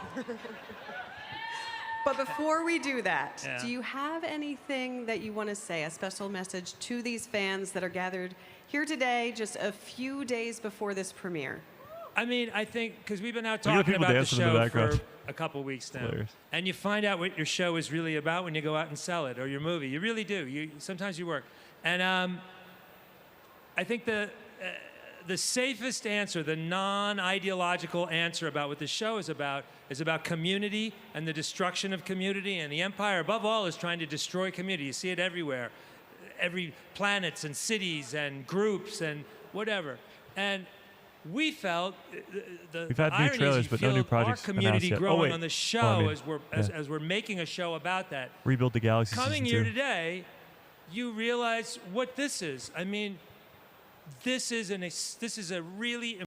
But before we do that, Yeah. do you have anything that you want to say, a special message to these fans that are gathered here today, just a few days before this premiere? I mean, I think, because we've been out Look at the talking people about the dancing in the show background. for a couple weeks now. Hilarious. And you find out what your show is really about when you go out and sell it, or your movie. You really do. Sometimes you work. And I think the safest answer, the non-ideological answer about what the show is about community and the destruction of community. And the Empire, above all, is trying to destroy community. You see it everywhere. Every planets and cities and groups and whatever. And we felt We've had new irony is trailers, you but no feel new projects our community announced yet. growing Oh, wait. on the show Well, I mean, as we're making a show about that. Rebuild the Galaxy Coming season here 2. today, you realize what this is. I mean, this is a really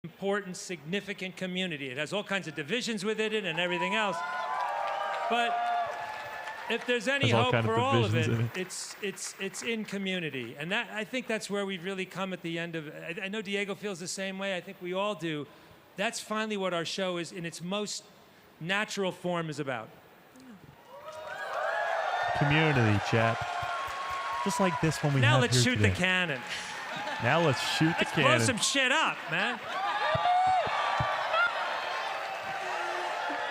important, significant community. It has all kinds of divisions within it and everything else. But if there's any Has all hope kind of for all of it, divisions in it's in community. And I think that's where we've really come at the end of it. I know Diego feels the same way. I think we all do. That's finally what our show is in its most natural form is about. Community, chat. Just like this one we Now have let's here shoot today. the cannon. Now let's shoot the Let's blow cannon. some shit up, man.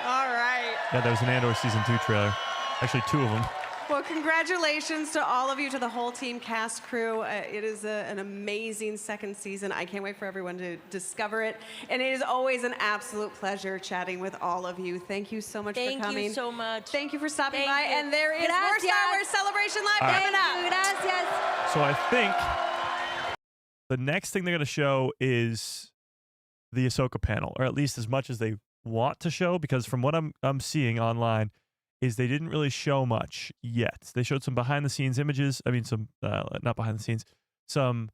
All right. Yeah, there was an Andor season 2 trailer. Actually, 2 of them. Well, congratulations to all of you, to the whole team, cast, crew. It is an amazing second season. I can't wait for everyone to discover it. And it is always an absolute pleasure chatting with all of you. Thank you so much for coming. Thank you so much. Thank you for stopping by. Thank you. And there is more Gracias. Star Wars Celebration Live All right. coming up. Gracias. So I think the next thing they're going to show is the Ahsoka panel, or at least as much as they want to show, because from what I'm seeing online, is they didn't really show much yet. They showed some behind-the-scenes images. I mean, some, not behind-the-scenes, some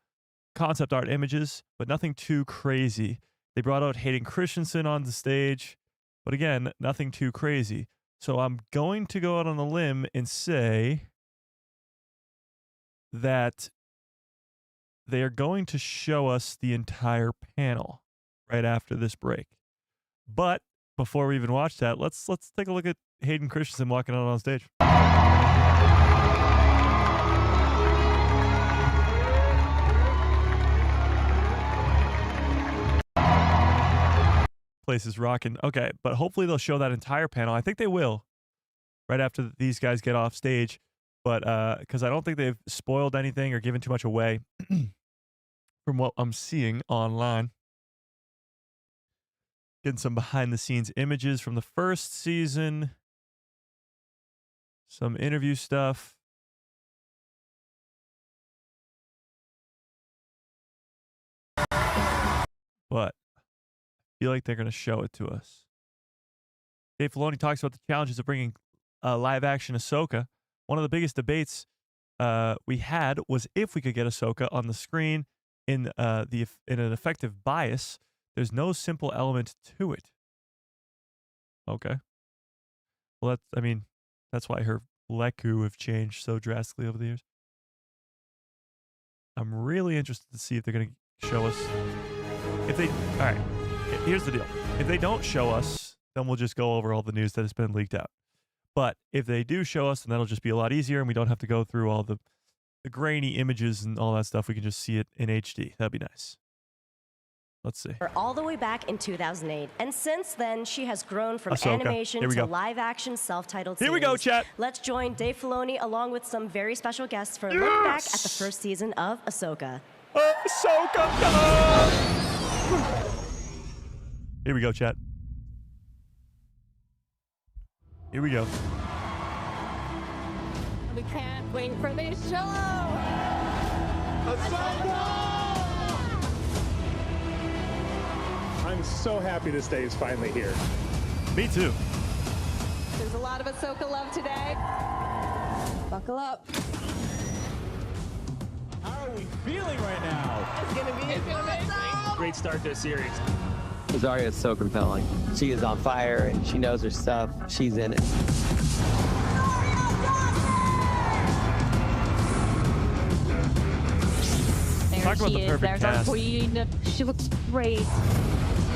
concept art images, but nothing too crazy. They brought out Hayden Christensen on the stage, but again, nothing too crazy. So I'm going to go out on a limb and say that they are going to show us the entire panel right after this break. But before we even watch that, let's take a look at Hayden Christensen walking out on stage. Place is rocking. Okay, but hopefully they'll show that entire panel. I think they will right after these guys get off stage. But because I don't think they've spoiled anything or given too much away from what I'm seeing online. Getting some behind-the-scenes images from the first season. Some interview stuff. But I feel like they're going to show it to us. Dave Filoni talks about the challenges of bringing live-action Ahsoka. One of the biggest debates we had was if we could get Ahsoka on the screen in an effective bias. There's no simple element to it. Okay. Well, that's why her Leku have changed so drastically over the years. I'm really interested to see if they're going to show us. All right, here's the deal. If they don't show us then we'll just go over all the news that has been leaked out. But if they do show us, then that'll just be a lot easier, and we don't have to go through all the grainy images and all that stuff. We can just see it in HD. That'd be nice. Let's see. All the way back in 2008. And since then, she has grown from Ahsoka. animation Here we to go. live-action self-titled series. Here we go, chat. Let's join Dave Filoni along with some very special guests for a look back at the first season of Ahsoka. Ahsoka! Here we go, chat. Here we go. We can't wait for this show! I'm so happy this day is finally here. Me too. There's a lot of Ahsoka love today. Buckle up. How are we feeling right now? It's gonna be amazing! Great start to a series. Zarya is so compelling. She is on fire and she knows her stuff. She's in it. Talk about the perfect There's our cast. queen. She looks great.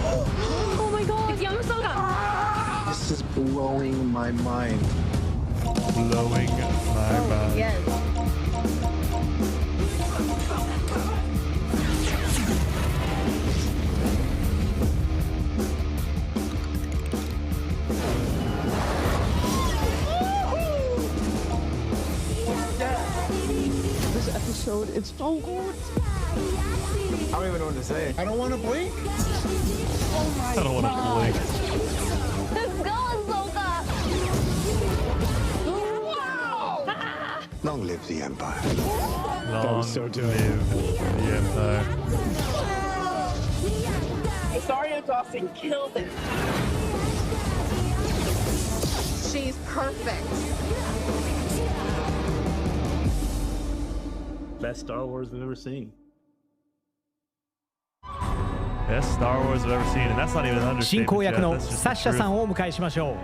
Oh my god! It's young Ahsoka! This is blowing my mind. Blowing my mind. Yes. This episode, it's so good. I don't even know what to say. I don't want to blink. I don't want to blink. Let's go, Ahsoka! Long live the Empire. Long so live the Empire. Zarya Dawson killed it. She's perfect. Best Star Wars I've ever seen. Best Star Wars I've ever seen, and that's not even an 進行 understatement 役 yet. の That's just サッ the シャさ truth. んをお迎えしましょう。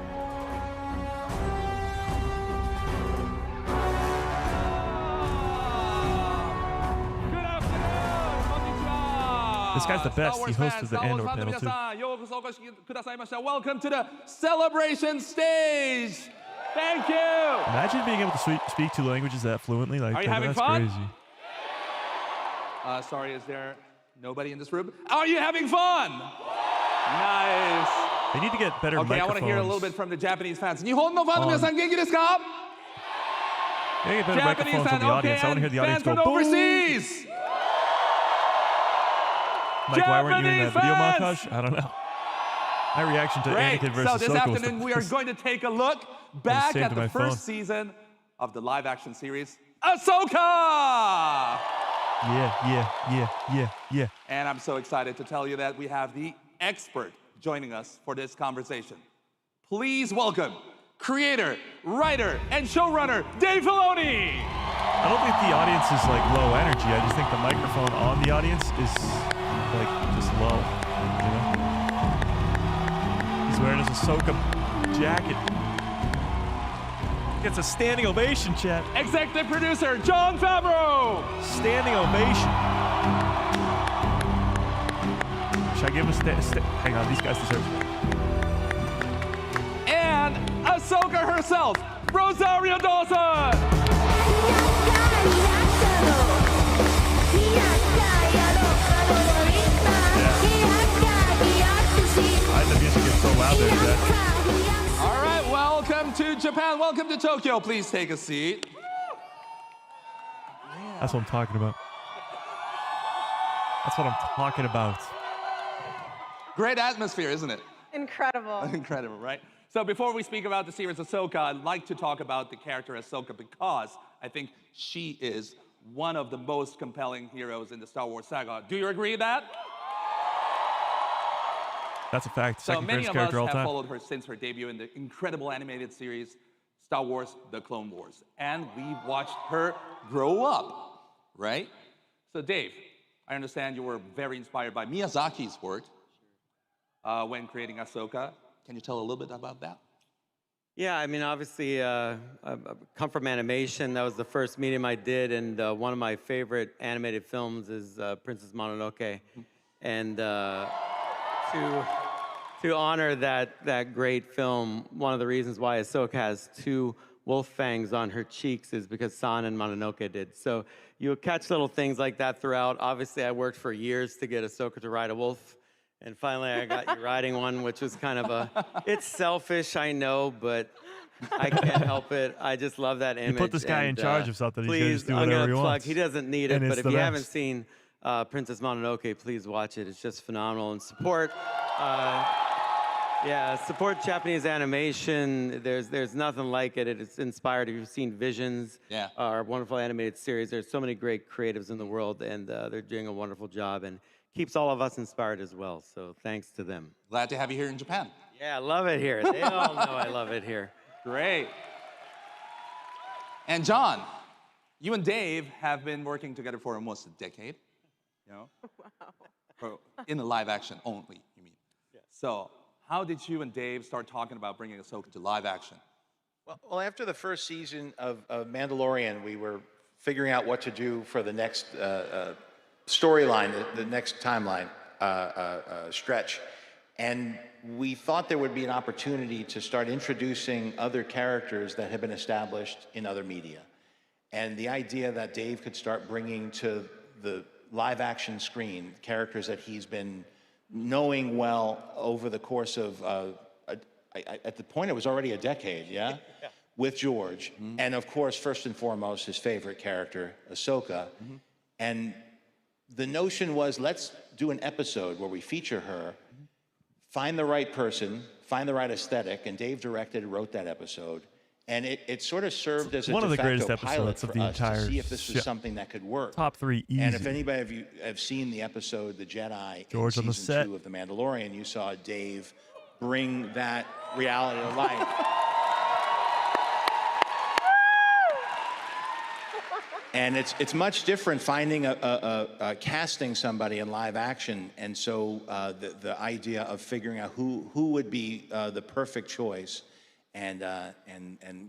This guy's the best. He hosted the Andor panel too. Welcome to the celebration stage. Thank you. Imagine being able to speak two languages that fluently. Like, Are you having that's fun? crazy. Sorry, is there nobody in this room? Are you having fun? Nice. They need to get better Okay, I want microphones. to hear a little bit from the Japanese fans. Nihon no fanの皆さん元気ですか? They need to get better Japanese microphones on the fan, audience. I want to hear okay, the audience and go fans from boom. overseas. Mike, why weren't you in that video Japanese montage? I don't know. My reaction to Great. Anakin versus So this Ahsoka was afternoon the we are best. going to take a look back saved at to the my first phone. season of the live-action series, Ahsoka. Yeah. And I'm so excited to tell you that we have the expert joining us for this conversation. Please welcome creator, writer, and showrunner Dave Filoni. I don't think the audience is like low energy. I just think the microphone on the audience is like just low. You know? He's wearing his Ahsoka jacket. Gets a standing ovation, chat. Executive producer Jon Favreau. Standing ovation. Should I give him a hang on, these guys deserve it. And Ahsoka herself, Rosario Dawson. The music gets so loud there, Jack. All right, welcome to Japan. Welcome to Tokyo. Please take a seat. That's what I'm talking about. That's what I'm talking about. Great atmosphere, isn't it? Incredible. Incredible, right? So before we speak about the series Ahsoka, I'd like to talk about the character Ahsoka because I think she is one of the most compelling heroes in the Star Wars saga. Do you agree with that? That's a fact. So Second many greatest of us character all have time. followed her since her debut in the incredible animated series Star Wars: The Clone Wars. And we've watched her grow up, right? So Dave, I understand you were very inspired by Miyazaki's work when creating Ahsoka. Can you tell a little bit about that? Yeah, I mean, obviously, I come from animation. That was the first medium I did, and one of my favorite animated films is Princess Mononoke. And to honor that great film, one of the reasons why Ahsoka has 2 wolf fangs on her cheeks is because San and Mononoke did. So you'll catch little things like that throughout. Obviously, I worked for years to get Ahsoka to ride a wolf. And finally, I got you riding one, which was kind of it's selfish, I know, but I can't help it. I just love that image. You put this guy in charge of something, he's going to just do I'm whatever gonna he plug. wants. He doesn't need it, And but it's if the you best. haven't seen Princess Mononoke, please watch it. It's just phenomenal. And support support Japanese animation. There's nothing like it. It's inspired. If you've seen Visions, our wonderful animated series, there's so many great creatives in the world, and they're doing a wonderful job and keeps all of us inspired as well. So thanks to them. Glad to have you here in Japan. Yeah, I love it here. They all know I love it here. Great. And John, you and Dave have been working together for almost a decade, you know? Wow. In the live action only, you mean? Yeah. So how did you and Dave start talking about bringing Ahsoka to live action? Well, after the first season of Mandalorian, we were figuring out what to do for the next storyline, the next timeline stretch. And we thought there would be an opportunity to start introducing other characters that had been established in other media. And the idea that Dave could start bringing to the live action screen characters that he's been knowing well over the course of, at the point it was already a decade, yeah? With George. Mm-hmm. And of course, first and foremost, his favorite character, Ahsoka. Mm-hmm. And the notion was, let's do an episode where we feature her, find the right person, find the right aesthetic, and Dave directed and wrote that episode. And it sort of served as a one of the de facto greatest pilot episodes of for the us to entire see if this was show. something that could work. Top 3 easy. And if anybody of you have seen the episode The Jedi George in on the season set. 2 of The Mandalorian, you saw Dave bring that reality to life. And it's much different finding casting somebody in live action, and so the idea of figuring out who would be the perfect choice, and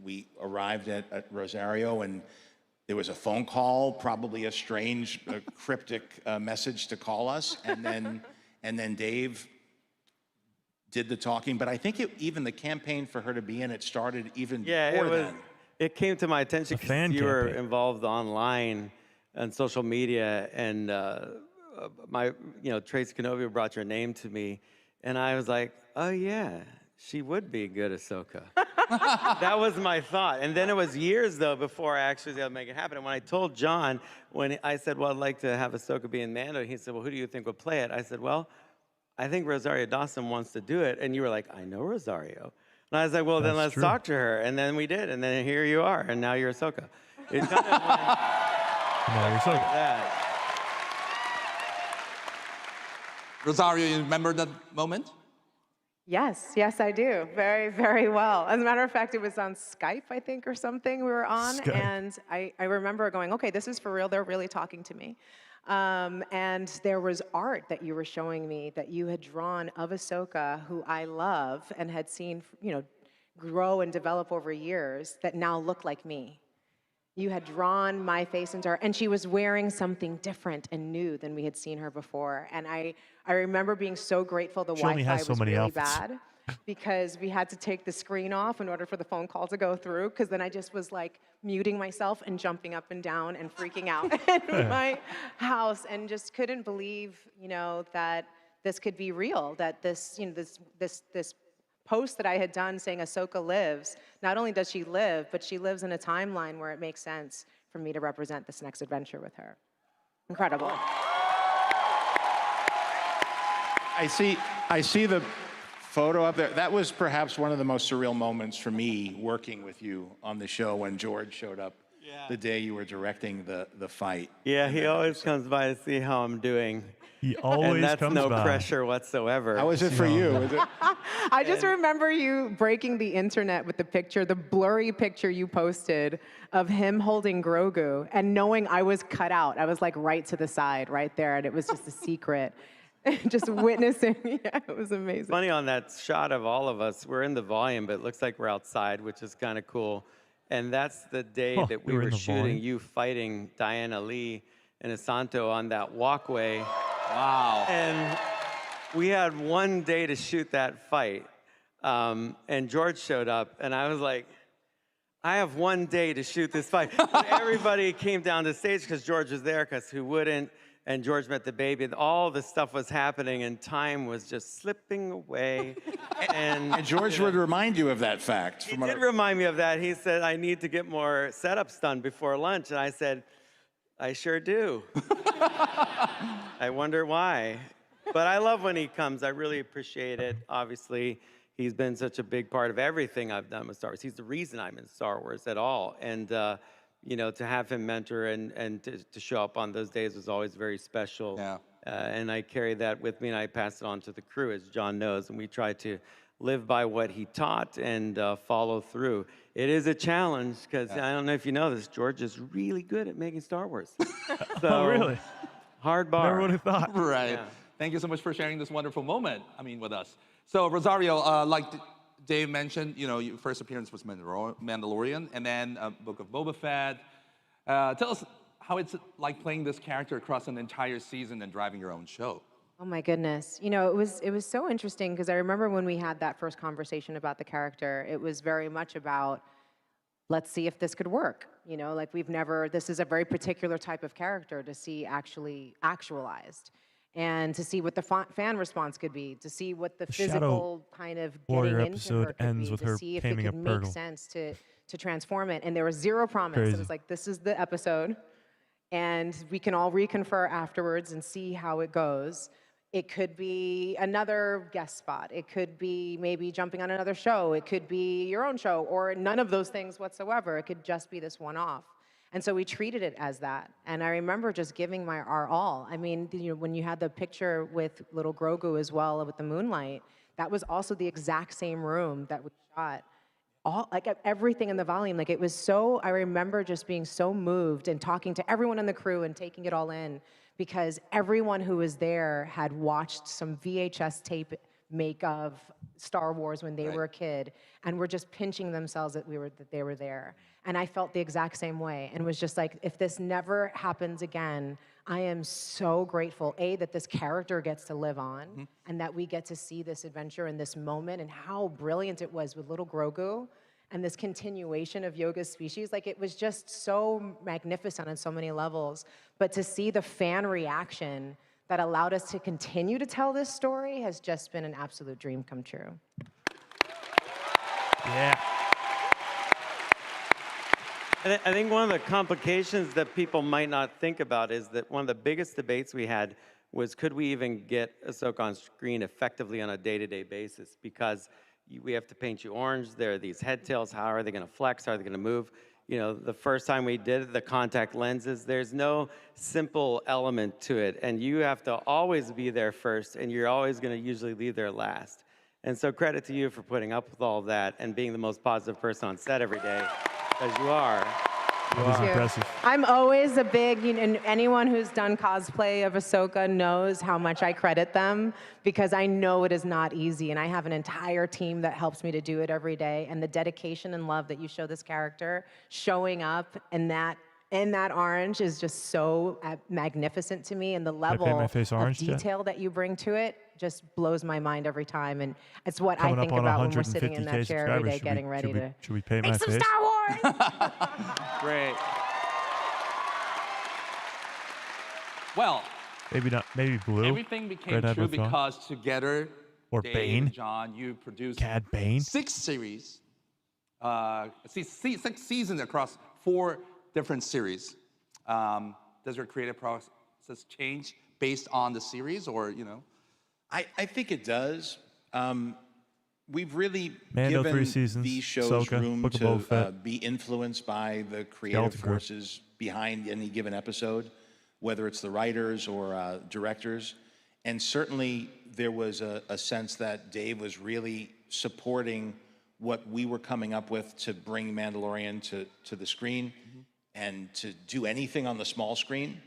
we arrived at Rosario, and there was a phone call, probably a strange cryptic message to call us, and then Dave did the talking. But I think even the campaign for her to be in it started even before then. It came to my attention because you were involved online on social media, and Trace Kenobi brought your name to me, and I was like, oh yeah, she would be good Ahsoka. That was my thought. And then it was years, though, before I actually was able to make it happen. And when I told John, when I said, well, I'd like to have Ahsoka be in Mando, he said, well, who do you think would play it? I said, well, I think Rosario Dawson wants to do it. And you were like, I know Rosario. And I was like, well, then let's talk to her. And then we did. And then here you are. And now you're Ahsoka. It's kind of now you're Ahsoka. that. Rosario, you remember that moment? Yes, I do. Very, very well. As a matter of fact, it was on Skype, I think, or something we were on. Skype. And I remember going, okay, this is for real. They're really talking to me. And there was art that you were showing me that you had drawn of Ahsoka, who I love and had seen, grow and develop over years, that now looked like me. You had drawn my face into her, and she was wearing something different and new than we had seen her before. And I remember being so grateful the She only Wi-Fi has so was many really outfits. bad because we had to take the screen off in order for the phone call to go through, because then I just was like muting myself and jumping up and down and freaking out in my house, and just couldn't believe, that this could be real, that this post that I had done saying Ahsoka lives, not only does she live, but she lives in a timeline where it makes sense for me to represent this next adventure with her. Incredible. I see the photo up there. That was perhaps one of the most surreal moments for me working with you on the show when George showed up the day you were directing the fight. Yeah, he always comes by to see how I'm doing. He always and that's comes no by. pressure whatsoever. How is it for you? Is it? I just remember you breaking the internet with the blurry picture you posted of him holding Grogu, and knowing I was cut out. I was like right to the side, right there, and it was just a secret. Just witnessing, yeah, it was amazing. Funny on that shot of all of us, we're in the volume, but it looks like we're outside, which is kind of cool. And that's the day that we were shooting volume. you fighting Diana Lee and Asanto on that walkway. Wow. And we had one day to shoot that fight, and George showed up, and I was like, I have one day to shoot this fight. But everybody came down the stage because George was there, because who wouldn't? And George met the baby, and all this stuff was happening, and time was just slipping away. And George would remind you of that fact. He did remind me of that. He said, I need to get more setups done before lunch. And I said, I sure do. I wonder why. But I love when he comes. I really appreciate it. Obviously, he's been such a big part of everything I've done with Star Wars. He's the reason I'm in Star Wars at all. And you know, to have him mentor and to show up on those days was always very special. Yeah. And I carry that with me, and I pass it on to the crew, as John knows. And we try to live by what he taught and follow through. It is a challenge, because I don't know if you know this, George is really good at making Star Wars. So, Oh, really? Hard bar. Never would have thought. Right. Yeah. Thank you so much for sharing this wonderful moment, with us. So, Rosario, like Dave mentioned, your first appearance was Mandalorian, and then Book of Boba Fett. Tell us how it's like playing this character across an entire season and driving your own show. Oh my goodness. You know, it was so interesting because I remember when we had that first conversation about the character, it was very much about, let's see if this could work. You know, like this is a very particular type of character to see actually actualized. And to see what the fan response could be, to see what the physical kind of Warrior getting into episode her could ends be, with to her see if it taming could a make Purgle. sense to transform it. And there was zero promise. Crazy. It was like, this is the episode, and we can all reconfer afterwards and see how it goes. It could be another guest spot. It could be maybe jumping on another show. It could be your own show, or none of those things whatsoever. It could just be this one-off. And so we treated it as that. And I remember just giving our all. I mean, when you had the picture with little Grogu as well with the moonlight, that was also the exact same room that we shot. Everything in the volume, it was so, I remember just being so moved and talking to everyone in the crew and taking it all in, because everyone who was there had watched some VHS tape make of Star Wars when they were a kid, and were just pinching themselves that they were there. And I felt the exact same way, and was just like, if this never happens again, I am so grateful, A, that this character gets to live on, and that we get to see this adventure and this moment, and how brilliant it was with little Grogu, and this continuation of Yoga's species. It was just so magnificent on so many levels. But to see the fan reaction that allowed us to continue to tell this story has just been an absolute dream come true. Yeah. I think one of the complications that people might not think about is that one of the biggest debates we had was, could we even get Ahsoka on screen effectively on a day-to-day basis? Because we have to paint you orange. There are these head tails. How are they going to flex? How are they going to move? The first time we did it, the contact lenses, there's no simple element to it. And you have to always be there first, and you're always going to usually leave there last. And so credit to you for putting up with all that and being the most positive person on set every day, as you are. That was impressive. I'm always a big, and anyone who's done cosplay of Ahsoka knows how much I credit them, because I know it is not easy, and I have an entire team that helps me to do it every day. And the dedication and love that you show this character, showing up in that orange, is just so magnificent to me, and the level my face orange, of detail that you bring to it just blows my mind every time. And it's what Coming I think up on about when we're sitting in 150K that chair every day subscribers. getting ready to Should we paint make my some face? Star Wars. Great. Well, maybe blue. everything became Red true Admiral Thrawn? because together, Or Dave Bane? and John, you produced Cad Bane? 6 series, 6 seasons across 4 different series. Does your creative process change based on the series, or I think it does. We've really Mando, 3 given seasons, these shows Ahsoka, room Book of Boba to Fett. be influenced by the creative Skeleton Crew. forces behind any given episode, whether it's the writers or directors. And certainly there was a sense that Dave was really supporting what we were coming up with to bring Mandalorian to the screen and to do anything on the small screen.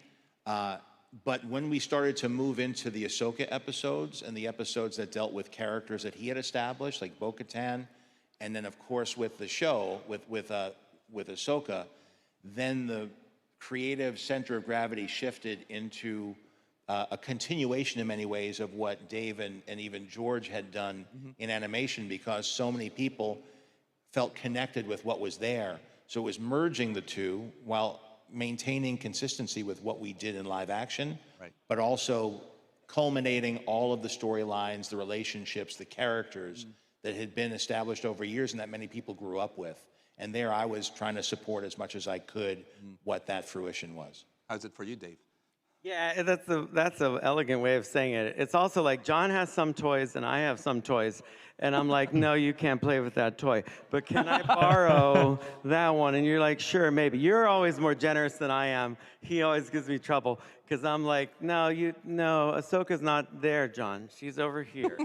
But when we started to move into the Ahsoka episodes and the episodes that dealt with characters that he had established, like Bo-Katan, and then of course with the show, with Ahsoka, then the creative center of gravity shifted into a continuation in many ways of what Dave and even George had done in animation, because so many people felt connected with what was there. So it was merging the two while maintaining consistency with what we did in live action, but also culminating all of the storylines, the relationships, the characters that had been established over years and that many people grew up with. And there I was trying to support as much as I could what that fruition was. How's it for you, Dave? Yeah, that's an elegant way of saying it. It's also like John has some toys and I have some toys. And I'm like, no, you can't play with that toy. But can I borrow that one? And you're like, sure, maybe. You're always more generous than I am. He always gives me trouble because I'm like, no, Ahsoka's not there, John. She's over here.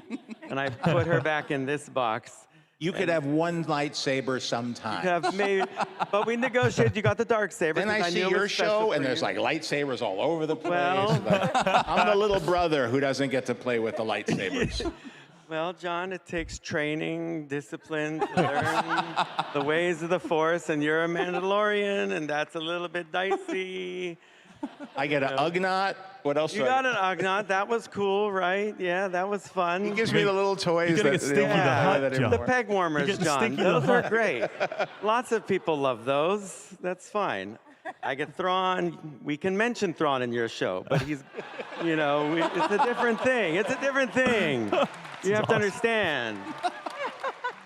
And I put her back in this box. You could have one lightsaber sometime. You have maybe, but we negotiated. You got the dark saber. Then I see your show, and there's like lightsabers all over the place. I'm the little brother who doesn't get to play with the lightsabers. Well, John, it takes training, discipline to learn the ways of the Force, and you're a Mandalorian, and that's a little bit dicey. I get an Ugnaught. What else? You got an Ugnaught. That was cool, right? Yeah, that was fun. He gives me the little toys. You're that gonna get Stinky the Hut, John. The peg warmers, John. Those are great. Lots of people love those. That's fine. I get Thrawn. We can mention Thrawn in your show, but he's, it's a different thing. It's a different thing. You have to understand.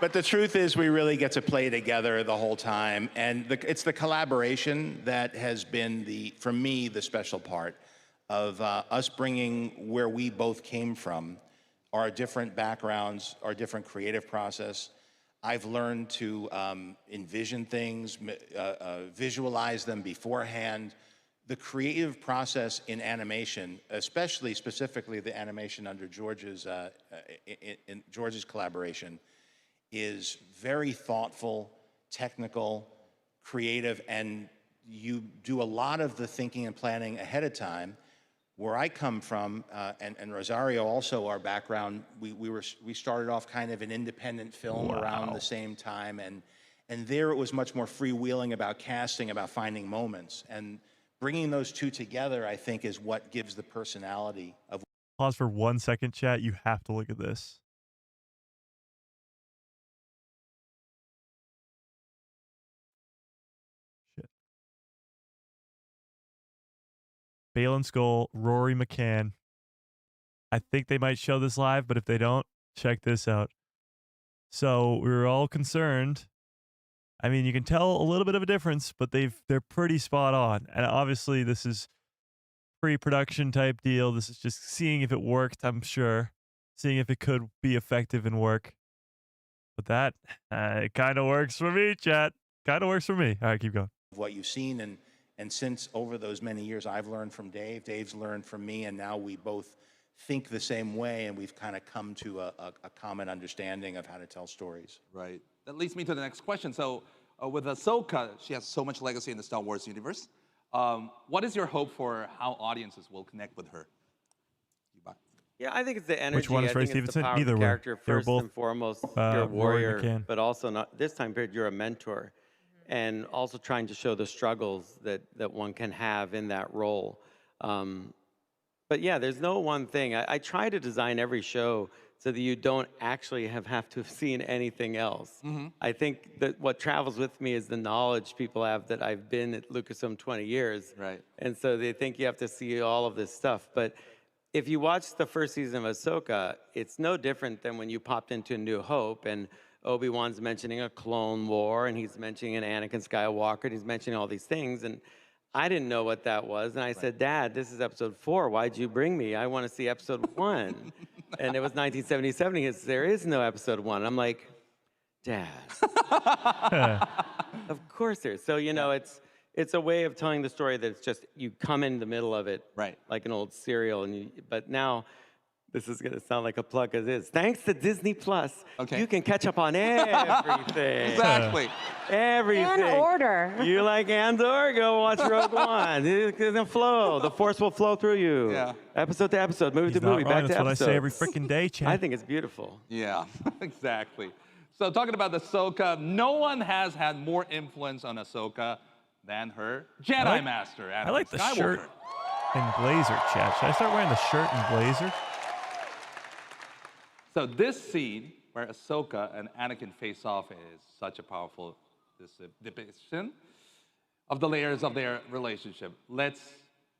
But the truth is, we really get to play together the whole time, and it's the collaboration that has been for me, the special part of us bringing where we both came from, our different backgrounds, our different creative process. I've learned to envision things, visualize them beforehand. The creative process in animation, specifically the animation under George's collaboration, is very thoughtful, technical, creative, and you do a lot of the thinking and planning ahead of time. Where I come from, and Rosario also, our background, we started off kind of an independent film around the same time, and there it was much more freewheeling about casting, about finding moments, and bringing those two together, I think, is what gives the personality of. Pause for 1 second, chat. You have to look at this. Balin Skull, Rory McCann. I think they might show this live, but if they don't, check this out. So we were all concerned. I mean, you can tell a little bit of a difference, but they're pretty spot on. And obviously, this is pre-production type deal. This is just seeing if it worked, I'm sure. Seeing if it could be effective and work. But that, it kind of works for me, chat. Kind of works for me. All right, keep going. What you've seen, and since over those many years, I've learned from Dave, Dave's learned from me, and now we both think the same way, and we've kind of come to a common understanding of how to tell stories. Right. That leads me to the next question. So with Ahsoka, she has so much legacy in the Star Wars universe. What is your hope for how audiences will connect with her? Yeah, I think it's the energy. Which one is Ray I think Stevenson? It's the power Neither of the were. character. They were First both, and foremost, you're a Rory warrior, McCann. but also not this time period, you're a mentor. And also trying to show the struggles that one can have in that role. But yeah, there's no one thing. I try to design every show so that you don't actually have to have seen anything else. I think that what travels with me is the knowledge people have that I've been at Lucasfilm 20 years. Right. And so they think you have to see all of this stuff. But if you watch the first season of Ahsoka, it's no different than when you popped into A New Hope and Obi-Wan's mentioning a clone war, and he's mentioning an Anakin Skywalker, and he's mentioning all these things, and I didn't know what that was, and I said, Dad, this is episode 4, why'd you bring me? I want to see episode 1. And it was 1977, he says, there is no episode 1. I'm like, Dad. Of course there is. So, it's a way of telling the story that it's just, you come in the middle of it, right, like an old serial, but now, this is going to sound like a plug as is. Thanks to Disney Plus, you can catch up on everything. Exactly. Everything. In order. You like Andor? Go watch Rogue One. It's going to flow. The Force will flow through you. Yeah. Episode to episode, movie to movie, back to episode. That's what I say every freaking day, Chad. I think it's beautiful. Yeah, exactly. So talking about Ahsoka, no one has had more influence on Ahsoka than her Jedi Master, Anakin I like the Skywalker. shirt. and blazer, chat. Should I start wearing the shirt and blazer? So this scene where Ahsoka and Anakin face off is such a powerful depiction of the layers of their relationship. Let's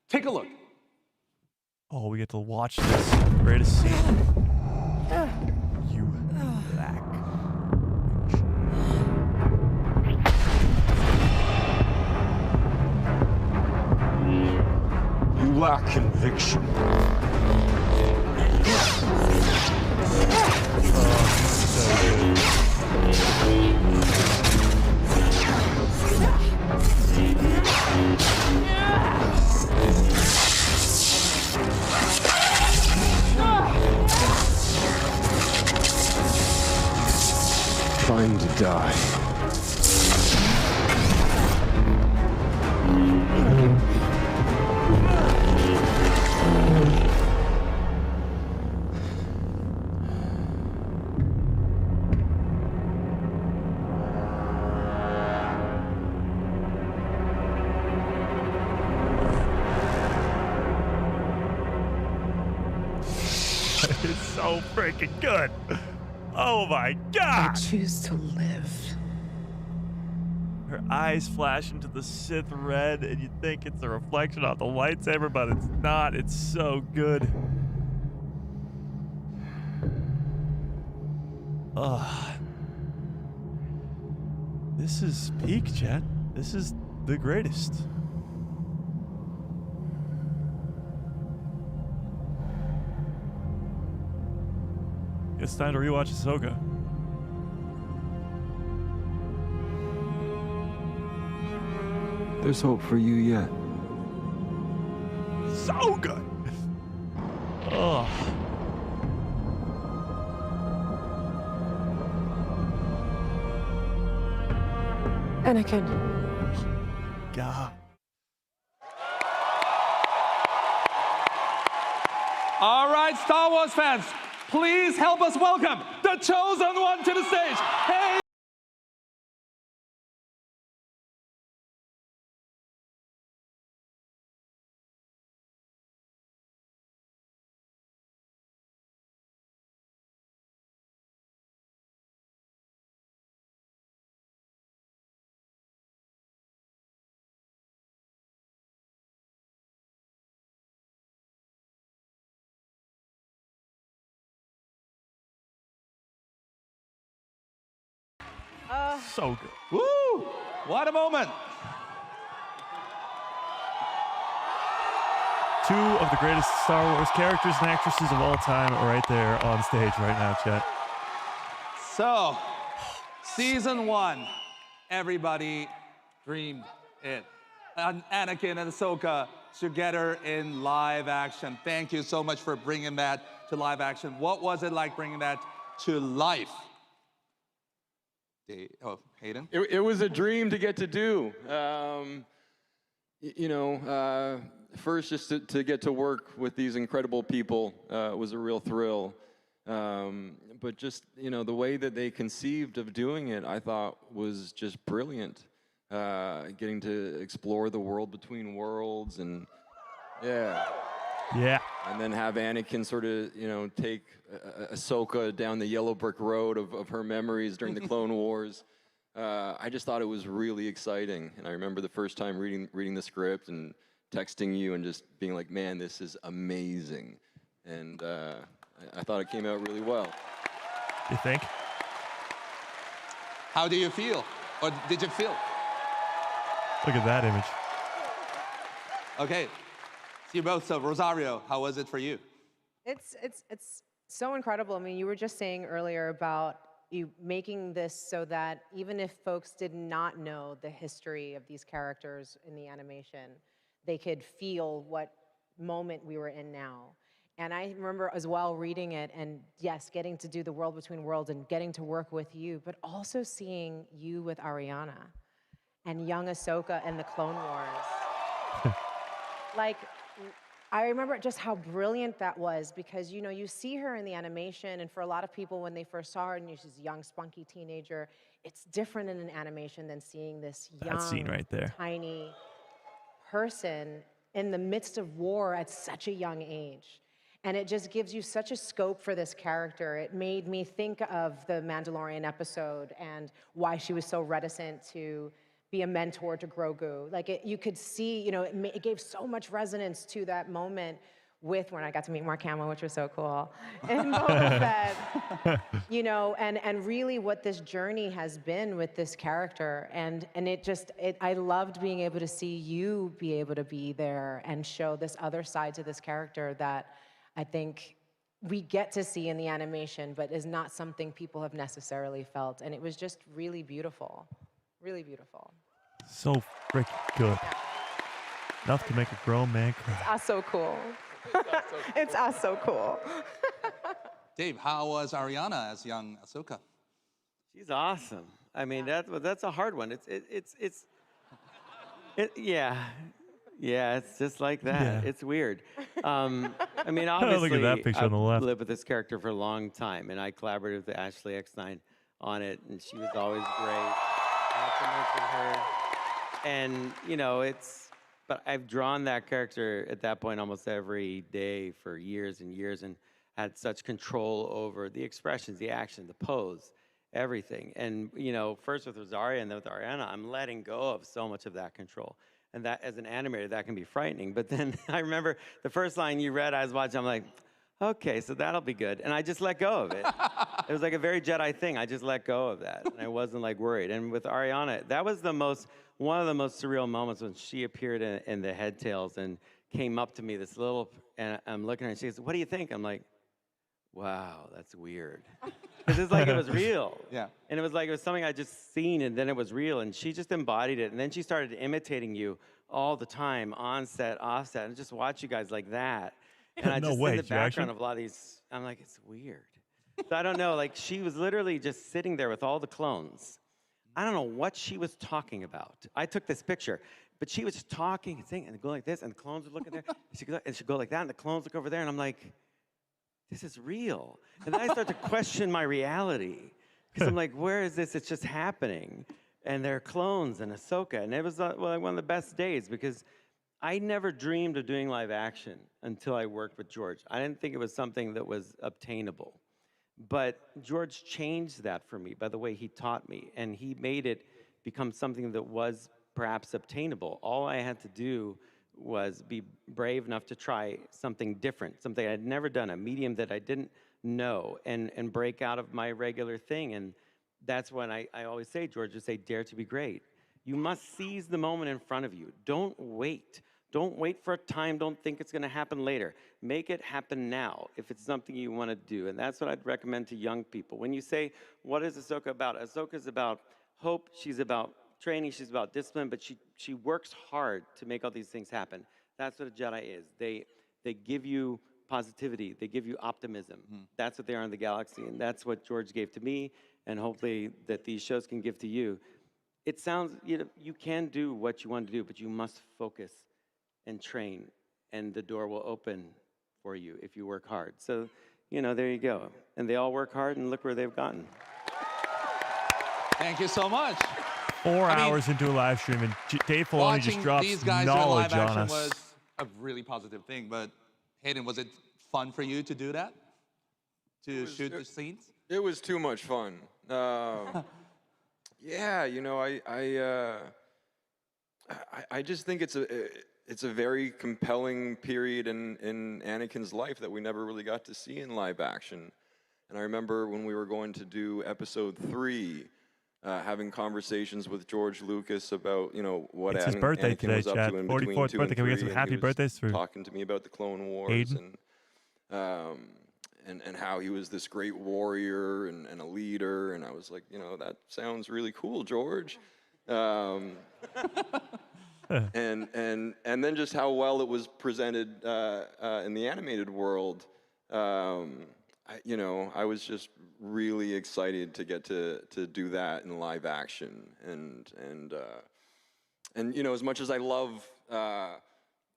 take a look. Oh, we get to watch this greatest scene. You black. You lack conviction. Trying to die. It's so freaking good. Oh my God. I choose to live. Her eyes flash into the Sith red, and you think it's a reflection off the lightsaber, but it's not. It's so good. Ugh. This is peak, chat. This is the greatest. It's time to rewatch Ahsoka. There's hope for you yet. So good. Oh. Anakin. God. All right, Star Wars fans, please help us welcome the chosen one to the stage. Hey! So good. Woo! What a moment. Two of the greatest Star Wars characters and actresses of all time are right there on stage right now, chat. So, season 1, everybody dreamed it. Anakin and Ahsoka together in live action. Thank you so much for bringing that to live action. What was it like bringing that to life? Hayden? It was a dream to get to do. First, just to get to work with these incredible people was a real thrill. But just, the way that they conceived of doing it, I thought was just brilliant. Getting to explore the world between worlds and, yeah. Yeah. And then have Anakin sort of, take Ahsoka down the yellow brick road of her memories during the Clone Wars. I just thought it was really exciting. And I remember the first time reading the script and texting you and just being like, man, this is amazing. And I thought it came out really well. You think? How do you feel? Or did you feel? Look at that image. Okay. See you both. So, Rosario, how was it for you? It's so incredible. I mean, you were just saying earlier about you making this so that even if folks did not know the history of these characters in the animation, they could feel what moment we were in now. And I remember as well reading it and yes, getting to do the World Between Worlds and getting to work with you, but also seeing you with Ariana and young Ahsoka and the Clone Wars. Like, I remember just how brilliant that was because, you see her in the animation, and for a lot of people, when they first saw her and she's a young, spunky teenager, it's different in an animation than seeing this young, That scene right there. tiny person in the midst of war at such a young age. And it just gives you such a scope for this character. It made me think of the Mandalorian episode and why she was so reticent to be a mentor to Grogu. Like you could see, it gave so much resonance to that moment with when I got to meet Mark Hamill, which was so cool. And Boba Fett, and really what this journey has been with this character. And I loved being able to see you be able to be there and show this other side to this character that I think we get to see in the animation, but is not something people have necessarily felt. And it was just really beautiful, really beautiful. So freaking good. Enough to make a grown man cry. It's so cool. It's so cool. Dave, how was Ariana as young Ahsoka? She's awesome. I mean, that's a hard one. Yeah, it's just like that. Yeah. It's weird. I mean, obviously, Look at that picture on the left. I've lived with this character for a long time, and I collaborated with Ashley Eckstein on it, and she was always great. I have to mention her. And, but I've drawn that character at that point almost every day for years and years, and had such control over the expressions, the action, the pose, everything. And, first with Rosaria and then with Ariana, I'm letting go of so much of that control. And that, as an animator, that can be frightening. But then I remember the first line you read, I was watching, I'm like, okay, so that'll be good. And I just let go of it. It was like a very Jedi thing. I just let go of that. And I wasn't worried. And with Ariana, that was one of the most surreal moments when she appeared in the head tails and came up to me, and I'm looking at her and she goes, what do you think? I'm like, wow, that's weird. Because it's like it was real. Yeah. And it was something I just seen, and then it was real, and she just embodied it. And then she started imitating you all the time, on set, off set, and just watch you guys like that. And I just in the background of a lot of these, I'm like, it's weird. So I don't know, she was literally just sitting there with all the clones. I don't know what she was talking about. I took this picture, but she was just talking and saying, and go like this, and the clones would look at there, and she'd go like that, and the clones look over there, and I'm like, this is real. And then I start to question my reality. Because I'm like, where is this? It's just happening. And they're clones and Ahsoka. And it was one of the best days because I never dreamed of doing live action until I worked with George. I didn't think it was something that was obtainable. But George changed that for me by the way he taught me. And he made it become something that was perhaps obtainable. All I had to do was be brave enough to try something different, something I'd never done, a medium that I didn't know, and break out of my regular thing. And that's when I always say, George, just say, dare to be great. You must seize the moment in front of you. Don't wait. Don't wait for a time. Don't think it's going to happen later. Make it happen now if it's something you want to do. And that's what I'd recommend to young people. When you say, what is Ahsoka about? Ahsoka's about hope. She's about training, she's about discipline, but she works hard to make all these things happen. That's what a Jedi is. They give you positivity. They give you optimism. That's what they are in the galaxy, and that's what George gave to me, and hopefully that these shows can give to you. It sounds, you can do what you want to do, but you must focus and train, and the door will open for you if you work hard. So, there you go. And they all work hard, and look where they've gotten. Thank you so much. 4 hours into a live stream, and Dave Filoni just drops these guys knowledge in live on action us. was a really positive thing, but Hayden, was it fun for you to do that? To shoot the scenes? It was too much fun. Yeah, I just think it's a very compelling period in Anakin's life that we never really got to see in live action. And I remember when we were going to do episode 3, having conversations with George Lucas about, what It's his birthday Anakin today, was up Chad. to in between 44th 2 birthday. and Can we get 3, some and happy he was birthdays for talking to me about the Clone Wars Aiden? and how he was this great warrior and a leader, and I was like, that sounds really cool, George. And then just how well it was presented in the animated world. I was just really excited to get to do that in live action, and as much as I love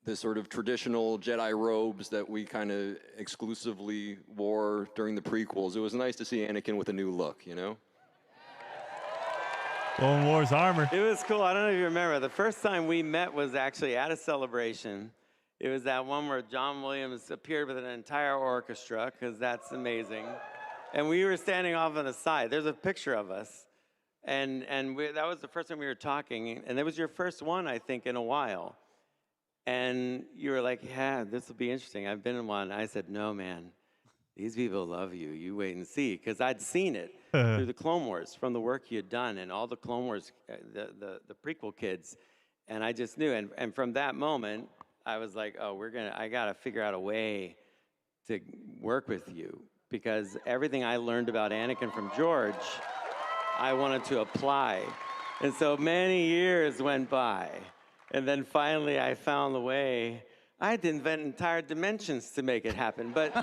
the sort of traditional Jedi robes that we kind of exclusively wore during the prequels, it was nice to see Anakin with a new look, Clone Wars armor. It was cool. I don't know if you remember. The first time we met was actually at a celebration It was that one where John Williams appeared with an entire orchestra, because that's amazing. And we were standing off on the side. There's a picture of us. And that was the first time we were talking. And it was your first one, I think, in a while. And you were like, yeah, this will be interesting. I've been in one. I said, no, man. These people love you. You wait and see. Because I'd seen it through the Clone Wars, from the work you had done, and all the Clone Wars, the prequel kids. And I just knew. And from that moment, I was like, oh, I got to figure out a way to work with you. Because everything I learned about Anakin from George, I wanted to apply. And so many years went by. And then finally, I found the way. I had to invent entire dimensions to make it happen, but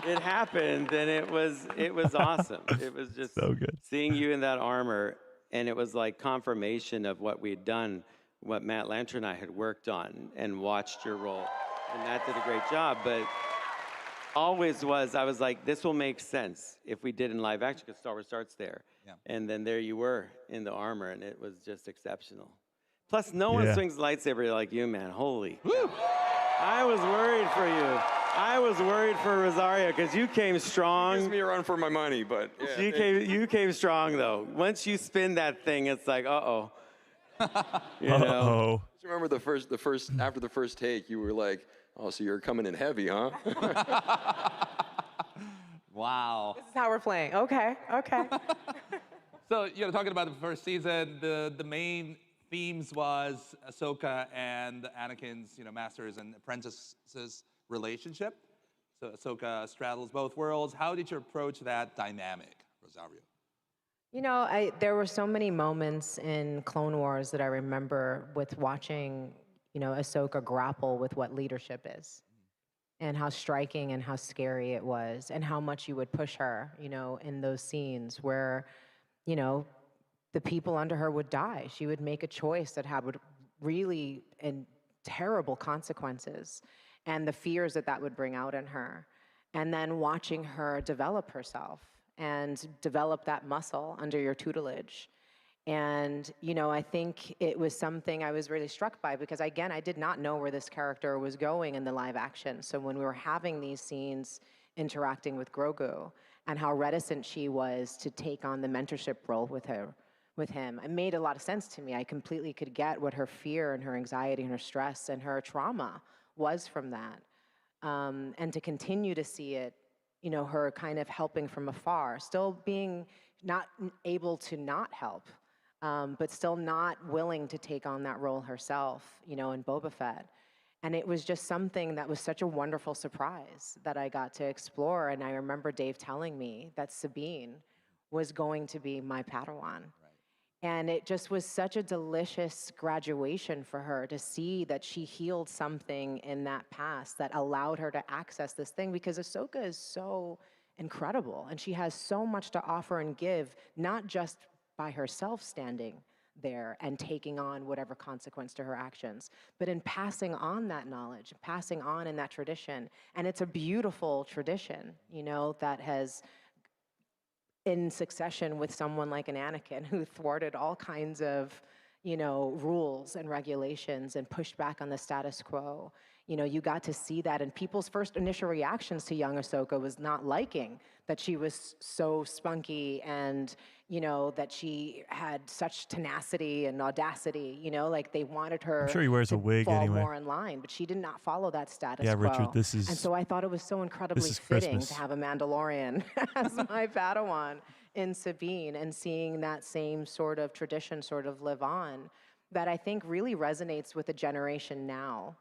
it happened, and it was awesome. It was just so good. Seeing you in that armor, and it was like confirmation of what we'd done, what Matt Lanter and I had worked on, and watched your role, and Matt did a great job. But always I was like, this will make sense if we did in live action, because Star Wars starts there. Yeah. And then there you were in the armor, and it was just exceptional. Plus, no one swings a lightsaber like you, man. Holy cow. I was worried for you. I was worried for Rosario, because you came strong. Gives me a run for my money, but yeah. You came strong, though. Once you spin that thing, it's like, uh-oh. You know? Uh-oh. I remember after the first take, you were like, oh, so you're coming in heavy, huh? Wow. This is how we're playing. Okay. So, talking about the first season, the main themes was Ahsoka and Anakin's, masters and apprentices relationship. So Ahsoka straddles both worlds. How did you approach that dynamic, Rosario? There were so many moments in Clone Wars that I remember with watching, Ahsoka grapple with what leadership is, and how striking and how scary it was, and how much you would push her, in those scenes where, the people under her would die. She would make a choice that would really and terrible consequences, and the fears that would bring out in her. And then watching her develop herself and develop that muscle under your tutelage. And, I think it was something I was really struck by, because again, I did not know where this character was going in the live action. So when we were having these scenes interacting with Grogu, and how reticent she was to take on the mentorship role with him, it made a lot of sense to me. I completely could get what her fear and her anxiety and her stress and her trauma was from that. And to continue to see it, her kind of helping from afar, still being not able to not help, but still not willing to take on that role herself, in Boba Fett. And it was just something that was such a wonderful surprise that I got to explore. And I remember Dave telling me that Sabine was going to be my Padawan. And it just was such a delicious graduation for her to see that she healed something in that past that allowed her to access this thing, because Ahsoka is so incredible, and she has so much to offer and give, not just by herself standing there and taking on whatever consequence to her actions, but in passing on that knowledge, passing on in that tradition. And it's a beautiful tradition, that has, in succession with someone like an Anakin, who thwarted all kinds of, rules and regulations and pushed back on the status quo. You got to see that, and people's first initial reactions to young Ahsoka was not liking that she was so spunky, and, that she had such tenacity and audacity, like they wanted her I'm sure he wears to a wig fall anyway. more in line, but she did not follow that status Yeah, quo. Richard, this is- And so I thought it was so incredibly fitting Christmas. to have a Mandalorian as my Padawan in Sabine, and seeing that same sort of tradition sort of live on, that I think really resonates with the generation now,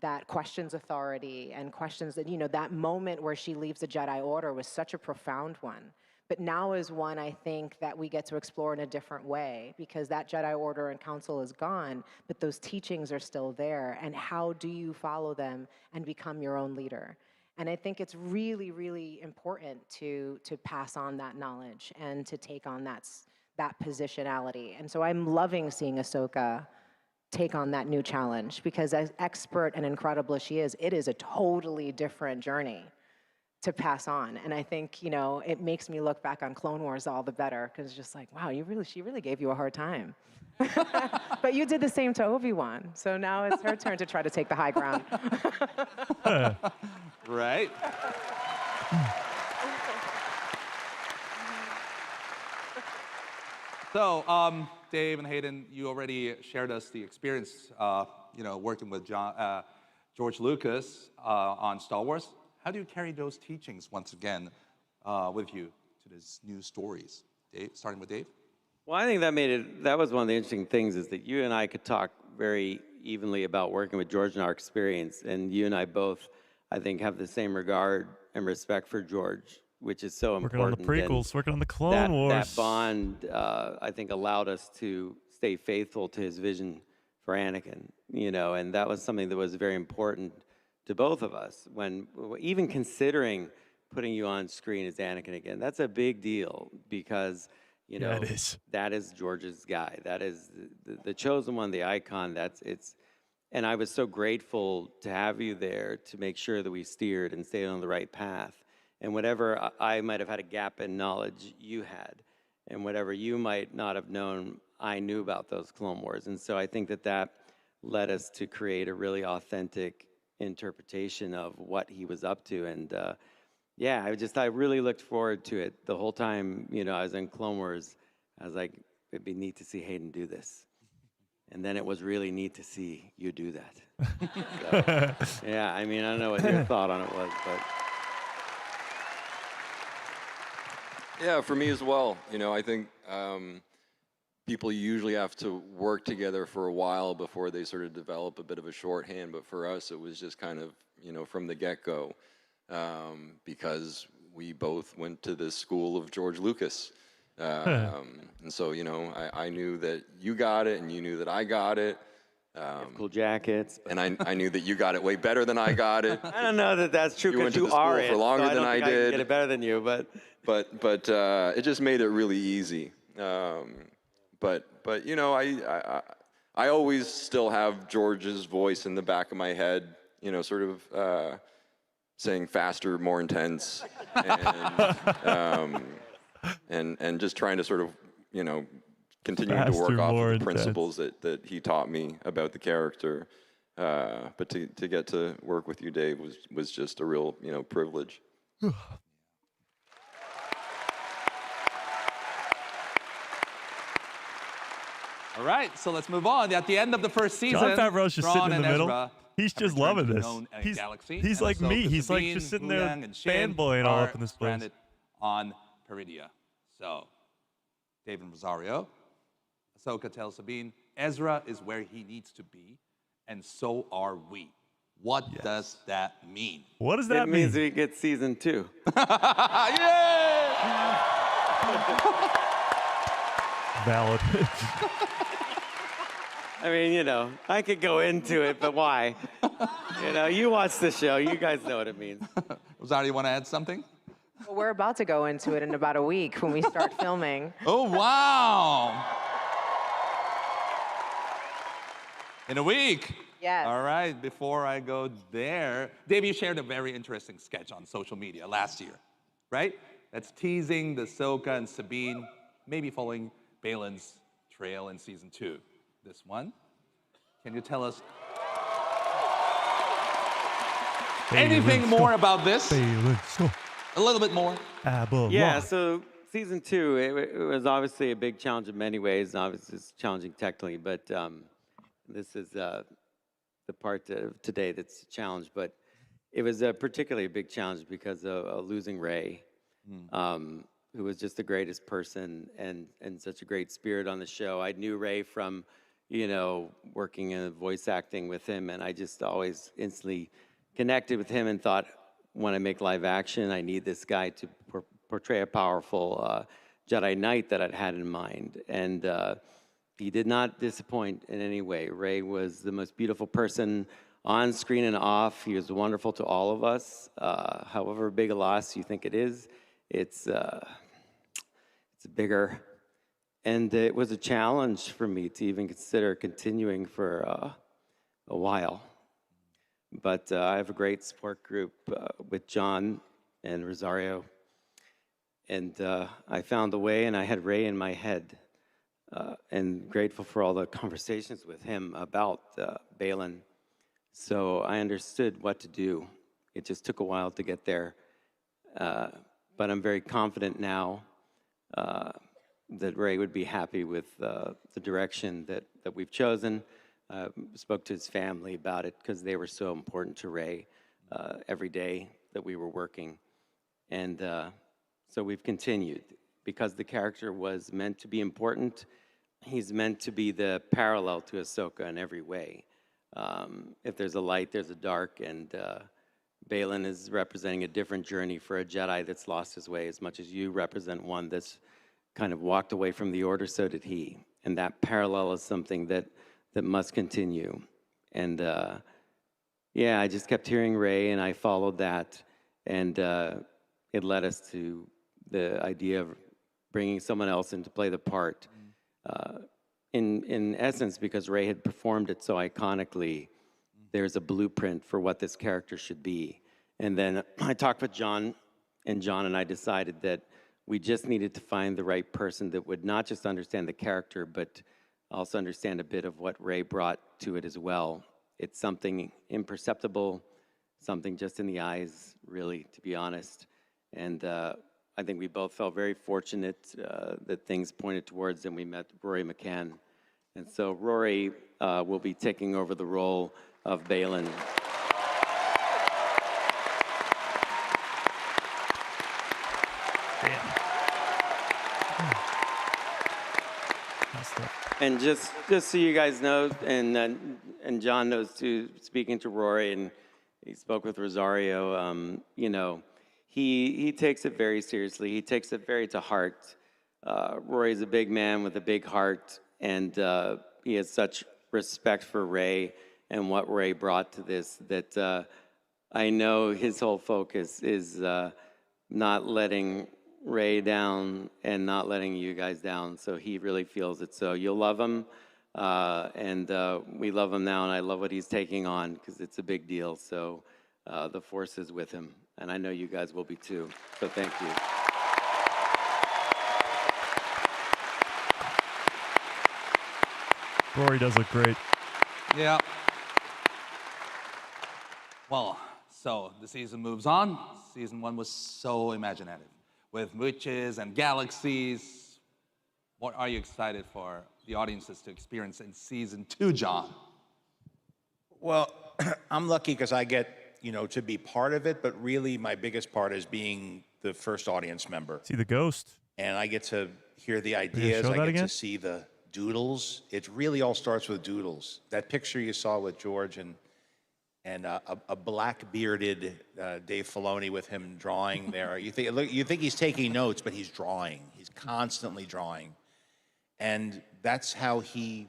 that questions authority and questions that, that moment where she leaves the Jedi Order was such a profound one. But now is one, I think, that we get to explore in a different way, because that Jedi Order and Council is gone, but those teachings are still there. And how do you follow them and become your own leader? And I think it's really, really important to pass on that knowledge and to take on that positionality. And so I'm loving seeing Ahsoka take on that new challenge, because as expert and incredible as she is, it is a totally different journey to pass on. And I think, you know, it makes me look back on Clone Wars all the better, because it's just like, wow, she really gave you a hard time. But you did the same to Obi-Wan, so now it's her turn to try to take the high ground. Right? So, Dave and Hayden, you already shared us the experience, you know, working with George Lucas on Star Wars. How do you carry those teachings once again with you to these new stories? Dave, starting with Dave. Well, I think that was one of the interesting things, is that you and I could talk very evenly about working with George and our experience, and you and I both, I think, have the same regard and respect for George, which is so Working on important. the prequels, working on the Clone Wars. That bond, I think, allowed us to stay faithful to his vision for Anakin, you know, and that was something that was very important to both of us. When even considering putting you on screen as Anakin again, that's a big deal, because, you know, it is. That is George's guy. That is the chosen one, the icon. And I was so grateful to have you there to make sure that we steered and stayed on the right path. And whatever I might have had a gap in knowledge, you had. And whatever you might not have known, I knew about those Clone Wars. And so I think that led us to create a really authentic interpretation of what he was up to. And yeah, I really looked forward to it the whole time. You know, I was in Clone Wars. I was like, it'd be neat to see Hayden do this. And then it was really neat to see you do that. So, yeah, I mean, I don't know what your thought on it was, but. Yeah, for me as well. You know, I think people usually have to work together for a while before they sort of develop a bit of a shorthand. But for us, it was just kind of, you know, from the get-go, because we both went to the school of George Lucas. And so, you know, I knew that you got it, and you knew that I got it. Cool jackets. And I knew that you got it way better than I got it. I don't know that that's true, because you went to the are school it, for longer so than I I can did. get it better than you, but it just made it really easy. But you know, I always still have George's voice in the back of my head, you know, sort of saying faster, more intense, and just trying to sort of, you know, continuing to work off of the principles that he taught me about the character. But to get to work with you, Dave, was just a real, you know, privilege. All right, so let's move on. At the end of the first season, John Favreau's just sitting in the middle. Ezra He's just loving this. He's like me. He's like just sitting there fanboying all up in this place. On Peridia. So, David Rosario, Ahsoka tells Sabine, Ezra is where he needs to be, and so are we. What does that mean? What does that mean? It means we get season 2. Valid. I mean, you know, I could go into it, but why? You know, you watch the show. You guys know what it means. Rosario, you want to add something? Well, we're about to go into it in about a week when we start filming. Oh, wow. In a week? Yes. All right, before I go there, Dave, you shared a very interesting sketch on social media last year, right? That's teasing the Ahsoka and Sabine maybe following Balin's trail in season 2. This one. Can you tell us anything more about this? A little bit more. Yeah, so season 2, it was obviously a big challenge in many ways, and obviously it's challenging technically, but this is the part of today that's a challenge. But it was a particularly big challenge because of losing Ray, who was just the greatest person and such a great spirit on the show. I knew Ray from, you know, working in voice acting with him, and I just always instantly connected with him and thought, when I make live action, I need this guy to portray a powerful Jedi Knight that I'd had in mind. And he did not disappoint in any way. Ray was the most beautiful person on screen and off. He was wonderful to all of us. However big a loss you think it is, it's bigger. And it was a challenge for me to even consider continuing for a while. But I have a great support group with John and Rosario. And I found the way, and I had Ray in my head. And grateful for all the conversations with him about Balin. So I understood what to do. It just took a while to get there. But I'm very confident now that Ray would be happy with the direction that we've chosen. Spoke to his family about it because they were so important to Ray every day that we were working. And so we've continued. Because the character was meant to be important, he's meant to be the parallel to Ahsoka in every way. If there's a light, there's a dark, and Balin is representing a different journey for a Jedi that's lost his way. As much as you represent one that's kind of walked away from the Order, so did he. And that parallel is something that must continue. And yeah, I just kept hearing Ray, and I followed that, and it led us to the idea of bringing someone else in to play the part. In essence, because Ray had performed it so iconically, there's a blueprint for what this character should be. And then I talked with John, and John and I decided that we just needed to find the right person that would not just understand the character, but also understand a bit of what Ray brought to it as well. It's something imperceptible, something just in the eyes, really, to be honest. And I think we both felt very fortunate that things pointed towards, and we met Rory McCann. And so Rory will be taking over the role of Balin. And just so you guys know, and John knows too, speaking to Rory, and he spoke with Rosario, you know, he takes it very seriously. He takes it very to heart. Rory's a big man with a big heart, and he has such respect for Ray and what Ray brought to this that I know his whole focus is not letting Ray down and not letting you guys down. So he really feels it. So you'll love him, and we love him now, and I love what he's taking on because it's a big deal. So the Force is with him, and I know you guys will be too. So thank you. Rory does look great. Yeah. Well, so the season moves on. Season 1 was so imaginative with witches and galaxies. What are you excited for the audiences to experience in season 2, John? Well, I'm lucky because I get, you know, to be part of it, but really my biggest part is being the first audience member. See the ghost. And I get to hear the ideas. show I that get again? to see the doodles. It really all starts with doodles. That picture you saw with George and a black-bearded Dave Filoni with him drawing there. You think he's taking notes, but he's drawing. He's constantly drawing. And that's how he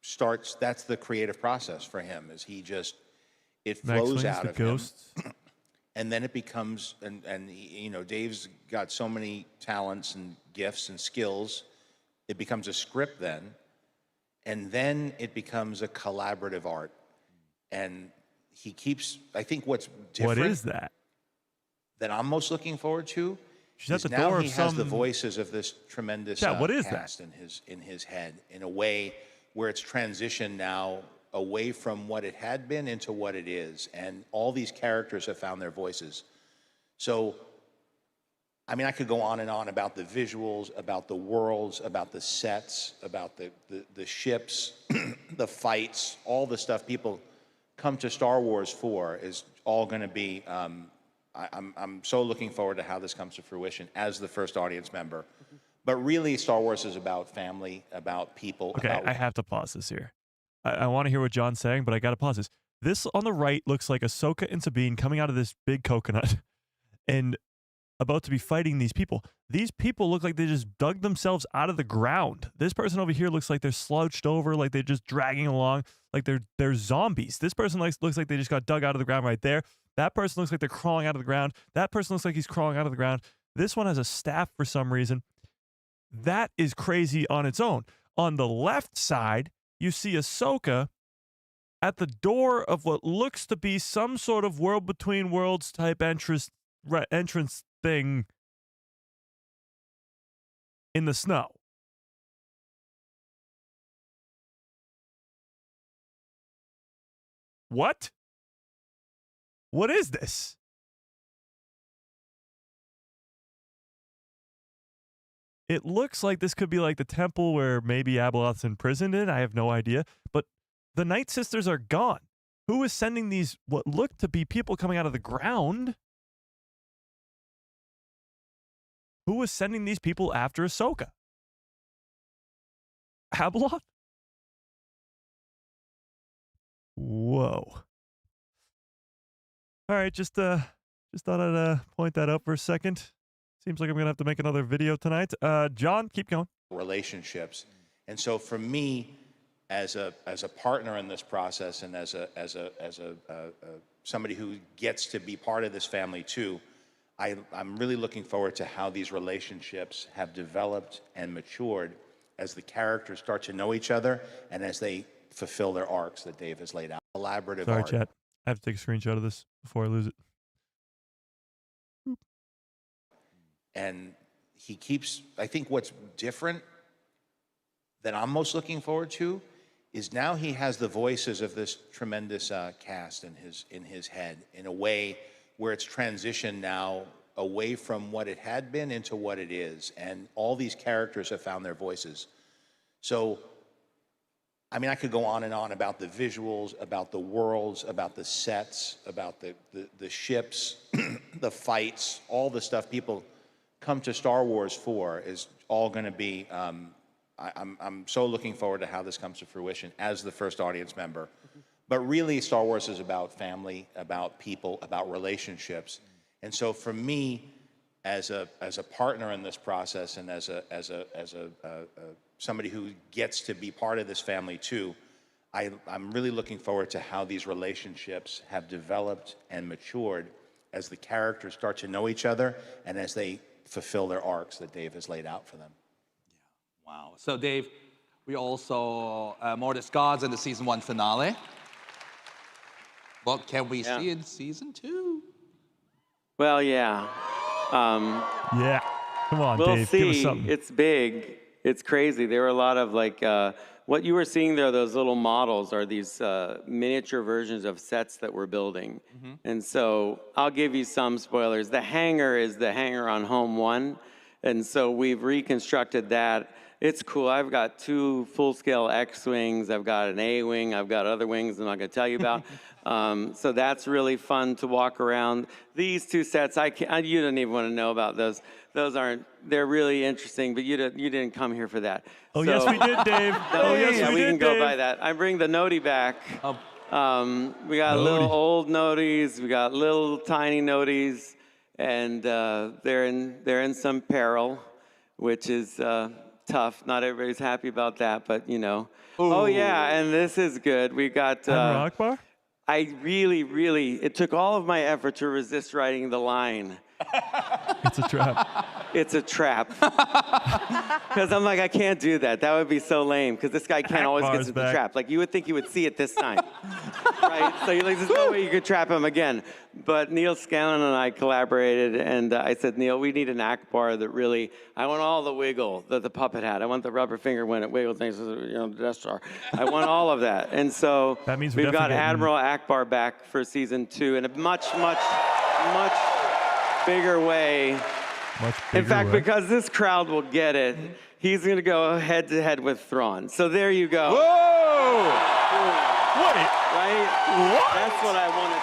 starts. That's the creative process for him, is it flows out of him. And then it becomes, and you know, Dave's got so many talents and gifts and skills. It becomes a script then, and then it becomes a collaborative art. And he keeps, I think what's different. What is that? That I'm most looking forward to. She's at is the now door he of has some... the voices of this tremendous Yeah, what is cast in his head in a way where it's transitioned now away from what it had been into what it is, and all these characters have found their voices. So, I mean, I could go on and on about the visuals, about the worlds, about the sets, about the ships, the fights, all the stuff people come to Star Wars for is all going to be. I'm so looking forward to how this comes to fruition as the first audience member. But really, Star Wars is about family, about people. Okay, I have to pause this here. I want to hear what John's saying, but I got to pause this. This on the right looks like Ahsoka and Sabine coming out of this big coconut and about to be fighting these people. These people look like they just dug themselves out of the ground. This person over here looks like they're slouched over, like they're just dragging along, like they're zombies. This person looks like they just got dug out of the ground right there. That person looks like they're crawling out of the ground. That person looks like he's crawling out of the ground. This one has a staff for some reason. That is crazy on its own. On the left side, you see Ahsoka at the door of what looks to be some sort of world between worlds type entrance entrance thing in the snow. What? What is this? It looks like this could be like the temple where maybe Abeloth's imprisoned in. I have no idea. But the Night Sisters are gone. Who is sending these, what look to be people coming out of the ground? Who is sending these people after Ahsoka? Abeloth? Whoa. All right, just thought I'd point that out for a second. Seems like I'm gonna have to make another video tonight. John, keep going. Relationships, and so for me, as a partner in this process, and as somebody who gets to be part of this family too, I'm really looking forward to how these relationships have developed and matured as the characters start to know each other and as they fulfill their arcs that Dave has laid out. Collaborative Sorry, art. chat. I have to take a screenshot of this before I lose it. And he keeps, I think what's different that I'm most looking forward to is now he has the voices of this tremendous cast in his head in a way where it's transitioned now away from what it had been into what it is. And all these characters have found their voices. So, I mean, I could go on and on about the visuals, about the worlds, about the sets, about the ships, the fights, all the stuff people come to Star Wars for is all going to be, I'm so looking forward to how this comes to fruition as the first audience member. But really, Star Wars is about family, about people, about relationships. And so for me, as a partner in this process, and as somebody who gets to be part of this family too, I'm really looking forward to how these relationships have developed and matured as the characters start to know each other and as they fulfill their arcs that Dave has laid out for them. Wow. So, Dave, we also Mortis Gods in the season 1 finale. What can we see in season 2? Well, yeah. Yeah. Come on, we'll Dave. see. Give us something. It's big. It's crazy. There were a lot of like, what you were seeing there, those little models are these miniature versions of sets that we're building. And so I'll give you some spoilers. The hangar is the hangar on Home 1. And so we've reconstructed that. It's cool. I've got 2 full-scale X-Wings. I've got an A-Wing. I've got other wings I'm not going to tell you about. So that's really fun to walk around. These 2 sets, you don't even want to know about those. Those aren't, they're really interesting, but you didn't come here for that. Oh, So- yes, we did, Dave. Oh, yes, yeah, we we did, can go Dave. by that. I bring the Noti back. We got Noti. little old Notis. We got little tiny Notis, and they're in some peril, which is tough. Not everybody's happy about that, but you know. Oh yeah, and this is good. We got. Admiral Akbar? I really, it took all of my effort to resist writing the line. It's a trap. It's a trap. Because I'm like, I can't do that. That would be so lame. Because this guy can't always get Akbar's into the back. trap. Like, you would think he would see it this time. Right? So you're like, there's no way you could trap him again. But Neil Scanlon and I collaborated, and I said, Neil, we need an Akbar that really, I want all the wiggle that the puppet had. I want the rubber finger when it wiggles things, you know, the Death Star. I want all of that. And so That means we're we've got definitely getting- Admiral Akbar back for season 2 in a much bigger way. Much In bigger fact, way. because this crowd will get it, he's going to go head to head with Thrawn. So there you go. Whoa! Wait. Right? What? That's what I want to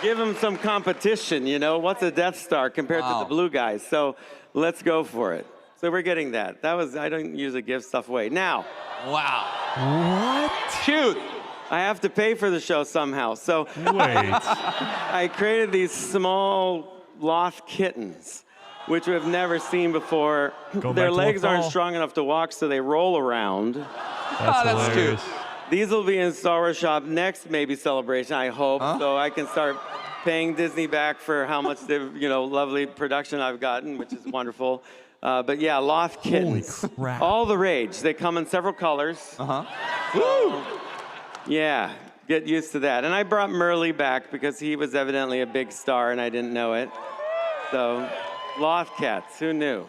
see. Give him some competition, you know? What's a Death Star compared to the blue guys? So let's go for it. So we're getting that. I don't usually give stuff away. Now. Wow. What? Cute. I have to pay for the show somehow. So Wait. I created these small loth kittens, which we've never seen before. Go Their back to legs aren't Lothal. strong enough to walk, so they roll around. That's hilarious. These will be in Star Wars Shop next maybe celebration, I hope, so I can start paying Disney back for how much lovely production I've gotten, which is wonderful. But yeah, loth kittens. Holy crap. All the rage. They come in several colors. Uh-huh. So, yeah, get used to that. And I brought Merle back because he was evidently a big star and I didn't know it. So, loft cats, who knew?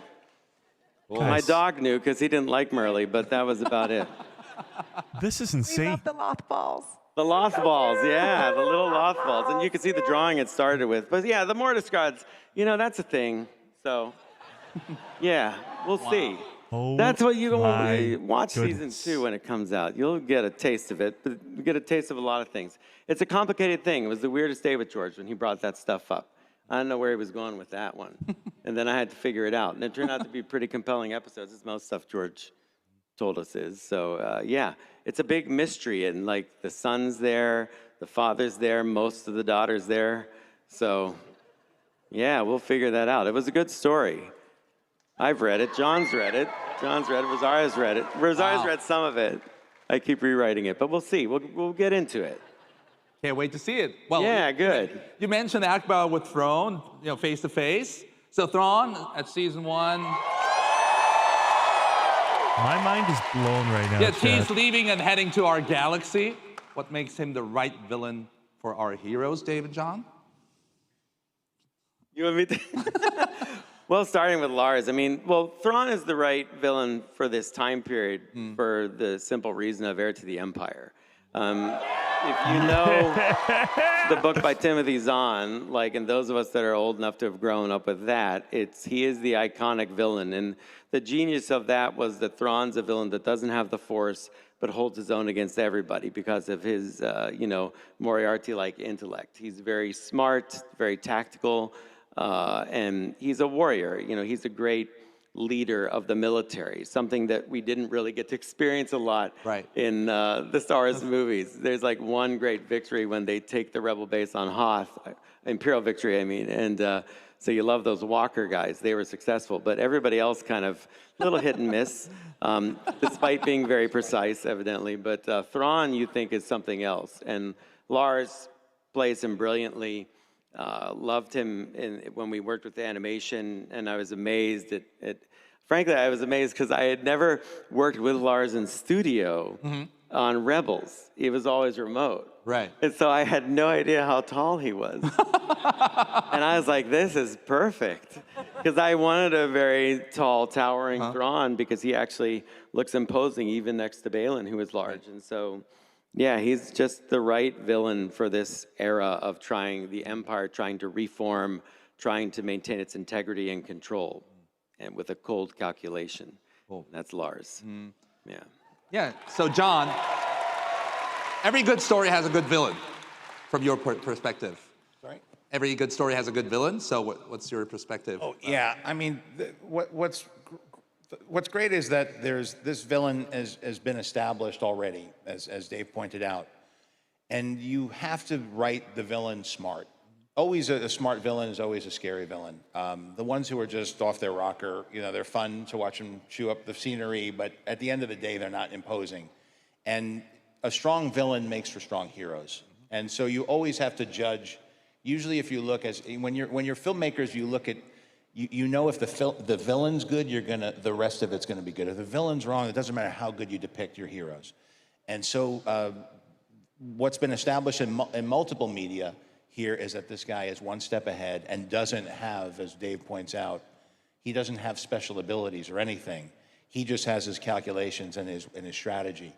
Well, my dog knew because he didn't like Merle, but that was about it. This is insane. The loth balls. The loth balls, yeah, the little loth balls. And you can see the drawing it started with. But yeah, the mortis guards, that's a thing. So, yeah, we'll see. Oh, that's what you my watch goodness. season 2 when it comes out. You'll get a taste of it, but you get a taste of a lot of things. It's a complicated thing. It was the weirdest day with George when he brought that stuff up. I don't know where he was going with that one. And then I had to figure it out. And it turned out to be pretty compelling episodes, as most stuff George told us is. So, yeah, it's a big mystery. And, like, the son's there, the father's there, most of the daughter's there. So, yeah, we'll figure that out. It was a good story. I've read it. John's read it. Rosaria's read it. Rosaria's read some of it. I keep rewriting it, but we'll see. We'll get into it. Can't wait to see it. Well, yeah, good. You mentioned Akbar with Thrawn, face to face. So Thrawn at season 1. My mind is blown right now. Yeah, Chad. he's leaving and heading to our galaxy. What makes him the right villain for our heroes, David John? You want me to? Well, starting with Lars, Thrawn is the right villain for this time period for the simple reason of heir to the Empire. If you know the book by Timothy Zahn, and those of us that are old enough to have grown up with that, he is the iconic villain. And the genius of that was that Thrawn's a villain that doesn't have the Force, but holds his own against everybody because of his, Moriarty-like intellect. He's very smart, very tactical, and he's a warrior. He's a great leader of the military, something that we didn't really get to experience a lot in the Star Wars movies. There's one great victory when they take the rebel base on Hoth, Imperial victory, and so you love those Walker guys. They were successful, but everybody else kind of a little hit and miss, despite being very precise, evidently. But Thrawn, you think, is something else, and Lars plays him brilliantly. Loved him when we worked with the animation, and I was amazed frankly, I was amazed because I had never worked with Lars in studio on Rebels. He was always remote. Right. And so I had no idea how tall he was. And I was like, this is perfect. Because I wanted a very tall, towering Thrawn because he actually looks imposing even next to Balin, who is large. And so, yeah, he's just the right villain for this era of the Empire trying to reform, trying to maintain its integrity and control, and with a cold calculation. Cool. That's Lars. Yeah. Yeah, so John, every good story has a good villain, from your perspective. Sorry? Every good story has a good villain, so what's your perspective? Oh, yeah, what's great is that this villain has been established already, as Dave pointed out. And you have to write the villain smart. Always a smart villain is always a scary villain. The ones who are just off their rocker, they're fun to watch them chew up the scenery, but at the end of the day, they're not imposing. And a strong villain makes for strong heroes. And so you always have to judge. Usually if you look when you're filmmakers, you look at, if the villain's good, the rest of it's gonna be good. If the villain's wrong, it doesn't matter how good you depict your heroes. And so what's been established in multiple media here is that this guy is one step ahead and doesn't have, as Dave points out, he doesn't have special abilities or anything. He just has his calculations and his strategy.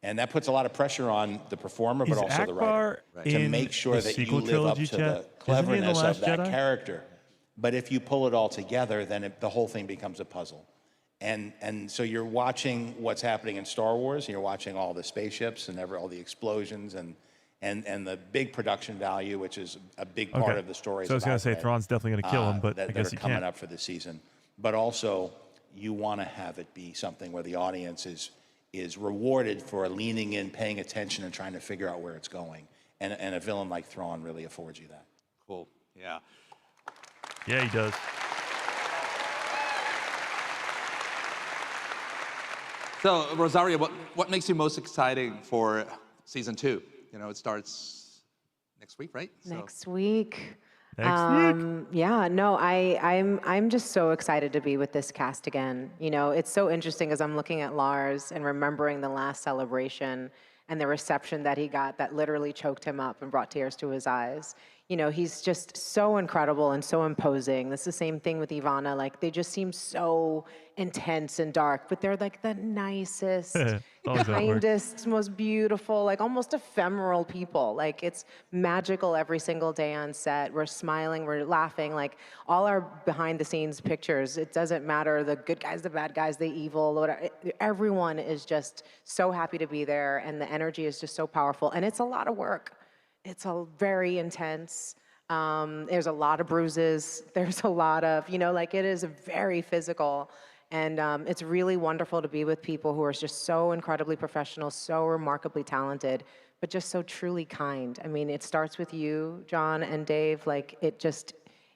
And that puts a lot of pressure on the performer, but also the writer, to make sure that you live up to the cleverness of that character. But if you pull it all together, then the whole thing becomes a puzzle. And so you're watching what's happening in Star Wars, and you're watching all the spaceships and all the explosions and the big production value, which is a big part of the story. So I was going to say Thrawn's definitely going to kill him, but I guess he coming can't. up for this season. But also, you want to have it be something where the audience is rewarded for leaning in, paying attention, and trying to figure out where it's going. And a villain like Thrawn really affords you that. Cool. Yeah. Yeah, he does. So, Rosario, what makes you most exciting for season 2? It starts next week, right? Next week. Next week. Yeah, no, I'm just so excited to be with this cast again. It's so interesting as I'm looking at Lars and remembering the last celebration and the reception that he got that literally choked him up and brought tears to his eyes. You know, he's just so incredible and so imposing. It's the same thing with Ivana. Like, they just seem so intense and dark, but they're like the nicest, Always that word. kindest, most beautiful, like almost ephemeral people. Like, it's magical every single day on set. We're smiling, we're laughing. Like, all our behind the scenes pictures, it doesn't matter the good guys, the bad guys, the evil, whatever. Everyone is just so happy to be there, and the energy is just so powerful. And it's a lot of work. It's a very intense. There's a lot of bruises. There's a lot of, you know, like, it is very physical. And it's really wonderful to be with people who are just so incredibly professional, so remarkably talented, but just so truly kind. I mean, it starts with you, John and Dave. Like, it just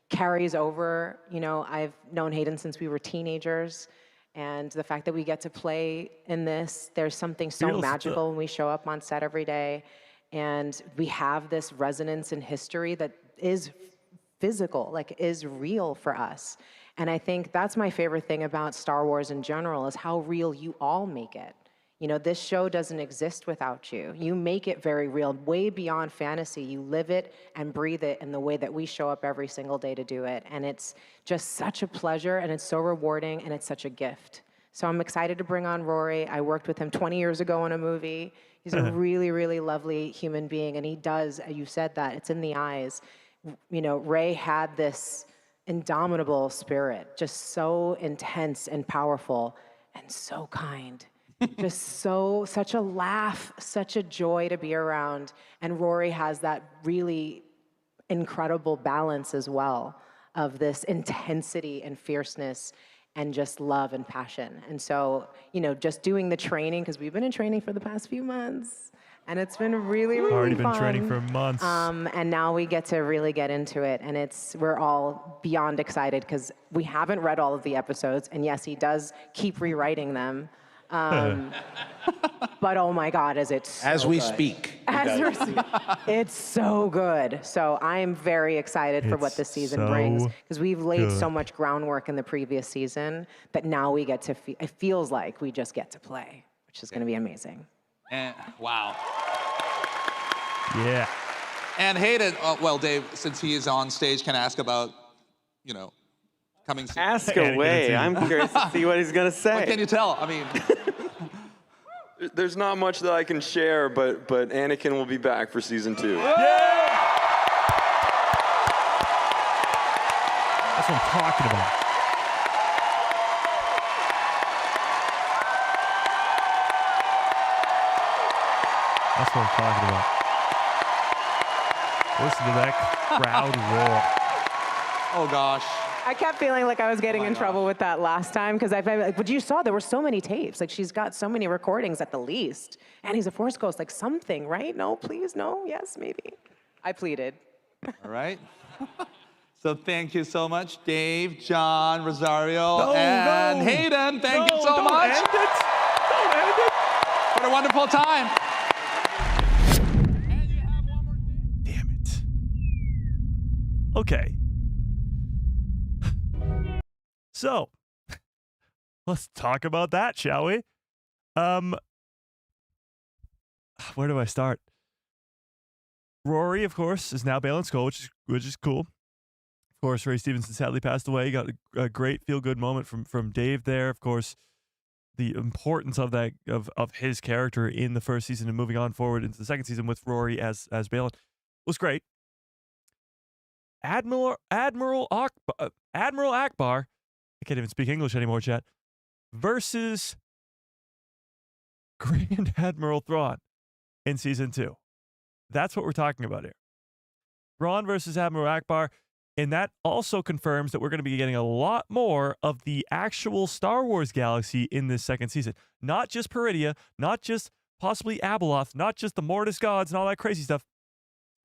carries over. You know, I've known Hayden since we were teenagers. And the fact that we get to play in this, there's something so Feels magical when we show up on set every day. And we have this resonance in history that is physical, like, is real for us. And I think that's my favorite thing about Star Wars in general, is how real you all make it. You know, this show doesn't exist without you. You make it very real, way beyond fantasy. You live it and breathe it in the way that we show up every single day to do it. And it's just such a pleasure, and it's so rewarding, and it's such a gift. So I'm excited to bring on Rory. I worked with him 20 years ago in a movie. He's a really, really lovely human being, and he does, you said that, it's in the eyes. You know, Ray had this indomitable spirit, just so intense and powerful, and so kind. Just such a laugh, such a joy to be around. And Rory has that really incredible balance as well, of this intensity and fierceness and just love and passion. And so, you know, just doing the training, because we've been in training for the past few months, and it's been really, really Already fun. been training for months. And now we get to really get into it, and we're all beyond excited, because we haven't read all of the episodes, and yes, he does keep rewriting them. But oh my God, is it so As we good. speak. It's so good. So I am very excited for what this season brings, because we've laid so much groundwork in the previous season that now we get to, it feels like we just get to play, which is going to be amazing. And, wow. Yeah. And Hayden, well, Dave, since he is on stage, can I ask about, you know, coming soon? Ask away. I'm curious to see what he's going to say. What can you tell? I mean, There's not much that I can share, but Anakin will be back for season 2. That's what I'm talking about. That's what I'm talking about. Listen to that crowd roar. Oh gosh. I kept feeling like I was getting in trouble with that last time, because I felt like, but you saw there were so many tapes. Like, she's got so many recordings at the least. And he's a Force Ghost, like something, right? No, please, no, yes, maybe. I pleaded. All right. So thank you so much, Dave, John, Rosario, and Hayden. Thank you so much. End it. Don't end it. What a wonderful time. Damn it. Okay. So, let's talk about that, shall we? Where do I start? Rory, of course, is now Baylan Skoll, which is cool. Of course, Ray Stevenson sadly passed away. Got a great feel-good moment from Dave there. Of course, the importance of that of his character in the first season and moving on forward into the second season with Rory as Baylan was great. Admiral Akbar, I can't even speak English anymore, chat, versus Grand Admiral Thrawn in season 2. That's what we're talking about here. Thrawn versus Admiral Akbar, and that also confirms that we're going to be getting a lot more of the actual Star Wars galaxy in this second season. Not just Peridia, not just possibly Abeloth, not just the Mortis gods and all that crazy stuff,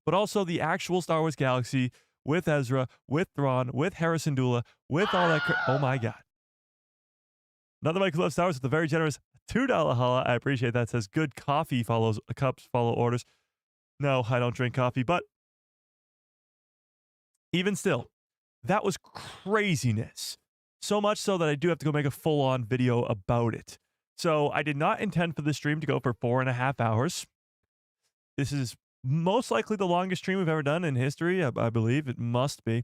but also the actual Star Wars galaxy with Ezra, with Thrawn, with Harrison Dula, with all that. Oh my God. Another Mike who loves Star Wars with a very generous $2 holla. I appreciate that. It says good coffee cups follow orders. No, I don't drink coffee, but even still, that was craziness. So much so that I do have to go make a full-on video about it. So I did not intend for this stream to go for 4.5 hours. This is most likely the longest stream we've ever done in history. I believe it must be.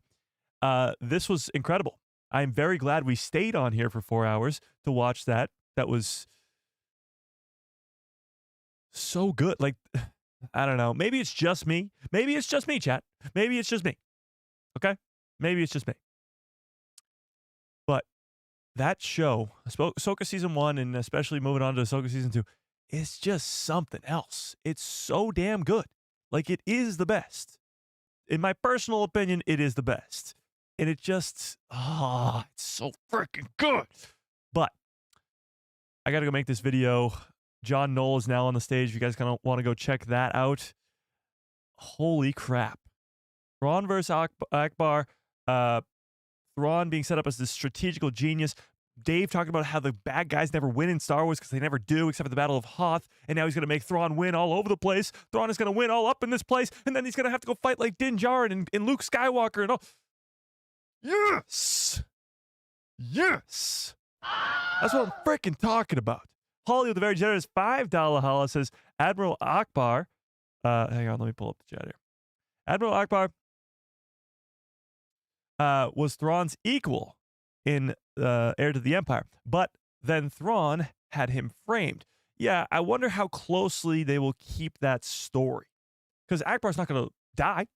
This was incredible. I'm very glad we stayed on here for 4 hours to watch that. That was so good. Like, I don't know. Maybe it's just me. Maybe it's just me, chat. Maybe it's just me. Okay? Maybe it's just me. But that show, Ahsoka Season 1, and especially moving on to Ahsoka Season 2, is just something else. It's so damn good. Like, it is the best. In my personal opinion, it is the best. And it just, it's so freaking good. But I got to go make this video. John Knoll is now on the stage. If you guys kind of want to go check that out. Holy crap. Thrawn versus Akbar. Thrawn being set up as this strategical genius. Dave talking about how the bad guys never win in Star Wars because they never do, except for the Battle of Hoth. And now he's going to make Thrawn win all over the place. Thrawn is going to win all up in this place. And then he's going to have to go fight like Din Djarin and Luke Skywalker and all. Yes! Yes! That's what I'm freaking talking about. Holly with a very generous $5 holla says, Admiral Akbar. Hang on, let me pull up the chat here. Admiral Akbar was Thrawn's equal in Heir to the Empire, but then Thrawn had him framed. Yeah, I wonder how closely they will keep that story, because Akbar's not going to die.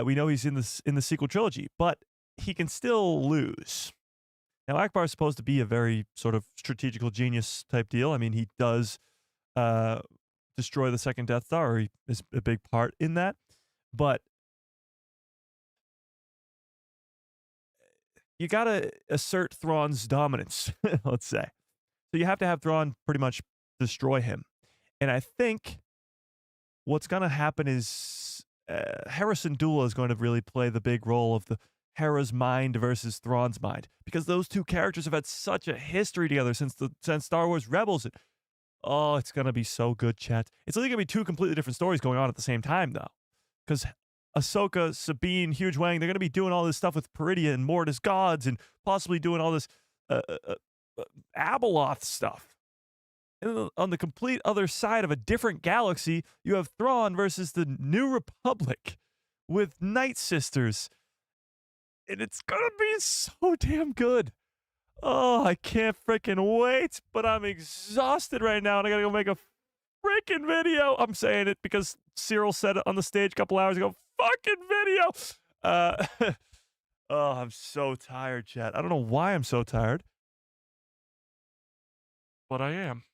We know he's in the sequel trilogy, but he can still lose. Now, Akbar is supposed to be a very sort of strategical genius type deal. I mean, he does destroy the second Death Star, or he is a big part in that, but you got to assert Thrawn's dominance, let's say. So you have to have Thrawn pretty much destroy him. And I think what's going to happen is Hera Syndulla is going to really play the big role of the Hera's mind versus Thrawn's mind, because those two characters have had such a history together since Star Wars Rebels. Oh, it's going to be so good, chat. It's only going to be two completely different stories going on at the same time, though, because Ahsoka, Sabine, Huge Wang, they're going to be doing all this stuff with Peridia and Mortis gods and possibly doing all this Abeloth stuff. And on the complete other side of a different galaxy, you have Thrawn versus the New Republic with Night Sisters. And it's going to be so damn good. Oh, I can't freaking wait, but I'm exhausted right now, and I got to go make a freaking video. I'm saying it because Cyril said it on the stage a couple hours ago. Fucking video. Oh, I'm so tired, chat. I don't know why I'm so tired, but I am.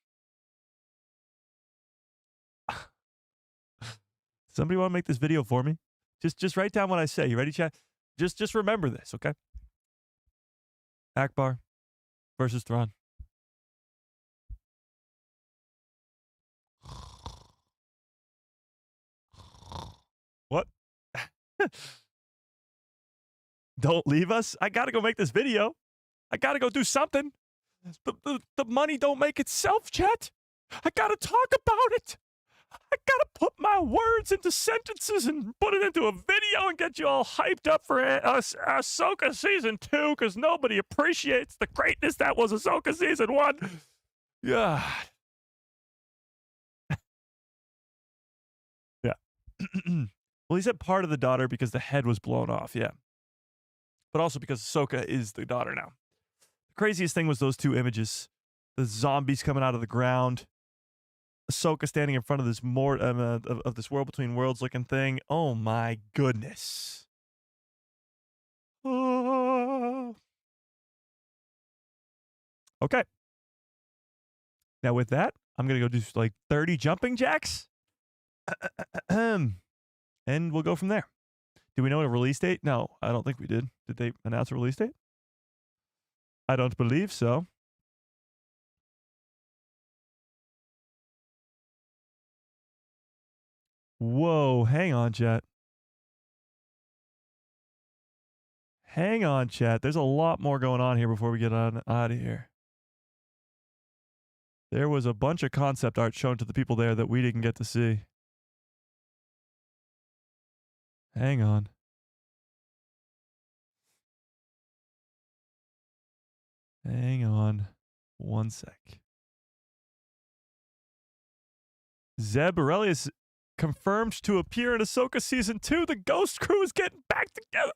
Somebody want to make this video for me? Just write down what I say. You ready, chat? Just remember this, okay? Akbar versus Thrawn. What? Don't leave us. I gotta go make this video. I gotta go do something. The money don't make itself, chat. I gotta talk about it. I gotta put my words into sentences and put it into a video and get you all hyped up for Ahsoka Season 2, because nobody appreciates the greatness that was Ahsoka Season 1. Yeah. Yeah. Well, he said part of the daughter because the head was blown off, yeah. But also because Ahsoka is the daughter now. The craziest thing was those two images. The zombies coming out of the ground. Ahsoka standing in front of this of this world between worlds looking thing. Oh my goodness. Oh. Okay. Now with that, I'm going to go do like 30 jumping jacks. And we'll go from there. Do we know a release date? No, I don't think we did. Did they announce a release date? I don't believe so. Whoa, hang on, chat. Hang on, chat. There's a lot more going on here before we get on out of here. There was a bunch of concept art shown to the people there that we didn't get to see. Hang on. Hang on. One sec. Zeb Aurelius confirmed to appear in Ahsoka Season 2. The Ghost Crew is getting back together.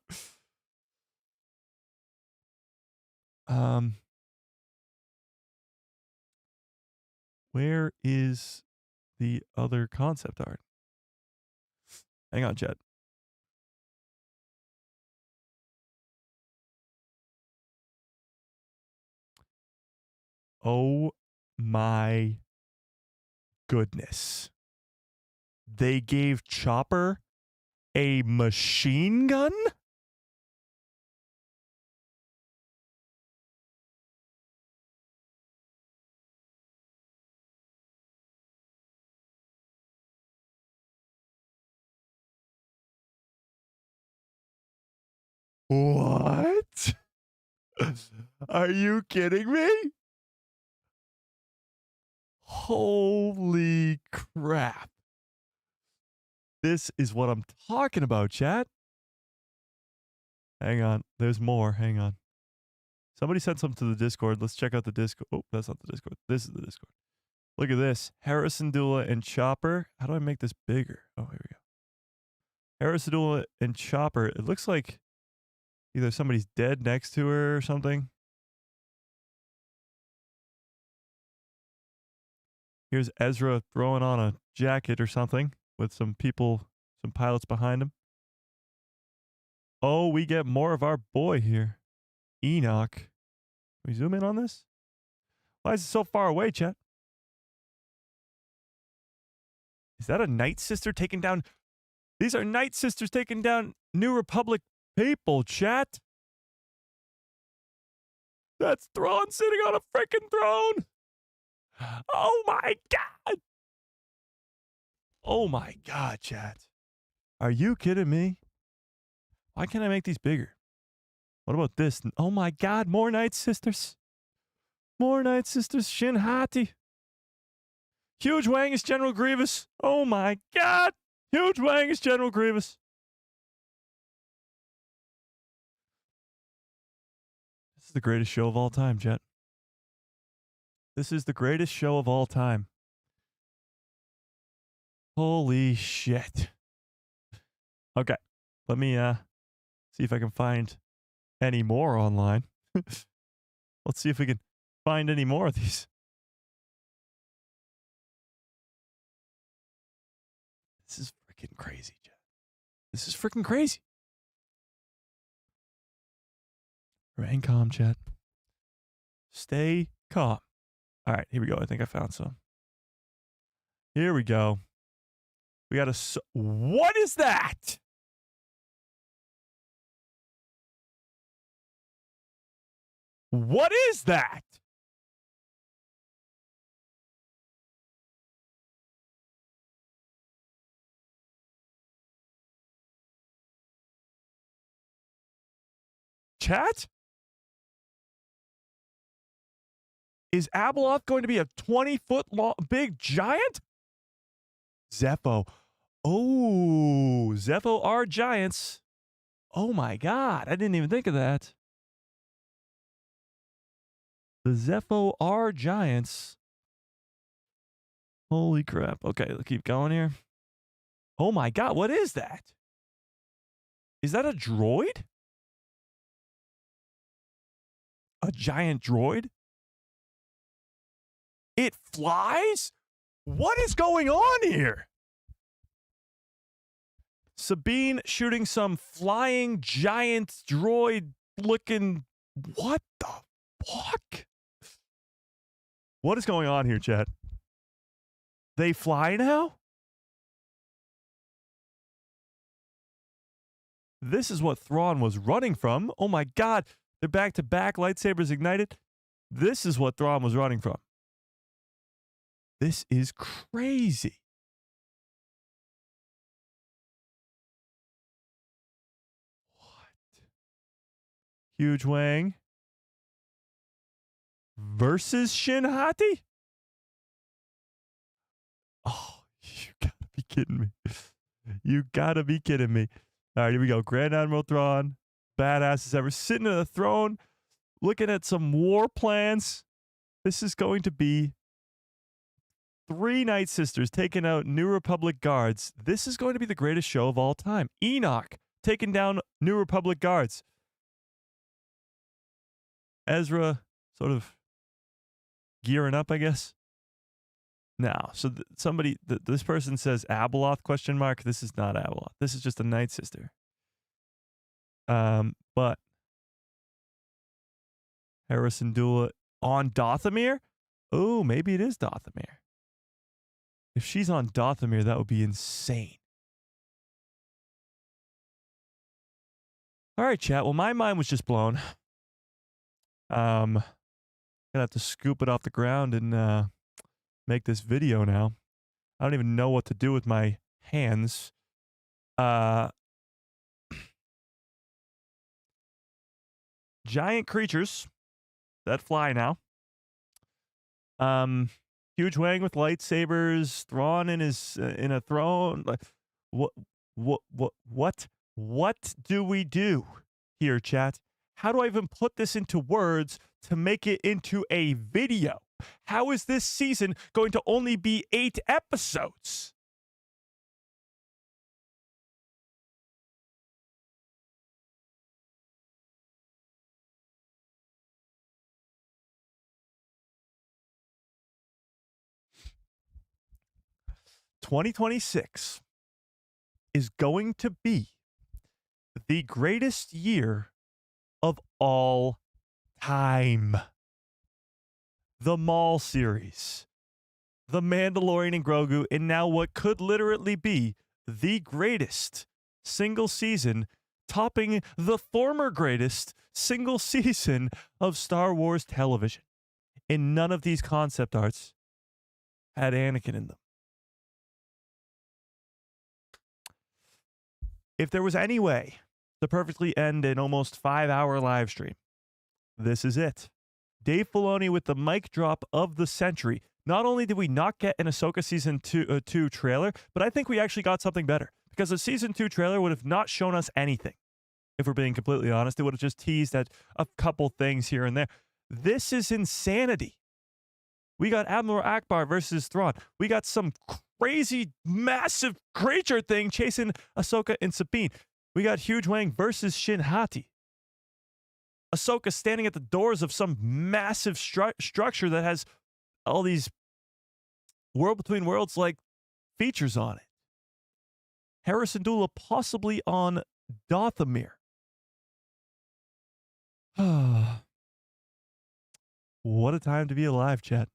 Where is the other concept art? Hang on, Jet. Oh my goodness. They gave Chopper a machine gun? What? Are you kidding me? Holy crap. This is what I'm talking about, chat. Hang on. There's more. Hang on. Somebody sent something to the Discord. Let's check out the Discord. Oh, that's not the Discord. This is the Discord. Look at this. Harrison Dula and Chopper. How do I make this bigger? Oh, here we go. Harrison Dula and Chopper. It looks like either somebody's dead next to her or something. Here's Ezra throwing on a jacket or something with some people, some pilots behind him. Oh, we get more of our boy here. Enoch. Can we zoom in on this? Why is it so far away, chat? Is that a Night Sister taking down? These are Night Sisters taking down New Republic people, chat. That's Thrawn sitting on a freaking throne. Oh my God. Oh my God, chat. Are you kidding me? Why can't I make these bigger? What about this? Oh my God, more Night Sisters. More Night Sisters. Shin Hati. Huge Wang is General Grievous. Oh my God. Huge Wang is General Grievous. This is the greatest show of all time, Jet. This is the greatest show of all time. Holy shit. Okay. Let me see if I can find any more online. Let's see if we can find any more of these. This is freaking crazy, Jet. This is freaking crazy. Remain calm, chat. Stay calm. All right, here we go. I think I found some. Here we go. We got a... What is that? What is that? Chat? Is Abeloth going to be a 20-foot long, big giant? Zepho. Oh, Zepho are giants. Oh my God, I didn't even think of that. The Zepho are giants. Holy crap. Okay, let's keep going here. Oh my God, what is that? Is that a droid? A giant droid? It flies? What is going on here? Sabine shooting some flying giant droid looking... What the fuck? What is going on here, chat? They fly now? This is what Thrawn was running from. Oh my God. They're back to back. Lightsabers ignited. This is what Thrawn was running from. This is crazy. What? Huge Wang versus Shin Hati? Oh, you gotta be kidding me. You gotta be kidding me. All right, here we go. Grand Admiral Thrawn, badass as ever, sitting on a throne, looking at some war plans. This is going to be 3 Night Sisters taking out New Republic guards. This is going to be the greatest show of all time. Enoch taking down New Republic guards. Ezra sort of gearing up, I guess. Now, so this person says Abeloth question mark. This is not Abeloth. This is just a Night Sister. But Harrison Dula on Dothamir? Oh, maybe it is Dothamir. If she's on Dothamir, that would be insane. All right, chat. Well, my mind was just blown. Gonna have to scoop it off the ground and make this video now. I don't even know what to do with my hands. Giant creatures that fly now. Huge Wang with lightsabers, Thrawn in his in a throne. What do we do here, chat? How do I even put this into words to make it into a video? How is this season going to only be 8 episodes? "2026 is going to be the greatest year of all time. The Maul series, The Mandalorian and Grogu, and now what could literally be the greatest single season, topping the former greatest single season of Star Wars television. And none of these concept arts had Anakin in them. If there was any way to perfectly end an almost 5-hour live stream, this is it. Dave Filoni with the mic drop of the century. Not only did we not get an Ahsoka Season 2 trailer, but I think we actually got something better. Because a Season 2 trailer would have not shown us anything. If we're being completely honest, it would have just teased at a couple things here and there. This is insanity. We got Admiral Akbar versus Thrawn. We got some crazy, massive creature thing chasing Ahsoka and Sabine. We got Huge Wang versus Shin Hati. Ahsoka standing at the doors of some massive structure that has all these World Between Worlds like features on it. Harrison Dula possibly on Dothamir. What a time to be alive, chat.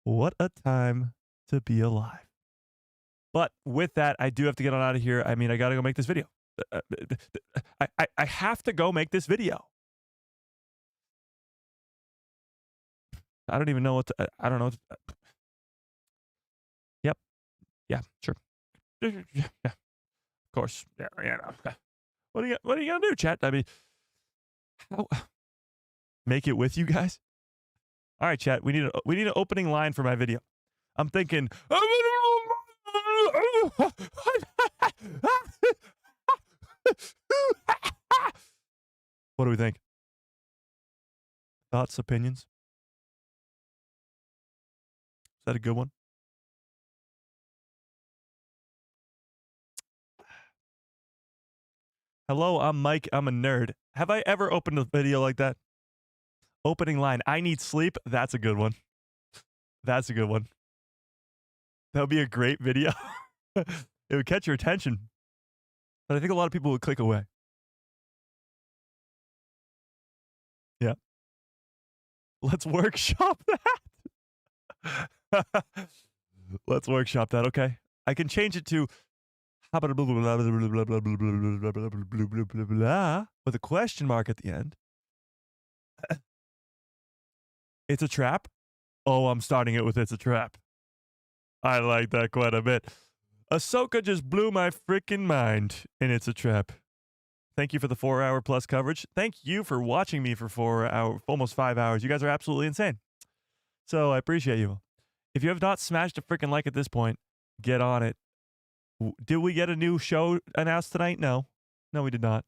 What a time to be alive. But with that, I do have to get on out of here. I mean, I got to go make this video. I have to go make this video. I don't even know what to, I don't know. Yep. Yeah, sure. Yeah, of course. Yeah. What are you going to do, chat? I mean, how make it with you guys? All right, chat. We need an opening line for my video. I'm thinking what do we think? Thoughts, opinions? Is that a good one? Hello, I'm Mike. I'm a nerd. Have I ever opened a video like that? Opening line, I need sleep. That's a good one. That's a good one. That would be a great video. It would catch your attention. But I think a lot of people would click away. Yeah. Let's workshop that. Let's workshop that. Okay. I can change it to with a question mark at the end. It's a trap. Oh, I'm starting it with it's a trap. I like that quite a bit. Ahsoka just blew my freaking mind, and it's a trap. Thank you for the 4-hour plus coverage. Thank you for watching me for 4 hours, almost 5 hours. You guys are absolutely insane. So I appreciate you. If you have not smashed a freaking like at this point, get on it. Did we get a new show announced tonight? No, we did not.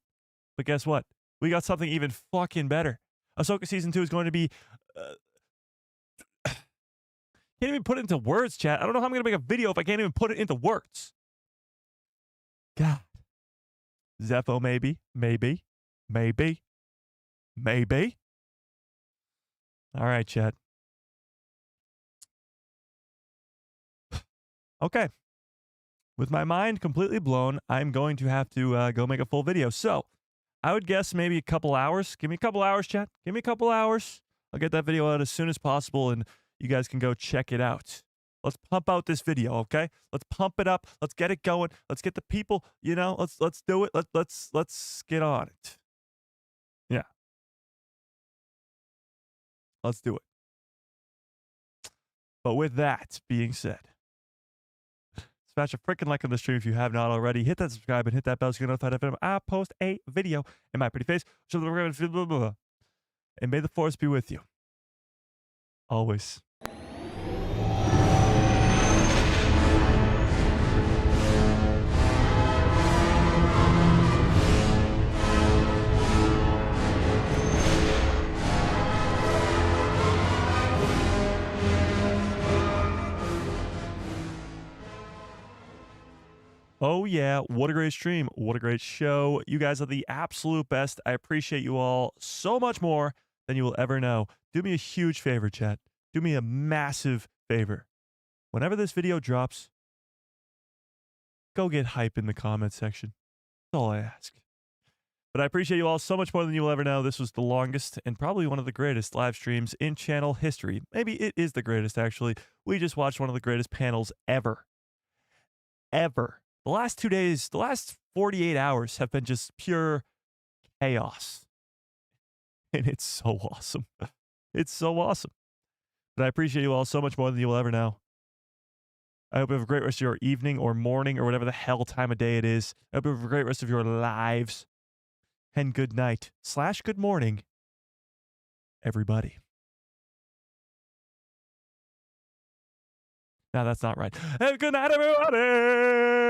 But guess what? We got something even fucking better. Ahsoka Season 2 is going to be... Can't even put it into words, chat. I don't know how I'm going to make a video if I can't even put it into words. God. Zepho, maybe. Maybe. Maybe. Maybe. All right, chat. Okay. With my mind completely blown, I'm going to have to go make a full video. So, I would guess maybe a couple hours. Give me a couple hours, chat. Give me a couple hours. I'll get that video out as soon as possible, and you guys can go check it out. Let's pump out this video, okay? Let's pump it up. Let's get it going. Let's get the people, you know, let's do it. Let's get on it. Yeah. Let's do it. But with that being said, smash a freaking like on the stream if you have not already. Hit that subscribe and hit that bell so you're notified every time I post a video in my pretty face. And may the force be with you. Always. Oh, yeah. What a great stream. What a great show. You guys are the absolute best. I appreciate you all so much more than you will ever know. Do me a huge favor, chat. Do me a massive favor. Whenever this video drops, go get hype in the comment section. That's all I ask. But I appreciate you all so much more than you will ever know. This was the longest and probably one of the greatest live streams in channel history. Maybe it is the greatest, actually. We just watched one of the greatest panels ever. Ever. The last 2 days, the last 48 hours have been just pure chaos. And it's so awesome. It's so awesome. But I appreciate you all so much more than you will ever know. I hope you have a great rest of your evening or morning or whatever the hell time of day it is. I hope you have a great rest of your lives. And good night / good morning, everybody. No, that's not right. And good night, everybody.